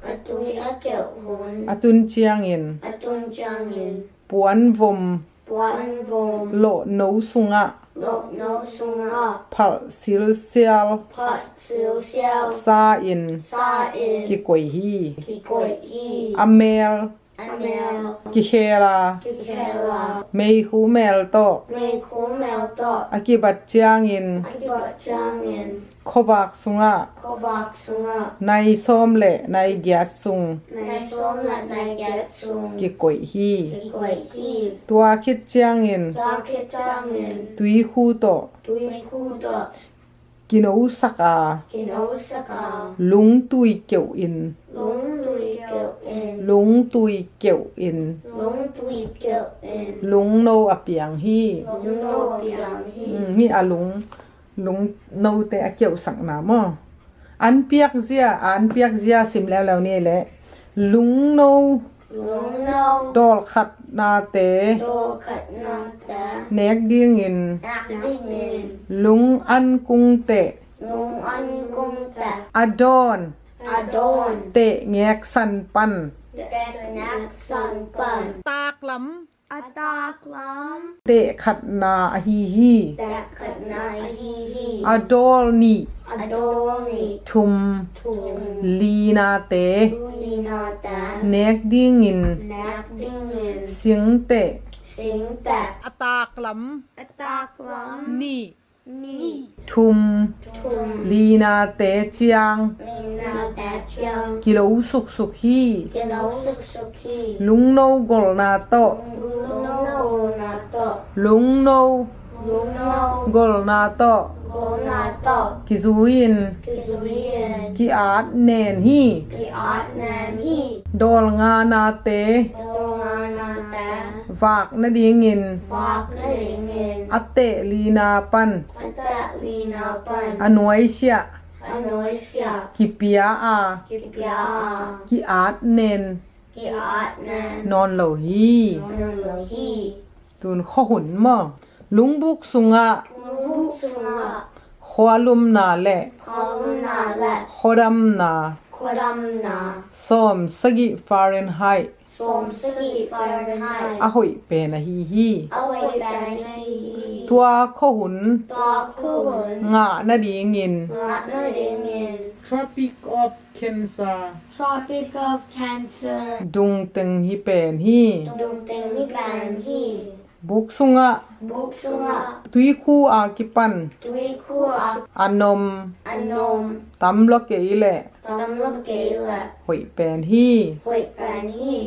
อตุยอาเกี่ยวหุน อาตุนเจียงอิน อตุนจังเงิน ปวนวม ปวนวง โลโนสุงะ โลกโนสุงะ พัลซิลเซียล พัดซิลเซียว ซาอิน ซาเอ็น กิกวยฮี กิโกยฮี อเมล อันเมล กิเคลา กิเคลา เมฮูเมลโต เมคุเมลโต อากิบัตเจียงอิน อันกิบัจังเงิน โควากสุงะ โควักสุงะ ในส้มเละในแกดซุง ในส้มและในแกสุง กิกวยฮี กิโกยฮี ตัวคิดเจียงอิน ตาคิดจังเงิน ตุยคูโต ตุยคูโต กินอูสักอา กินโอสกา ลุงตุยเกี่ยวอิน ลุงตุยเกียวเอ็น ลุงตุยเกี่ยวอิน ลุงตุยเกียวเอ็น ลุงโนอเปียงฮี ลุงโนเปียงฮี นี่อาลุงโนเตอเกี่ยวสักนามออันเปียกเจียสิมแล้วนี่แหละลุงโน ลุงโน ดอลขัดนาเต โดขัดนาตา เนกดิงอิน นักดิเงิน ลุงอันกุงเต ลุงอันกุงตะ อดอน อาโดน เตแงกสันปัน แดกนักสันปัน ตากล อาตากล้ ำเตขัดนาฮีฮี ำแดกขัดนาฮีฮี อดอลนี อาโดนี ทุม ถุง ลีนาเต ลุยนาตา เนกดิงอิน นักดิเงิน เสียงเต สิงแตะ อตากล อาตากล้ ำนี่ ำนี่ ทุม ถุง ลีนาเตเจียง ลีนาแตะเจียง กิโลสุกฮี กิโลสุกสุขี ลุงโนกลนาโต ลุงโนนาโต ลุงโน ลุงโน กลนาโต โกนาโต กิซูอิน กิซุยน กิอาดเนนฮี กิอาร์แนนฮี ดอลงานาเต โดงานาแตะ ฝากนาดิงอิน ฝากได้เงิน อเตลีนาปัน อัตตะลีนาปัน อนวยเชีย อโนยเสีย กิเปียอา กิปยา กิอาดเนน กิอาร์แนน นอนเหลาฮี โนนโลฮี ตุนข้อหุนมอลุงบุกสุงะ ลุงสุงะ ขวาลุมนาแหละ ขอนาและ ขอดำนา ขวดำนา ส้มสกิฟาเรนไฮต์ ส 30 Fahrenheit อะหอยเป็นอะฮีฮี เอาไว้แปลใน ตัวข้อหุน ตัวคู่หน งะนาดีงิน รักเนื้อเด้งเงิน Tropic of Cancer Tropic of Cancer ดุงเต็งฮีเป็นฮี ดุงเต็งนี่แปลนที่ บุกสุงะ บุกสุงะ ตุยคู่อากิปัน ตุยคู่อัก อานม อันนม ตำลกเกยแหละ ตำลบเกลือ หอยเป็นฮี หวยแปลนที่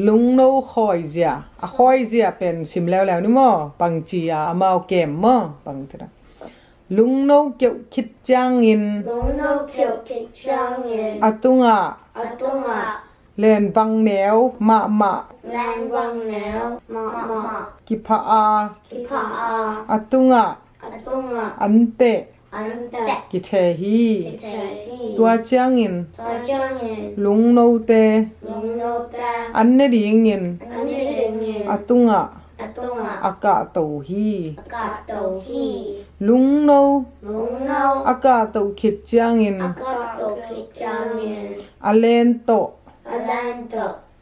ลุงโนคอยเจียอะคอยเจียเป็นชิมแล้วนี่มั้งปังจีอามาเอาเกมมั้งปังตระลุงโนเกี่ยวคิดจางอิน ลงนกเขียวคิดจางเงิน อะตุงะ อัตุงะ เลนบังแนวมะมะ แลนวังแนวมามา กิพาอา กิพาอา อะตุงะ อัตุงะ อันเตะ อันแตะ กิเทฮี กิเทที่ ตัวจางอิน ตัวจางเงิน ลุงโนเต ลงนกแต่ อันเนดีงิน อันนี้เด้งเงิน อะตุงะ อัตุงะ อากาโตฮี อากาศโตที่ ลุงโน ลงนก อากาโตคิดจางอิน อากาศโตคิดจางเงิน อเลนโต อแลนโต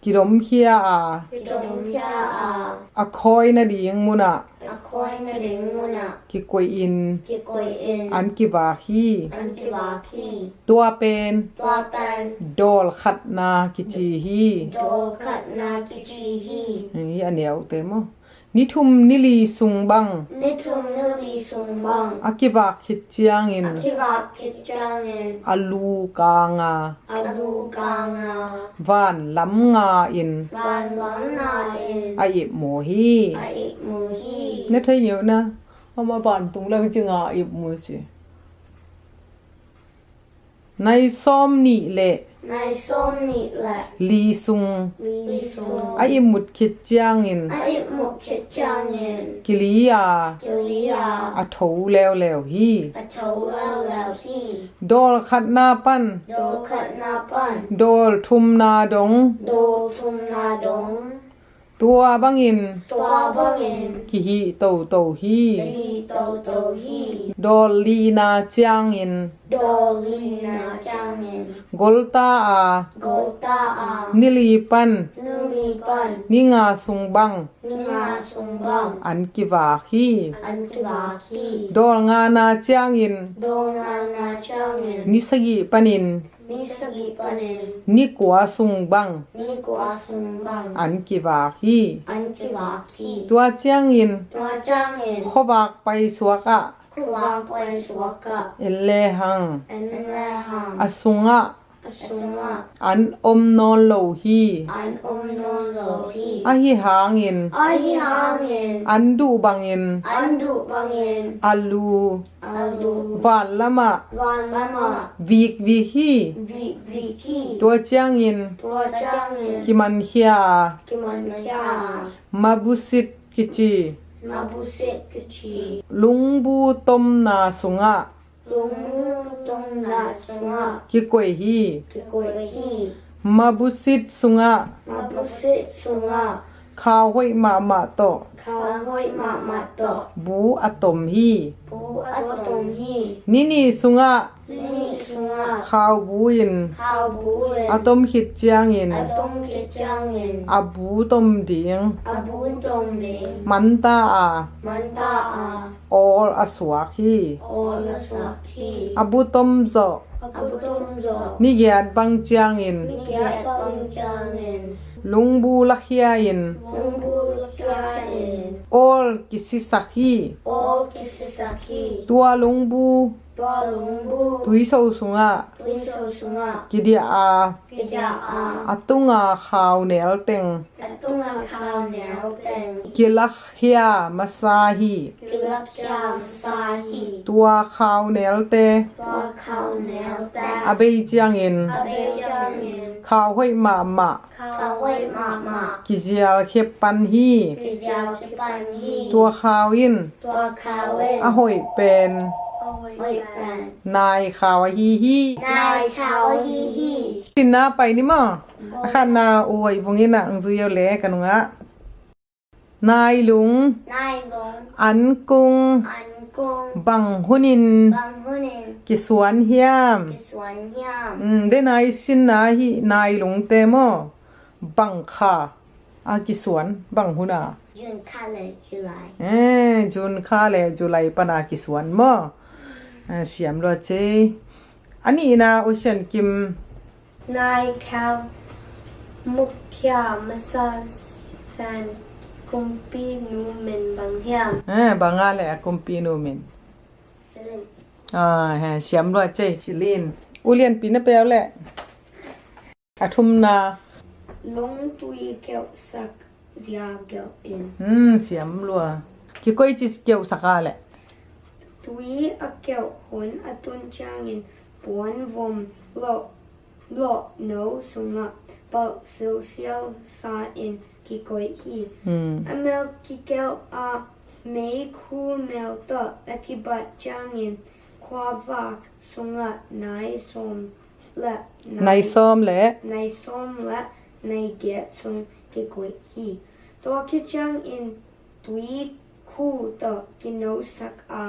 กิรมเฮียอา พิดมชาอา อะคอยนาดีงมุนะ อคอยนเด้งมุนะ กิกวยอิน กิโกยอิน อันกิบาฮี อันที่วาคี ตัวเป็น ตัวเป็น ดอลขัดนากิจีฮี โดขัดนากิจีฮี นี่อันเดียวเต็มอ่ะนิทุมนิลีสุงบัง นิทุมนลีสุงบัง อากิบาคิดเจียงอิน ที่วาคิดจางเงิน อลูกางา อาลูกางาว านล้ำงาอิน บานหลังนาอิน อาอิบโมฮี ไอมูฮี เนี่ยเธอเยอะนะเอามาบานตรงแล้วจริงอ่ะอิบโมจีในซ้อมนี่แหละ ในส้มนี่แหละ ลีซุง ลีสุง อาอิมุดคิดเจียงอิน ไอหมกคิดจางเงิน กิริยา กิริยา อะโถแล้วฮี กระโถแล้วที่ ดอลขัดนาปัน โดขัดนาปัน ดอลทุมนาดง โดทุมนาดง ตัวบังอิน ตัวบังเงิน กิฮิโตโตฮี ลีโตโตฮี ดอลลีนาเจียงอิน โดลีนาจางเงิน กอลตาอา โกตาอา นิลีปัน นุลีปัน นิงาสุงบัง นุมาสุงบัง อันกิวาฮี อันที่วาคี ดอลงานาเจียงอิน โดนานาจางเงิน นิสกิปันิน นิสกิปันน นิกัวสุงบัง นิกวาสุงบัง อันกิวาฮี อันที่วาคี ตัวเจียงอิน ตัวจางเงิน ขบากไปสวกะ คือวางไปสวกะ เอเลหัง อันนั้นแหละหัง อสุงะ อสุงะ อันอมนอนโลฮี อันอมนอนโลฮี อะฮิหางอิน อาฮิหางเงิน อันดูบังอิน อันดุบังเงิน อัลู อาลู วานละมะ วานละมา วีกวีฮี วิคี ตัวเจียงอิน ตัวจางเงิน กิมันเฮีย กิมันยา มาบุสิตกิจี นาบุเซกชี ลุงบูตมนาสุงะ ลุงตงนาสุงะ กิกวยฮี กิโกยฮี มาบุสิตสุงะ มาบุเซสุงะ ข้าวห้วยมามาโต ข้าวห้อยมามาโต บูอะตมฮี ปูอัตตงฮี นี่สุงะ นี่สุงะ ข้าวบูอิน ข้าวบุเร อะตมหิดเจียงอิน อะตงกิจางเงิน อะบูตมเดียง อะบุญตงเดง มันตาอา มันตาอา ออลอสวาฮี โอลสักคี อะบูตมโซ อะบุตมโจ นี่แยดบังเจียงอิน มิเกะปังจางเงิน ลุงบูลักเฮียอิน ลุงบุลกาเงิน ออลกิสิสักฮี โอกิสสักคี ตัวลุงบู ตัวลุงบุ ตุยโซสุงะ วิโซสุงะ กิเดียอา กิจาอา อะตุงอาข้าวเหนียวเต็ง อะตุงอาคาวแนวเต็ง กิลักเฮียมาซาฮี กิลักยามซาฮี ตัวข้าวเหนียวเต ตัวคาวแนวแต่ อาเบยเจียงอิน อาเบจางเงิน ข้าวห้วยมามา ข้าวไว้มามา กิเจียลเคปปันฮี กิจาวที่ปันฮี ตัวข้าวอิน ตัวคาวเวน อะหอยเป็น ไว้แปน นายข้าวฮีฮี นายคาวฮีฮี สินนาไปนี่มั้งอาคารนาโอ้ยพวกนี้น่ะอังซุยเอาแหลกันงะนายหลุง นายหลง อันกุง อันกุง บังหุนิน บังหุนิน กิสวนเฮียม กิสวนยาม ได้นายสินนาฮีนายหลุงเตมอ บังค่าอากิสวนบังหุนา June color July จุนค่าเลยจุไลปนากิสวนมั้งเสียมรอเจอันนี้นะโอเชียนกิม Nai Cal Mukhya Masasan Kumpi Numen Bangyam บางอะไรกุมปีโนเมน Selin เสียมรอเจชิลินอุเลียนปีนเปียวแหละอาทุมนา Long Tui Kel Sak Zia Gel In เสียมรัวกี่ก้อยจิสเกี่ยวสักอะไร Tui A Kel Hun Atun Changin Buon Vom Lo No Sunga Bal Silsial Sa In Kikoi Hi Amel Kikel A Mei Ku Mel Ta Epibat Changin Kwa Vak Sunga Nai Som La ในซ้อมแหละ Nai Som La Nai Get Sung Kikoi Hi Toa Kichang In Tui Ku Ta Kino Sak A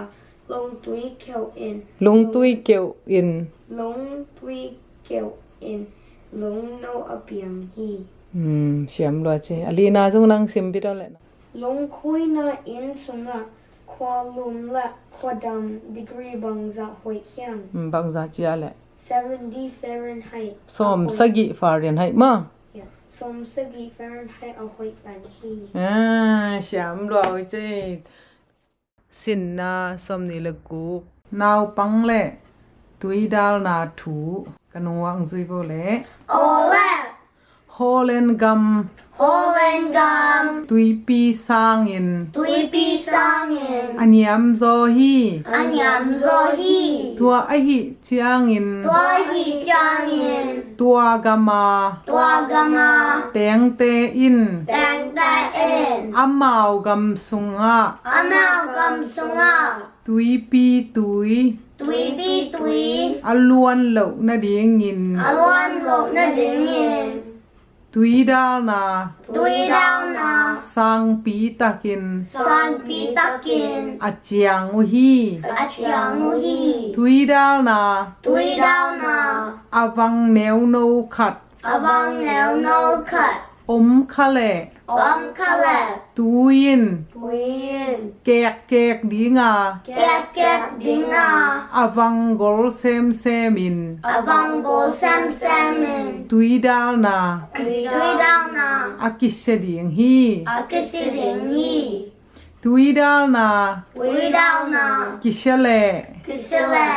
Long Tui Kel In ลุงตุ้ยเกี่ยวอิน Long Tui Kel In Long No Abiang Hi เสียมรัวเจอลีนาจงนั่งซิมบิดเอาแหละ Long Kui Na In Sunga Kwa Lum La Kwa Dam Degree Bang Za Hoi Hyang บางซาจียแหละ 70 Fahrenheit ซ้อมสกิฟาเรียนให้มา Yeah Som Sagi Fahrenheit A Hoi Ban Hi เสียมรัวเจสินนาซ้อมนี่ละกูนาวปังแหละตุยดาลนาถูกันวังซุยโบแหละ Ole โฮเลนกัม Holengam ตุยปีสร้างอิน Tui Pi Sangin อันยามโซฮี Anyam Zohi ตัวไอหิเชียงอิน Tua Hi Changin ตัวกามา Tua Gama แตงเตอิน Tang Ta In อามาวกัมสุงหะ Amalgam Sunga ตุยปีตุย Tui Pi Tui อลวนเหลานาเดียงอิน Alwan Lo Na Dingin ตุยดาลนา Tui Dao Na สังปีตะกิน San Pi Takin อาเจียงอุฮี Achiang Hi ตุยดาลนา Tui Dao Na อาวังแนวโนขัด Avang Nel No Cut อมคะแหละ Om Kale ตุยิน Puin แกกแกกดีงา Kek Dinga อาวังกอลเซมเซมิน Avang Go Sam Samin ตุยดาลนา Tui Dao Na อากิเสเดียงฮี Akisiling Hi ตุยดาลนา Tui Dao Na กิเชเล Kisile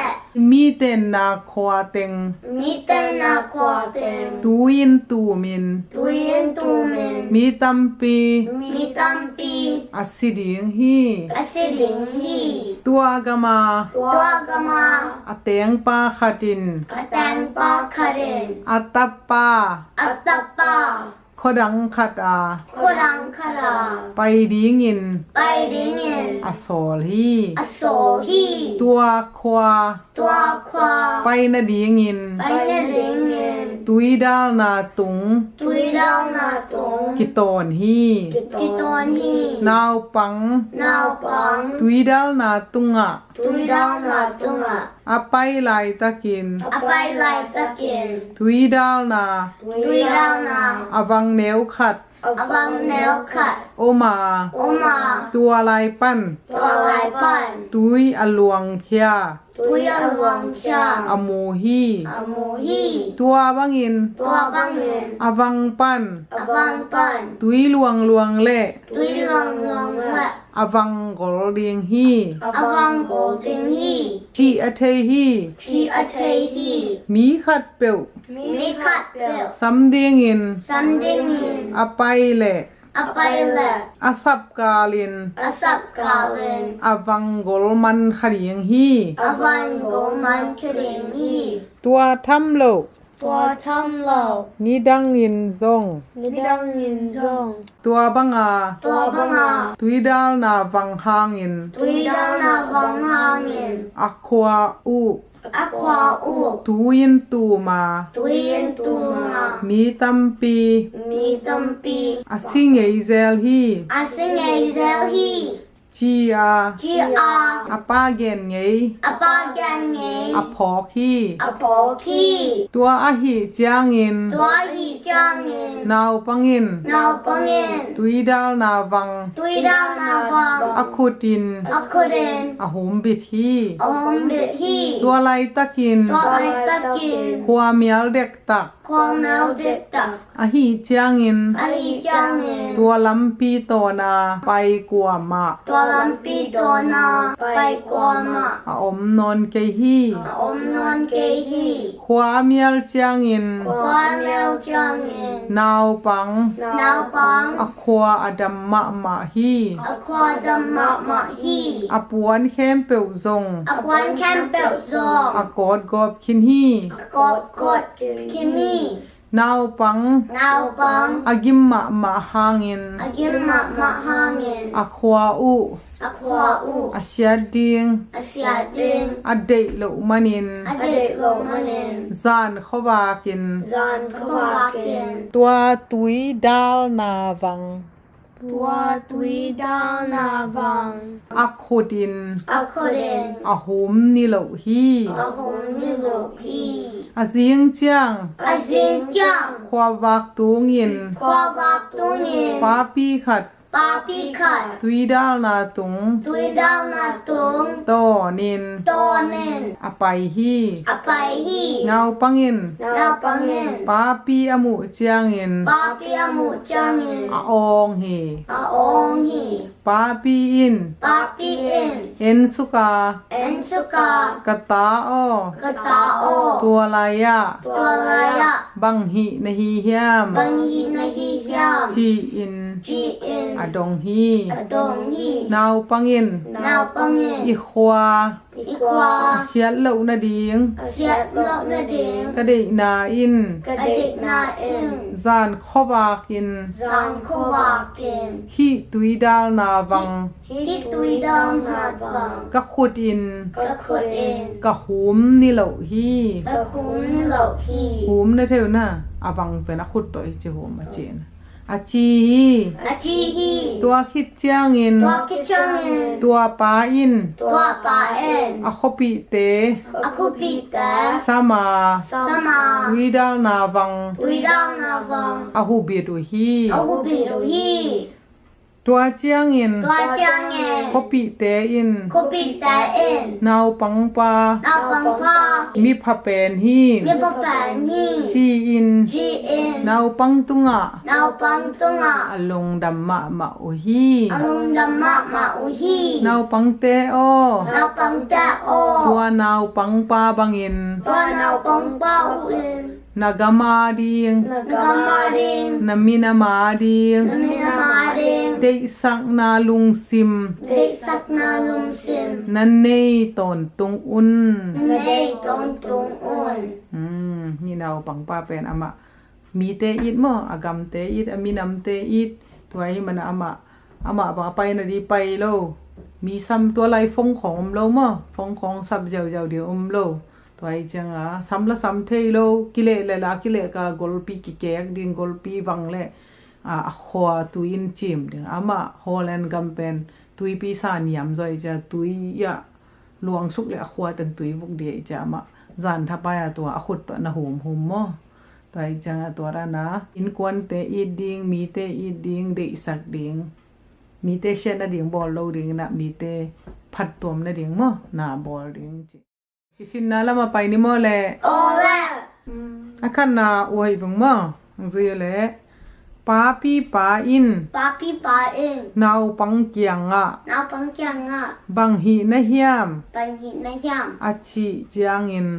มีเต็นนาควาเต็ง Miten Na Kwatin ตุยินตูมิน Tuin Tumin มีตัมปี Mitampi อาสิเดียงฮี Asiling Hi ตัวกามา Tua Gama อาเตียงปาขัดิน Atang Pa Karin อาตับปา Atapa ขดังขัดอา Kurang Kala ไปดีงิน Pai Dingin อาโซลฮี Asohi ตัวควา Tua Kwa ไปนาดีงิน Pai Na Dingin ตุยดาลนาตุง Tui Dao Na Tung กิโตนฮี Kiton Hi นาวปัง Nao Pang ตุยดาลนาตุงอะ Tui Dao Na Tunga อาไปไลตะกิน Apai Lai Takin ตุยดาลนา Tui Dao Na อาวังแนวขัด Avang Nel Cut โอมา Oma ตัวลายปั้น Tua Lai Pan ตุยอลวงเคีย Tui Alwang Chang อโมฮี Amuhi ตัวบังอิน Tua Bangin อาวังปั้น Avang Pan ตุยลวงลวงเละ Tui Long Long La อาวังกอลเดียงฮี Avang Golden Hi จีอเทฮี Chi Atei Hi มีขัดเปียว Mi Kat Bill สำเดียงอิน Sanding In อาไปเละ Apai Le อาสับกาลิน Asap Kalin อาวังกอลมันขดียงฮี Avang Goman Kidding Hi ตัวทำโล Tua Tam Lo นิดังอินซง Nidang In Zong ตัวบังอา Tua Banga ตุยดาลนาวังหางอิน Tui Dao Na Vang Hangin อาควาอู Aqua U ตูยินตูมา Tui In Tunga มีตัมปี Mi Tampi อาซิงเอเซลฮี Asing Azel Hi จีอา G R อาป้าเกนไง apa yang ni อาพอขี้ apa ki ตัวอาหิเจียงอิน tua hi chang ni นาวปังอิน nau pangin ตุยดาลนาวัง tui da na wang อาคุดิน akurin อาหุมบิดฮี om bit hi ตัวไลตะกิน tua ai takin ขัวเมียลเด็กตัก kwang nau dik tak อาหิเจียงอิน ai chang ni ตัวลำปีโตนาไปกว่ามา tua lampi dona pai kwa ma อาอมนอนเกฮี om non ke hi ขวาเมียลเจียงอิน kwa mel chang ni นาวปัง nau pang อาขวาอดัมมะมาฮี akwa dam ma ma hi อาปวนเข้มเปียวซง akwan kem pel zo อากอดกอบคินฮี kot kimi นาวปัง nau pang อากิมมะมาหางอิน agim ma hangin อาขวาอุ akwa u อาเชียดิง asya ding อาเดยโลมันิน adik lo manin จานขวากิน zan kwakin ตัวตุยดาลนาวัง tua tui da na vang อาคุดิน akorin อาหุมนิโลฮี ahum ni lo hi อาเสียงเจียง azin jang ควาวักตุงยิน kwa vak tunin ป้าปีขัด papi khat ตุยดาลนาตุง tui da na tung โตนิน tonin อาไปฮี apai hi เงาปังอิน na pangin ป้าปีอมุเจียงอิน papi amu changin อาอองเฮ aong hi ป้าปีอิน papi in เอ็นสุกา en suka กะตาออ kata o ตัวลายะ tua laya บังหินฮีเฮียม bang hi na hi siam ชีอิน ji in อดงฮี adong hi นาวปังอิน nau pangin อีควา ikwa เชียดเหล่านาดิง siat lo na ding กะดินาอิน adik na in จานขวากิน zang kwakin ฮีตุยดาลนาวัง hi tui dam na bang กะขุดอิน ka khut in กะหุมนี่เหล่าฮี ka kum lo hi หุมนะเทวนะอาวังเป็นนักขุดต่อยเจหุมมาเจนอาจี aji hi ตัวคิดเจียงอิน tua kichangin ตัวปาอิน tua pa in อาคปิเต aku pita สมา sama วิดาลนาวัง tui dam na bang อาหูเบียดุฮี aku biru hi ตัวเจียงอิน tua changin คปิเตอิน ku pita in นาวปังปา na pang pa มีพะเป็นฮี mi pa pan hi ชีอิน ji in นาวปังตุงะ na pang tunga อลงดัมมะมะโอฮี alung dama ma u hi นาวปังเตโอ na pang ta ตัว o นาวปังปาบังอิน tua na pang pa u in นากามาดิง nagamaring นามินามาดิง naminamaring เดสักนาลุงซิม desak na lumsim นันเนตอนตุงอุน nay tong tung un นี่นาวปังปาเป็นอามะมีเตอิดมั้งอากำเตอิดอามินำเตอิดตัวไอ้มันอามะปังไปนะดีไปโลมีซ้ำตัวไรฟงของอมโลมั้งฟงของสับเจ้าเดียวอมโลตัวไอ้จังซ้ำละซ้ำเทโลกิเลเลยละกิเลกากอลปีกิเกกดิงกอลปีวังเลยขวาตุยนจิมดิงอามะฮอลแลนด์กัมเป็นตุยปีสานยำจอยจะตุยยะหลวงสุกเลยขวาตันตุยพวกเดียจะมะจานทับไปตัวขุดตัวนะหุ่มมั้งตัวไอ้จังตัวร้านะอินควันเตอีดิงมีเตอีดิงเดสักดิงมีเตเชนนะดิงบอลโลดิงนะมีเตพัดตัวนะดิงมั้งนาบอลดิงจิคิสินนาละมาไปนี่มั้งเลย ola อาคันนาอวยบังมั้งซุยเลยป้าปีป้าอิน papi pa in นาวปังเกียงอ่ะ na pang kyanga บังหีนะเฮียม pan hi na yam อาชีเจียงอิน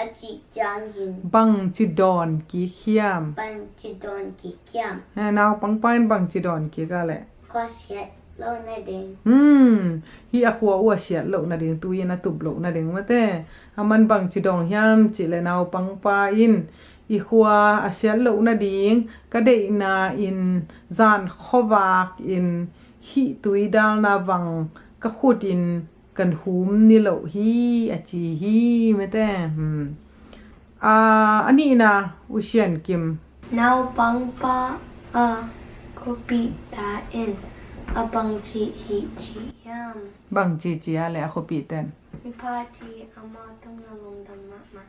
achi jang hin บังจิดอนกีเขียม pan chi don ki kyam นาวปังปานบังจิดอนกีกะแหละ kwa siat lo na ding ฮีอะขัวอัวเสียโลนะดิงตุยนะตุบโลนะดิงมาแต่อามันบังจิดองยามจิเลนาวปังปาอินอีขัวอาเสียโลนะดิงกะเดนาอินจานขวากอินฮีตุยดาลนาวังกะขุดอินกันหุมนี่โลฮีอะจีฮีมาแต่อันนี้นะอุเชียนกิม now pang pa ko pita in abang chi hi chi yam บังจีจีอะไรอะเขาปีเต้น mi pa chi ama tong na long dam ma ma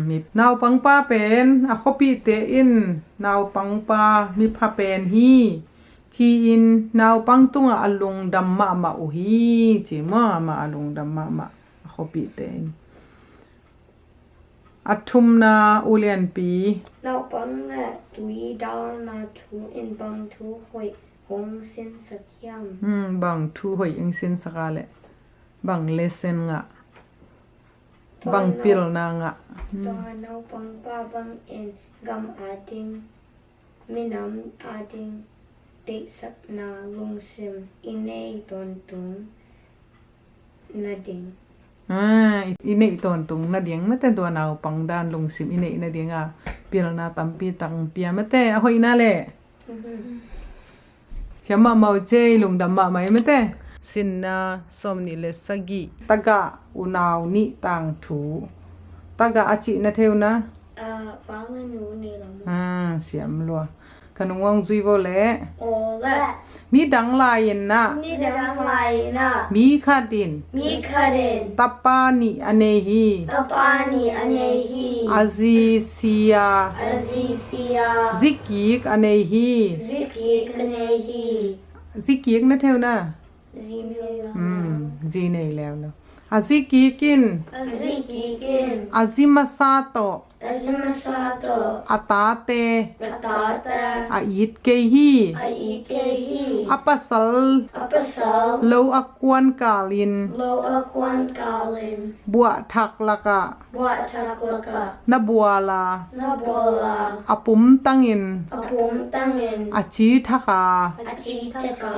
มีนาวปังป้าเป็นอะเขาปีเตอินนาวปังป้ามีพาเป็นฮีจีอินนาวปังตุงอะลุงดัมมามาอุฮีจีมามาอะลุงดัมมามาเขาปีเตนอัทุมนาอุเลียนปี now bang na tui dal na tu in bang tu hoi hong sin sakyam บังทูหอยอิงสินสกาเลบังเลเซนงะบังปิลนางะ to now bang pa bang in gam ading minam ading de sak na long sim inei ton tung na ding อินเนตอนตรงนาเดียงไม่แต่ตัวนาวปังดานลงสิมอินเนนาเดียงอ่ะเปียนาตัมปีตังเปียไม่แต่เอาหอยน่าแหละฉันมาเมาเจลงดำมาไหมไม่แต่สินนาสมนิเลสกีตะกะอุนาวนิตังถูตะกะอาจินะเทวนะฟังหนูนี่ละม เสียมลัวขนมวังซุยโบเล่ โอ้ละ นี่ดังลายินนะ นี่ดังไรนะ มีคาดิน มีคาเดน ตัปปานิอเนฮี กปานีอเนฮี อาซิเซีย อาซิเซีย ซิกิกอเนฮี ซิพีกเนฮี ซิกิกนะเทวนะ ซิเมล จีเนยแล้วนะอาซิกิกิน อาซิกิกิน อาซิมาซาโต อาซิมาซาโต อาตาเต ปะตาตา อาอิดเกฮี อาอีเกฮี อัปสัล อัปสาล โลอควนกาลิน โลอควันกาลิน บัวทักละกะ วัทักลกะ นบัวลา นาโบลา อาปุมตังอิน อปุมตังเงิน อาจีทักา อาจิตกา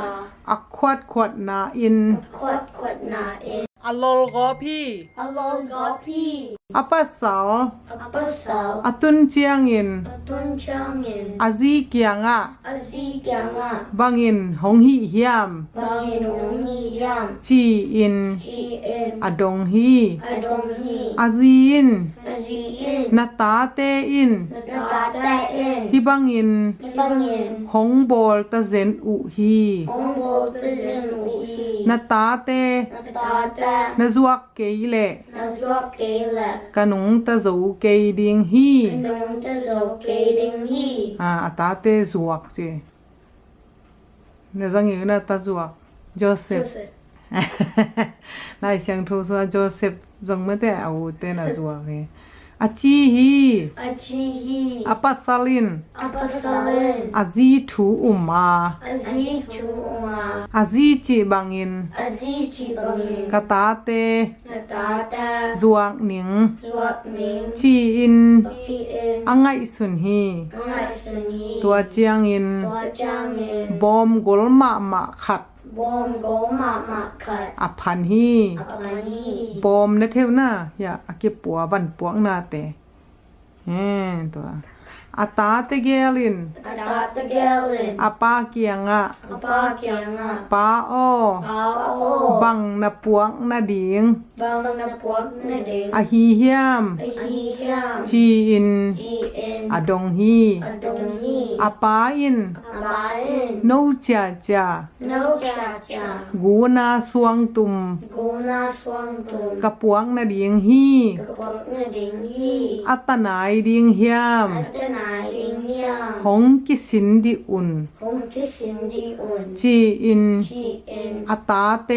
อาขวดขวดนาอิน ขวดขวดนาเอ อัลลอฮ์กอพี่ อลองกอพี่ อัปสาว อัปสาว อาตุนเจียงอิน ตุนจางเงิน อาซีเกียงะ อาซีจังะ บังอินหงฮีเฮียม บางหนูมียาม จีอิน จีเอ็น อาดงฮี อดงฮี อาซีอิน อาซีอิน นาตาเตอิน นาตาแตเอ็น ฮิบังอิน บางเงิน หงโบลตะเซนอุฮี องโบตเซนอุฮี นาตาเต นาตาแต นาจวกเกยเล นาจวกเกละ กะหนุงตะจูเกยดิงฮี นงจะโลเกดิงฮี อาตาเตจวกเจเนจังอีนะตะจวกโจเซฟ นายเชียงทูซัวโจเซฟจงไม่แต่เอาเตนะจวกเฮอาจีฮี อาชีฮี อาปัสซาลิน อัปสาเลน อาซีทูอุมมา อาซีจูมา อาซีจิบังอิน อาซีจีบังเงิน กะตาเต นาตาแต จวกหนิง จวกนิง ชีอิน พีเอ็น อังไงสุนฮี อาสนี ตัวเจียงอิน ตัวจางเงิน บอมกลมะมะขัด บอมโกมามาคัด อพันฮี อปานี บอมนะเทวนาอย่าอาเก็บปัวบันปวงนาเตตัวอาตาเตเกลิน อาตาตะเกลิน อาปาเกียงะ อาปาเกียงะ ปาโอ อาโอ บังนะปวงนาดิง บางนาพวกนาเดง อาฮีเฮียม ไอฮียาม ชีอิน จีเอ็น อาดงฮี อดงฮี อาปาอิน อาบาอิน โนจาจา โนจาจา กูนาสวงตุม กูนาสวงตุม กะปวงนาดิงฮี กระปกนาดิงฮี อัตนายดิงเฮียม อัตนายดิงยาม หงกิสินดิอุน คงคิดสินดีอุ่น จีอิน จีเอ็น อาตาเต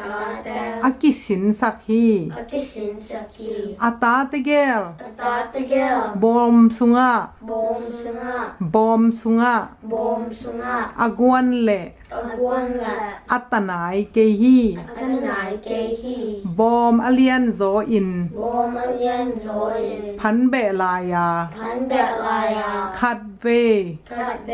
ตาแต อากิสินสักฮี อาคิสินสักฮี อาตาเตเกล ตาตะเกล บอมสุงะ บอมสุงะ บอมสุงะ บอมสุงะ อากวนเล ตะกวนละ อัตนายเกฮี อัตนายเกฮี บอมอเลียนโซอิน บอมเลียนโซอิน พันเบลายา พันเบลายา คัดเว กัดเบ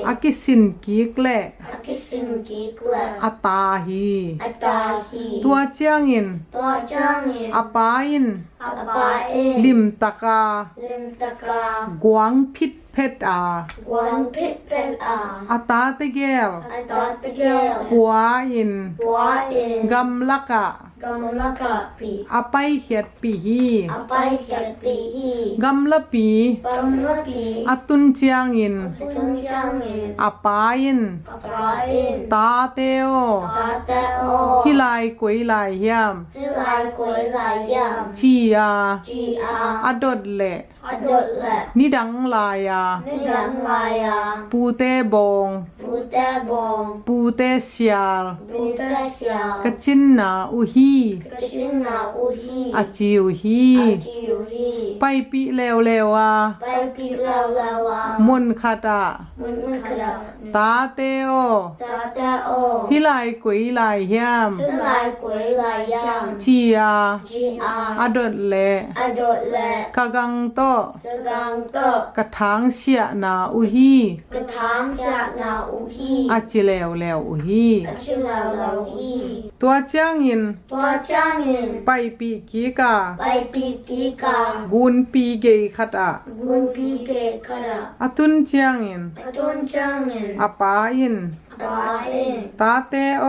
อากิสินกีกเล อาคิสินกิกละ อาตาฮี อัตาฮี ตัวเจียงอิน ตัวจางอิน อาปาอิน อาปาอิน ลิมตะกา ลิมตะกาก วางพิษเพชอา กวนพิษเป็นอา อาตาเตเกล อัตตาตะเกล หัวอิน หัวอิน กำลักะ กำละกะปี อาไปเขียดปีฮี อาไปเขียนปีฮี กำละปี กำละปี อาตุนเจียงอิน จงจางเงิน อาปายิน อาปาอิน ตาเตโอ ตาตะโอ ฮิไลกวยไลเฮียม ที่ลายกวยลายยาม จีอา จีอา อาดดเละ อดดแหละ นิดังลายา นิดังลายา ปูเตบง ปูเตบง ปูเตเซียล ปูเตเสียว กะจินนาอุฮี กชินนาอุฮี อาจิวฮี อาจิวฮี ไปปีเลวเลวา ไปปีลาวลาวา มุนคาตา มันขลับ ตาเตโอ ตาตะโอ ฮิไลกวยไลเฮียม ที่ลายกวยลายยาม จีอา จีอา อาดดเละ อดดแหละ กะกังโต ตะกังโต กะถางเสียนาอุฮี กระถางจากนาอุฮี อาจิเลวเลวอุฮี อาชิลาวลาวฮี ตัวเจียงอิน ตัวจ้างเงิน ไปปีกีกา ไปปีกีกา กุนปีเกยขัดอา บุญปีเกขระ อาตุนเจียงอิน ต้นจ้างเงิน อาปาอิน ตาเอ็น ตาเตโอ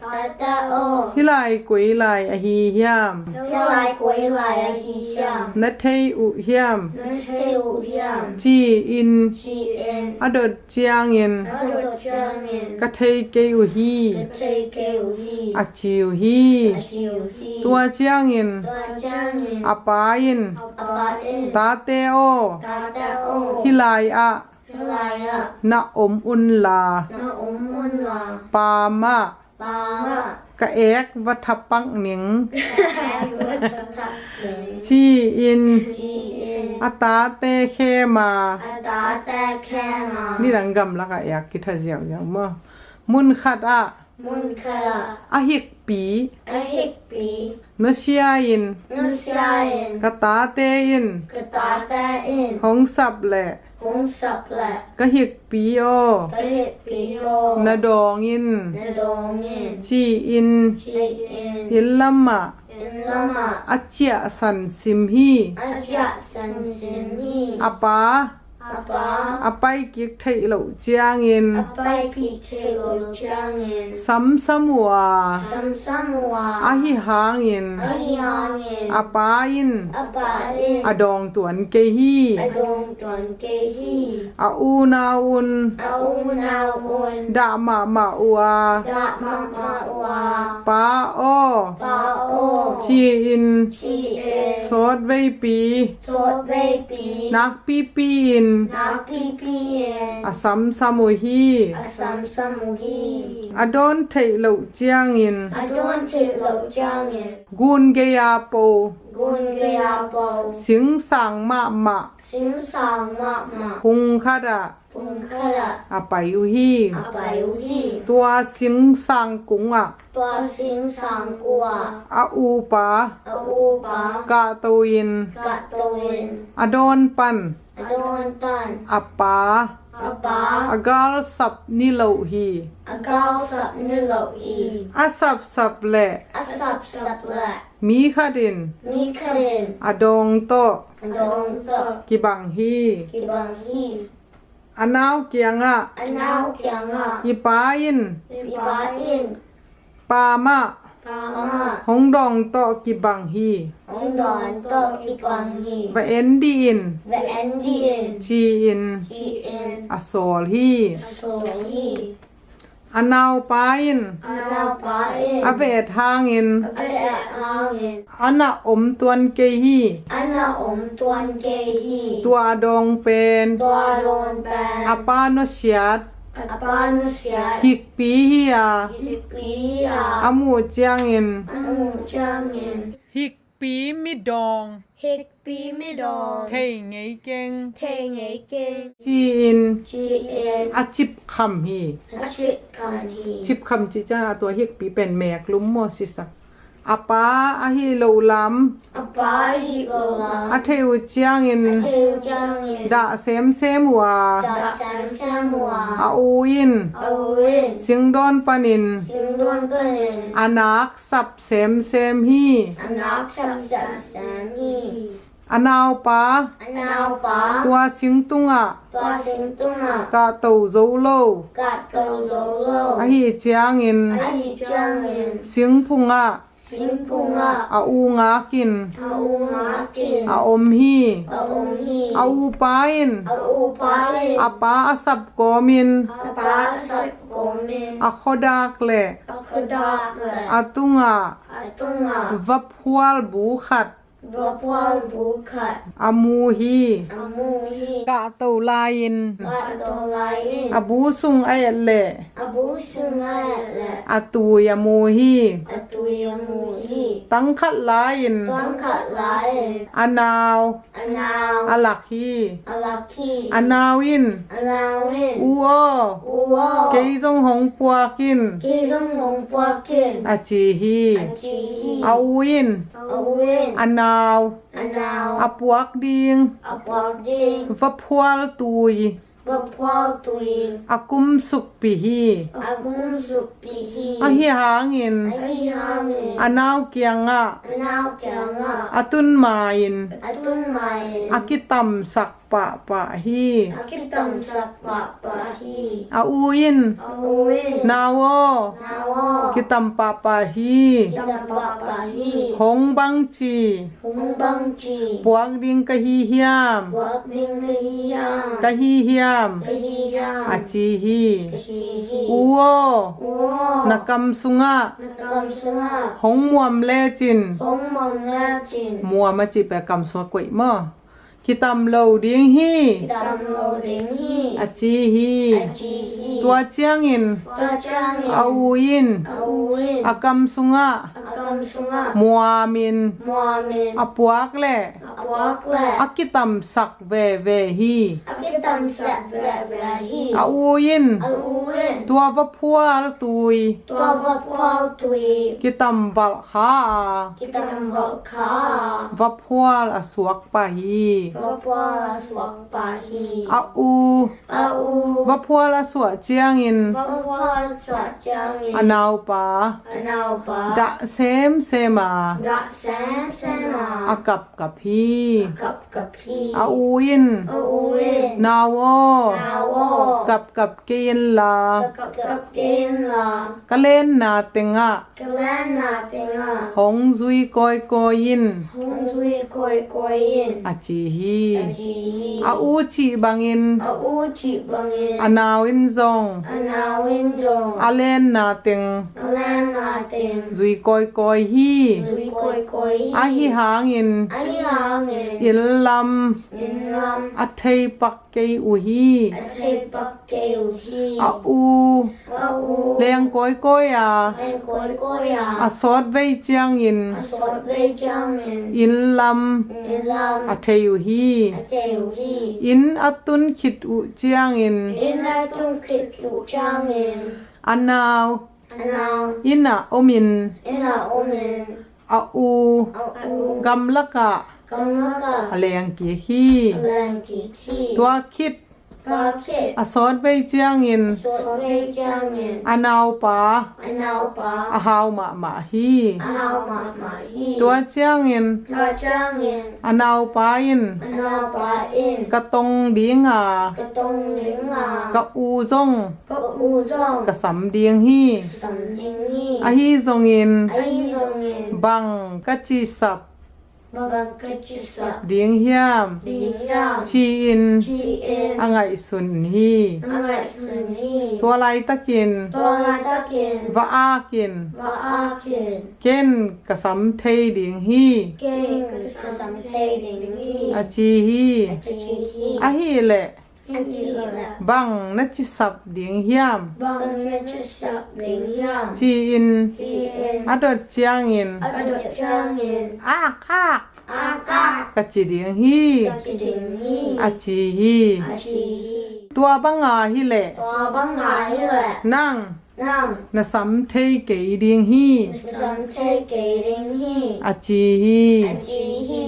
ตาตาโอ ฮิไลกวยไลอฮีเฮียม ที่ลายกวยลายอาฮีชาม นัทเทอุเฮียม นั่นเทอุยาม จีอิน จีเอ็น อาดดเจียงอิน อดดจ้างเงิน กะเทเกยอุฮี กระเทเกอุฮี อาจิวฮี อาจิวฮี ตัวเจียงอิน ตัวจ้างเงิน อาปาอิน อาปาเอ็น ตาเตโอ ตาตาโอ ฮิไลอะ ที่ลายอะ นะอมอุนลา นาอมมุนลา ปามะ ปามะ กะเอกวัฏปังหนิง แพ้วัฏทักหนึ่ง จีอิน จีเอ็น อาตาเตเคมา อาตาแต่แค่มา นี่ดังกำลักอะอยากกิทะเจียวอย่างเมื่อมุนขัดอะ มุนคาระ อะฮิกปี อาฮิกปี นเชียอิน นุชาเอ็น กะตาเตอิน กตาแต่เอ็น หงสับแหละ หงสับแหละ กะฮิกปีโอก ะเฮิปีโย นะดองอิน นดงเงิน จีอิน จีเอ็น ฮิลลัมมะ อินละมะ อาเจียสันซิมฮี อาจะสันสินี อาปา อาปา อาไปกิกไทเหลาเจียงอิน อาไปพิเทโอจางเงิน ซัมซัมวา ซัมซัมวา อาฮิหางอิน อาฮิฮาเงิน อาปาอิน อาปาเอ็น อาดองตวนเกฮี อาดงตวนเกฮี อาอูนาอุน อาอูนาอุน ดามามาอัว ดะมะมะวา ปาโอ ปาโอ จีอิน ชีเอ็น โซดเวปี โซดเวปี นักปีปีอิน นาปีปีเอ็น อาซัมซัมโอฮี อาซัมซัมฮี อาดอนไทเหลาเจียงอิน อาดวนเทโลจางเงิน กุนเกยาโป กุนเกียโป สิงสังมะมะ สิงสังมะมะ พุงคาดา ปุงคระ อาไปอุฮี อาไปอุฮี ตัวสิงสังกุงอะ ตัวสิงสังกัว อาอูปา อาอูปาก าโตอิน กะโตเวน อาดอนปัน อาดวนตัน อาปา อาปา อากาลสับนิโลฮี อากาสับนิโลอี อาสับสับแหละ อาสับสับละ มีคาดิน มีคเรน อาดองโต ดงโต กิบังฮี กิบังฮี อานาวเกียงอะ อันนาวเกียงอ่ะ อีปาอิน ปีปาอิน ปามะ ปามา หงดองโตกิบังฮี องดอนโตกิบังฮี วะเอ็นดีอิน เวเอนดีเอ็น จีอิน จีเอ็น อาโซลฮี โซฮี อานาวปาอิน อันนาวปาอิน อาเวทฮางอิน อเออาเงิน อานาอมตวนเกฮี อันนาอมตวนเกฮี ตัวดองเป็น ตัวโรนแปน อาปาโนเชียด อปานุเสีย ฮิกปีฮียา ฮิปีอา อามูเจียงอิน อันมูจางเงิน ฮิกปีมิดอง เฮกปีไม่ดอง เทงไงเก่ง เทงไงเก่ง จีอิน จีเอ็น อาจิบคำฮี อาชิตกันฮี ชิบคำจิจ้าตัวฮิกปีเป็นแมกลุมโมสิสักอาปาอาฮิโลลัม อปาฮิโกลา อาเทวเจียงอิน เทวจางเงิน ดาเซมเซมวา จาแซมแซมวา อาอูอิน เอาเวน สิงดอนปานิน สิงดวนเกนิน อานักสับเซมเซมฮี อันนักชับจับแซมฮี อานาวปา อันนาวปา ตัวสิงตุงอะ ตัวสิงตุงะ กาโตโซโล กัดโตโลโล อาฮิเจียงอิน อาฮิจางเงิน สิงพุงอะ สิ ฟิงปุงะ อาอูงากิน อาอูมากิน อาอมฮี อาอมฮี อาอูปาอิน อาอูปาอิน อาปาอาสับโกมิน อาปาสัตโกมิน อาขดากเล อาคดาเก อาตุงา อาตุงะ วับพวลบูขัด บัวพวลบุขัด อามูฮี อามูฮี กะเตาลายิน กาโตไลอิน อาบูซุงไอเล อาบูชุงะและ อาตูยามูฮี อาตุยมูฮี ตังคัดลายิน ตังขัดไล อานาว อานาว อาลักฮี อาลักคี อานาวิน อาลาวิน อูโอ อูวอ เกยซงหงปัวกิน กีจงหงปัวกิน อาจีฮี อาจีฮี อาอูยิน อาวิน อานาว อานาว อาปวกดิง อาปอกดิง วับพวลตุย บัวพวลตุย อากุมสุกปีฮี อาบุมสุปีฮี อาฮิหางิน อาฮีฮามิน อานาวเกียงะ อานาวแกงะ อาตุนมายิน อาตุนไม อากิตัมสักปะปะฮี อากิตัมสักปะปะฮี อาอูยิน อาวิน นาวโอ นาวอ กิตัมปะปะฮี กิตัมปะปะฮี หงบังจี หงบังจี ปวกดิงกะฮีเฮียม บัวบิงลียาก ะฮีเฮียม กะฮียา อาจีฮี กะฮีฮี อูโอ อู นักำสุงะ นักกำสุงะ หงมวมเลจิน หงมองแลจิน มัวมาจิแปกำสวกวยมอคิตำโลดิงฮี ตามโลดิงฮี อาจีฮี อาจีฮี ตัวเจียงอิน ตัวจาง อาอูยิน อาวิน อากำสุงะ อากำสุงะ มัวมิน มัวมิน อาปวกเล อาวักแล อากิตำสักเวเวฮี อากิตัมสักแวแวฮี อาอูยิน อาวิน ตัววับพัวลตุย ตัววับพอลตุย กิตำบัลคา กิตัมบอกขา วับพัวลอสวกปะฮี วับพอลสวกปาฮี อาอู อาอู วับพัวลสวเจียงอิน วับพอลสวจางอิ อานาวปา อนาวปา ดะเซมเซมา ดะแสนเสมา อากับพี กับพี่ อาอูยิน อาวิน นาวโอ นาวอ กับเกยนลา กับเกนลาก ะเล่นนาเตงะ กะแลนาเตงา หงซุยกอยกอยิน หงซุยกอยกอยยิน อาจีฮี อาจี อาอูจีบังอิน อาอูจิบังอิน อานาวินซอง อานาวินจง อาเล่นนาเตง กะแลนาเตง ซุยกอยกอยฮี ซุยกอยกอย อาฮิหางอิน อาฮิฮาเงิน อิลลัม อินลำ อาเทยปักเกยอูฮี อาเทปักเกลฮี อาอู อาอู เลียงกอยกอยอา เล่นกอยกอยา อาซอดไวเจียงอิน อาสอดเวจังเงิน อินลัม อินลำ อาเทยูฮี อาเจลฮี อินอาตุนคิดอุเจียงอิน อินได้ตุงคิดอยู่จังเงิน อานาว อันนาว อินาอมิน อินาโอเมน อาอู อาอู กัมละกะ กำลังกะ อาเลียงกีฮี แรงกีที ตัวคิด ตัวคิด อาซอดไวเจียงอิน สอดเวจังเงิน อานาวปา อันนาวปา อาฮาวมาฮี อาฮาวมาฮี ตัวเจียงอิน ตัวจังเงิน อานาวปาอิน อันนาวปาอิน กะตงดีงาก ระตงหลิงอ่ะ กะอูซง ก็อูจ้อง กะสำเดียงฮี สำจิงนี่ อาฮีซงอิน ไอ้ตรงเงิน บังกะจีสับ บังกะจิสะ เดียงเฮียม ดิยาม ชีอิน จีเอ็น อังไงสุนฮี อะไรสุนี่ ตัวไรตะกิน ตัวลาตะเกน วะอากิน ว่าอาเคน เก้นกะสำเทยเดียงฮี เก่งสัมเทดิงนี่ อาจีฮี จีฮี อาฮีแหละ อันจีละ บังนัจิสับเดียงเฮียม บังเนจิสะดิงยาม ชีอิน จีเอ็น อดดเจียงอิน อดจางเงิน อากาก อากาก ะจีเดียงฮี จีดิงนี่ อาจีฮี อาจีฮี ตัวบังอาฮีแหละ ตัวบังหายแหละ นั่ง นั่ง นะสำเทยเกยเดียงฮี สัมเทเกดิงฮี อาจีฮี อาจีฮี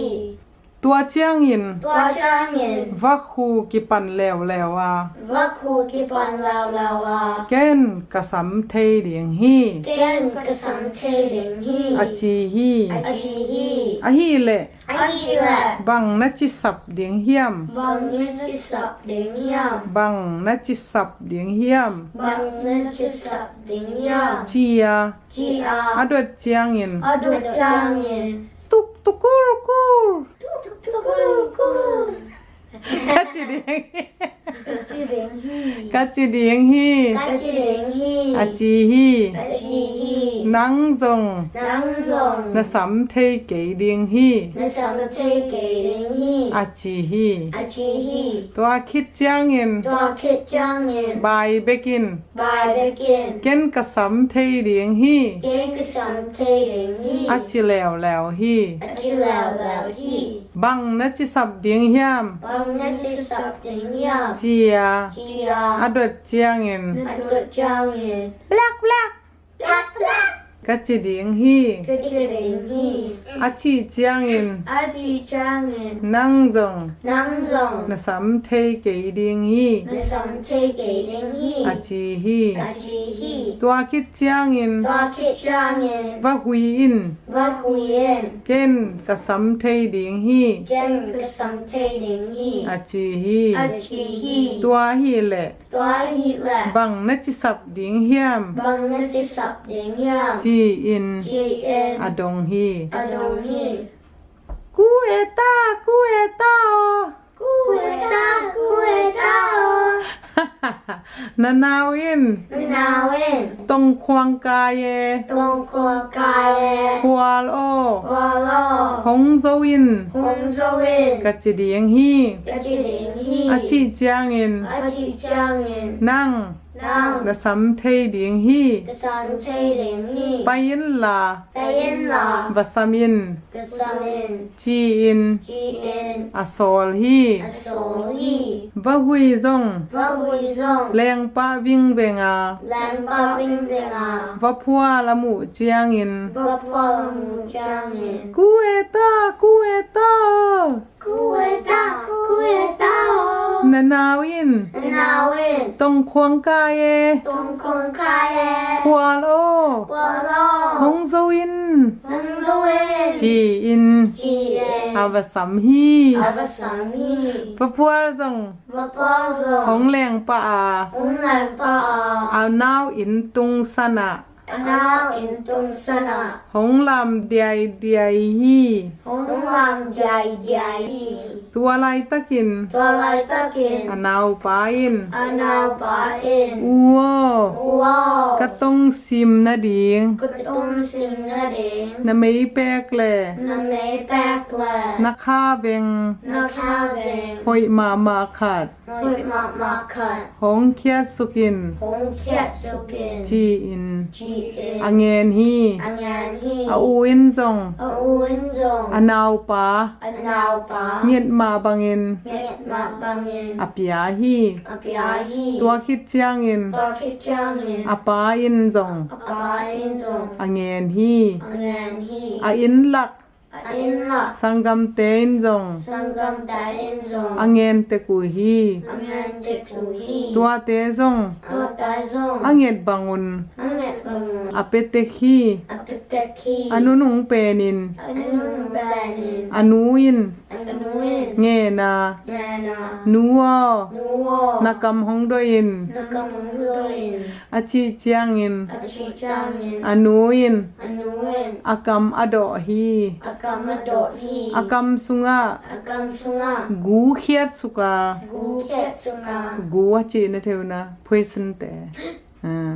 ต ตัวเจียงอิน ตัวจ้างเงิน ว่าครูกิปันแล้วอ่ะ ว่าครูที่ปันเราอ่ะ เกนกะสำเทเหลียงฮี เกณฑ์กษัตริย์เทเหลงฮี อาจีฮี อาชีฮี อาฮีเละ อันนี้แหละ บังนัจิสับเดียงเฮียม บางเงินที่สับเดียงยาม บังนัจิสับเดียงเฮียม บางเงินที่สับเดียงยาม จียา จีอา อดวดเจียงอิน อดูจ้างเงิน ตุกตุกูรกูร ทุกคน กะจิเดียงฮี ชื่อเดียงฮี กะจิเดียงฮี กาชื่อเดียงฮี อาจีฮี อาชีฮี นังซง นังซง นะสำเทเกเดียงฮี ในสัมเทเกเดียงฮี อาจีฮี อาชีฮี ตัวคิดเจียงอิน ตัวคิดจ้างเงิน บายเบกิน บายเบกิน เกนกะสำเทเดียงฮี เกณฑ์กษัตริย์เทเหลงฮี อาจิแล้วฮี อาชีแล้วฮี บังนัจิสับเดียงเฮียม บางเงินที่สับเดียงยาม จียา จีอา อดวดเจียงอิน อดูจ้างเงิน ลัก ลัก กะจิเดียงฮี ก็ชื่อเดียงฮี อาจีเจียงอิน อาชีจ้างเงิน นังซง นังซง นะสำเทเกเดียงฮี ในสัมเทเกเดียงฮี อาจีฮี อาชีฮี ตัวคิดเจียงอิน ตัวคิดจ้างเงิน ว่าหุยอิน ว่าคุยเย็น เกนกะสำเทเดียงฮี เกณฑ์กษัตริย์เทเหลงฮี อาจีฮี อาชีฮี ตัวฮีแหละ ตัวฮีแหละ บังนัจิสับเดียงเฮียม บางเงินที่สับเดียงยาม จีอิน จีเอ็น อดงฮี อดงฮี กูเอตากูเอตา กูเอตากูเอตา นานาวิน นาเวน ตงควงกายเย ตรงกัวกาย ควาลโอ วอลโล หงโซวิน หงโซเวน กะจิเดียงฮี กะจิเหลงฮี อาชิเจียงอิน อาชีจางเงิน นั่ง นั่ง นะสำเทเดียงฮี กษัตริย์เทเหลงฮี ไปยินลา ไตเย็นลา บัสมิน กษัตริย์ จีอิน จีเอ็น อโซลฮี อโซฮี บะหุยซง วะหุยซง แรงปะวิงเวงอา แลนปาวิงเวงาว ะพัวละหมูเจียงอิน บะพอลมูจางเงิน กูเอตากูเอตา กูเอตากูเอตา นานาวิน นาเวน ตงควงกายเย ตรงคนคายเอ ควาลโอ วอลโล หงโซวิน หงโซเวน จีอิน จีเอ็น อาวสัมฮี อาบสามี พระพัวซง บะพอล หงแรงปะอา หงแลนปา เอานาวอินตุงสนะ นาวอินตุงสนา หงลำเดียฮี หงลำใหญ่ใหญ่ ตัวไรตะกิน ตัวไรตะกิน อนาวปาอิน อนาวปาเอ็น อัว ว้าว กะตงซิมนะดิง กุตุมสิงนะเดง นะไม่แปลกแล นะเมแปกแล นะคาเบง นะข้าวเดง หอยมาขาด หุยมามาขัด หงเคียดสุกิน หงเขียดสุกิน จีอิน จีเอ็น อังเงนฮี อันยานฮี อาอูอินซง อูนจง อนาวปา อันนาวปา เงียดมาบังเงิน เมียมาบังเงิน อปยาฮี อปยาฮี ตัวคิดเจียงอิน ตัวคิดจ้างเงิน อปาอินซง อปาอินจง อังเงนฮี อันยานฮี อาอินลัก อันละ สังกัมเตนซง สังกัมตาอินจง อังเงนเตกุฮี อันยานเด็กสุฮี ตัวเตซง ตัวตาจง อังเงดบังุน อันเน็ตบัง อเปเตคี อัปเตคี อนุนุงเปนิน อันนุนแบนิน อนุอิน อันนุวิน เงนา แนนา นัว นัว นักำหงโดอิน นักมุนโลอิน อาชีเจียงอิน อาชิจางอิน อนุอิน อันนุวิน อากำอดอฮี อากามโดฮี อากำสุงะ อากามสุงา กูเขียดสุกา กูเขตสุงา กูวจีนะเทวนะพวยสันเตอ่า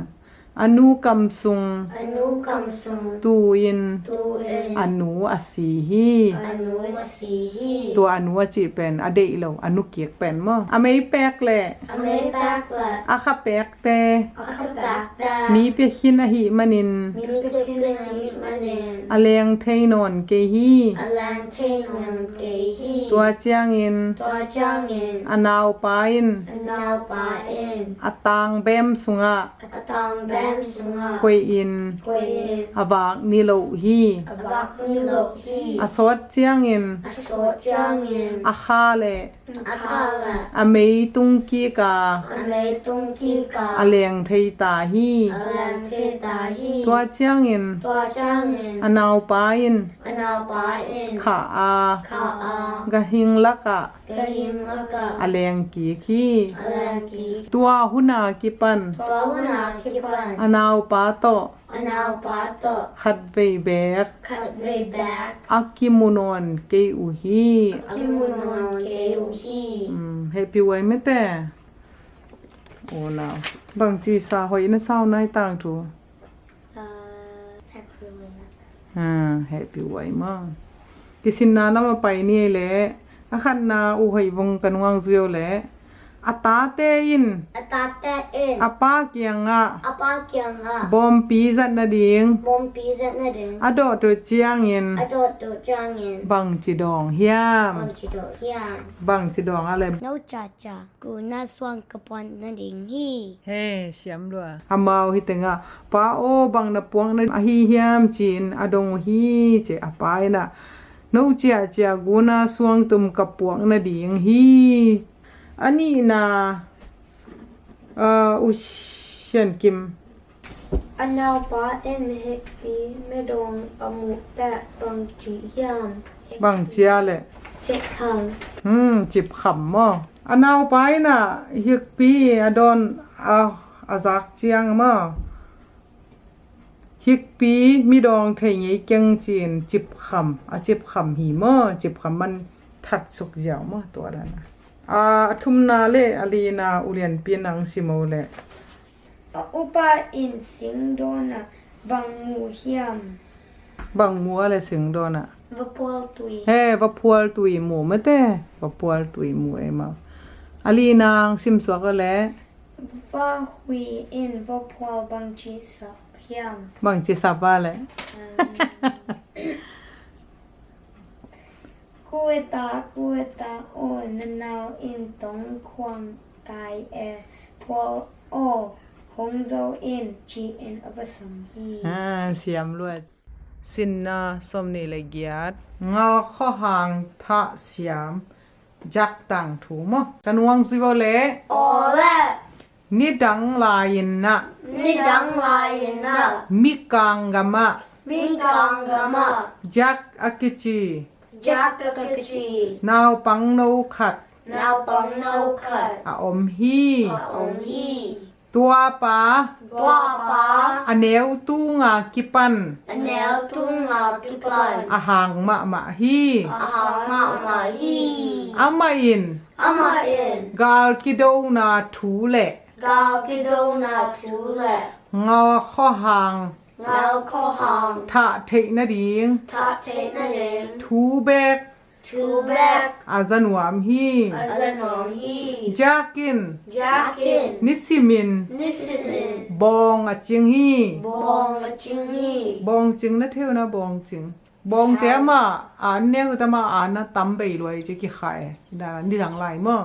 อนุกำสุง อนุกัมสุง ตูอิน ตูเอ็น อนุอสีฮี อนุสีฮี ตัวอนุวจีเป็นอเดอิโลอนุเกียกเป็นมั้งอเมยแปลกแหละ อเมริกาแกละ อาคาแปลกแต่ อาคาตักตา มีเปียคินอหิมันิน มีลูกเพื่อนอายุมาเนน อเลงเทนอนเกฮี อลันเทนวันเกฮี ตัวเจียงอิน ตัวจางเงิน อนาวปาอิน อนาวปาเอ็น อตางเบมสุงะ อตองแบ Ram sunga. ควยอิน Queen. อบากนิโลฮี Abak nilo hi. อสดเจียงอิน Asot jangin. อาคาเล Akala. อเมยตุงกีกา Ame tung kika. อเลงเทยตาฮี Alam te dahi. ตัวเจียงอิน Tua jangin. อนาวปาอิน Anau bain. ขาอา Ka a. กะหิงละกะ Kahing aga. อเลงกีคี Alam ki. ตัวหุนากิปัน Tua huna kipan. อนาวปาโต Anau bato. ขัดเวแบก Cut way back. อักกิมุนอนเกอุฮี Kimunon ke uhi. เฮปีไว้ไม่แต่โอ้ลาวบางทีสาหอยน่ะเศร้าในต่างถูHappy winner. เฮปีไว้มั่งกิสินนานะมาไปนี่แหละอาคันนาอุหอยวงกันวางเจียวแหละอาตาเตอิน Atate in. อาปาเกียงอ่ะ Apa kyang a. บอมปีจัดนาดิง Bom pizat na din. อดอตัวเจียงอิน Adot do jangin. บังจิดองเฮียม Bonchi do yan. บังจิดองอะไร No cha cha. Ku na swang kapon na ding hi. เฮ้เสียมด้วยอามาวฮิตงะปาโอบังนะปวงนะอหิเฮียมจีนอดงฮีเจอปายนะนูเจียเจียกูนะสวงตุมกับปวงนะดิงฮีอันนี้นะอุเชียนกิม Anau ba in hikpi medong amu ta bang chi yam. บังเจียเลย Check hang. จิบขำมั้ออันเอาไปน่ะฮิกปีอดอนอาซักเจียงมั้อฮิกปีมีดองเทยเกียงจีนจิบขำจิบขำหีมั้อจิบขำมันทัดสุกยาวมั้อตัวนั้นนะทุมนาเลอลีนาอุเลียนปีนังสิโมเล Upa in sing dona bang mu hiam. บังมัวเลยสิงโดนอ่ะ Vapol tui. เฮ้ว่าพัวตุยหมูไม่แต่ว่าพัวตุยหมูเอมาอลีนางซิมสวกแล้ว Va hui in vapol bang chi sa hiam. บังจิสับว่าแหละ Kueta o nanao in tong kwang kai e pol o hong zo in chi in abasam hi. เสียมรวดสินนาสมนิละเกียดงาข้อหางทะเสียมจักต่างถูมะกันวงสิบเล Ole นิดังลายินนะ ni dang lai na มิกังกามะ mi kang gama จักอากิจิ jakakachi นาวปังโนขัด now bang no cut อาอมฮี on hi ตัวปา bwa pa อเนวตู้งากิปัน anel tunga pipan อาหางมะมะฮี ahama ma hi อามาอิน ama in กาลกิโดนาถูแหละ gal kidona tule งาข้อหาง ngal ko hang ทะเทนะดิง ta te na den ทูเบก to back อาจันวามฮี azanon hi จากิน jakin นิสิมิน nisimin บองอาจิงฮี bong la chingi บองจิงนะเทวนะบองจิงบองเตมาอันเนี้ยคือตมาอันนะตั้มไปรวยจะกี่ขายดานี่หลังไหลมั้ง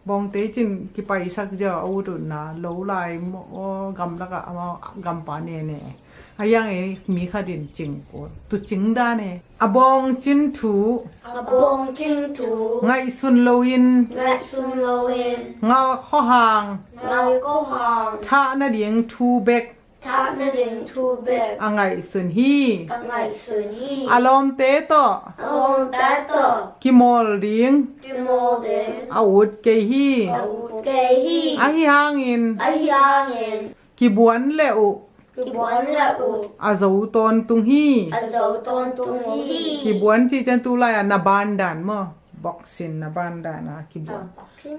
บองเตจินกี่ไปสักเจ้าเอาดุนนะโลไหลมอกำลักอะมากำปาเนี่ยเนี่ยอายังเอมีขดินจิงกูตุจิงได้เนี่ยอะบองจินถู abong chin tu ไงสุนโลยิน ngat sun loin งาข้อหาง ngal ko hang ทะนะเดียงทูเบก ta na den to back อะไงสุนฮี ngai sun hi อารมณ์เตโต on ta to กิมอลดิง kimolden อาวุธเกฮี ke hi อาฮิฮางอิน ayangin กิบวนเลอุ ki bon la u อาจูตอนตุงฮี azo ton tung hi กิบวนที่จันตุลายนาบานดานมั้บอกสินนาบานดานะกิบวน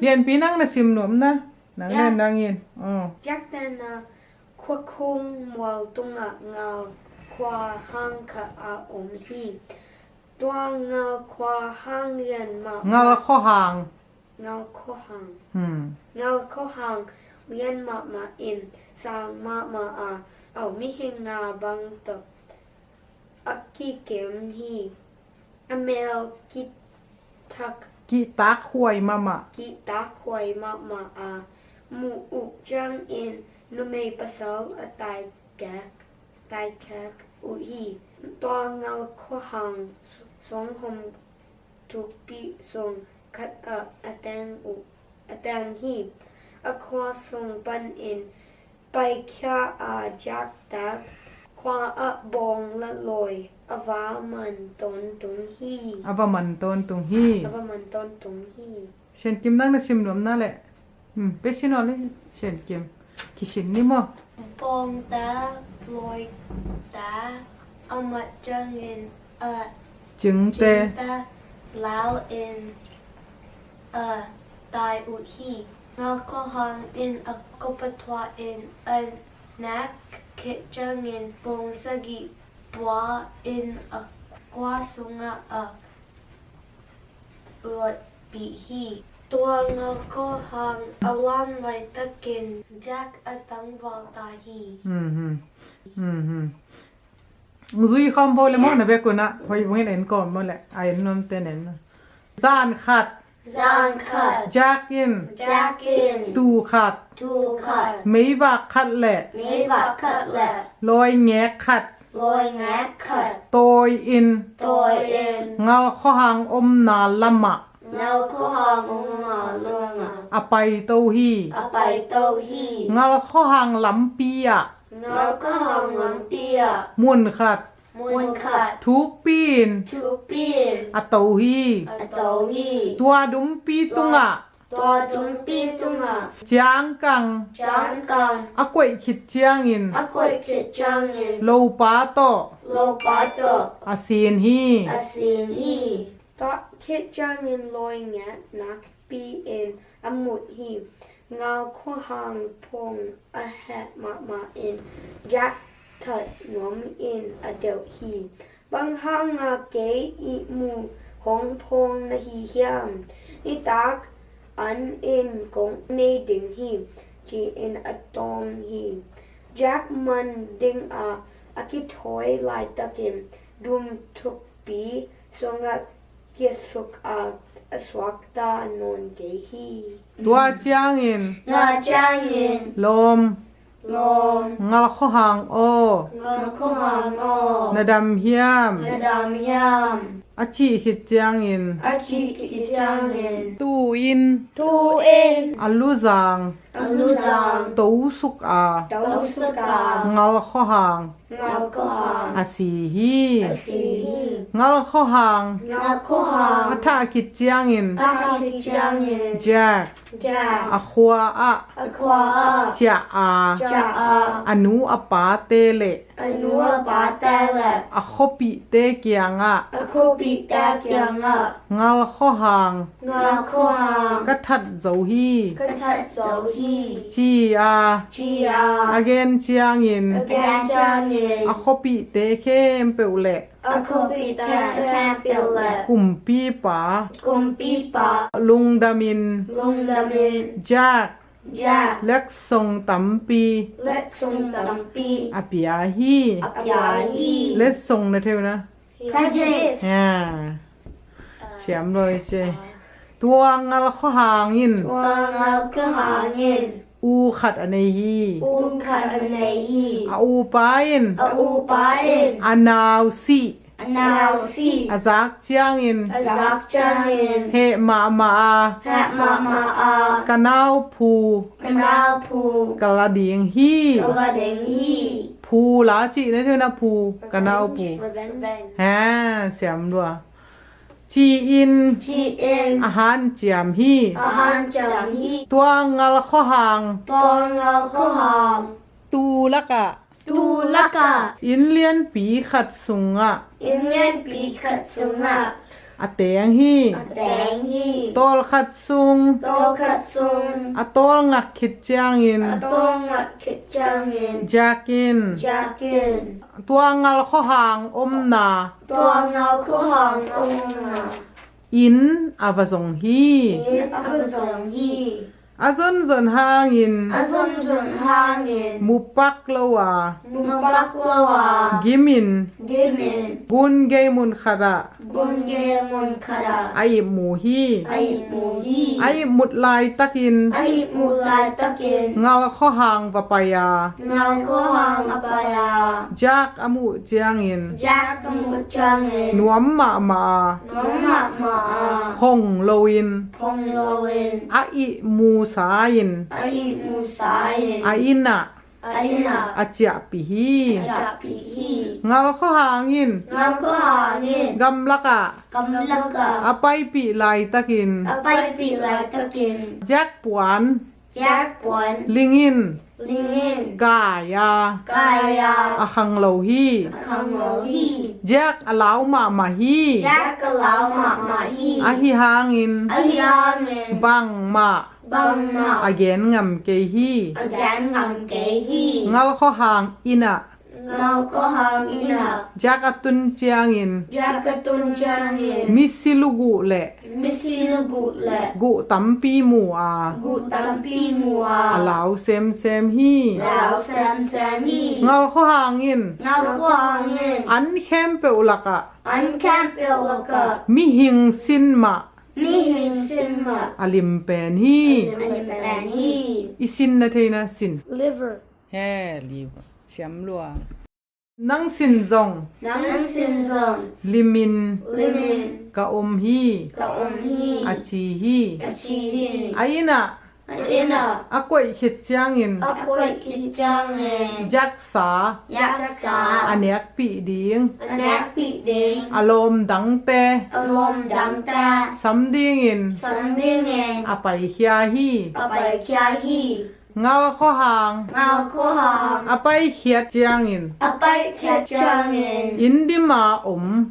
เรียนปีนังนะซิมหนวมนะนังเล่นดังยินอ๋อ jak na kwa kung wal tunga ngal kwa hang ka a om hi tua ngal kwa hang yan ma งาข้อหาง ngal ko hang อืม ngal ko hang yan ma in sang ma a au mi hing nga bang tok aki kem hi amel ki tak กิตากหวยมามะ ki ta khoi ma a mu u chang in nu me pasal a tai kek u hi to ngal kho hang song hom tu pi song khat a tang hi a kho song pan in pai kya a jak tak kwa a bong la loi ava man ton tung hi อาวามันตอนตรงฮี ava man ton tung hi เช่นกิมนั่งนะชิมรวมนั่นแหละเป็ชินอเลยเช่นกิมคิชินนี่มั้ง bong ta loi ta amat jangin a จึงเต ta lao in a tai u hi ngal ko hang in a kopatwa in a nak ke jangin bong sagi bwa in a kwa sunga a lot bi hi tua ngal ko hang awan lai takin jack a tang wal ta hi ซุยคอมโพเลยมั้งนะเบกุนะพออยู่ให้เห็นก่อนมั้งแหละไอ้นนเตนเห็นซานขัด zan cut จากอิน jack in ตูขัด two cut ไม่บักขัดแหละ me va cut le ลอยแงะขัด loi ngak cut โตยอิน toy in เงาข้อหางอมนาละมะ nal ko hang ma lunga อไปโตฮี apai to hi เงาข้อหางลำปีอะ nal ko hang lam pia มุนขัด mun cut ทุกปีน two pin อะโตฮี a to hi ตัวดุมปีตุงอะ to dum pi tunga จางกัง jang kang อะกวยขิดเจียงอิน akoi ke jang in โลปาโต lo pa to อาเซียนฮี asin hi to ke jang in loi ngak nak pi in amut hi ngal ko hang pong a hat ma in jack thật nhóm in a del hi bang hang a ke I mu hong pong na hi hiam ni tak an in kong ne ding hi chi in a tong hi jack man ding a ki toy lai takin dum tuk pi songa kiesuk a swak ta non ge hi ตัวเจียงอิน na jang in ลม lom เงาข้อหางโอ ngam ko hang o นาดำเฮียม na dam yam อาชีขิดเจียงอิน a chi ki jang in ตู้อิน tu in อัลลูซาง alu dang ตูสุกอา dau suka เงาข้อหาง ngal ko hang อาสีฮี si เงาข้อหาง ngal ko hang อาทาขิดเจียงอิน ta ki jang in แจ็ค ja อาคัวอะ aqua เจ้าอา ja a อนุอปาเตเล anu pa ta le อาคบิเตเกียงอะ a ko bi ta kyang a เงาข้อหาง ngal ko hang กะทัดเจ้าฮี ka that zo hi จีอา chi a อาเกนเจียงอิน again jang in อาคบิเตเข้มเปวเล a ko bi ta campil le กุมปีป๋า kumpi pa ลุงดามิน lung lamin จาก ja เล็กทรงตำปี let sung tampi อาเปียฮี apya hi เล็กทรงนะเทวนะ President อ่าเฉียมเลยเจตัวงัลข้อหางอิน wangal ka hangin อูขัดอันในฮี ukha anei อาอูปาอิน a upain อานาวซี anausi อาซักเจียงอิน azak jangin เฮมามาอา hat mama a กะนาวผู kanal pu กะละเดียงฮี kalading hi ผูหลาจินะเทวนะผูกะนาวผู Revenge ฮะเสียมด้วยจีอิน chi in อาหารเจียมฮี ahan jam hi ตัวงัลข้อหาง tongal ko hang ตูละกะ tu laka อินเลียนปีขัดสุงอะ inyan pi khat sunga อะเตงฮี dang hi ตอลขัดสุง to khat sung อะตอลงักขิดเจียงอิน tongat kit jangin จากอิน jakin ตัวงัลข้อหางอมนา tongal ko hang unga อินอาวาสงฮี in apazong hi azon zon hangin azon zon hangin mupak lawa mubaklawa gimin gimin gun geimun khara gungemun kara ai mu hi ai muhi ai mut lai takin ai mulai takin ngal kho hang papaya ngal ko hang apaya jak amu chiangin jak muchangin nuam ma noma ma hong loin phong loin ai mu sain ai musain aina aina achia pi hi japihi ngal kho hangin ngal ko hangin gamlaka kamlaka apai pi lai takin apai pi lai takin jak puan jak pon lingin lingin gaya kaya ahang lo hi khang lo hi jak alau ma hi jak kalau ma hi ahi hangin ayangin bang ma bang ma again ngam ke hi agan ngam ke hi ngal kho hang ina ngau ko hang ina jak atun chiangin jakatun jangin misilugu le misilu gut le gu tampi mu a gut tampi mua alau sem hi lao sam hi ngal kho hangin ngau ko hangin an khem pe ulaka an kan pelaka mi hing sin ma mi hin sin ma alim pen hi an pen hi isin na theina sin liver he liver siam luang nang sin zong nang sin zong limin limin ka hi ka hi achi hi achi hi aina ina akoi khit chiangin akoy kijangin jaksa yaksa anek pi ding anak pi ding alom dang te alom dang ta samdingin sandingin apai hia hi apai kya hi ngal kho hang ngau ko hang apai khiat chiangin apai kya changin indima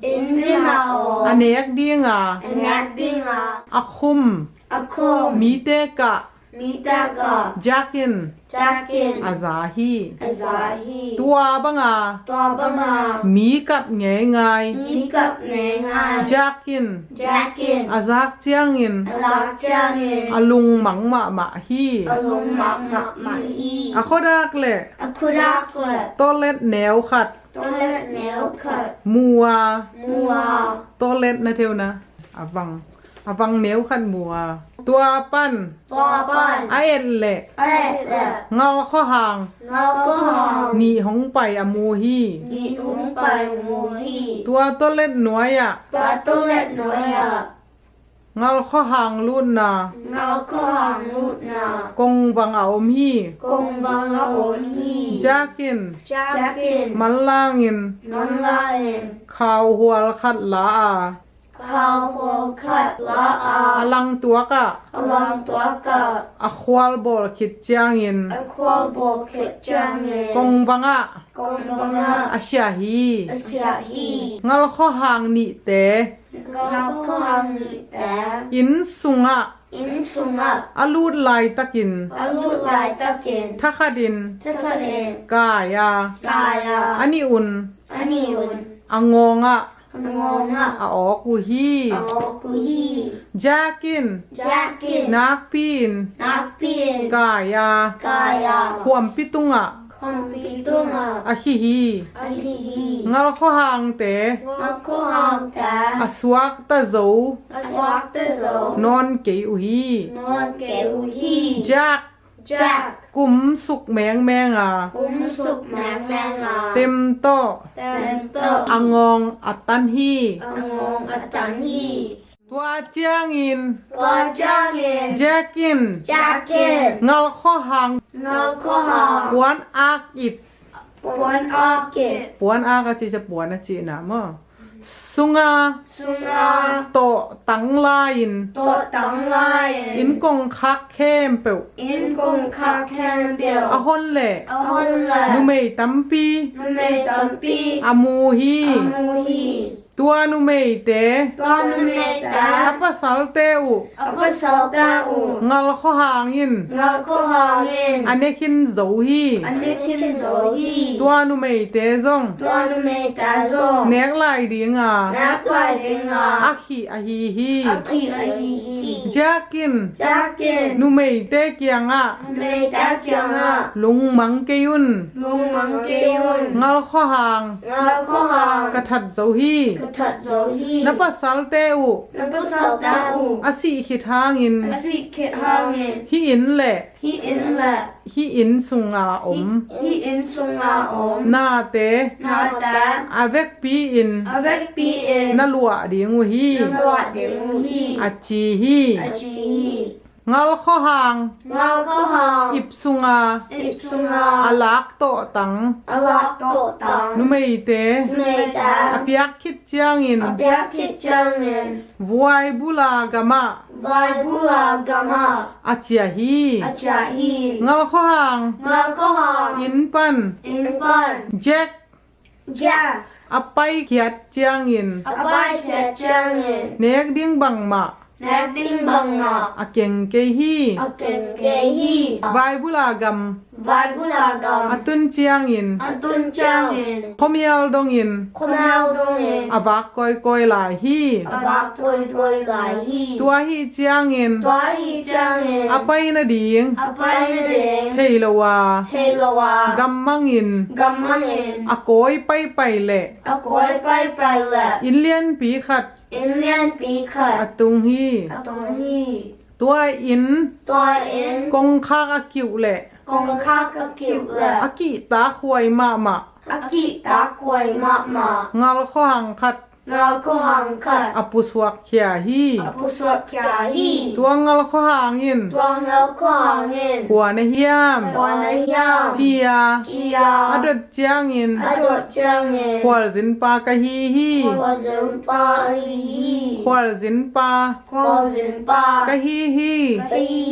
indri mao anek dinga anak dinga akhum ako mite ka mitaga jakin jakin azahi azahi tua banga tua bama mi kap nge ngai ni kap nengai jakin jakin azak chiangin azak changin alung mang ma hi along ma hi akhodak le akurak le toilet neo khat toilet nail cut mua mua toilet na theu na avang neo khat mua tua pan tua pan aen le ai le ngao kho hang ngau ko hang ni hong pai amu hi ni ung pai mu hi tua toilet nuaya tua toilet noya ngal kho hang lun na ngau ko hang lut na kong wang aom hi kong bang a on hi jakin jakin malangin non lain khao hual khat la a khao ho khat la a alang tua ka along tua ka akhwal bol khit chiangin a kwal bo khet changin kong wanga kong bang a asya hi asia hi ngal kho hang ni te ngau ko hang ni ta in sunga in sunga alut lai takin alut lai takin thakadin takaren kaya kaya ani un ani un angonga ngonga aoku hi aku hi jakin jakin nakpin napin kaya kaya huam pitunga kompitunga ahi hi ahi hi ngal kho hang te ngako hang ta aswak ta zo aswak te zo non ke u hi non ke u hi jak jak kum suk meng a kum sup mang a tem to tem to angong atan hi angong atan hi tua chiangin wajangin jakin jakin ngal kho hang ngako hang puan ak ip puan akit puan ak a chi cha puan a chi na mo sunga sunga to tang lain to tang lai in kong khak khem pe in kong kha khen biao a hon le a hon la nu mei tampi nu me tampi amu hi amu hi tua nu mei te tua nu mei ta apa sal te u apa sal ta u ngal kho hangin ngal ko hangin anekin zo hi anikin zo hi tua nu mei te zong tua nu mei ta zo nek lai dinga nak lai dinga akhi a hi hi akhi a hi hi jakin jakin nu mei te kianga mei ta kyanga lung mang ke yun lung mang ke yun ngal kho hang ngal ko hang ka that zo hi ka that zo hi na pa sal te u na pa sal ta u asi khit hangin asi khet hangin hi in le hi in la hi in sunga om hi in sunga om na te na ta avek pi in avec pi in na lua ding hi na wa de mu hi achi hi a chi hi ngal kho hang ngal ko hang ip sunga ip sunga alak to tang ala to tang nu mei te mei ta apiak khit chiang in apya khit chang nen vuai bula gama vai bula gama achia hi acha hi ngal kho hang ngal ko hang in pan in pan jack ja apai khiat chiang in apai khet chang nen nek ding bang ma nak ding bang ma akeng ke hi aken ke hi vai bula gam vai bula gam atun chiang in atun chang nen khomial dong in khomao dong nen avak koi koi la hi avak poi poi gai hi tua hi chiang in tua hi chang nen apai na ding apai na deng theilowa theilawa gam mang in gamma nen akoi pai pai le akoi pai pai la in lian pi khat in lian pi khat atung hi atong hi ตัวอิน ตัวเอ็น กงคากอากิวแหละ กงค่ากะกิวละ อากิตาควายมามา อากิตาควยมะมาง าลข้อหังคัด เราก็หังคัด อปุสวกเขียฮี อปุสวกขยาฮี ตัวงาลข้อหังอิน ตัวเราก็หังเงิน หัวในเฮียม ตัวในยาม เจีย เจีย อดดเจียงอิน อดดจังเงิน หัวสินปากะฮีฮี หัวซึมปาฮี หัวสินปา หัวซึมปาก ะฮีฮี กะฮี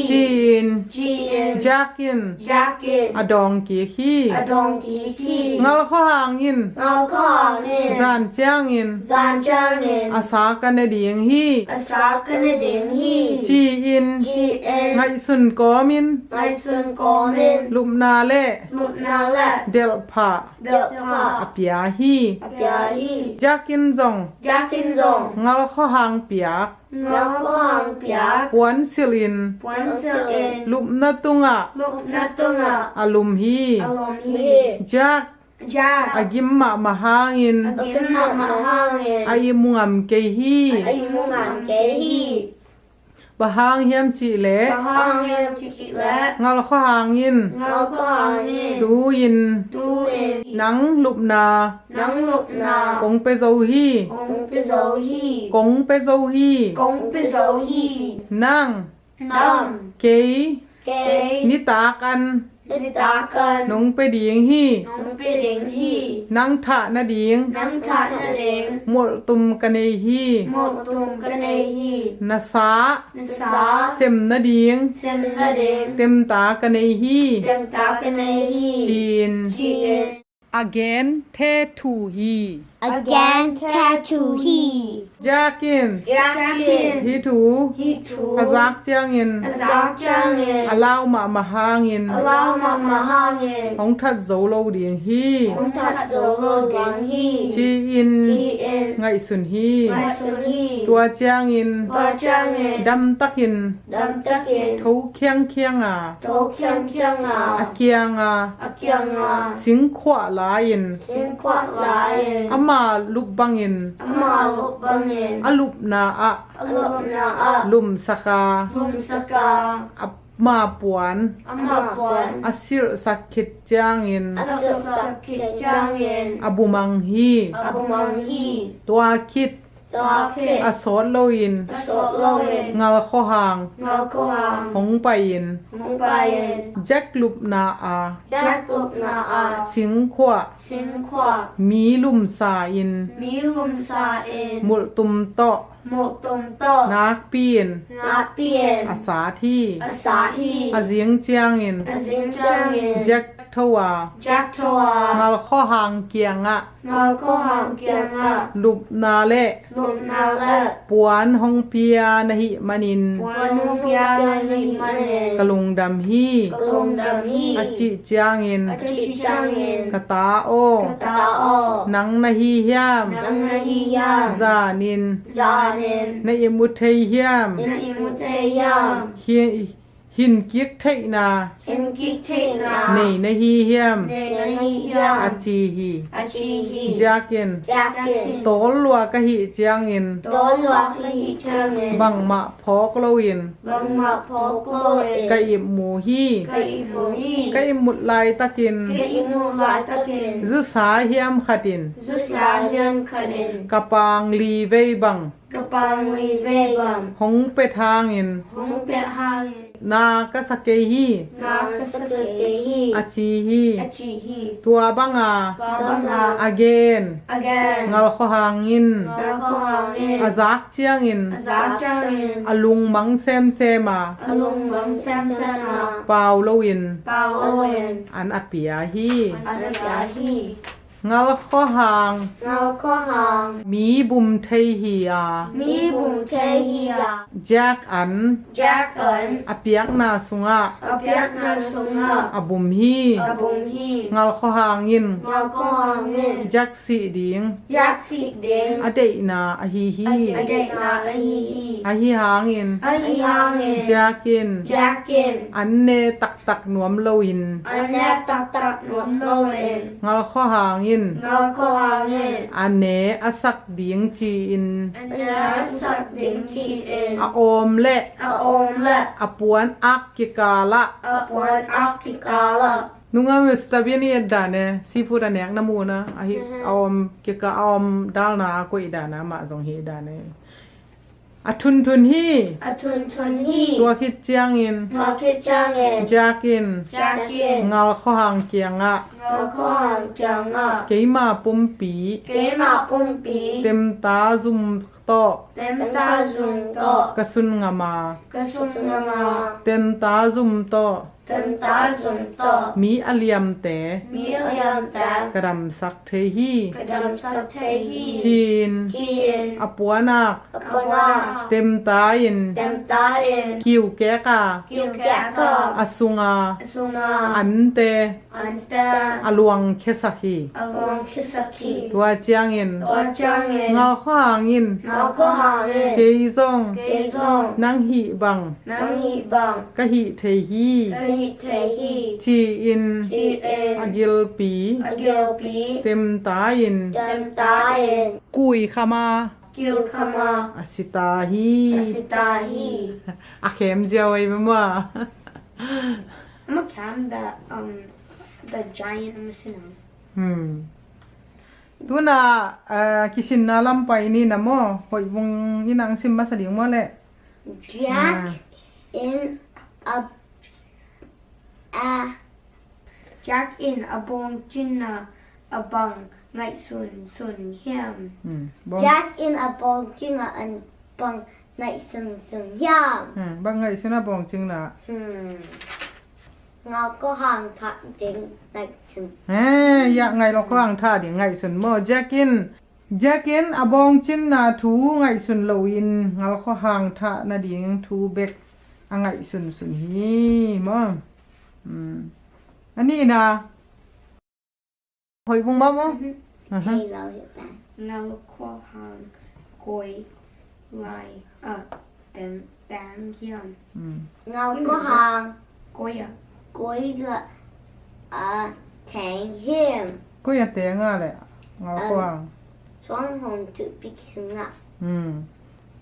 จีน จีน จักอิน จักกิน อดองกีฮี อดงกีคี งาลข้อหังอิน เราก็หังเงิน ซานเจียงอิน จานจังเงิน อาสากันในเดียงฮี อาสากันเดิงฮี จีอิน จีเอ็น ไงสุนกอมิน ไงส่วนกอมิน ลุมนาเล่ มุดนาละ เดลพา เดลพา อเปียฮี อปยาฮี จักินจง ยากินจง งาลข้อหางเปียก เราก็หังเปียก หวนสิลิน ปวนเสเอ็น ลุมนาตุงะ ลูกนาตุงะ อลุมฮี อารมณ์ฮี จัก ยา อากิมมะมหางิน กินมามาห้างเอ็น อายิมุงมเกฮี ไอมุงอันเกฮี บะหางเฮียมจิเล ก็ห้างเอ็นจิกิและ งาลข้อหางยิน เราก็หังเอ็น ตูยิน ตูเอ็น หนังลุบนา นังลูกนาก งเปโซฮี กงเปโซฮี กงเปโซฮี กงเปโซฮี นั่ง นัง เกย เก นิตากัน นิตากัน นงไปเดียงฮี น้องเปเด็งฮี นังทะนาเดียง นังทัดนาเด็ง หมดตุมกันเนฮี หมดตุมกันในฮี นาสา นัสา เซมนาเดียง เซมนาเด็ง เต็มตากันในฮี เต็มตากันในฮี จีน จีน again เททูฮี Again, tattoo he. ยากิน ยากิน ฮีถู ฮีถู ภาษาเจียงอิน อาซาจังเงิน อลาวมะมหางิน เรามามาห้างเงิน ของทัดโซโลเดียงฮี ผมทัดโซโลเด็งฮี จีอิน จีเอ็น ไงสุนฮี ไมสุนี ตัวเจียงอิน บาจังเงิน ดำตักอิน ดำตะเกิน ทูเคียงเคียงอ่ะ โตเคียงเคียงอ่ะ อาเกียงอ่ะ อาเกียงอ่ะ สิงขวาลายิน สิงควาลายเอ็น อามาลุบบังอิน อามาลุบังเงิน อาลุบนาอะ อาลุนาอา ลุมสกา ลุมสกา อามาปวน อามาปวน อาสิรสักขิดเจียงอิน อาสุสักขิจังเงิน อาบุมังฮี อาบุมังฮี ตัวคิด ตัวเคิด อาสอนโลยิน อาโซโลเอ็น งาลข้อหาง เราก็หาง ของไปยิน มงไปเอ็น แจ็คลุบนาอา จักลุกนาอา สิงขวา สิงควา มีลุมสาอิน มีลุมซาเอ็น มุลตุมโตะ หมกตมโต นักปีน นาเปียน อาสาที่ อาสาฮี อาเสียงเจียงอิน อาสิงจังเงิน แจ็ค ทวา Jack Toa งัลข้อหางเกียงอะ Ngao Ko Hang Kianga ลุบนาเล Lum Nala ปวนฮองเปียนหิมันิน Wanu Piana Ni Mane กะลุงดำฮี Kalung Dam Hi อจิจางอิน Achi Changin กะตาโอ Tao นังนาฮีเฮียม Nang Nahi Yam ซานิน Zanin ในอิมุเทยเฮียม In Imutayam หินกิกเทนา In Kitina นี่นาฮีเฮียม Nahi อ Yam จีฮี Achi Hi จากิน Jakin โตลัวกะหิจางอิน Tolwak Hi Changin บังมะพอกโลอิน Bang Ma Pokloin กะอิมหมูฮี Kai Imuhi กะอิมมุดลายตะกิน Kai Imu Latakin จุสาเฮียมขัดิน Zuslayan Kadin กะปางลีเวบัง Kapang Li Vegam หงเปทางอิน Hong Pet Hangin นากะสะเกฮี Nakasakehi อาจีฮี Achi Hi ตัวบังอา Babanga อเกน Again งัลขอหางอิน Nako Hangin อาซักเจียงอิน Azachangin อลุงมังเซมเซมา Alung Bang Sam Sana เปาโลอิน Pao Owen อันอเปียฮี Anayahi งัลขอหาง Ngao Ko Hang มีบุมเทฮีอา Mi Bum Tehia แจ็คอัน Jack Un อเปียกนาสุงะ Apiak Na Sunga อบุมฮี Abum Hi งัลขอหางอิน Ngao Ko Hangin แจ็คสีดิง Jack Sik Ding อเดนาอฮีฮี Adek Na Ahi Hi อฮีหางอิน Ahi Hangin แจ็คอิน Jackin อันเนตักตักหนวมโลอิน Anep Tak Tak Nuam Loin งัลข้อหางอิน Ngao Ko Hangin อันเนอสักเดียงจีอิน Anasak Ding Chi In อโอมและ Aom Le อปวนอักกิกาละ Apuan Akikala นุงามิสตาเบียนี่ดานะซีฟูดอันเนกน้ำมูนะอหิออมกิกาออมดาลนากุยดานะมาจงเฮดานะอทุนทุนฮี Atun Tun Hi ตัวคิดเจียงอิน Makit Changin จากิน Jackin งัลข้อหางเกียงอะ Ngao Ko Hang Kianga เกยมาปุ่มปี Kema Pumpi เต็มตาซุมโต Tem Ta Zum To กระสุนงามา Kasum Ngama เต็มตาซุมโต Tem Ta Zum To มีอเลียมแต่ Mi Ayam Ta กระดำสักเทฮี Kadam Sak Tehi จีน Kiin อปวนัก Apana เต็มตาอิน Tem Ta In คิวแกกา Kiu Kaka อสุงา Sunga อันเต Anta อลวงเคสักฮี Along Kisaki ตัวเจียงอิน Tua Changin เงาข้อหางอิน Ngao Ko เก Hangin ยซง Gezong นังหีบัง Nang Hi Bang กะหิเทฮี Kahi Tehi จีอิน Chi อ In กิลปี Agilpi เต็มตาอิน Tem Ta In กุยขมา Kiu Kama อสิตาฮี Asitahi อาเข็มเจียวไอ้บ้า I'm a cam that the giant I'm missing ตัวน่ะคิชินนาลัมไปนี่นะโมหอยวงยินังซิมมาสลิงโมแหละ Jack in a Jack in a bong chinna a bang ngai sun hiam บ้อง Jack in a bong jinga and bong night sung sung yam. บ้างไงสินะบ้องจริงนะ Ngao có hàng thẳng chính night sung. อยากไงเราก็อ่างท่าดิไงสุนโมแจ็คกินอบองจินนาทูไงสุนโลอินเงาข้อห่างท่านาดิงทูเบกอ่างไงสุนฮีมออันนี้นะหอยบุ้งบ้ามั้ง Hay lâu hiện tại. ngao kho hang koi lai ten bang hiam Ngao có hàng koya cuối là thành hiểm. ก็อย่าเตะง่าเลยเงาข้อห่าง Xuống hồn tự biết sung ạ.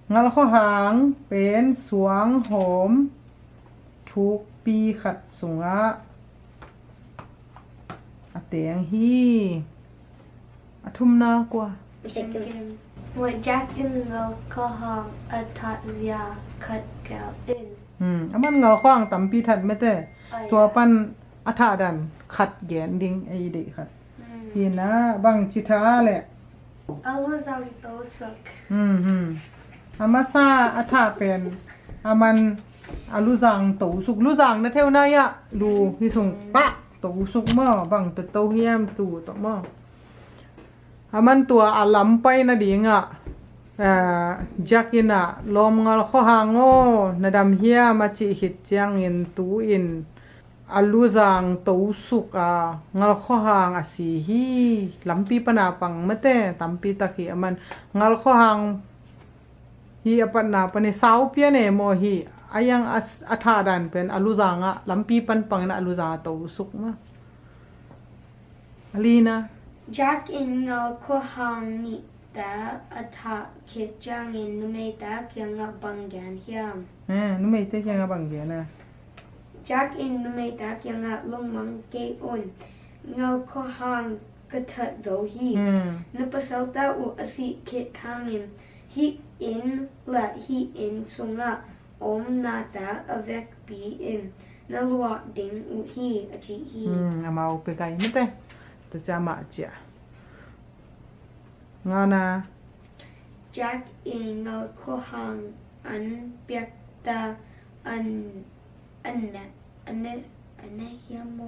เงาข้อห่างเป็นสวงโหมทุกปีขัดสุงะอะเตียงฮีอะทุ่มนากว่า What Jack in ngao kho hang a tat zia cut gal in อามันเงาขว้างตำปีถัดไม่แต่ตัวปั้นอัฐาดันขัดแกนดิงไอเด็กขัดพี่นะบังจิท้าแหละ Alazang tosuk อามาซาอัฐาเป็นอามันอาลูซังตูสุกลูซังนะเท่านั้นอะดูพี่ส่งปะ ตัวสุกมาบังตัวโตเฮียมตัวตัวมามันตัวอาลัมไปนะดีงะจักอินะลมงาข้อหางโง่นาดำเฮียมาจิหิตจังอินตูอินอาลูจังตัวสุกงาข้อหางสีฮีลำปีปนาปังมะเตตัมปีตะกี้มันงาข้อหางฮีอปันนาปนิสาวเปียเนโมฮีอายังอัฐาดันเป็นอาลูจังลำปีปันปังนะอาลูจังตัวสุกมาอลีนะ Jack in ngal ko hang ni ta atha khe chang in nume ta kyang a bangyan hiam นุ่มไม่เจ๊ยังบังเกียนะ Jack in nume ta kyang a long mang ke on ngal ko hang ka tha zo hi nu pasal ta u asi khe hang in hi in la hi in sunga om na ta avek bi in na lwa ding u hi achi hi เอามาเอาไปไกลไม่เต้ตัวจะมาเจ้างานะ Jack in ngal ko hang an piak ta an na hiam mo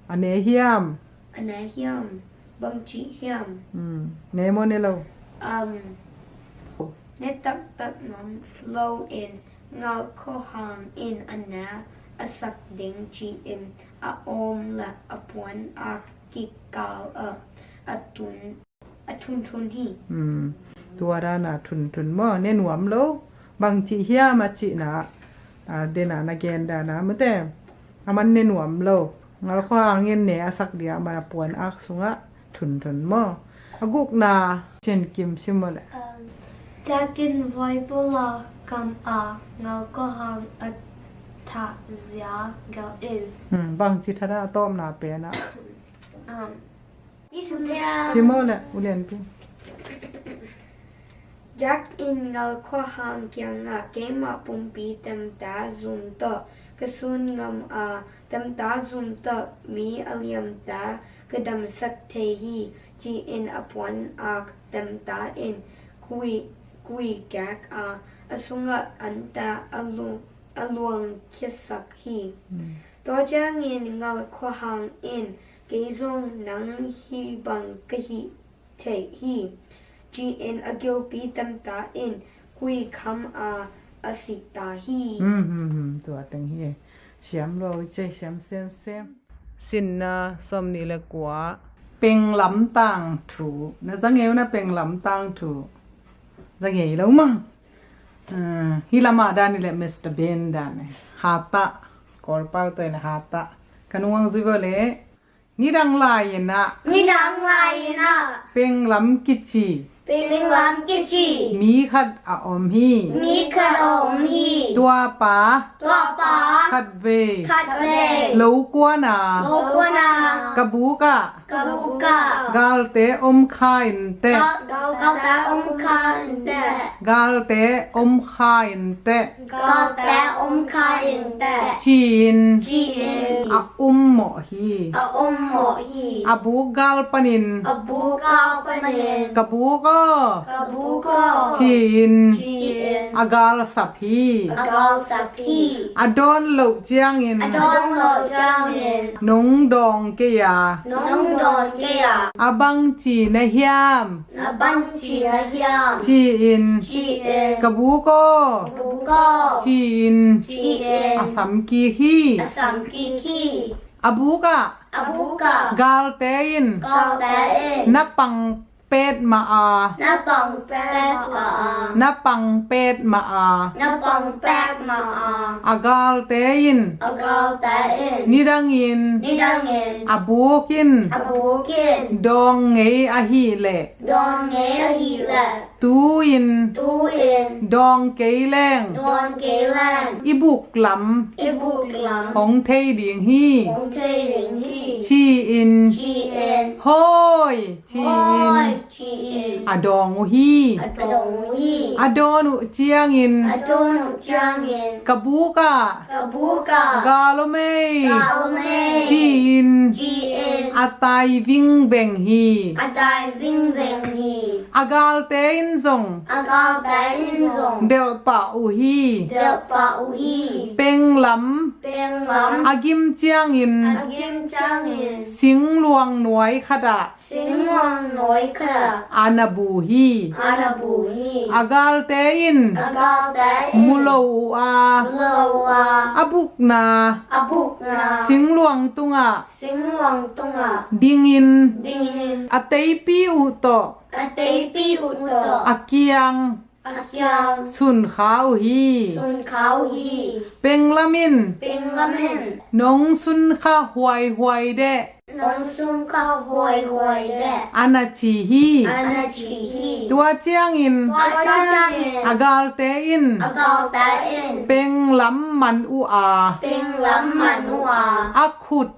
อันเนเฮียม an na hiam bang chi hiam เนโมเนโล ne tak nom low in ngal ko hang in an na asak ding chi in a om la apon a kikal atun hi ตัวด้านน่ะทุนหม้อเนหนวมโลบางจีเฮียมาจีนะเดน่ะนาเกนดานะเมื่อแต่มันเนหนวมโลงาข้อเงินเนอสักเดียมาปวนอักสุงะทุนหม้อกุกนาเช่นกิมซิมเลย Jakin Vibola kam a ngal ko hang atha zia gal in บางจีทาราต้มนาเปนะ Isutia ซิโมเลยอุเลียนปี Jack in ngal ko hang kyang a kema pumpi tem ta zoom to kasun ngam a tem ta zoom to mi aliam ta kadam sak the hi chi in apon ak tem ta in kui gak a asunga anta alung kisak hi to jang in ngal ko hang in gezong nang hi bang kahi the hi G in agil pi tam ta in kui kam a asita hi ตัวตังเฮียเสียมโลใจเสียมสินนะสมนี่ละกว่าเป็งลำตังถูนะจังเอวนะเป็งลำตังถูจังเอวแล้วมั้งฮิลามาดานี่แหละมิสเตอร์เบนดานฮาตะกอลเป้าตัวนะฮาตะกันวังซุยเวเลนี่ดังลายนะเป็งลำกิจี Piling lam kichi มีขัดอมฮี mi karom hi ตัวป๋า tua pa ขัดเว khat ve ลูกัวนา lokuna กะบูกะ kabuka กาลเตอมคายนเต kau ta khan te กาลเตอมคายนเต kau ta khan te จีน ji อะหมอฮี a mo hi อะบูกาลปนิน abu kau panen กะบูก็ kabuka จีน ji อะกาลสัพฮี agau sakhi อะดอนโลเจียงอิน adon lo jangin นงดองเกีย nong don ke ya อะบังจีนะเฮียม aban chi ha hiam จีน ji กะบูก็ kabuka จีน ji อะสัมกีฮี asam kiki อะบูกะ abuka กาลเตอิน kau ta in นับปังเป็ดมาna pang pekนับปังเป็ดมา na pang pek ma อากาลเตอิน agau ta in นิดังอิน ni dangin อาบูกิน abukin ดองเงยอาฮีเละ don nge hi la ตูอิน tu in ดองเกยแรง don ke lan อีบุกล ibuk lam ำของเทยเดียงฮี kong thei ling hi ชีอิน ji in โฮยชีอิน oi ji in อาดองฮี adong hi อาดอนุเจียงอิน adon jangin กะบูกะ kabuka กาโลเมย kalme ชีอิน ji in อาตายวิ่งเบ่งฮี adai ving veng hi agal te in zong agal ta in zong del pa u hi del pa u hi peng lam peng lam agim chiang in agim chang in sing luang nuai khada sing wang noi kha anabu hi anabu hi agal te in agal ta in mulo a lo wa abuk na abuk na sing luang tunga sing wang tunga dingin dingin atei pi u to atei pi u to akiang akyang sun khau hi sun khao hi peng lamin ping lamin nong sun kha huai huai de nong sun ka hoi hoi de anachi hi anachi hi tua chiang in wa chang in agal te in agal ta in peng lam man u a ping lam man wa akhut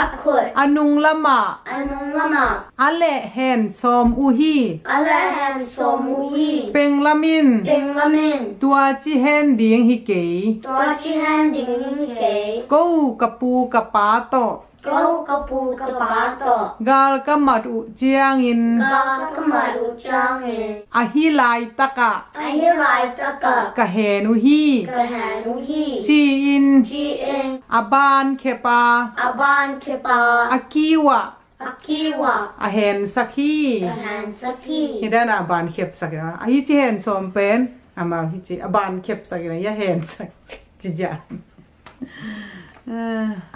akhut anung lama anung lama ale hen som u hi ala ham som hi peng lamin ping lamin tua chi hen ding hi keตัวชิฮันดิงเก ko kapu kapa to ก็กระปูกระปาโต gal kamat u chiang in ก็กมาดูจางเงิน ahi lai taka ไอ้ที่ลายตะกะ ka hen u hi กระหานุฮี chi in จีเอ็น aban khepa อาบานเคปา akiwa อาคิวะ a hen sakhi กระหานสักที hidana aban khep sakina ahi chi hen som pen ama hi chi aban khep sakina ya hen sak chi ja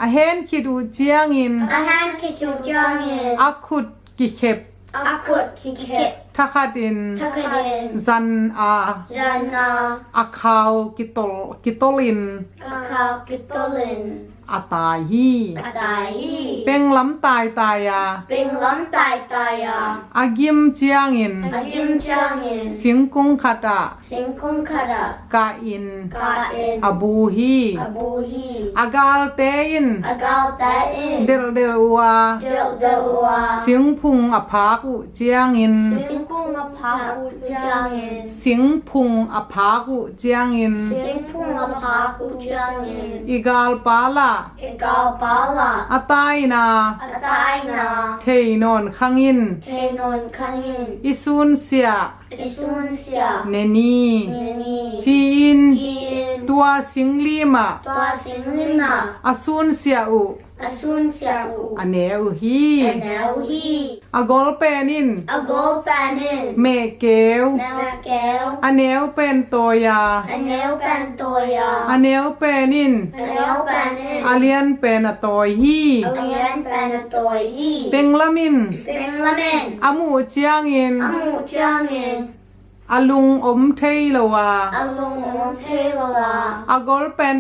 a hen khidu chiang in อาหารคิจูจางเงิน akhut ki khep อาขุดคิเกะ thakhatin ทักเดน zan a รานา akhau kitolin กะคาวกิโตลิน atai hi อาตายฮี peng lam tai tai a เป็นล้ำตายตายอ่ะ agim chiang in อายิมจางเงิน singkung khata สิงคุงคาดา ka in กาเอ็น abu hi อบูฮี agal te in อากาตาเอ็น del wa เดลเดลวา singphung aphaku chiang in สิงคุงอภาอุจางเงิน singphung aphaku chiang in สิงคุงอภาอุจางเงิน igal pala เอกาปาลา atai na อาตายนา theinon khangin เทนนคังเงิน isun sia อิสุนเสีย neni เนนี chin จีน tua singlima ตัวสิงลินา asun sia u อสุนเสียอู ane u hi แอนแนวฮี agol penin อโกปานิน me keu แมวแก้ว aneu pen toya อันแนวเป็นตัวยา aneu penin อันแนวเป็นนิน alian pen atoy hi เอาเงินเป็นตัวฮี penglamin เป็นละเมน amu chiang in อามูจางเงิน alung om thei lawa อาลุงอมเทวลา agol pen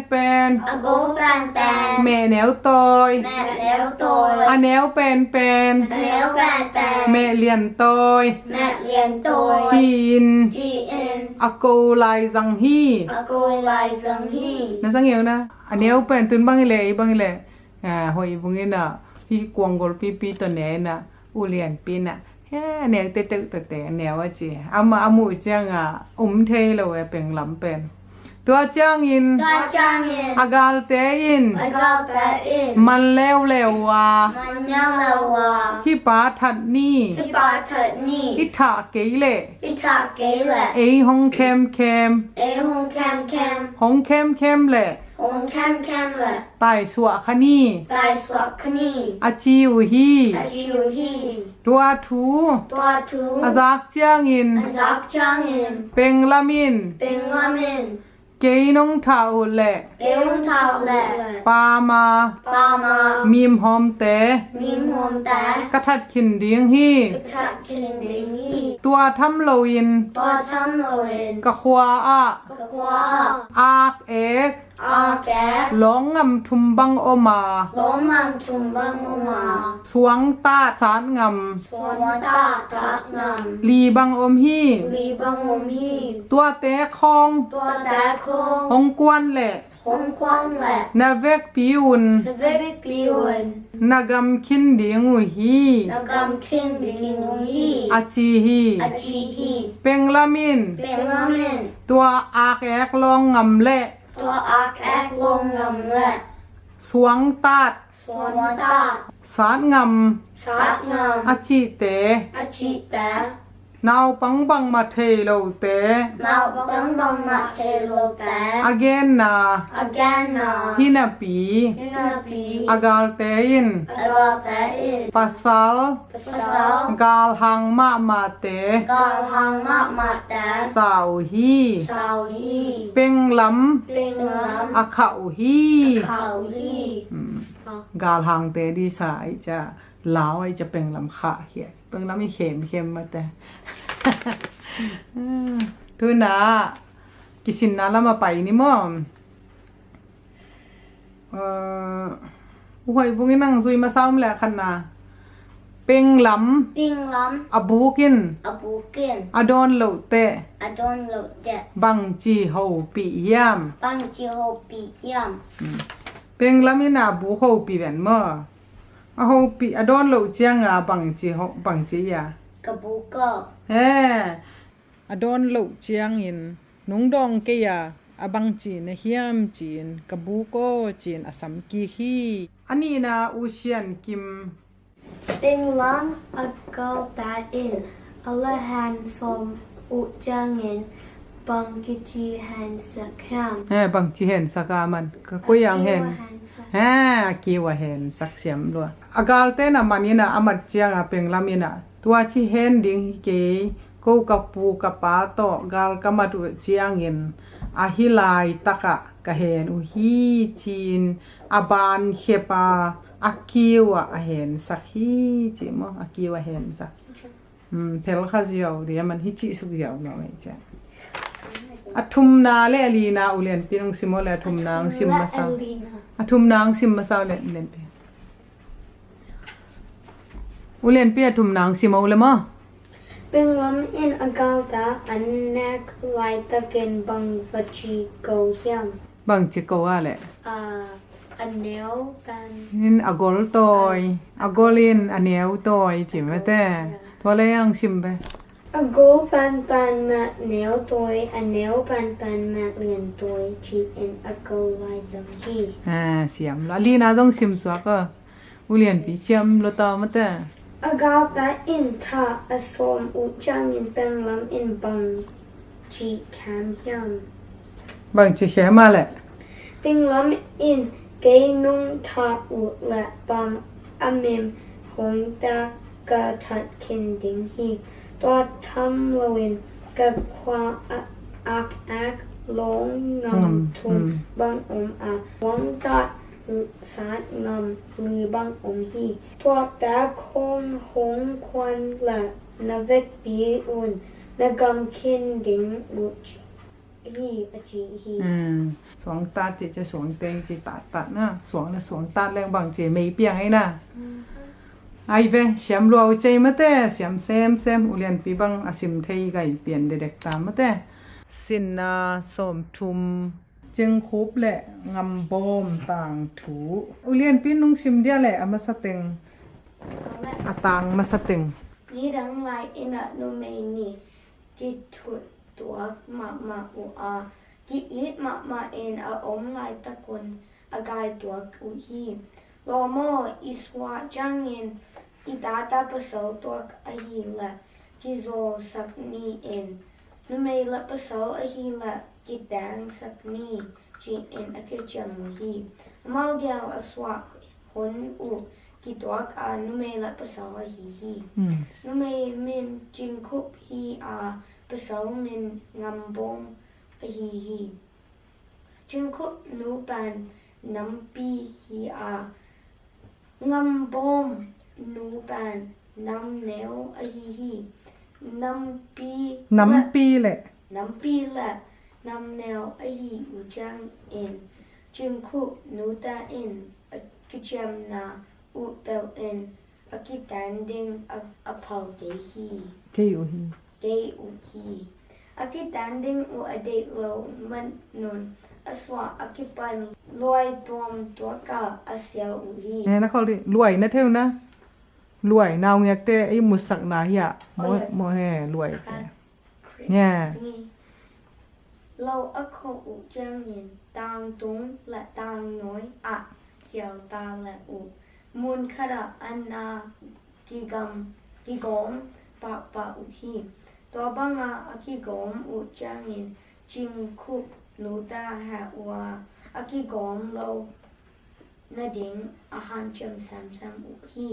อาโกเป็นแปน me neu toy แม่แล้วตัว aneu pen อันแล้วเป็นแปน me lian toy แม่เรียนตัว chin จีเอ็น ako lai zang hi อาโกลายสังฮี na sang eu na aneu pen tun bang ile hoi bungina hi kwangol pi to ne na ulian pin na nèo tê nèo á chị amu chang thei lo e peng lam pen tua chang in ก็จางเงิน agal te in อาโกแต่อิน man lew wa มันยังละวะ hi pa that ni พี่ปาเถิดนี่ i tha ke le พี่ทาเก๋แหละ ei hong kem เอหงแคมแคม hong kem le หงแคมแคมแหละ tai suwa khani ตายสวักคณี achi u hi อาชิวฮี tua thu ตัวทู azak chang in อาจักจางเงิน peng lamin เป็นละเมน ke nong thau le เอวเท้าแหละ pa ma ปามา mim hom te มีมหอมแต่ kathat khin ding hi กระชักกินดิงฮี tua tham lo in ตัวช้ำโลเอ็น ka khwa a กะควา ak ek อาแก long ngam thum bang oma ล้มมันชุมบังอุมา suang ta chan ngam สวนตาทักน li bang om hi ำลีบังอมฮี tua te khong ตัวแต่คง hong kwan le คงควันแหละ na vek piun เวกปีวัน nagam khin ding u hi นักกำขึ้นดิงนุฮี achi hi อาชีฮี penglamin เป็นละเมน tua ak ek long ngam le ตัวอาแอกลงงำแหละ suang tat สวนตา sat ngam ชาร์จง achi te ำอาชีแต่ Now pangbang mathelo te Mau bang bang ma te lo te. again na Again na. hinapi Hinapi. agal tein Agal te in. pasal Pasal. gal hang ma te Gal hang ma ma te. sao hi Sao hi. peng lam Ping lam. akhau hi Khao hi. gal hang te di sa ai cha lao ai cha peng lam kha hi peng lam hi khem ma te tu na kisin na lama pai ni mo hoi bungin nang zui ma saum la khan na peng lam Ping lam. abukin Abu kin. adon lo te Adon lo te. bang chi ho pi yam Bang chi ho pi yam. peng lam ina bu ho pi ven mo a ho pi adon lo chiang a bang chi ya Kabu ko. adon lo chiang in nung dong ke ya abang chi na hiam chin kabu ko chin asam ki hi ani na usian kim Ping lam agal bat in. Alahan som ujangin bangkiji han sakham. bang chi hen saka man ka ko yang hen ki wa hen sak siam lo agal te na manina amat chiang a peng lamina tua chi hen ding ke ko ka pu ka pa to gal ka ma tu chiang in a hilai taka ka hen u hi chin aban hepa akiwa a hen sak hi chi mo akiwa hen sak tel kha jiao ri man hi chi su jiao no ai cha athum na le ali na ulen pinung simo le athum nang sim ma sa athum nang sim ma sa le len pe ulen pe athum nang simo le ma Ping lam in agal da anak lai takin bang vachi go hiam. bang chi ko wa le A nail ban. in agol toy agolin aneu toy chi ma te to le yang sim be A go ban ma nail toy, a nail ban ma lien toy, chi in a go lai zam hi. siam la li na dong sim swa ka ulen pi siam lo ta ma te Agal da in ta a som ujang in ping lam in bang chi cam hiam. bang chi khe ma le Ping lam in gay nung ta u la bam amim hong da ga tat kin ding hi. Dot tam lawin ga kwa ak long ngam tum bang a wang dot sát ngầm lì băng hi thoát đã khôn hong quan là na vết bí un na gam kin ding buch hi a chi hi สวงตัดจะสวงเตงจะตัดนะสวงนะสวงตัดแรงบางจะไม่เปียงไอ้นะไอ้เว้เสียมรัวใจมาแต่เสียมแซมอุเลียนปีบังอาศิมไทยไก่เปลี่ยนเด็กตามมาแต่สินนาสมทุมจึงคุบแหละงำบอมต่างถูอุเลียนปีนุ่งชิมเดียแหละอามาสเต็งอาต่างมาสเต็ง นี่ดังไลอินะนุเมนี่กิทุดตัวมาอุอากิอิดมาเอ็นอาอมไลตะกุนอากายตัวอุฮีโลโมอิสวาจังเงินอิตาตาปะเสาตัวอฮีละกิโซสักนีเอ็นนุเมละปะเสาอฮีละกิดังสักนีจีเอ็นอกิจังฮีมาเกลอสวาหนอุกิตัวอานุเมละปะเสาอฮีนุเมมินจิงคุบฮีอาปะเสามินงำบงอฮีจิงคุบนูปันน้ำปีฮีอางำบงนูปันน้ำเหนวอฮีน้ำปี น้ำปีแหละ น้ำปีละน้ำแนวอฮีอุจังเอ็นจิงคุบนูตาเอ็นกิจมนาอุเปลเอ็นกิตันดิงอพอลเดฮี เกอยู่ฮี เกอุฮีกิตันดิงอุอเดโลมันนุนอสวะกิปันลอยตัวมตัวกาอเซียวอุฮี เนี่ยนะเขาเรียกรวยนะเท่านะรวยนาวเงียกแต่ไอ้มุสักนาหิะโมแห่รวยเนี่ย เราอโคอุจังยินตางตุงและตางน้อยอะเสียวตาและอุมุนขดาอันนากิกอมปะอุฮี ตัวบังอากิกอมอุจางินจิงคุบนูตาหะวาอากิกอมโลนาดิงอาหารจำซ้ำอุฮี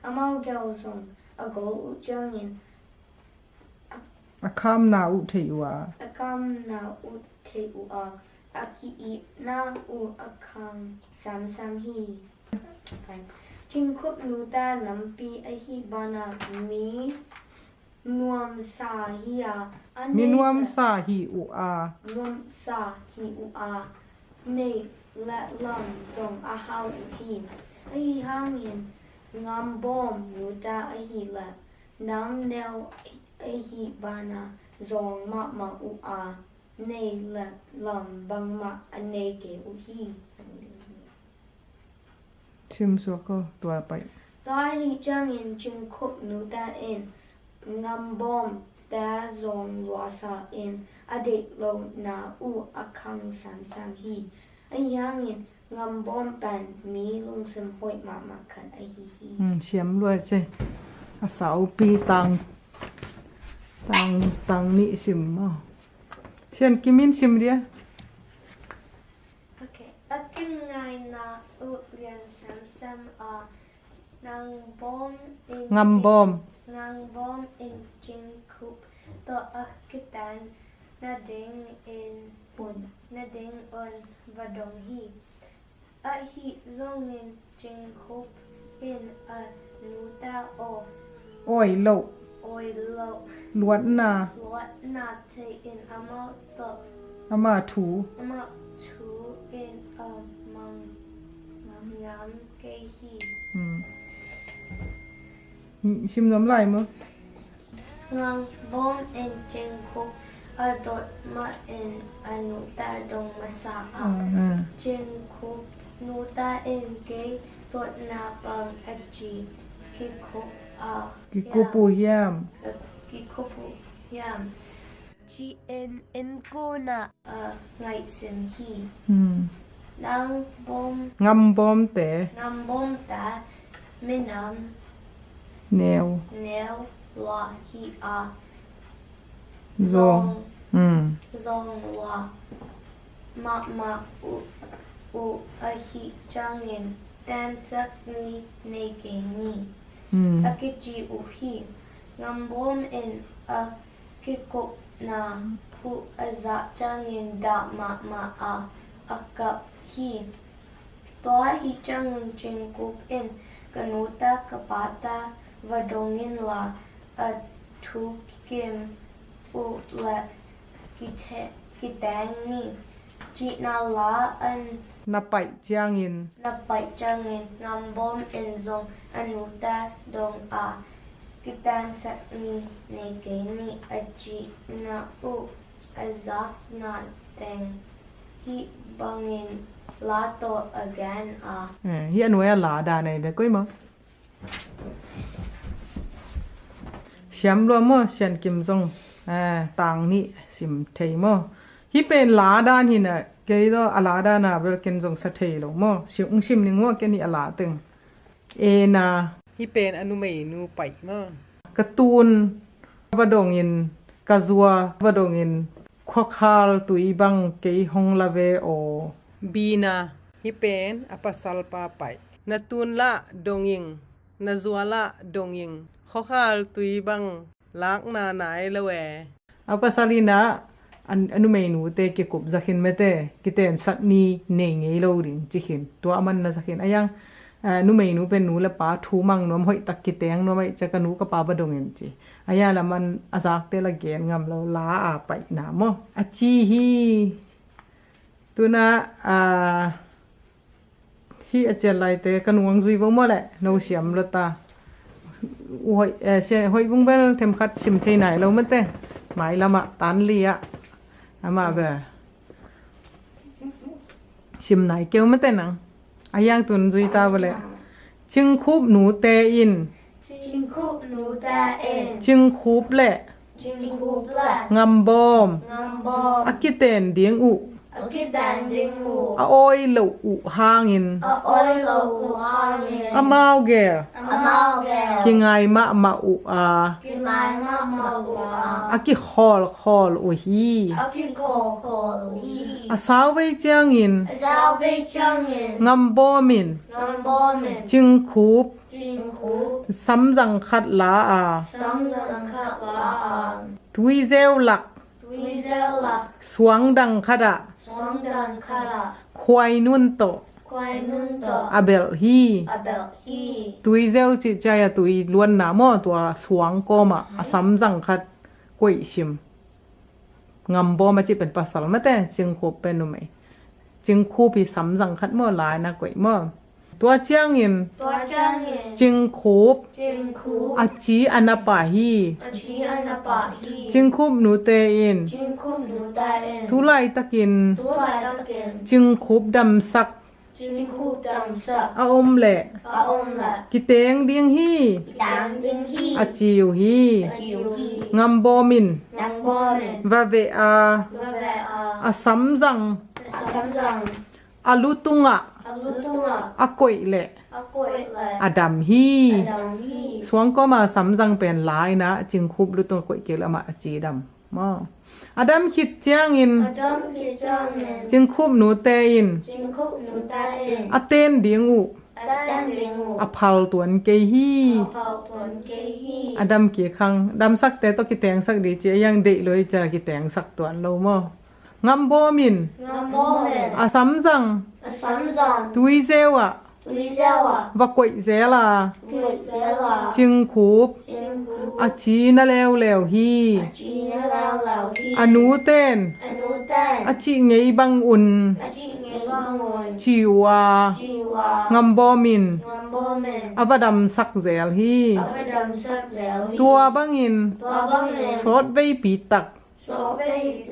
อามาเกลซงอากออุจางิน อาคามนาอุเทวา อากามนาอุเทอุอาอากิอินาอุอาคังซ้ำฮีจิงคุบนูตาลัมปีอหิบานามีนวมสาฮียาอัน มี นี้ นวมสาหิอุอาร วมสาฮีอุอาเนและลำทรงอาหาอุฮีไอห้างเห็นงามบอมนูตาไอฮีละน้ำแนวไอฮีบานาซองมาอุอาเนและลำบังมาอันเนเกอุฮี ชิมสัวก็ตัวไป ตอนที่จังยินจึงคุบนูตาเองงามบอมแต่ซองลัวซาเองอดีตโลนาอูอาคังซ้ำฮีไอยังยินงามบอมเป็นมีลุงสมหอยมาคันไอฮี เสียมด้วยใช่อาสาวปีตังนี่ชิมอ่ะเช่นกิมินชิมเดีย โอเคอากินไงนาอุเรียนซ้ำนางบอม งามบอม นางบอมอินจิงคุบตัวอากิตันนาดิงอินปุ่นนาดิงอันวดงฮีอาฮีซงอินจิงคุบอินอานูตาโอ โอ้ยโล โอยโล ลวดนา ลวดนาเทอินอามาโต อามาถู อามาทูอินมังน้ำเกฮี ชิมน้ำลายมั้ง นางบอมอินจิงคุบอาดดมาอินอานูตาดงมาสาอา จิงคุบนูตาเอ็นเกยตัวนาบังอจีกิคุบอา กิกูปูยาม กิคุบุยามจีเอ็นกูนาไงสินฮีนางบอม งามบอมแต่ นางบอมตาไม่น แนว ำแนวลาฮีอา ซองซองลามาอุอาฮิจังเงินแตนสักนีในเกนีอากิจีอุฮีงามบอมเอ็นอากิกบนาผู้อาซาจังเงินดามาอากับฮีตัวฮีจังเงินจิงกุบเอ็นกนูตากปาตาวดงเงินลาอาทุกิมอุละกิแตงนีจีนาลาอัน นับไปจางอิน นับไปจังเงินงามบอมเอ็นซงอนุตาดงอากิตันสักนีในเกนีอจีนาอุอาซักนาแตงฮิบังเงินลาโตอแกนอา เฮียหน่วยหลาดาในเด็กกุ้ยมั้งเสียมรวมมั้งเสียนกิมซงต่างนี่สิมเทยมั้งฮิเป็นหลาดานหินอ่ะเกยตัวอลาดานาเวลกินซงสะเทยลงมั้งชิมนึงว่าแกนี่อลาตึงเอนาฮิเป็นอนุเมนูไปมั้งการ์ตูนวดงอินกาซัววดงอินข้อคาลตุยบังเกยฮงลาเวโอบีนาฮิเป็นอปัสลปาไปนาตูนละดงยิงนาซัวละดงยิงข้อคาลตุยบังลักนาไหนละเวอปัสลีนาอนุเมนูเตเกกุบจักินเมเตกิเตนสักนีเนงเงโลริงจิขินตัวมันนะจักินอายังนูเมนูเป็นนูละปาทูมังนวมหอยตักกิเตงนวมไอจะกันนูกะปาบดงเงินจีอายาละมันอาซักเตละเกนงามเราลาอาไปนามออจีฮีตัวนะฮีอาเจลไลเตกันวงซุยบ่มอแหละโนเสียมละตาหอยเสียหอยบุงเบลเทมคัดสิมเทไหนเรามันเตหมายละมะตันเลียอามาเบสิมไหนเกี่ยวมันเตนังอายังตุนซุยตาบ่เลยจึงคูบหนูเตอิน จิงคุบนูตาเอ็น จึงคูบแหละ จิงคุบละ งำบอม งามบอม อากิเตนเดียงอุ อา ki dan ding mu a oi lo u hangin a oi lo u hangin a mau ge a mau ge ki ngai ma u a ki mai ma u a ki khol u hi a ki ko hi a sao wei chiang in sao bei chang in ngam bo min ngam bo men ching khup jing khu sam jang khat la a sam jang khat la tui zeu lak tui zeo la suang dang khada song dan khara ควายนุ่นโต kwai nun to อาเบลฮี abel hi ตุยเจ้าจิใจอะตุยล้วนหนาหม้อตัวสวงก็มาอาซ้ำจังคัดกวยชิมงำบ่มาจิเป็นภาษาละไม่แต่จึงคบเป็นหนุ่มไหมจึงคู่ปีซ้ำจังคัดเมื่อหลายนะกวยเมื่อตัวเจียงอิน ตัวจังเห็น จึงคูบ จิงคู อาจีอนาปาฮี อาชีอันปะฮี จึงคูบหนูเตอิน จิงคุมดูได้เอง ทุไลตะกิน ตัวตะเกียน จึงคูบดำสัก จิงคูดำสัก อาอมแหละ อาอมละ กิเตงเดียงฮี ดังจิงฮี อาจิวฮี จิวฮี งำบ่มิน นังบอเน วาเวอา วะแวอา อาซ้ำจัง สัมจัง อาลุตุงอะ อาลุตุงะ อากวยแหละ อากวยละ อาดัมฮี ดังฮี สวงก็มาซ้ำจังเป็นหลายนะจึงคุบลุตุงกวยเกลมาอาจีดำมออาดัมคิดเจียงอิน อาดัมกิจังเน จึงคุบหนูเตอิน จิงคุมดูได้เอง อาเต้นเดียงอุ อาดังเลี้ยงหู อาพัลตวนเกฮี เผาผลเกฮี อาดัมกี่ครั้งดัมสักแต่ต้องกิแตงสักดีเจียยังเดะเลยจะกิแตงสักตวนโลมองำบ่มิน งามโมเมน อาซ้ำจัง สัมจัง ตุยเซวอะ ตุยเจ้าอ่ะ ว่ากวยเซลา กุยเจ้าอ่ะ จึงคูบ จิงคู อาชีนะแล้วฮี จีน่าแล้วฮี อานูเต้น อนุเต้น อาชีไงบังอุ่น อาชีเงยว่างวน ชีวา จีวาง ำบ่มิน งามโมเมน อวดำสักเซลฮี เอาไปดำสักแล้วฮี ตัวบังอิน ตัวบ้างเน สดไว้ปีตัก โซเบ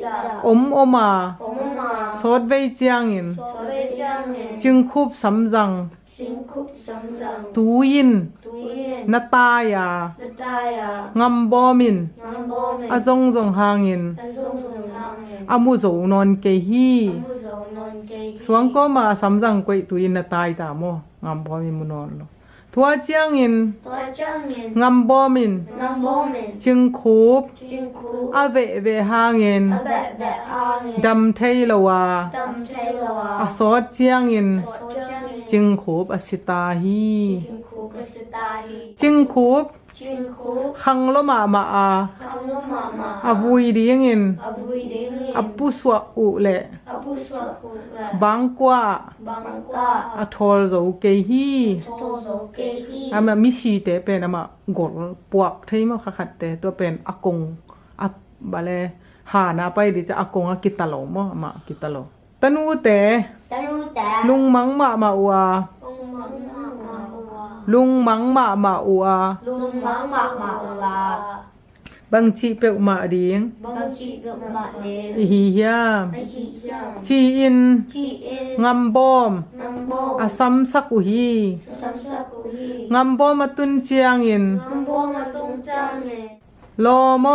ตา อมโอมา ผมมา สดไว้เจียงอิน โซเบจังเน จึงคูบสำจัง สิงคุปสัมจัง ตูยิน ตุยเย็น นาตายา ตะตายอ่ะ งำบ่มิน งามโมเมน อาจงจงหางอิน อันทรงทรงทางเน อามูโจนอนเกฮี ผู้ทรงนนเกย สวงก็มาสำจังกวยตูยินนาตายตาโมงำบ่มินมุนอนโลทัวเจียงอิน ตัวจังเงิน งำบ่มิน งามโมเมน จึงคูบ จิงคู อาเวหางอิน อาแบะแบะฮางเงิน ดำเทลวา ดำเทลวา อาสอดเจียงอิน โซจังเงิน จึงคูบอสิตาฮี จิงคูกสตาฮี จึงคูบ จิงคู คังละมาอา คำละมามา อาวุยดียงิน อาบุยดิงเงิน อาปุสวะอุเล อาบุสวะคูละ บังกว่า บังกา อาทอลโจเกฮี โตโซเกฮี อามามิชีเตเป็นอามากดปวกเทมะขัดเตตัวเป็นอากงอาบาเลหานาไปดิจะอากงอากิตาโลมะมากิตาโลตะนูเต ตะลุตา ลุงมังมาอัว ลุงมังมามาอวา ลุงมังมาอัว ลุงมังมามาอวา บังชีเปกมาดีง บางทีก็มาเล อีฮียา ไอชีจัง ชีอิน ที่เอ็น งำบอม นังโบ อาซัมสักอุฮี สัมสักุฮี งำบอมาตุนเจียงอิน นังโบมาตรงจังเน โลโม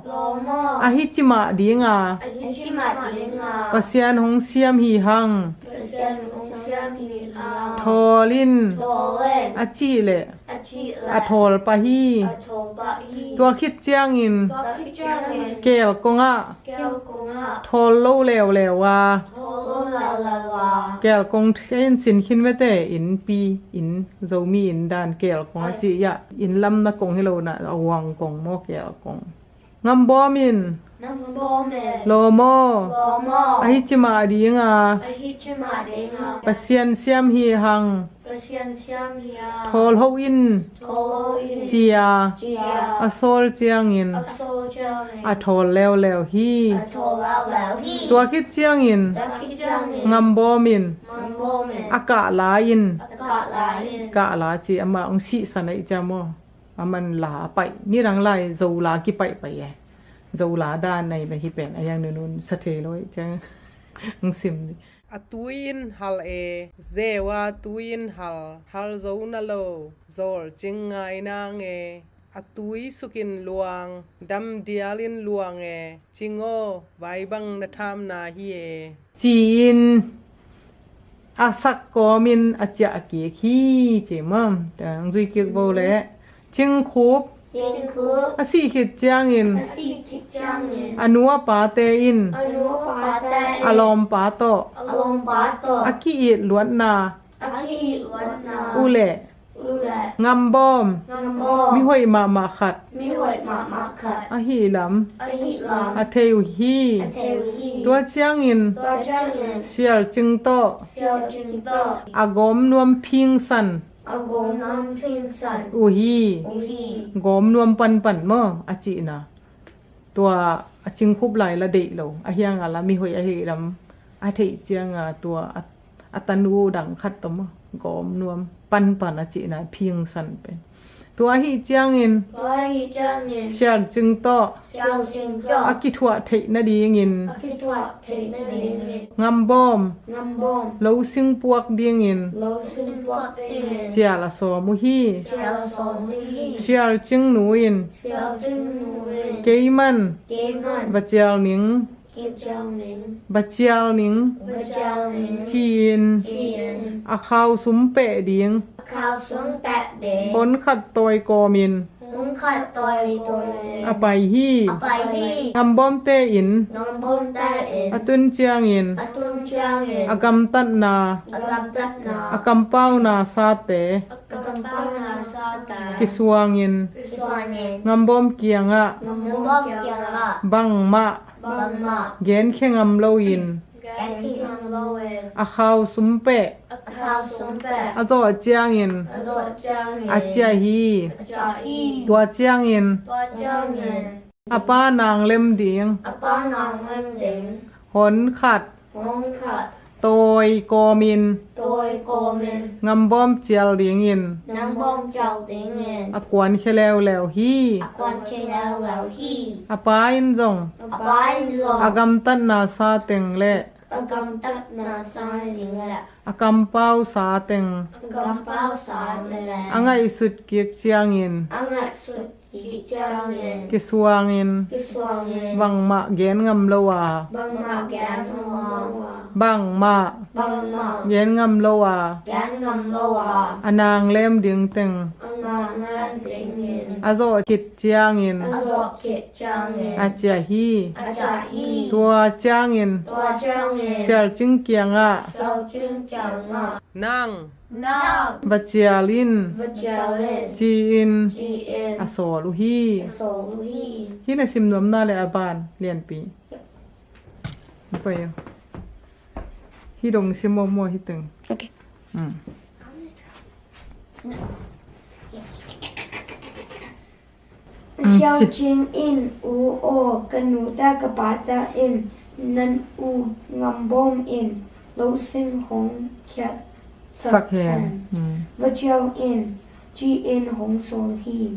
โลโม อาฮิจิมาดีงา อันนี้ชิมาดีงา ปะเซียนหงเซียมฮีหัง เปอร์เซ็นต์ของเสียมีอา ทอลิน โลเลน อาจีเล อาชีละ อาทอลปะฮี อาโทบะฮี ตัวคิดเจียงอิน ตัวพิจังเน เกลกงะ แก้วกงอา ทอลโลเลวว่า โทโลลาลาวา แกลกงเช่นสินคินไว้แต่อินปีอินโซมีอินดานแกลกงอาจียะอินลำนะกงให้เรานะเอาวังกงโมแกลกงงำบอมิน นังโบเม โลโม โลโม อาฮิจิมาดีงา อาฮิชิมาเดงา ปะเซียนเซียมฮีหัง เปอร์เซ็นต์เสียมีอา ทอลโฮอิน โทโลอิน เจีย เจีย อาโซลเจียงอิน อัโซเจ้าเน อาทอลแล้วฮี อัโทแล้วฮี ตัวคิดเจียงอิน ตะคิจังเน งำบอมิน มันโบเม อากาลาอิน อากาศลายน กะลาจีอามาองชิสันไอจามออามันลาไปนี่รังไลโซลากิไปแยโซลาด้านในไปที่เป็นอย่างนู้นสะเทลอยจังงซิมอตุยินฮัลเอเซวาตุยินฮัลโซนาโลโซลจิงไงนางเอ atui sukin luang dam dialin luang e chingo vai bang na tham na hi e chin asak ko min acha ki khi che mam tang zui ki bo le ching khup Trên khứa asi khit chang in Sĩ kịch trang nhìn anua pa te in Anu phá tay alom pa to Alông bá tổ aki it luan na Aki luận nà ule Ule ngam bom Ngâm bò mi hoi ma khat Mi hội mạ khật a hi lam A hị lòng a theu hi A theo hi tua chang in Tua trang nhìn sial ching to Siêu trình tọ agom nuam phing san A gồm năm phim sẵn u hi U hi gom nuam pan mo a chi na tua a ching khup lai la dei lo a hiang ala mi hoi a hi lam a thei chiang a tua atanu dang khat to mo gom nuam pan a chi na phing san pe tua hi chiang in Tua hi trang nhìn sial ching to Siêu trình tọ akithwa thei na ding in A khi thoại thì nó đến nhìn ngam bom Ngâm bom lo sing puak ding in Lâu sinh hoạt tình chia la so mu hi Siêu sổ hi sial ching nu in Siêu trưng nuôi keiman Kế mặn ba chial ning Kiếp trang nín ba chial ning Bà trang nín chin Chiên a khao sum pe ding Khao xuống tạ đế pon khat toy ko min Muốn khát tôi a pai hi A bài hi ngam bom te in Nông bông ta in a tun chiang in A tuôn trang in a gam tat na A cầm tắt nà a kam pau na sa te A cầm bao nà sa tà ki suang in Xoa nhìn ngam bom kianga Nông bông kiang lạ bang ma Bằng mạ gen khengam lo in Gái khi hăng lâu in a khao sum pe A khao xuống bẹ a zo chiang in A dội trang in a chia hi A chả hi tua chiang in Tua trang in a pa nang lem ding A ba nàng em đỉnh hon khat Hông khát toy ko min Tôi cô mình ngam bom chial ding in Nắng bông chào tiếng in a kwan khelew lew hi A quan chê lao vào hi a pa in zong A ba anh rồi a gam tat na sa teng le A cầm tắt nà sai đình lạ a kam pau sa teng A cầm bao xá lệ a ngai sut kiek chiang in A ngạc sụt kì trang in ki suang in Cái xoang in wang ma gen ngam lo wa Bằng mạ gán ngâm lô bang ma Bằng mạ gen ngam lo wa gán ngâm lô à anang lem ding teng A ngà ngàn đình in a zo kit chiang in A dọ kiệt trang in a chia hi A chả hi tua chiang in Tua trang in sial ching kianga Sau chưng chàng ngạ nang Nào ba chialin Vật trào lên chi in Chị in a so lu hi Sổ lưu hi hi na sim nom na le aban lian pi pa yo hi dong sim mo hi teng Okay. Xiao Jing in u o kanuta kapata in nan u ngambong in lo sing hong kiat sak hen Vajiao in ji in hong sol hi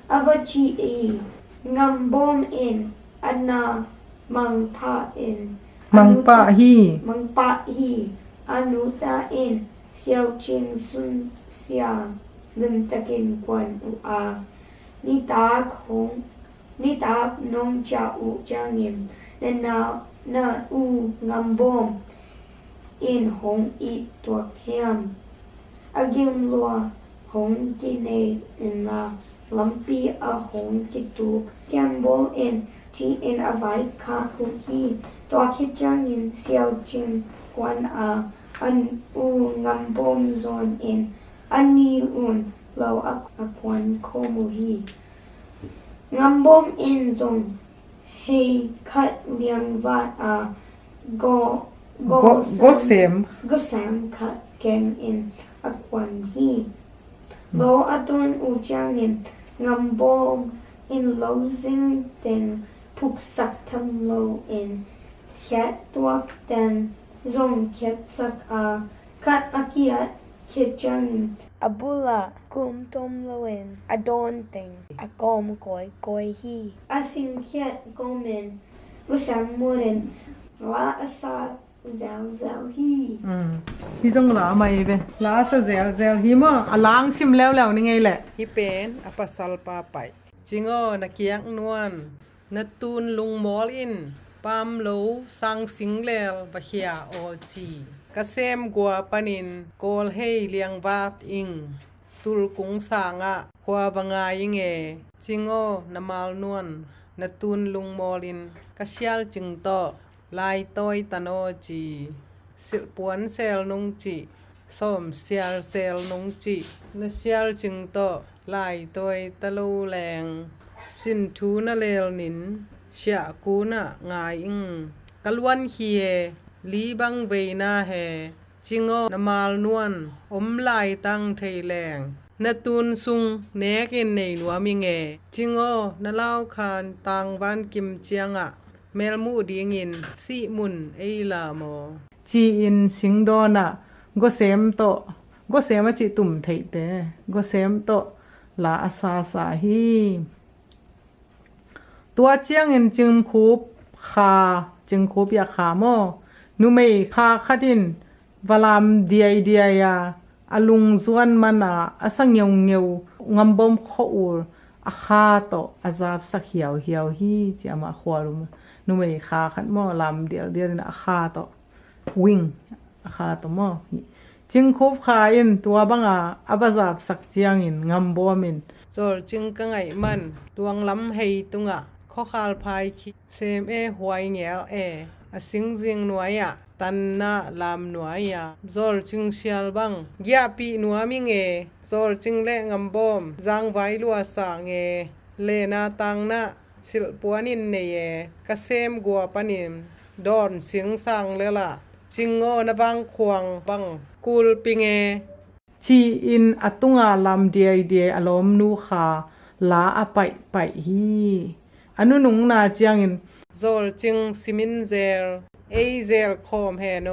avaji e ngambong in anna mang pa in mang pa hi mang pa hi anuta in xiao jing sun xia lim takin kwan u a ni ta khong ni ta nong cha u chang yin na u ngam bom in hong i to khiam agim lo hong ki ne in la lampi a hong ki tu kiam bol in ti in a vai ka hu hi to ki chang yin xiao jing kwan a an u ngam bom zon in ani un lo a kwan ko mu hi ngam bom in zon hey kat liang va a go sem go sam kat ken in a kwan hi lo aton u chang in ngam bom in lo zing den puk sak tam lo in khet tuak den zong khet sak a kat akia khet chang abula kum tom loin adon ting a gom koi hi asing khet gomen usam moren la asa zao hi hi jong la mai ve la sa zel hi mo alang sim lew ni ngai le hi pen apa sal pa pai จิงโอนักเกียงนวลนัตูนลุงมอลอินปามโลสังสิงเลลบะเฮียโอจีกะเซมกัวปานินโกลเฮเลียงบาดอิงตุลกุงสางะควาบังายิงเอจิงโอนามาลนวลนัตูนลุงมอลินกะเชียลจิงโตลายตอยตะโนจีสิลปวนเซลนุงจีส้มเซียลเซลนุงจีนเซียลจิงโตลายตอยตะลูแรงสินทูนะเลลนินเชียกูนะงายอิงกะลวนเฮียลีบังเวนาเฮจิงโอนามาลนวลอมลายตังไทยแรงนาตูนซุงเนกินในหนัวมิงเอจิงโอนาเล่าคานตังวันกิมเจียงอะเมลมูดีงินสีมุนเอลาโมจีอินสิงโดนะก็เซมโตก็เซมจิตุ่มไทยเตก็เซมโตลาอาซาสาฮีตัวเจียงอินจึงคูบคาจึงคูบยาขาโมนุไม่คาคดินวลามเดียยาอลุงส่วนมันอาสังเงียวงำบอมข้อูอาคาโตอาซาบสักเหียวฮีจะมาขวารุมนุไม่คาขันโมลามเดียนะอาคาโตวิ่งอาคาโตโมจึงคูบคาอินตัวบังอาบาซาบสักเจียงอินงำบอมินโซลจึงกังไงมันดวงล้ำให้ตุงข้อคาลพายคิเซมหวยเงียอสิงจิงหน่วยตันนาลามหน่วยโซลจึงเชียลบังยาปีหนัวมิงโซลจึงเละงำบอมจางไว้ลัวสางเลนาตังนาสิลปวนินกะเซมกัวปนิมดอนเสียงสังเลล่ะจิงโง่นะบังควงบังกูลปิงชีอินอตุงาลามเดียอารมนูคาลาอไปฮีอนุนุงนาเจียงอินโซลจึงซิมินเซลเซลคอมเฮโน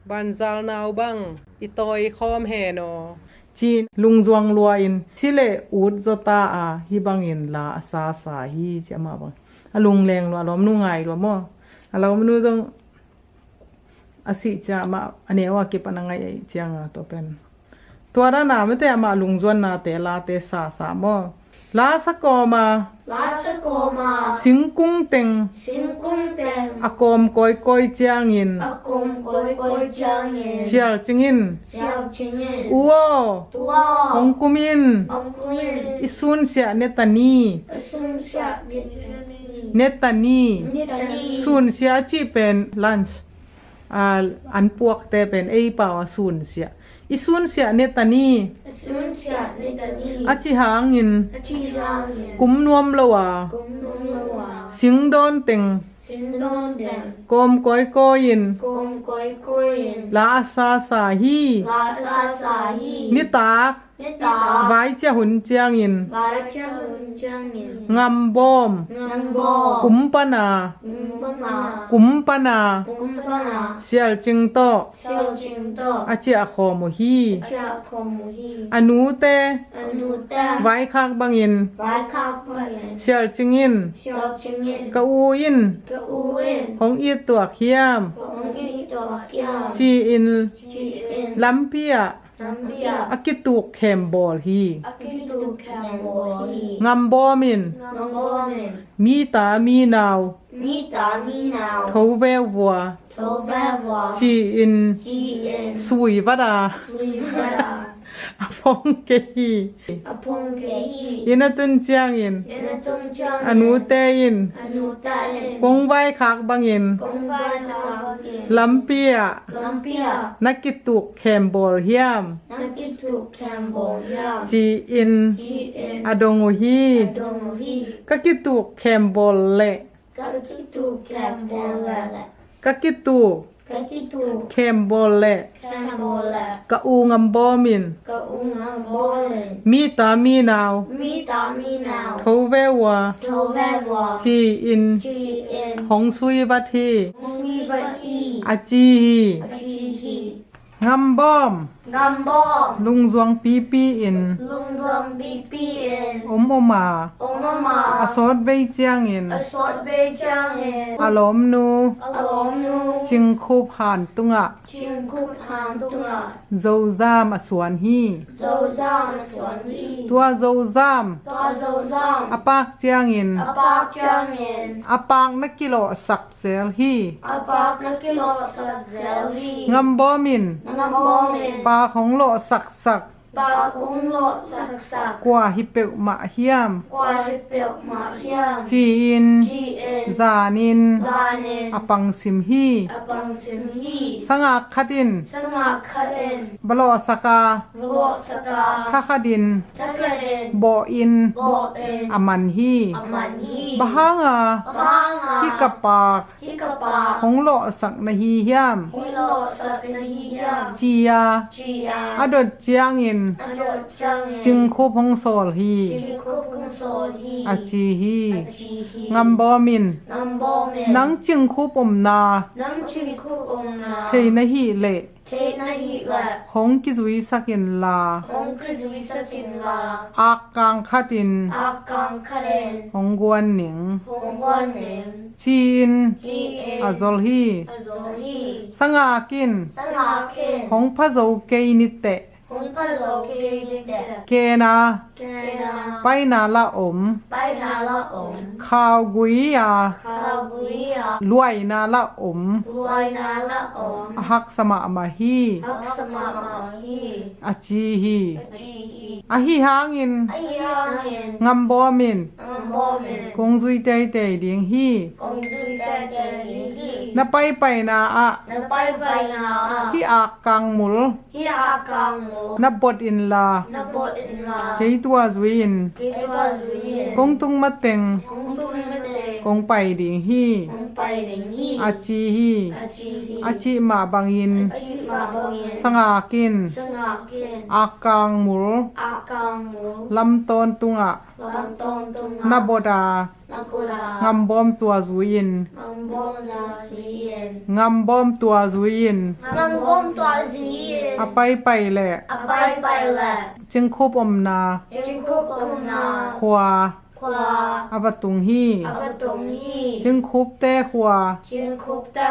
บันซาลนาวบังอิตอยคอมเฮโนจีนลุงจวงลัวอินชิเลอูดโซตาฮิบังอินลาซาสาฮีจะมาบังลุงแรงลัวล้อมนุ่งไงลัวมอเราไม่รู้จงอาศิจะมาอันนี้ว่าเก็บอันไงเจียงตัวเป็นตัวด้านหน้าไม่แต่มาลุงจวนนาแต่ลาเตสาโมลาสกอมาสิงกุ้งเต็งอากอมก้อยเจียงอินเชียลจิงอินอัวองกุมินอิซุนเสียเนตานีซุนเสียจีเป็นลันช์อันพวกแต่เป็นป่าวซุนเสียอิซุนเสียเนตานีอาจิหางอินกุมนวมละวะสิงดอนเต็งกอมก้อยอินลาซาสาฮีนิตากไว้เจ้าหุ่นเจียงอินงำบอมกุมปนาเชียลจิงโตอาเจียขอมฮีอนุเตไว้คักบังอินเชียลจิงอินกะอูอินของอีตัวเขียมจีอินลัมเปียอากิตุกแคมบอลฮีงำบอมินมีตามีนาวโทเววัวจีอินสุยวดาอพงเกฮีอินตุนเจียงอินอนุเตอินคงไว้คักบังอินลัมเปียนักกิตุกแคมบอลเฮียมจีอินอดงฮีกกิตุกแคมบอลเละกกิตุกแคมบอลเละกะอูงำบอมินมีตามีนาวโทเววะจีอินหงซุยวัตถีอาจีฮีงำบอม Ngambom. ลุงจวงปีปีอิน Lung Dong BPN. อมอมา Omama. อาสอดเวเจียงอิน Asot Beijangin. อารมณ์นู Alomnu. จึงคูผ่านตุงะ Chin Kup Han Tunga. โจซามอสวนฮี Zozam Swanli. ตัวโจซาม Twa Zozam. อปากเจียงอิน Apak Jangin. อปากนักกิโลสักเซลฮี Apak Nakilo sa Zelhi. งำบอมิน Ngabomin. ปากของโลสักสัก Bakung lo saksak. กว่าฮิเปกมะเฮียม Kwa hipil mahyam. จีอิน GN. ซานิน Zanin. อปังซิมฮี Apang simhi. สังอาคัดิน Sanga kain. บลอสกา Vlo saka. ทาคดิน Takarin. บออิน Boin. อมันฮี Amanhi. บะฮางา Hanga. ที่กับปาก Hikapa. ของโลสักนฮีเฮียม Hilo saknahiyam. จียา Chia. อดดเจียงอิน Adot jangin. จึงคูพงโซลฮี Jikupung solhi. อาจีฮี Jihi. งำบอมิน Nambomin. นังจึงคูปมนา Nang chikupung เทนฮีเละ Te na hila. หงกิจุยสักินลา Ong kazui sakin la. อากกางคัดิน Akang karen. หงกวนหนิง Hong wanin. จีน Jin. อาซอลฮี Azoli. สังอากิน Sangakin. หงพระโจเกยนิเตะ Hong palo kilite. เกนา Kena. ไปนาละอม Pai na la om. ข่าวกุยยา Kaguya. ลวยนาละอม Luai na la om. หักสมะมาฮี Hak sama mahi. อาจีฮี Jihi. อาฮีหางอิน Ayangin. งำบอมิน Ambomin. กงจุยเตยเตยเดียงฮี Kung dui dadalihi. นาไปนาอะ Nagpaybay na a. ที่อากกางมุล Hiakang mo. นับบทอินลา Nabutin na. เฮยตัวจุยอิน Kitwazuyin. กงตุงมาเต็ง Kung tumimate. กงไปเดียงฮี Kung pairingi. อาจีฮี Achihi. อาจิมาบังอิน Achimabangin. สงากิน Sangakin. อากกางมุล Akang mo. ลำตอนตุงอะ Lantong tunga. นับบดา Nakula. งำบอมตัวจุยอิน Mangbong na siyin. งำบอมตัวจุยอิน Mangbong to siyin. อาไปแหละ Apay paila. จึงคุบอมนา Jingkupong na. ควา Kwa. อาปตุงฮี Agatong hi. จึงคุบแต่ควา Jingkupta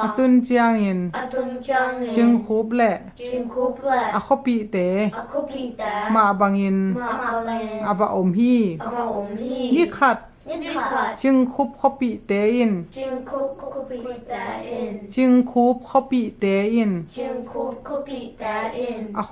อา kwa. ตุนเจียงอิน Atun changin. จึงคุบแหละ Jingkuple. อาขปีเต Ako kita. มาบังอิน Maalen. อาปะอมฮี Ama umhi. นี่ขัด Nikat. จึงคุบขปีเตอิน Jingkup kupita in. จึงคุบขปีเตอิน Jingkup kupita in. อา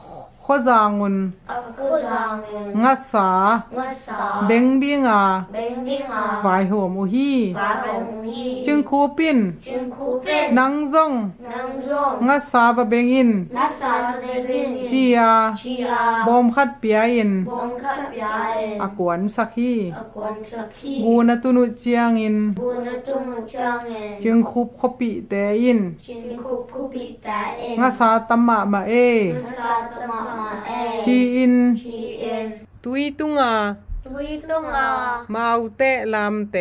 ข้อจางุน Ako langin. งัสสา Ngasa. เบงบิงา Bendinga. วายหัวมูฮี Baronghi. จึงคูปิน Jingkupin. นังซ่ง Nangzong. งัสสาบะเบงอิน Nasa devin. จียา Chia. บอมคัดเปียอิน Bongkat yain. อากวนสักฮี Akwan sakhi. กูนตุนุเจียงอิน Bunatung changin. จึงคุบขปีเตอิน Jingkup kupita in. งัสสาตัมมะมาเอ Nasa tamama e. ชีอิน Chien. ตุยตุงอา Tuitunga. มาเอาเตะลามเต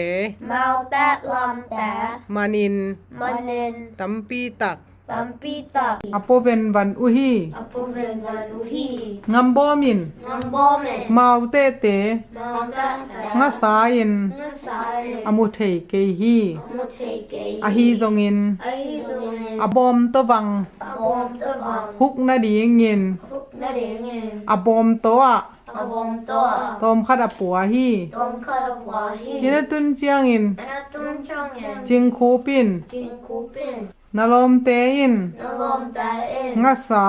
Mau tat lam ta. มานิน Manin. ตัมปีตัก Tampita. อโปเวนวันอุฮี Apo vengaluhi. งำบอมิน Ngambome. มาเอาเตะเต Mau tat ta. งัสสาอิน Ngasai. อมุเทเกฮี Muteke. อฮีจงอิน Aizungin. อบอมตะวัง Abom tawang. ฮุกนาดีเงิน Huk na ringin. อบอมโตอะ Abom toa. ตอมคัดอปัวฮี Tong karawahi. ยินตุนเจียงอิน Anatun changin. จิงคูปิน Jingkupin. นลมเตอิน Nalom tain. งัสสา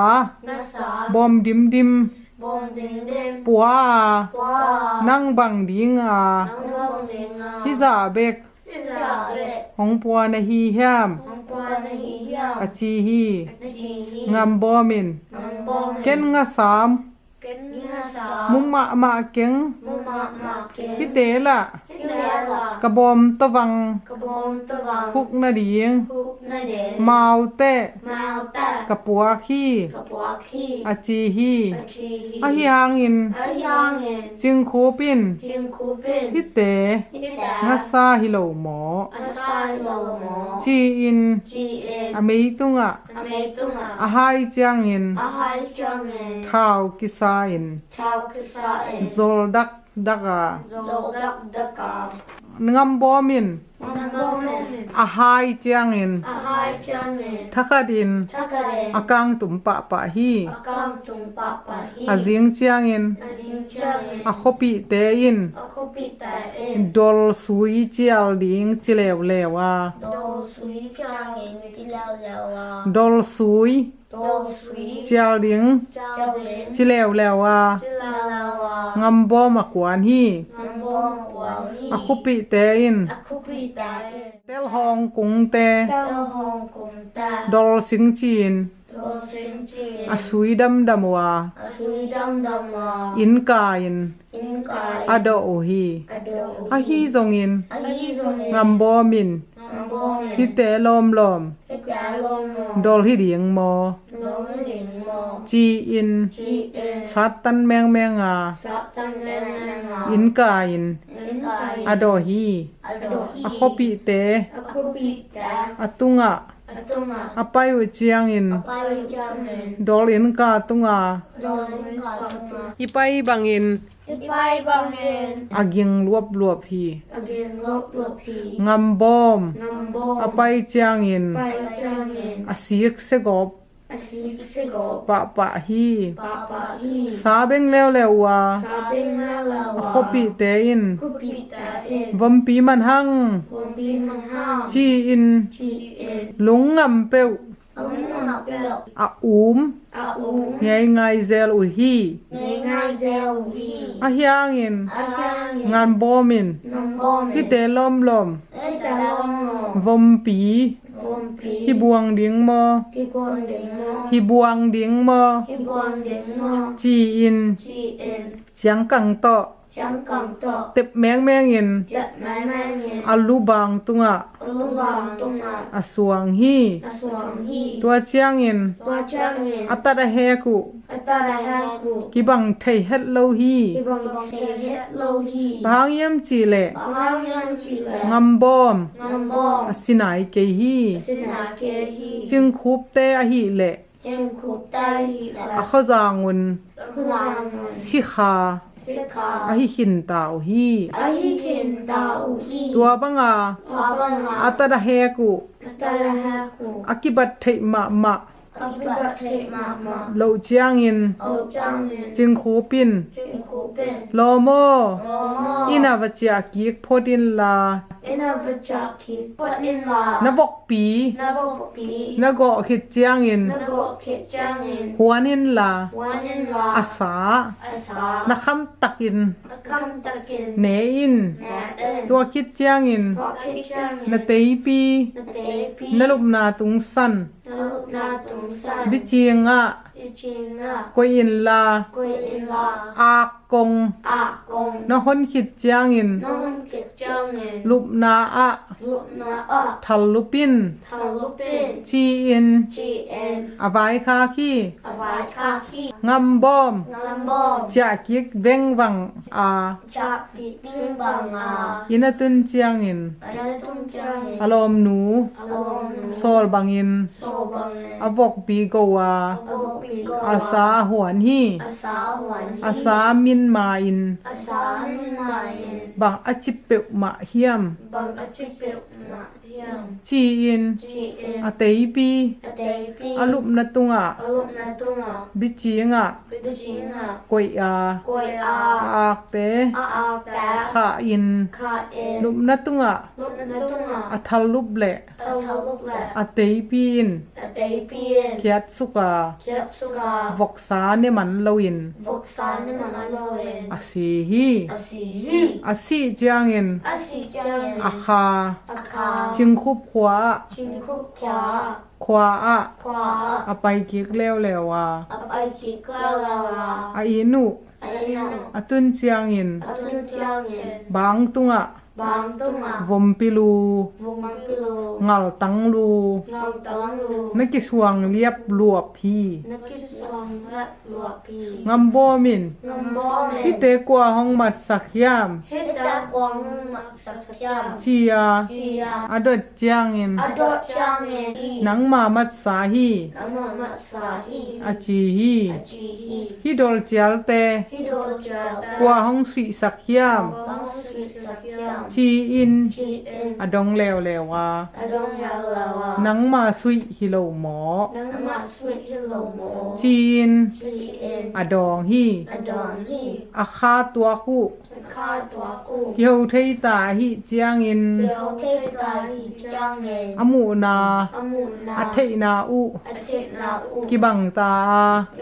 Nasa. บอมดิมดิม Bom ding dim. ปัวอา Wa. นั่งบังดิงอา Nang bom ding a. ฮิซาเบก Isabe. ของปัวนาฮีแฮม Ang panahiyam. อจีฮี Najihi. งำบอมิน Ang bom. เก็นงัสสาม Nasa. มุมมะมะเก่ง Mumamakin. พิเตละ Hilala. กระบอมตะวัง Kabom tawang. ฮุกนาดีง Huk na นาเด เมาเตะ มาตาก ะปัวขี้ กบัวขี้ อาจีฮี อาชี อาฮิฮางอิน อายังเงิน จึงโคปิน จิงคูเป็น ฮิเต ฮิตา งัสซาฮิโลหมอ อาซาโลโม จีอิน จีเอ็น อเมยตุงะ อเมตุงะ อาไฮจางอิน อาหารจังเงิน ท้าวกิซาอิน ชาวกิสาเอ็น โซลดักดักะ โลดักดักา งัมบอมิน นังโกเมน อาไฮจางอิน อาหารจังเงิน ทักดิน ทักเรน อากังตุมปะปะฮี อากังตุงปะปะฮี อาจิงจางอิน อาจิงจังเงิน อาคปิเตอิน อาคุปิตาเอ็น ดอลซุยจิอัลดิงจิเลวเลวา โดสุยจังเงินจิลาลาวา ดอลซุย โดสุย จิอัลดิง เจ้าเลน จิเลวเลวา จิลาลาวา งัมบอมากวนฮี นังโกวาลี อาคุปิเตอิน อาคุปิตาเอ็น เตลฮองกุงเต เจ้าฮองกุงตา ดอลสิงจีน โดสิงจี อาซุยดัมดัมวา อาสุยดำดำวา อินกาอิน อินกาย อาดอโอฮี อโด อาฮีซงอิน อาลีโซเน งัมบอมิน นังโกเม ฮิเตลอมลอม ฮิตาลงโม ดอลฮิเดียงมอ โดหลิงโม จีอิน จีเอ็น ชัดตันแมงแมงา สัตตันเรนงา อินกาอิน อินกาย อาดอฮี อโดฮี อาคอปิเต อาคุปิตา อาตุงะ อาตุงะ อาไปอุจียงอิน อาปาริจังเงิน ดอลอินกาตุงะ โดลิงกาตุงะ อีไปบังอิน อิไปบังเงิน อากิงรวบรวบฮี อาเกนลบลบพี งัมบอม นัมโบ อาไปจียงอิน ไปจังเงิน อาซีกเซกอบ อาศิเสโก ปะปะฮี ปาปาฮี ซาเบงเลวเลววา ซาเบงนาลาวา คอปิเตอิน คุปิตาเอ็น วัมปีมันหัง วงบีมังห้า จีอิน จีเอ็น หลงงำเปว เอาหน้าเปลว อาอูม อาอู ไงไงเซลอุฮี ง่ายง่ายเซลวี อาฮยางอิน อาจารย์ งานบอมิน น้องบอม ฮิเตลอมลอม เอ้จะลองโ วัมปี วงปี ฮิบวงดิงมอ ที่กวนเด็งโม ฮิบวงดิงมอ ที่กวนเด็งโม จีอิน จีเอ็น เสียงกังโตอ จังกำโต เต็บแมงแมงอิน จะแม่แม่เงิน อาลูบางตุงะ ลูกบางตรงนั้น อาสวงฮี อาสวงฮี ตัวเจียงอิน ตัวจังเงิน อัตตะเฮกุ อัตตาได้ให้กู กิบังไทเฮ็ดโลฮี ที่บังเทเฮ็ดโลฮี บางยมจีเล บางยังจีแล งำบอม น้องบอม อาสินายเกฮี สินาเคฮี จึงคุบเตอหิเล จึงขุดใต้ฮีแล อาขจางุน คือลางมัน สิคา สิกา อาหิขินตาวฮี อาฮีขินตาอูฮี ตัวบังอา ตัวบังอา อัตตะเฮกุ อัตตาได้ให้กู อากิบัตเทมะมะ อักบัตเทมามา โลเจียงอิน เอาจังเงิน จึงคูปิน จึงขุดเป็น โลโม โอ้โม อินาวจากิกโพดินลา อินาบจักคีปอินลาน บกปี นาบกปี นกอขิดเจียงอิน นาบกเขตจังเงิน หัวนินลา วันนินลา อาสา อาสา นะคำตักอิน คำตะกิน เนอิน แหนเอ็น ตัวคิดเจียงอิน เพราะคิดจังเงิน นเตยปี นาเตปี นลุบนาตุงสัน นาลูกนาตุงสัน บิเจียงอะ อิจิงะ กวยอินลา กุยอินลา อากง อากง นหนคิดเจียงอิน น้องเก็บจังเงิน ลุบนาอะ ลูกนาอะ ทัลลุปิน ทาลุเป็น จีอิน จีเอ็น อาวายคาคี อวายคาคี งำบอม งามบอม จะกิกเวงวังอา จากปีปิ้งบังอา อินตุนเจียงอิน อันนั้นต้องจังเงิน อารมณ์หนู อารมณ์หนู โซลบังอิน โซบังเงิน อวกปีโกวา อาบปีโก อาสาหวนฮี อาสาหวัน อาสามินมาอิน อาสามินาเย็น บังอจิเปวมะเฮียม บังอาจิเปลมาเทียม จีอิน จีเอ็น อเตยปี อเตยปี อลุบนตุงะ อารมณ์นาตุงะ บิจีงะ ปิดจิงะ กวยอาก วยอา อากเต อาแปะ ขะอิน คาเอ็น ลุบนตุงะ ลูกนาตุงะ อทัลลุบเล เต้าเท้าลูกแหละ อเตยปีอิน อเตยปีเอ็น เคียดสุกา เจ็บสุกาว กษาเนมันลวิน วกสารนี่มันอร่อย อาสีฮี อาศี อาสีเจียงอิน อาศีจัง อาคา อาคา จิงคุบขวา ชิงคุกขวา ขวาอะ ขวา อาไปกิกเลวเลวว่า อาไปขีกล้าลาวา อาอินุ ไอ้นั่น อาตุนเจียงอิน อาตุนเที่ยวเงิน บางตุงะ บ bang tunga วมปิลู vung pilu เงาตังลู ngau tang lu นักกิสวงเลียบลวบพี nakit suang la lua pi งัมโบมิน ngambong ที่เตกัวห้องมัดสักยาม hita kwang mak sakyam จียา chia อดดจางอิน adot chang e หนังมามัดสาฮี nama mak sa hi อาจีฮี chi hi ฮิดอลเจลเต hido chal กัวห้องสีสักยาม bang sweet sakyam ชีอิน chi in อดองแล้วแล้วว่า adong ya lawa หนังมาสุยฮิโลหมอ nang mak sweet hello mo จีน chi in อดองฮี adong hi อาคาตัวกู kha tua ku เกียวเทยตาฮิเจียงอิน Kêu thế ta hi chang e อมูนา amu na อัเทนาอุ ate na u กิบังตา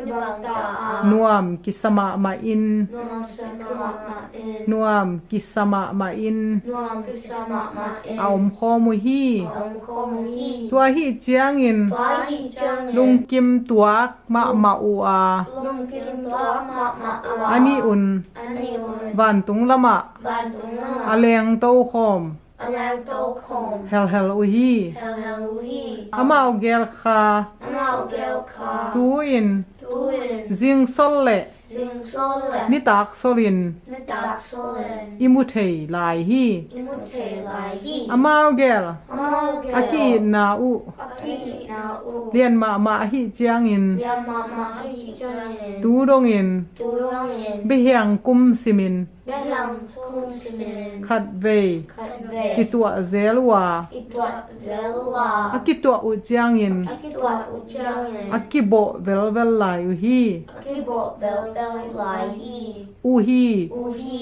ibang ta a นวมกิสมะมาอิน nuam sa kama ma in นวมกิสมะมาอิน nuam kisama ma in เอามคอมุฮี om ko mu hi ตัวฮิเจียงอิน tua hi chang e ลุงกิมตัวมะมาอูอา lung kim tua ma ma a อันนี้อุ่น ani un วันตุงละมะ ban tung na อาเลงโตคอม alang to khom เฮลเฮลอุฮี hel hel u hi อามาเอาเกลคา amau gel kha ตูอิน tu in จิงซอลเล sing sol le นิตากโซลิน na tak solen อิมุเทยลายฮี imut te lai hi อามาเอาเกล amau gel อากีนาอุ aki na u เรียนมาฮิเจียงอิน ya mama hi chang in ตูดงอิน tu long in เบียงกุมซิมิน behang kum simin ขัดเว khat กิ ve ตัวเซลวา itwa velwa อากิตัวอุเจียงอิน akitwa u chang in อากิโบเวลเวลลายอุฮี akibo bel bel lai hi อูฮี u hi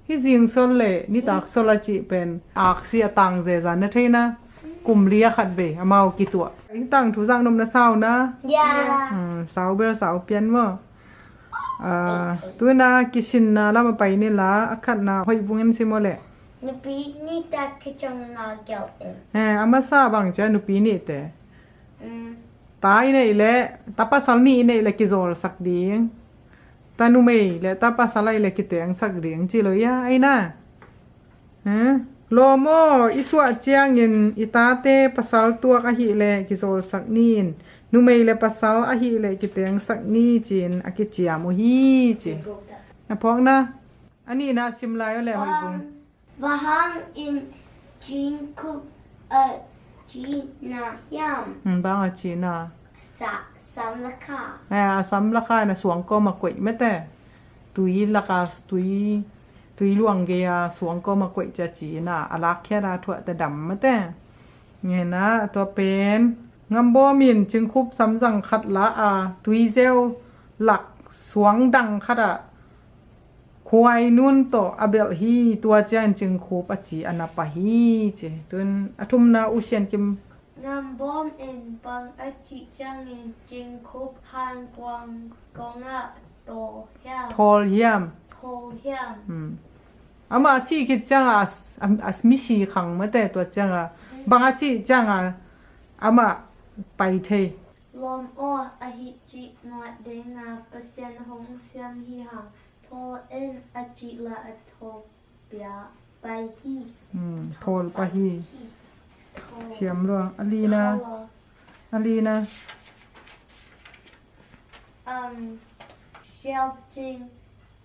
ฮิจิงซอลเลนิตากโซลาจิเป็นอากเสียตังเซซานนะเทนะกุมเลียขัดเบอามาเอากิตัวอิงตังถูจังนมนะเศร้านะ ya สาวเบลสาวเปียนว่าตัวนากิชินนาลามาไปนี่ละอคัดนาหอยบุงินซิโมเล Nupi ni tak kecang na gel in อามาซาบังจ้านุปีนี่แต่ mm ตายในแหละตาปัสสานี่ในแหละกิโซลสักเดียงตานุเมยและตาปัสสาไลแหละกิเตียงสักเดียงจิเลยยะไอ้น่ะโลโมอิสวะเจียงอินอิตาเตปัสสาลตัวกะหิแหละกิโซลสักนีนนุเมยและปัสสาลอะหิแหละกิเตียงสักนีจินอะกิเจียมุฮีจินะพองนะอันนี้นะซิมลายแหละหอยบุง Bahang in Jin Kup Jin na Yam บางอาจีน่ะ Sa Sam Laka ซ้ำราคานะสวงก็มากวยไม่แต่ตุยราคาตุยหลวงเกียสวงก็มากวยจะจีน่ะอลักแค่ราถั่วแต่ดำไม่แต่เนี่ยนะตัวเป็นงำบ่มินจึงคุบซ้ำสั่งคัดละตุยเซลหลักสวงดังคัดควายนุ่นโตอเบลฮีตัวเจนจึงคุบอจีอนาปะฮีเจตุนอทุมนาอุเชียนกิม Nam bom in bang achi chang in jing kup han kwang gonga to hiam ทอลเยี่ยม to hiam อามาสิคิดจังมิชีขังมาแต่ตัวจังบางอาจิจังอามาไปเท lom o a hi chi na de na pasyan hong siam hi ha to in achi la a to bia bai hi โทลปะฮีเสียมรวงอลีนะshell jing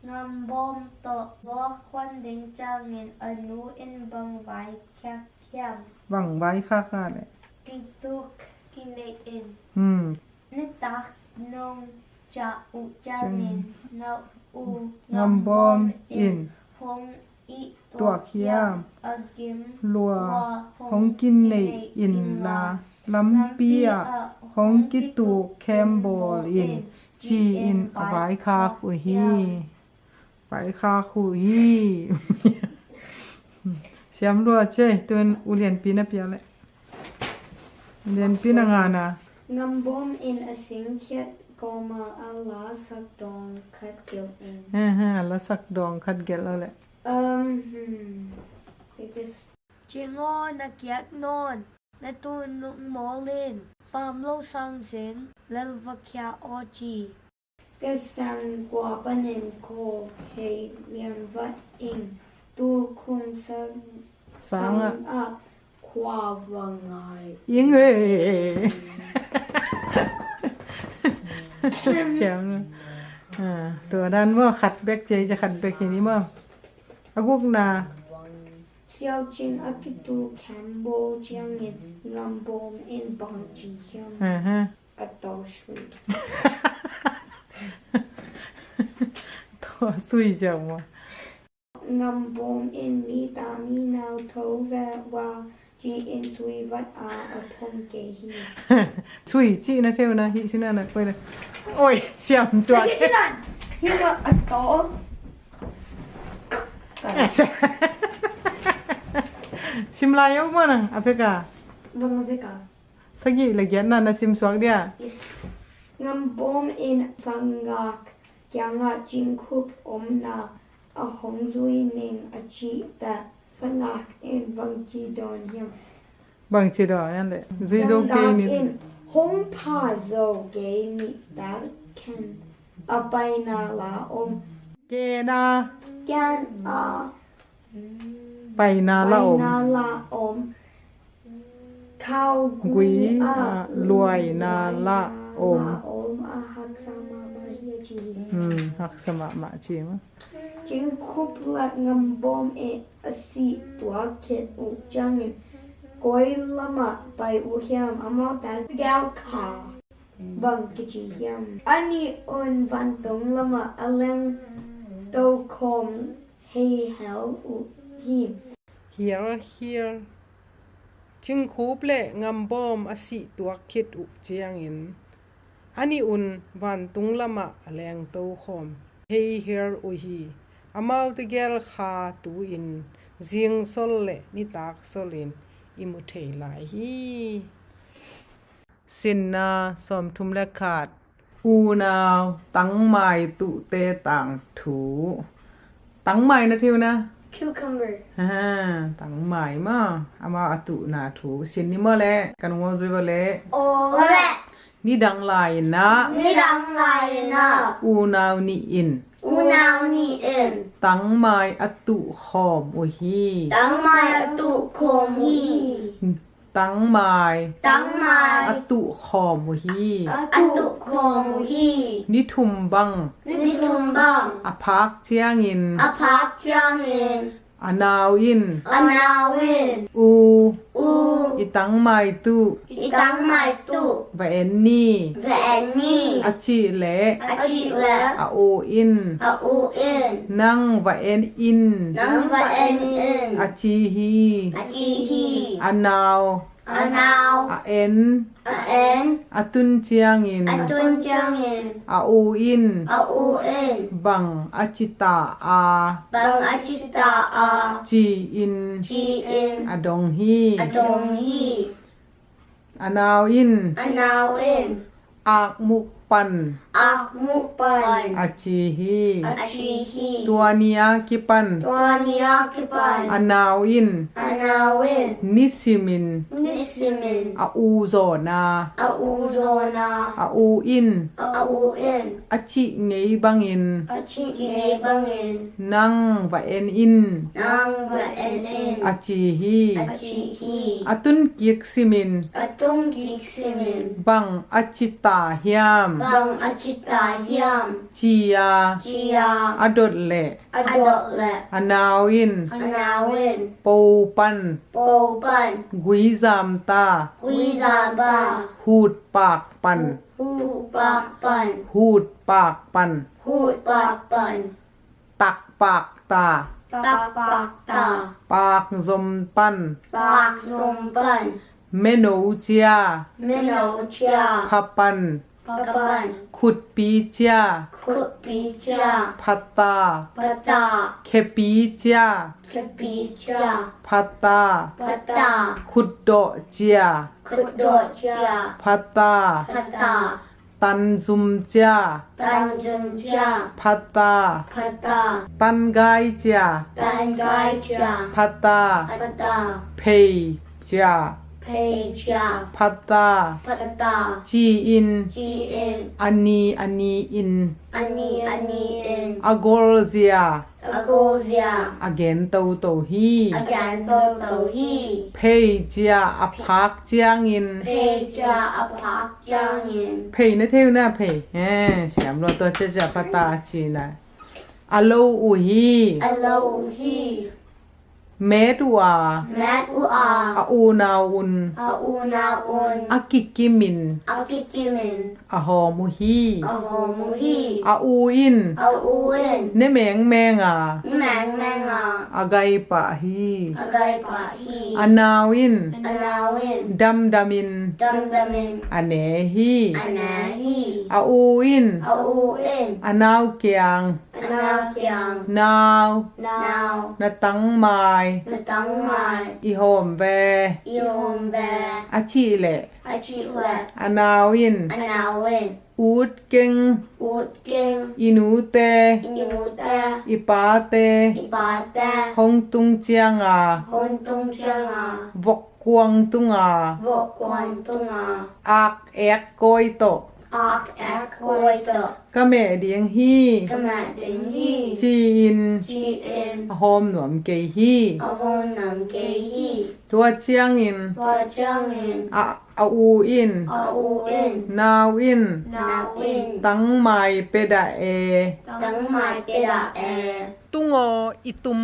nam bom to bo kwan ding chang in anu in bang vai kyak kyam หวังไว้ค่าเลย ti tuk ki le in นิตักนงจะอุจานินนาอู งำบอมอิน หงอี ตัวเขียม อากิม ลัวหงกินในอินลาลำเปียหงกิตูแคมบอลอินชีอินไว้ค่าคุฮีไว้ค่าคุฮีเสียมรัวเจ้ตัวอุเลียนปีนะเปียเลยเรียนปีนางานะ งำบอมอินอสิงเขียดกอมาอัลลาสักดองคัดเกี่ยวอิน แล้วสักดองคัดเกลแล้วแหละ จิงอนักยักนอนและตูนุงโมลินปามโลซังเซนเลลวะคยาออจีก็สังกว่าปนินโคเฮเลียนวัดอิงตูคุงสัง sáng ạ khoa vâng ngài ý người xem nữaตัวด้านเมื่อขัดแบกใจจะขัดแบกอย่างนี้มั้งอากุกนา Xiao Jin Akitu Kambo Jiangin Ngambom in Bangji Hyam ฮะ Adultery ตัวสุยจังวะ Ngambom in Midami Nao Tove Wa Ji in Sui Vat A Upon Gehi สุยจีนะเท่านะฮิชินะนะไปเลยโอ้ยเสียมตัว Hijinan Hima Adol ชิมลายยังมั้งนะอาเฟกา Vâng Vika สักกี่ละเอียดนั่นนะชิมสวกเดีย Yes Ngambom in Vangak Gyanga Jin Kup Na A Hong Zui Ning A Chi That Vangak in Vangji Don Hyam บางทีดอกนั่นแหละซุยโซเกนี่ in Hong Pa Zo Ge Ni That Can A Baina Laเกนา Gan A ไปนาละอม Baina La Kao กุย Gui A รวยนาละอม A Hak Sama Ma Hia Ji หักสมะมะจีมั้ง Jin Kup La Ngambom E A Si Tua Kit U Jangin Goi Lama Bai U Hyam Amal Dat Gal Ka Bang Kichi Hyam Ani Un Van Tung Lama Aleng Do Kom Hei Hel U Him here จึงคูเปละงำบอมอสิตัวคิดอุเจียงอินอันนี้อุนวันตุงละมะแรงโตคอมเฮเฮียร์อุฮีอามาตเกลคาตูอินเจียงโซลเลนิตากโซลินอิมุเทลายฮีสินนาสมทุมและขาดอูนาวตั้งไม้ตุเตต่างถูตั้งไม้นะทิวนะ Cucumber ตั้งใหม่มาอามาอตุนาถูสินนี่มาแล้วกันงอจุยมาแล้ว Ole นี่ดังลายนะ Ni dang lai na อูนาวนี่อิน Unaw ni in ตั้งใหม่อตุขอมโอฮี Dang mai atu khom hi ตั้งใหม่ Dang อ mai ตุขอมโอฮี atu khom hi นี่ทุมบัง Ni tum bang อพักเจียงอิน Apak chang in อนาวอิน Anawin อู U อีตั้งใหม่ตุ Itang mai tu แหวนนี่ Veni อชิเละ Achi le อโออิน A u in นั่งแหวนอิน Nang va en in อาชีฮี Achi hi อานาว Anaw อาเอ็น A en อาตุนเจียงอิน Atun chang in อาอูอิน A u in บังอาจิตาอา Bang achita a จีอิน Chi in อาดงฮี Adong hi อานาวอิน Anaw in อากมุกปัน Ak mu pan อาชีฮี Achi hi ตัวเนียกิปัน Tuania kipan อานาวอิน Anawin นิสิมิน Nisimin อาอูโซนา A uzona อาอูอิน A u in อาชิเงยบังอิน Achi ngay bangin นั่งแหวนอิน Nang va en in อาชีฮี Achi hi อาตุนกิกซิมิน Atung kiksimin บังอาชิตาเฮียม Bang achita hiam จียา Chia อดดเล Adot le อานาวอิน Anawin ปูปัน Po pan กุยซามตา Guiza ba หูดปากปัน Hu pak pan หูดปากปัน Hut pak pan ตักปากตา Tak pak ta ปากซมปัน Pak num pan เมโนเจีย Mino chia พับปัน Papan ขุดปีเจีย Kut pi chia พัตตา Pata เคปีเจีย Kepi chia พัตตา Pata ขุดโดเจีย Kut do chia พัตตา Pata ตันซุมเจีย Tanjung chia พัตตา Pata ตันไกเจีย Tangai chia พัตตา Pata เพยเจีย เพ Peja. พัตตา Pata. จีอิน G-in. อันนีอิน Ani in. อโกลเซีย Agozia. อเกนโตฮี Again, Toto he. เพเจียอพักเจียงอิน Peja apak jangin. เพนะเทวนะเพเสียมรอตัวเจพัตตาจีนะอโลอูฮี Hello he. เมตัว Mat ua. ออูนาอุน Auna un. อากิกิมิน Akikimin. อหอมุฮี Ahomuhi. อาอูอิน Auin. เนแมงแมงอ่ะ Mang manga. อาไกปะฮี Agay pa he. อานาวอิน Anawin. ดำมิน Damdamin. อเนฮี Anahi. อาอูอิน Auin. อานาวเกียง Anakyang. นาว Now. นาตังไมาย Natang mai. อีโฮมแว Ihom be. อาชีแหละ Achiwet. อานาวอิน Anawin. อูดเก่ง Utking. อีหนูเต Inuta. อีปาเต Ibata. ฮงตุงเจียงอ่ะ Hontung changa. วกกวงตุงอ่ะ Vokwan tunga. อากแอกโกยโต Ak ek hoito. ก็แม่เดียงฮี Kamading he. จีอิน Chi in. โฮมหนวมเกฮี Ahon nam ke he. ตัวเจียงอิน Pajang in. อาอูอิน Au in. นาวอิน Now in. ตังไมเปดาเอ Tang mai peda e. ตุงออิตุม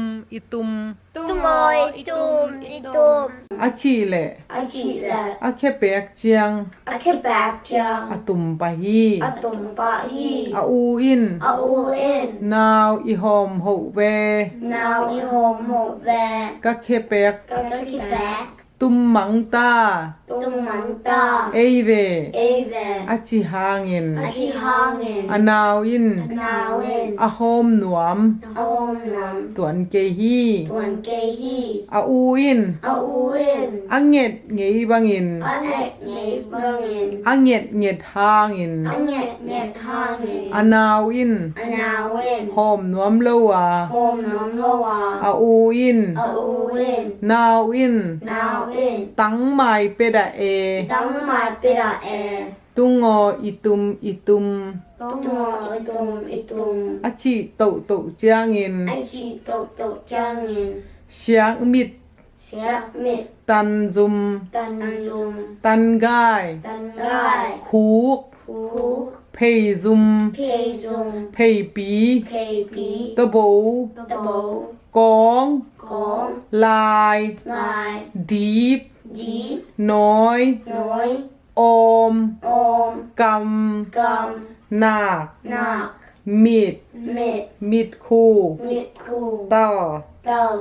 Tumoy itum itum. อาชีแหละ Achi le. อาแค่เปียกเจียง Akebak jang. อาตุมปะฮี Atum pa he. อาอูอิน Au in. นาวอีโฮมโหเว Now i hom ho ve. ก็แค่เปียก Kakibak. ตุมมังตา Tung manta. เอเว Ave. อาจิฮางิน Achi hangin. อานาวอิน Now in. อาโฮมหนวม Om nam. ตวนเกฮี Tuan ke he. อาอูอิน Au in. อังเงดเงยบังอิน Anek ngay bangin. อังเงดเงดฮางอิน Anek ngay hangin. อานาวอิน Anawin. โฮมหนวมเลวา Hom nam loa. อาอูอิน Au in. นาวอิน Now in. ตังไมเปดาเอ Tang mai pera e. ตุงออิตุม Tung itum itum. อาชิโตเจียงอิน Achi to jangin. เชียงมิด Siak mit. ตันซุม Tan zum. ตันกาย Tan gai. คูก Kuk. เพยซุม Pei zum. เพยปี Pei pi. ตะโบ Tabo. กอง Gong. ลาย Lai. ดีบ Deep. น้อย Noi. โอม Om. ก Gum. ำนาค Nak. มิด Mit. มิดคู่ Mit ku. ต่อ Dal.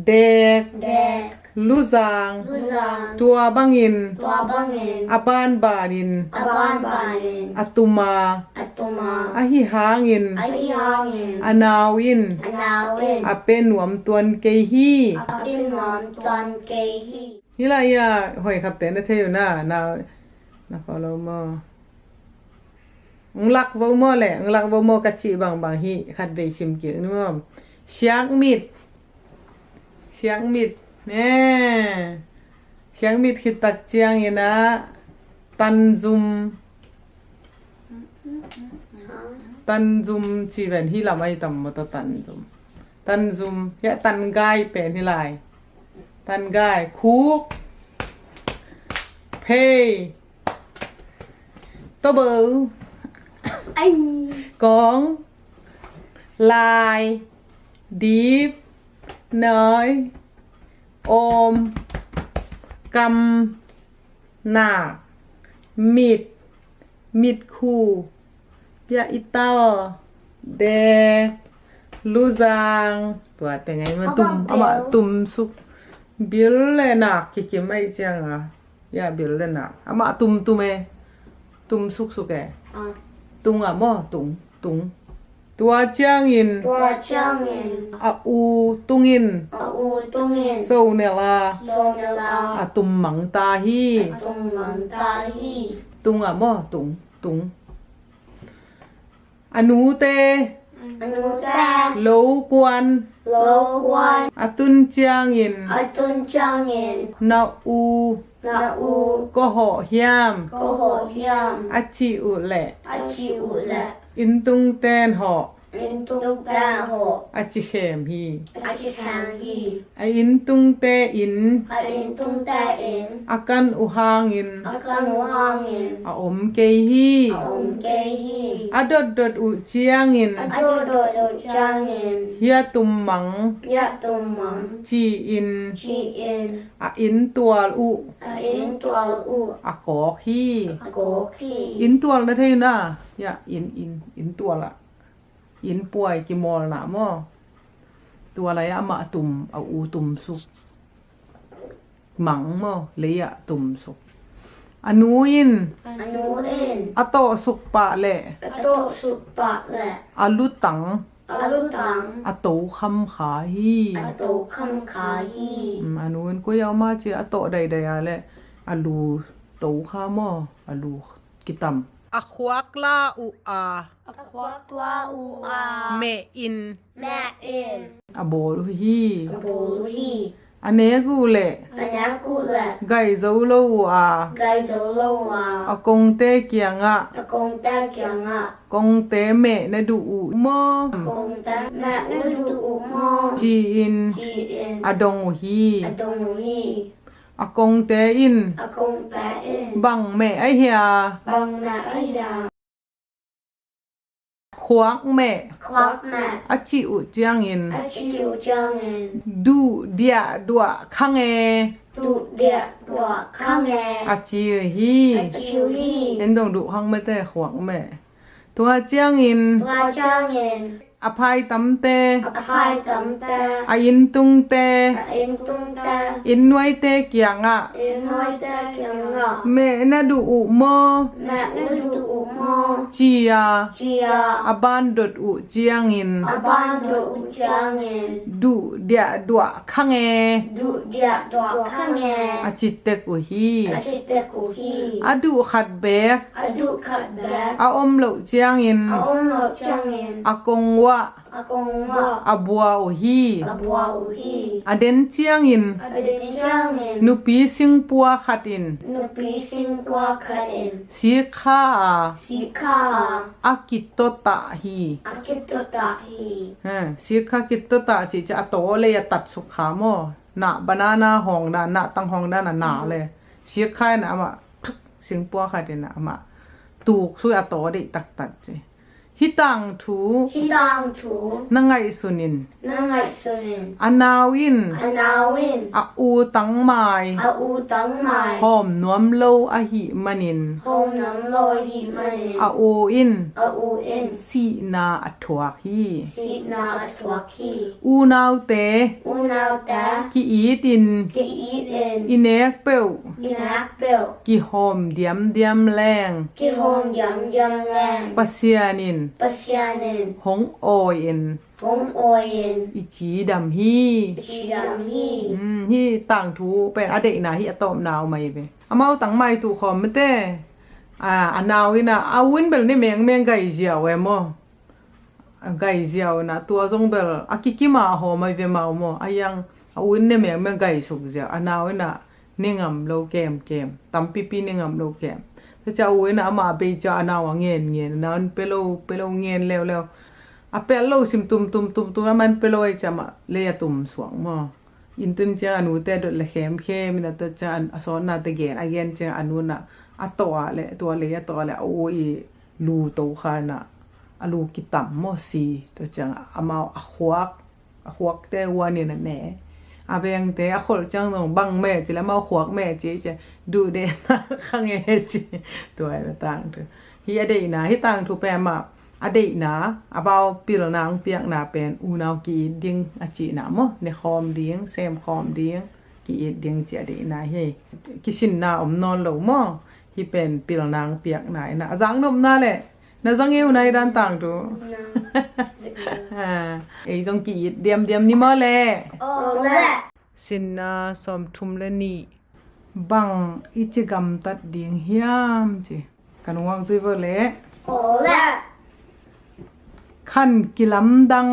เด็ก Dek. ลูซาง Luzang. ตัวบังอิน Tua bangin. อาบานบาดิน Aban banin. อตุมา Atuma. อาหิหางอิน Ahi hangin. อานาวอิน Anawin. อาเป็นหนวมตวนเกฮี Apin nom ton kehi. นี่ไรอ่ะหอยขับเต้นได้เที่ยวหน้านาวนะขอเรามองลักวมอแหละองลักวมอกัจจิบางฮีขัดเบชิมเกียงนี่มั้งเชียงมิดแน่เชียงมิดคิดตักเจียงอีนะตันซุมชีเวนที่เราไม่ต่ำมาต่อตันซุมยะตันกายเป็นที่ไรตันกายคุกเพย์ตัวเบอร์ Ai. กองลายดีฟน้อยโอมกำหนามิดคู่ยาอิตาเดลูซางตัวแต่ไงมันตุ่มเอามาตุ่มสุกบิลเลนักกี่ไม่เจียงอ่ะยาบิลเลนักเอามาตุ่มเอตุ่มสุกแก ตุงอ่ะม่อตุงตัวเจียงอิน Tua changin. อาอูตุงอิน Au tungin. โซเนลา Sonela. อาตุมหมังตาฮี Tung mantahi. ตุงอ่ะม่อตุงอนูเต Anuta. โลกวน Lo Quan Atun Chiang in Atun Chang In Na U Na U Ko Ho Hiam Ko Ho Hiam Achi U Le Achi U Le In Tung Ten Ho In Tung Ta Ho Achi Khem Hi Achi Khang Hi A In Tung Te In A In Tung Ta In Akan U Hang in Akan U Hang In A Om Ke Hi Om Ke Hi Adot Dot U Chiang in Ado Do Do Chang In Hia Tum Mang Ya Tum Mang Chi In Chi In A In Tual U A In Tual U A Ko Hi A Go Khi In Tual Na Thay Na Ya In Tual La In Puai Ki Mol Na Mo ตัวอะไรอะมาตุ่มเอาอูตุ่มสุกหมังโมเลยอะตุ่มสุกอนุอิน Anu In อะโตสุกปะเละ Ato Supa Le อะลุตัง Alu Tang อะโตคำขาฮี Ato Kham Kha Hi อนุอินก็ยาวมาเจอะโตใดๆอะเละอะลูโตข้าโมอะลูกิตัมอะควักลาอูอา Akwak La U A เมอิน Ma In อะโบลูฮี Bolu Hi อะเนกูเละ Anyaku Le ไกโซโลอา Gai Zo Lo A อะกงเตเกียงอะ Akong Ta Kyang A กงเตเมนะดูอูโม Kong Ta Ma Nudu U Mo จีอิน Chi In อะดงฮี Adong Hi อะกงเตอิน Akong Ta In บังเมไอเฮีย Bang Na Aya ควักเม Kwak Ma อะจิอุเจียงอิน Achi U Chang In ดูเดียดัวคังเอ Du Dia Dua Khang E อะจิฮี Achi U Hi เห็นดงดุคังไม่แต่ควักเมตัวเจียงอิน Tua Chang In อภัยตำเต Apai Tam Ta อายินตุงเต In Tung Ta อินไว้เตเกียงอะ In Noi Ta Kyang A เมนะดูอุโม Ma Nudu U Mo จียา Chia อาบานดดอุเจียงอิน Aban Do U Chang In ดูเดียดัวคังเอ Du Dia Dua Khang E อาจิตเตกุฮี Achi Te Ku Hi อาดูขัดเบก Adu Khat Ba อาอมเหลวเจียงอิน Aom Lo Chang In อากงวะ Akong Wa อาบัวอุฮี Abua U Hi อาเดนเจียงอิน Adin Chang In นุปีสิงปัวขัดอิน Nupi Sing Kwa Khat In สีข้า Sika อากิตโตตะฮี Akito Ta Hi สีข้ากิตโตตะจิจะอโตเลยตัดสุขาโมหนาบานานาห้องด้านหนาตั้งห้องด้านหนาเลยสีข้านะมาสิงปัวขัดอินนะมาตูกสุยอโตได้ตัดจิฮิตังทู Hidang Tu นังไงสุนิน Nangai Sunin อนาวิน Anawin อาอูตังไม A U Tang Mai หอมนวมโลอหิมันิน Hom Nam Lo Hi Manin อาโออิน A U In สีนาอัทวกฮี Sit Na Atwak Hi อูนาวเต Unaw Ta กีอีดิน Ki Eat In อิเนกเปว Inak Bill กีหอมเดียมแรง Ki Hom Yam Yam Lang ปัสยานิน Pasyanin หงโออิน Hom Oyin อิจีดำฮี Shidam Hi ฮีต่างทูเป็นอเดกนาฮีอะตอมนาวไม่เปอามาตังไม่ตูขอมไม่เต้อันนาวอินะอาวินเบลนี่เมียงไก่เจียวเวมอไก่เจียวนะตัวทรงเบลอากิกิมาหอไม่เวมาโมอายังอาวินนี่เมียงไก่สุกเจียวอันนาวอินะนิ่งมโลเกมตัมปีนิ่งมโลเกมถ้าจะอาวินนะมาเบจานาวเงียนนาวเปโลเงียนเร็วอะเปโลซิมตุมมันเปโลไอจะมาเลียตุมสวงมออินตุนจะอนุเตดเลเข้มนะตัวจะอสอนนาตะเกนอเกนจะอนุนะอะตัวเลียโอ้ยลูโตคานะอะลูกิตัมมอซีตัวจะอะมาอะควักเตวันนี่นะแหน่อาเวงเตอะขอจังต้องบังแม่จิแล้วมาควักแม่จิจะดูเดนะข้างเอจิตัวอะไรต่างเถอะฮีอเดนะฮีต่างทุแปมาอเดนะอาเบาปิลนางเปียกนาเป็นอูนาวกีดิงอจินะมอในคอมเดียงเซมคอมเดียงกีเดียงเจเดนะเฮกิชินนาอมนอนหลงมอฮีเป็นปิลนางเปียกนายนะจังนมนาแหละนะจังเอวในด้านต่างตัวไอ้จงกีเดียมนี่มอแล Ole สินนาสมทุมเลนี่บังอิจิกรรมตัดเดียงเฮียมจิกันวังซุยเวเล Ole ค ขันกิลำดัง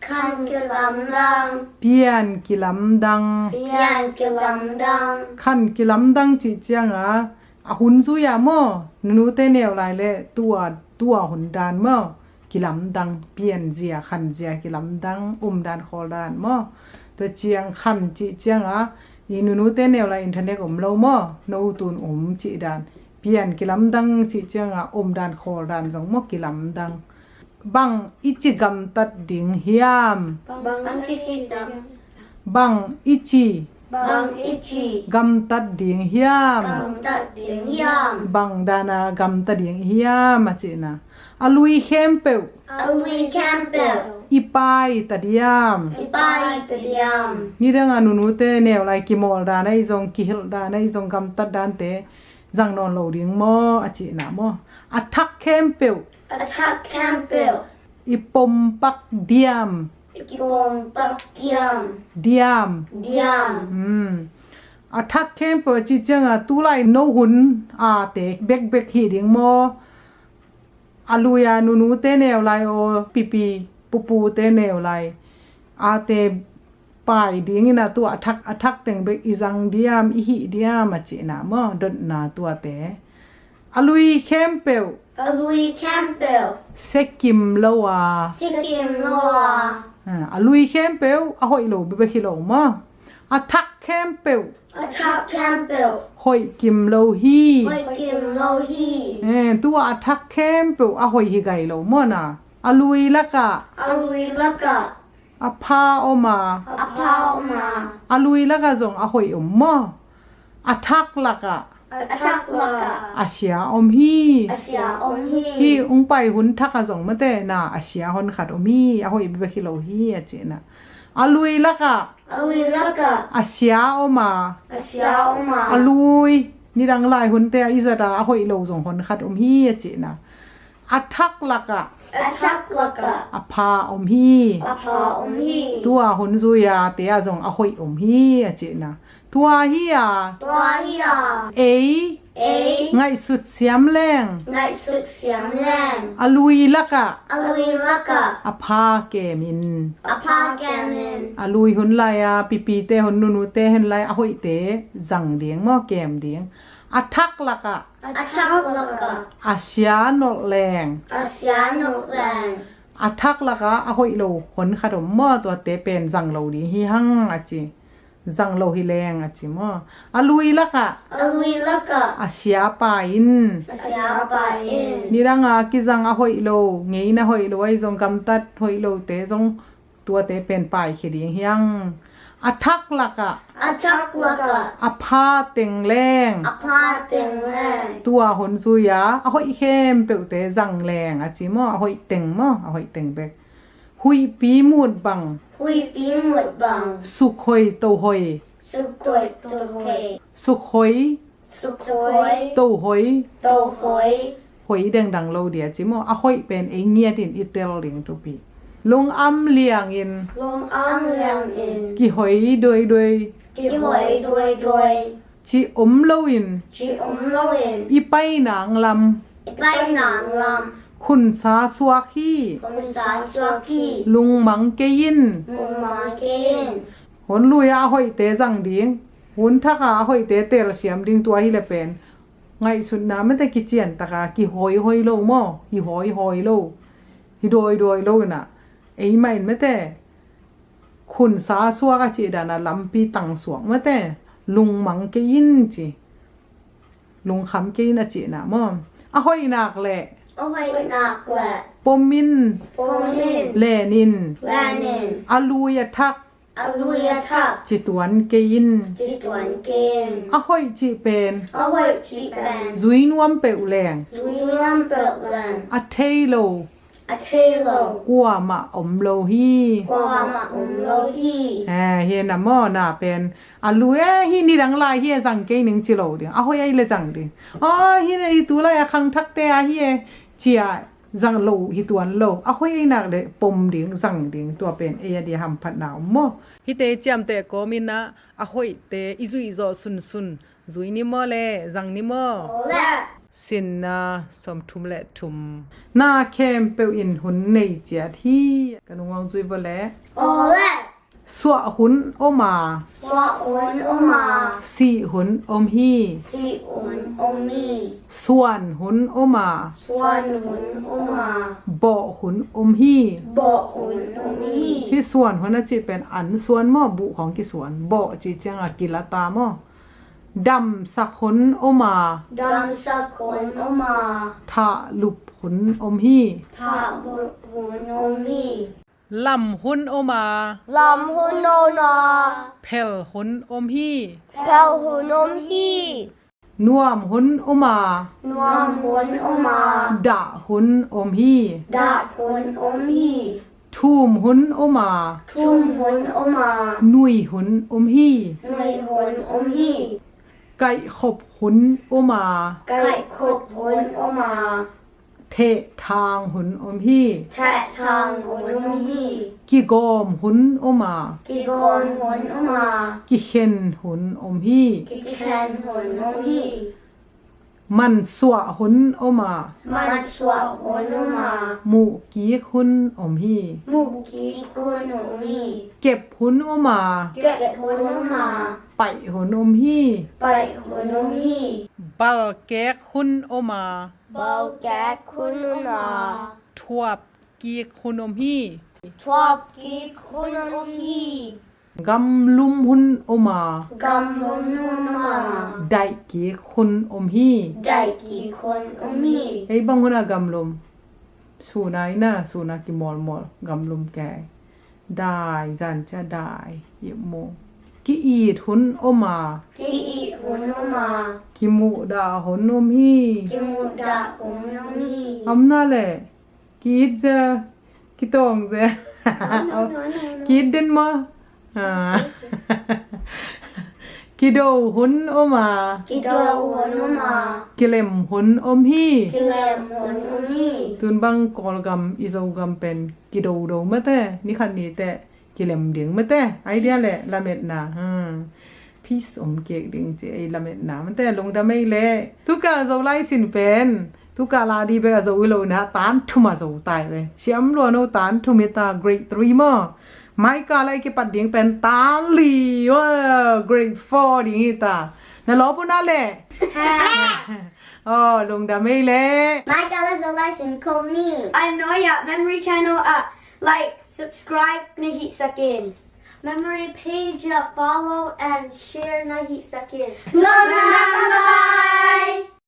คันกิลำดัง เปียนกิลำดัง เพียนกิลำดัง ขันกิลำดังจีเจียงหุนซุยามอนูเตเนวไลเลตัวหุนดานมอกิลำดังเปียนเจียขันเจียกิลำดังดานคอดานมอตัวเจียงขันจีเจียงอีนูเตเนวไลอินเทอร์เน็ตโลมอนูตุนจีดานเปียนกิลำดังจีเจียงดานคอดานจงมอกิลำดังบังอิจิกัมตัดดิ่งเฮียม บังอิจิดัง บังอิจิ บังอิจิ กัมตัดดิ่งเฮียม กัมตัดเดียงยาม บังดานากัมตัดดิ่งเฮียมจีนะอลุยเข้มเปว อลุยแคมเปล อีปายตัดยาม อีปายตะยาม นี่เรื่องนูเตเนวไลกิมอลดานไอซงกิฮิลดานไอซงกัมตัดดานเตจังนอนโลดิ่งมอจีนะมออัทักเข้มเปว อัทักแคมเปล อีปมปักเดียม กิปงปักเกียม เดียม เดียม อัทักเข้มเปวจีจังตุไลโนหุนเตเบกฮีดิ่งมออลุยนูเตเนวไลโอปีปูเตเนวไลเตปายดิ่งนะตัวอัทักเต็งเบกอีจังเดียมอีฮีเดียมจีนะมอดนาตัวเตอลุยเข้มเปว อลุยแคมเปล เซกิมโลวา ซิกิมโลอา อลุยเข้มเปวหอยโลเบกฮิโลมออัทักเข้มเปว อัทักแคมเปล หอยกิมโลฮี ไวกิมโลฮี ตัวอัทักเข้มเปวหอยฮิไกโลมอนะอลุยละกะ อลุยละกะ อพาอมา อพาวมา อลุยละกะจงหอยมออัทักละกะ อัทักละกะ อาเสียอมฮี อาเซียอมฮี ฮีองไปหุนทักะจงมะเตนาอาเสียหอนขัดอมฮีหอยเบกฮิโลฮีเจนะอลุยละกะ อลุยละกะ อาเสียอมา อาเซียอมา อลุยนี่ดังลายหุนเตอิซาดาหอยโลจงหอนขัดอมฮีเจนะอัทักละกะ อัทักละกะ อพาอมฮี อพาวอมฮี ตัวหุนซุยาเตียจงหอยอมฮีเจนะตัวฮีย ตัวฮีย เอ เอ ไงสุดเสียมแรง ในสุดเสียงแรง อลุยละกะ อลุยละกะ อพาเกมิน อพาแกมิน อลุยหุนไลปีเตหุนนูเตเห็นไลหอยเตจังเดียงมอแกมเดียงอทักละกะ อัทักละกะ อาเสียนอแรง อาเซียนกแรง อทักละกะหอยโลหนขดมมอตัวเตเป็นจังโลดีฮิหังจิจังโลฮิแรงจิมออลุยละกะ อลุยละกะ อาเสียปาอิน อาเซียไปอิน นี่รังกิจังหอยโลเงยนะหอยโลไอจงกำตัดหอยโลเตจงตัวเตเป็นปลายเขดียงเฮียงอทักละกะ อัทักละกะ อพาเต็งแรง อพาเต็งแรง ตัวหนซุยาหอยเข้มเปียวเตจังแรงจิมอหอยเต็งมอหอยเต็งเบกหุยปีมูดบัง หุยปีหมดบัง สุขหอยโตหอย สุกวยตัวเพ สุขหอย สุกวย โตหอย โตหอย หอยแดงดังโลเดียจิมอหอยเป็นเอเงียดินอิเตลลิงตุปีลงอัมเลียงอิน ลงอังเลียงอิน กี่หอยโดย กี่หอยด้วย ชีอมโลอิน ชีอมโลอิน อีไปหนางล ไปหนางล ำคุณสาสวกฮี ำคนสาชัวกี้ ลุงมังเกยิน มุงมาเกน หนลุยหอยเตจังดิงหุนทักหอยเตเตระเสียมดิงตัวฮิเลเป็นไงสุดน้ำไม่ได้กิเจียนตะกากี่หอยโลมอฮีหอยโลฮีโดยโลน่ะไอ้ไม่ไม่แต่คุณสาสวกจีดานะลำปีตังสวงไม่แต่ลุงมังเกยินจีลุงคำเกยินจีน่ะมอหอยนักแหละ เอาไว้หนักแหละ ปมมิน โปมิน เลนิน แลนิน อลูยทัก อลุยทัก จิตวันเกยิน จิตวนเกน หอยจีเป็น เอาไว้ชีแปน ซุยนวมเปวแรง ลุยน้ำเปลือกแรง เทโล อัเทโล กัวมาอมโลฮี กว่ามาโลฮี เฮียนะมอน่ะเป็นอลูฮีนี่ดังลายเฮียจังเกนึงจิโลดิหอยไอเลยจังดิฮีนี่ตัวละคังทักเตะเฮียเจียจังโลฮิตวนโลหอยนักเลยปมดิงจังดิงตัวเป็นเอเดียหัมพัดนาวมอฮิเตจำเตโกมินะหอยเตอิซุอิโซซุนซุนซุยนิมอเลจังนิมอ และ สินนาสมทุมและทุมนาเข้มเปียวอินหุนในเจียที่กันวางจุยบ่แล Ole. สัวหุนโอมา Swa un oma. สีหุนอมฮี Si un omi. ส่วนหุนโอมา Swan un oma. บ่หุนอมฮี Bo un omi. ที่ส่วนหุนน่ะจิเป็นอันส่วนหม้อบุของกิส่วนบ่จิจังอากิลตาหม้อดำสักหุนโอมา Dam sakon oma. ทะลุบหุนอมฮี Ta un omi. ลำหุนโอมา Lam hun ona. เพลหุนอมฮี Pel hun omhi. นวมหุนโอมา Nuam hun oma. ดะหุนอมฮี Dat hun omhi. ทูมหุนโอมา Tum hun oma. นุยหุนอมฮี Nui hun omhi. ไก่ขบหุนโอมา Kai kop hun oma. เททางหุนอมฮี Tat tang hun omhi. กิโกมหุนโอมา Kigon hun oma. กิเข็นหุนอมฮี Kikan hun omhi. มันสวะหุนโอมา Man swa hun oma. หมูกีหุนอมฮี Muki kun omhi. เก็บหุนโอมา Get hun oma. ไปหุนอมฮี Pai hun omhi. บัลแกกหุนโอมา Bau gak hun oma. ทวบกีหุนอมฮี Twap ki hun omhi. กำลุมหุนโอมา Gam hun oma. ไดกีหุนอมฮี Dai ki hun omhi. ไอ้บังหุนากำลุมสูนายนะสูนากิมอลมอลกำลุมแกได้จันจะได้เยโมกิอีดหุนโอมา Ki eat hun oma. กิมุดาหุนอมฮี Ki muda hun omhi. อำนาแหละกีดจะกิตองเจกีดเดนมาอ่ากิโดหุนโอมา Ki do hun oma. กิเลมหุนอมฮี Ki lem hun omhi. ตุนบังกอลกัมอิโซกัมเป็นกิโดโดมะแต่นี่คันนี้แต่กิเลมเดียงมะแต่ไอเดียแหละละเม็ดนาพี่สมเกกเดียงเจไอละเม็ดนามันแต่ลงดาไม่เละทุกการโซไลสินเป็นทุกการลาดีไปกับโซวิโลนะตานทุมาโซตายไปเชียมรัวโนตานทุเมตาเกรด3มอไม่กาไลกิปัดเดียงเป็นตานลีว่าเกรด4ดิงตานะล้อปุ่นนั่นแหละอ๋อลงดาไม่เละ My colors are license Komi. I know ya memory channel like subscribe Nahit Sakin. Memory page, follow and share Nahit Sakin. Bye bye.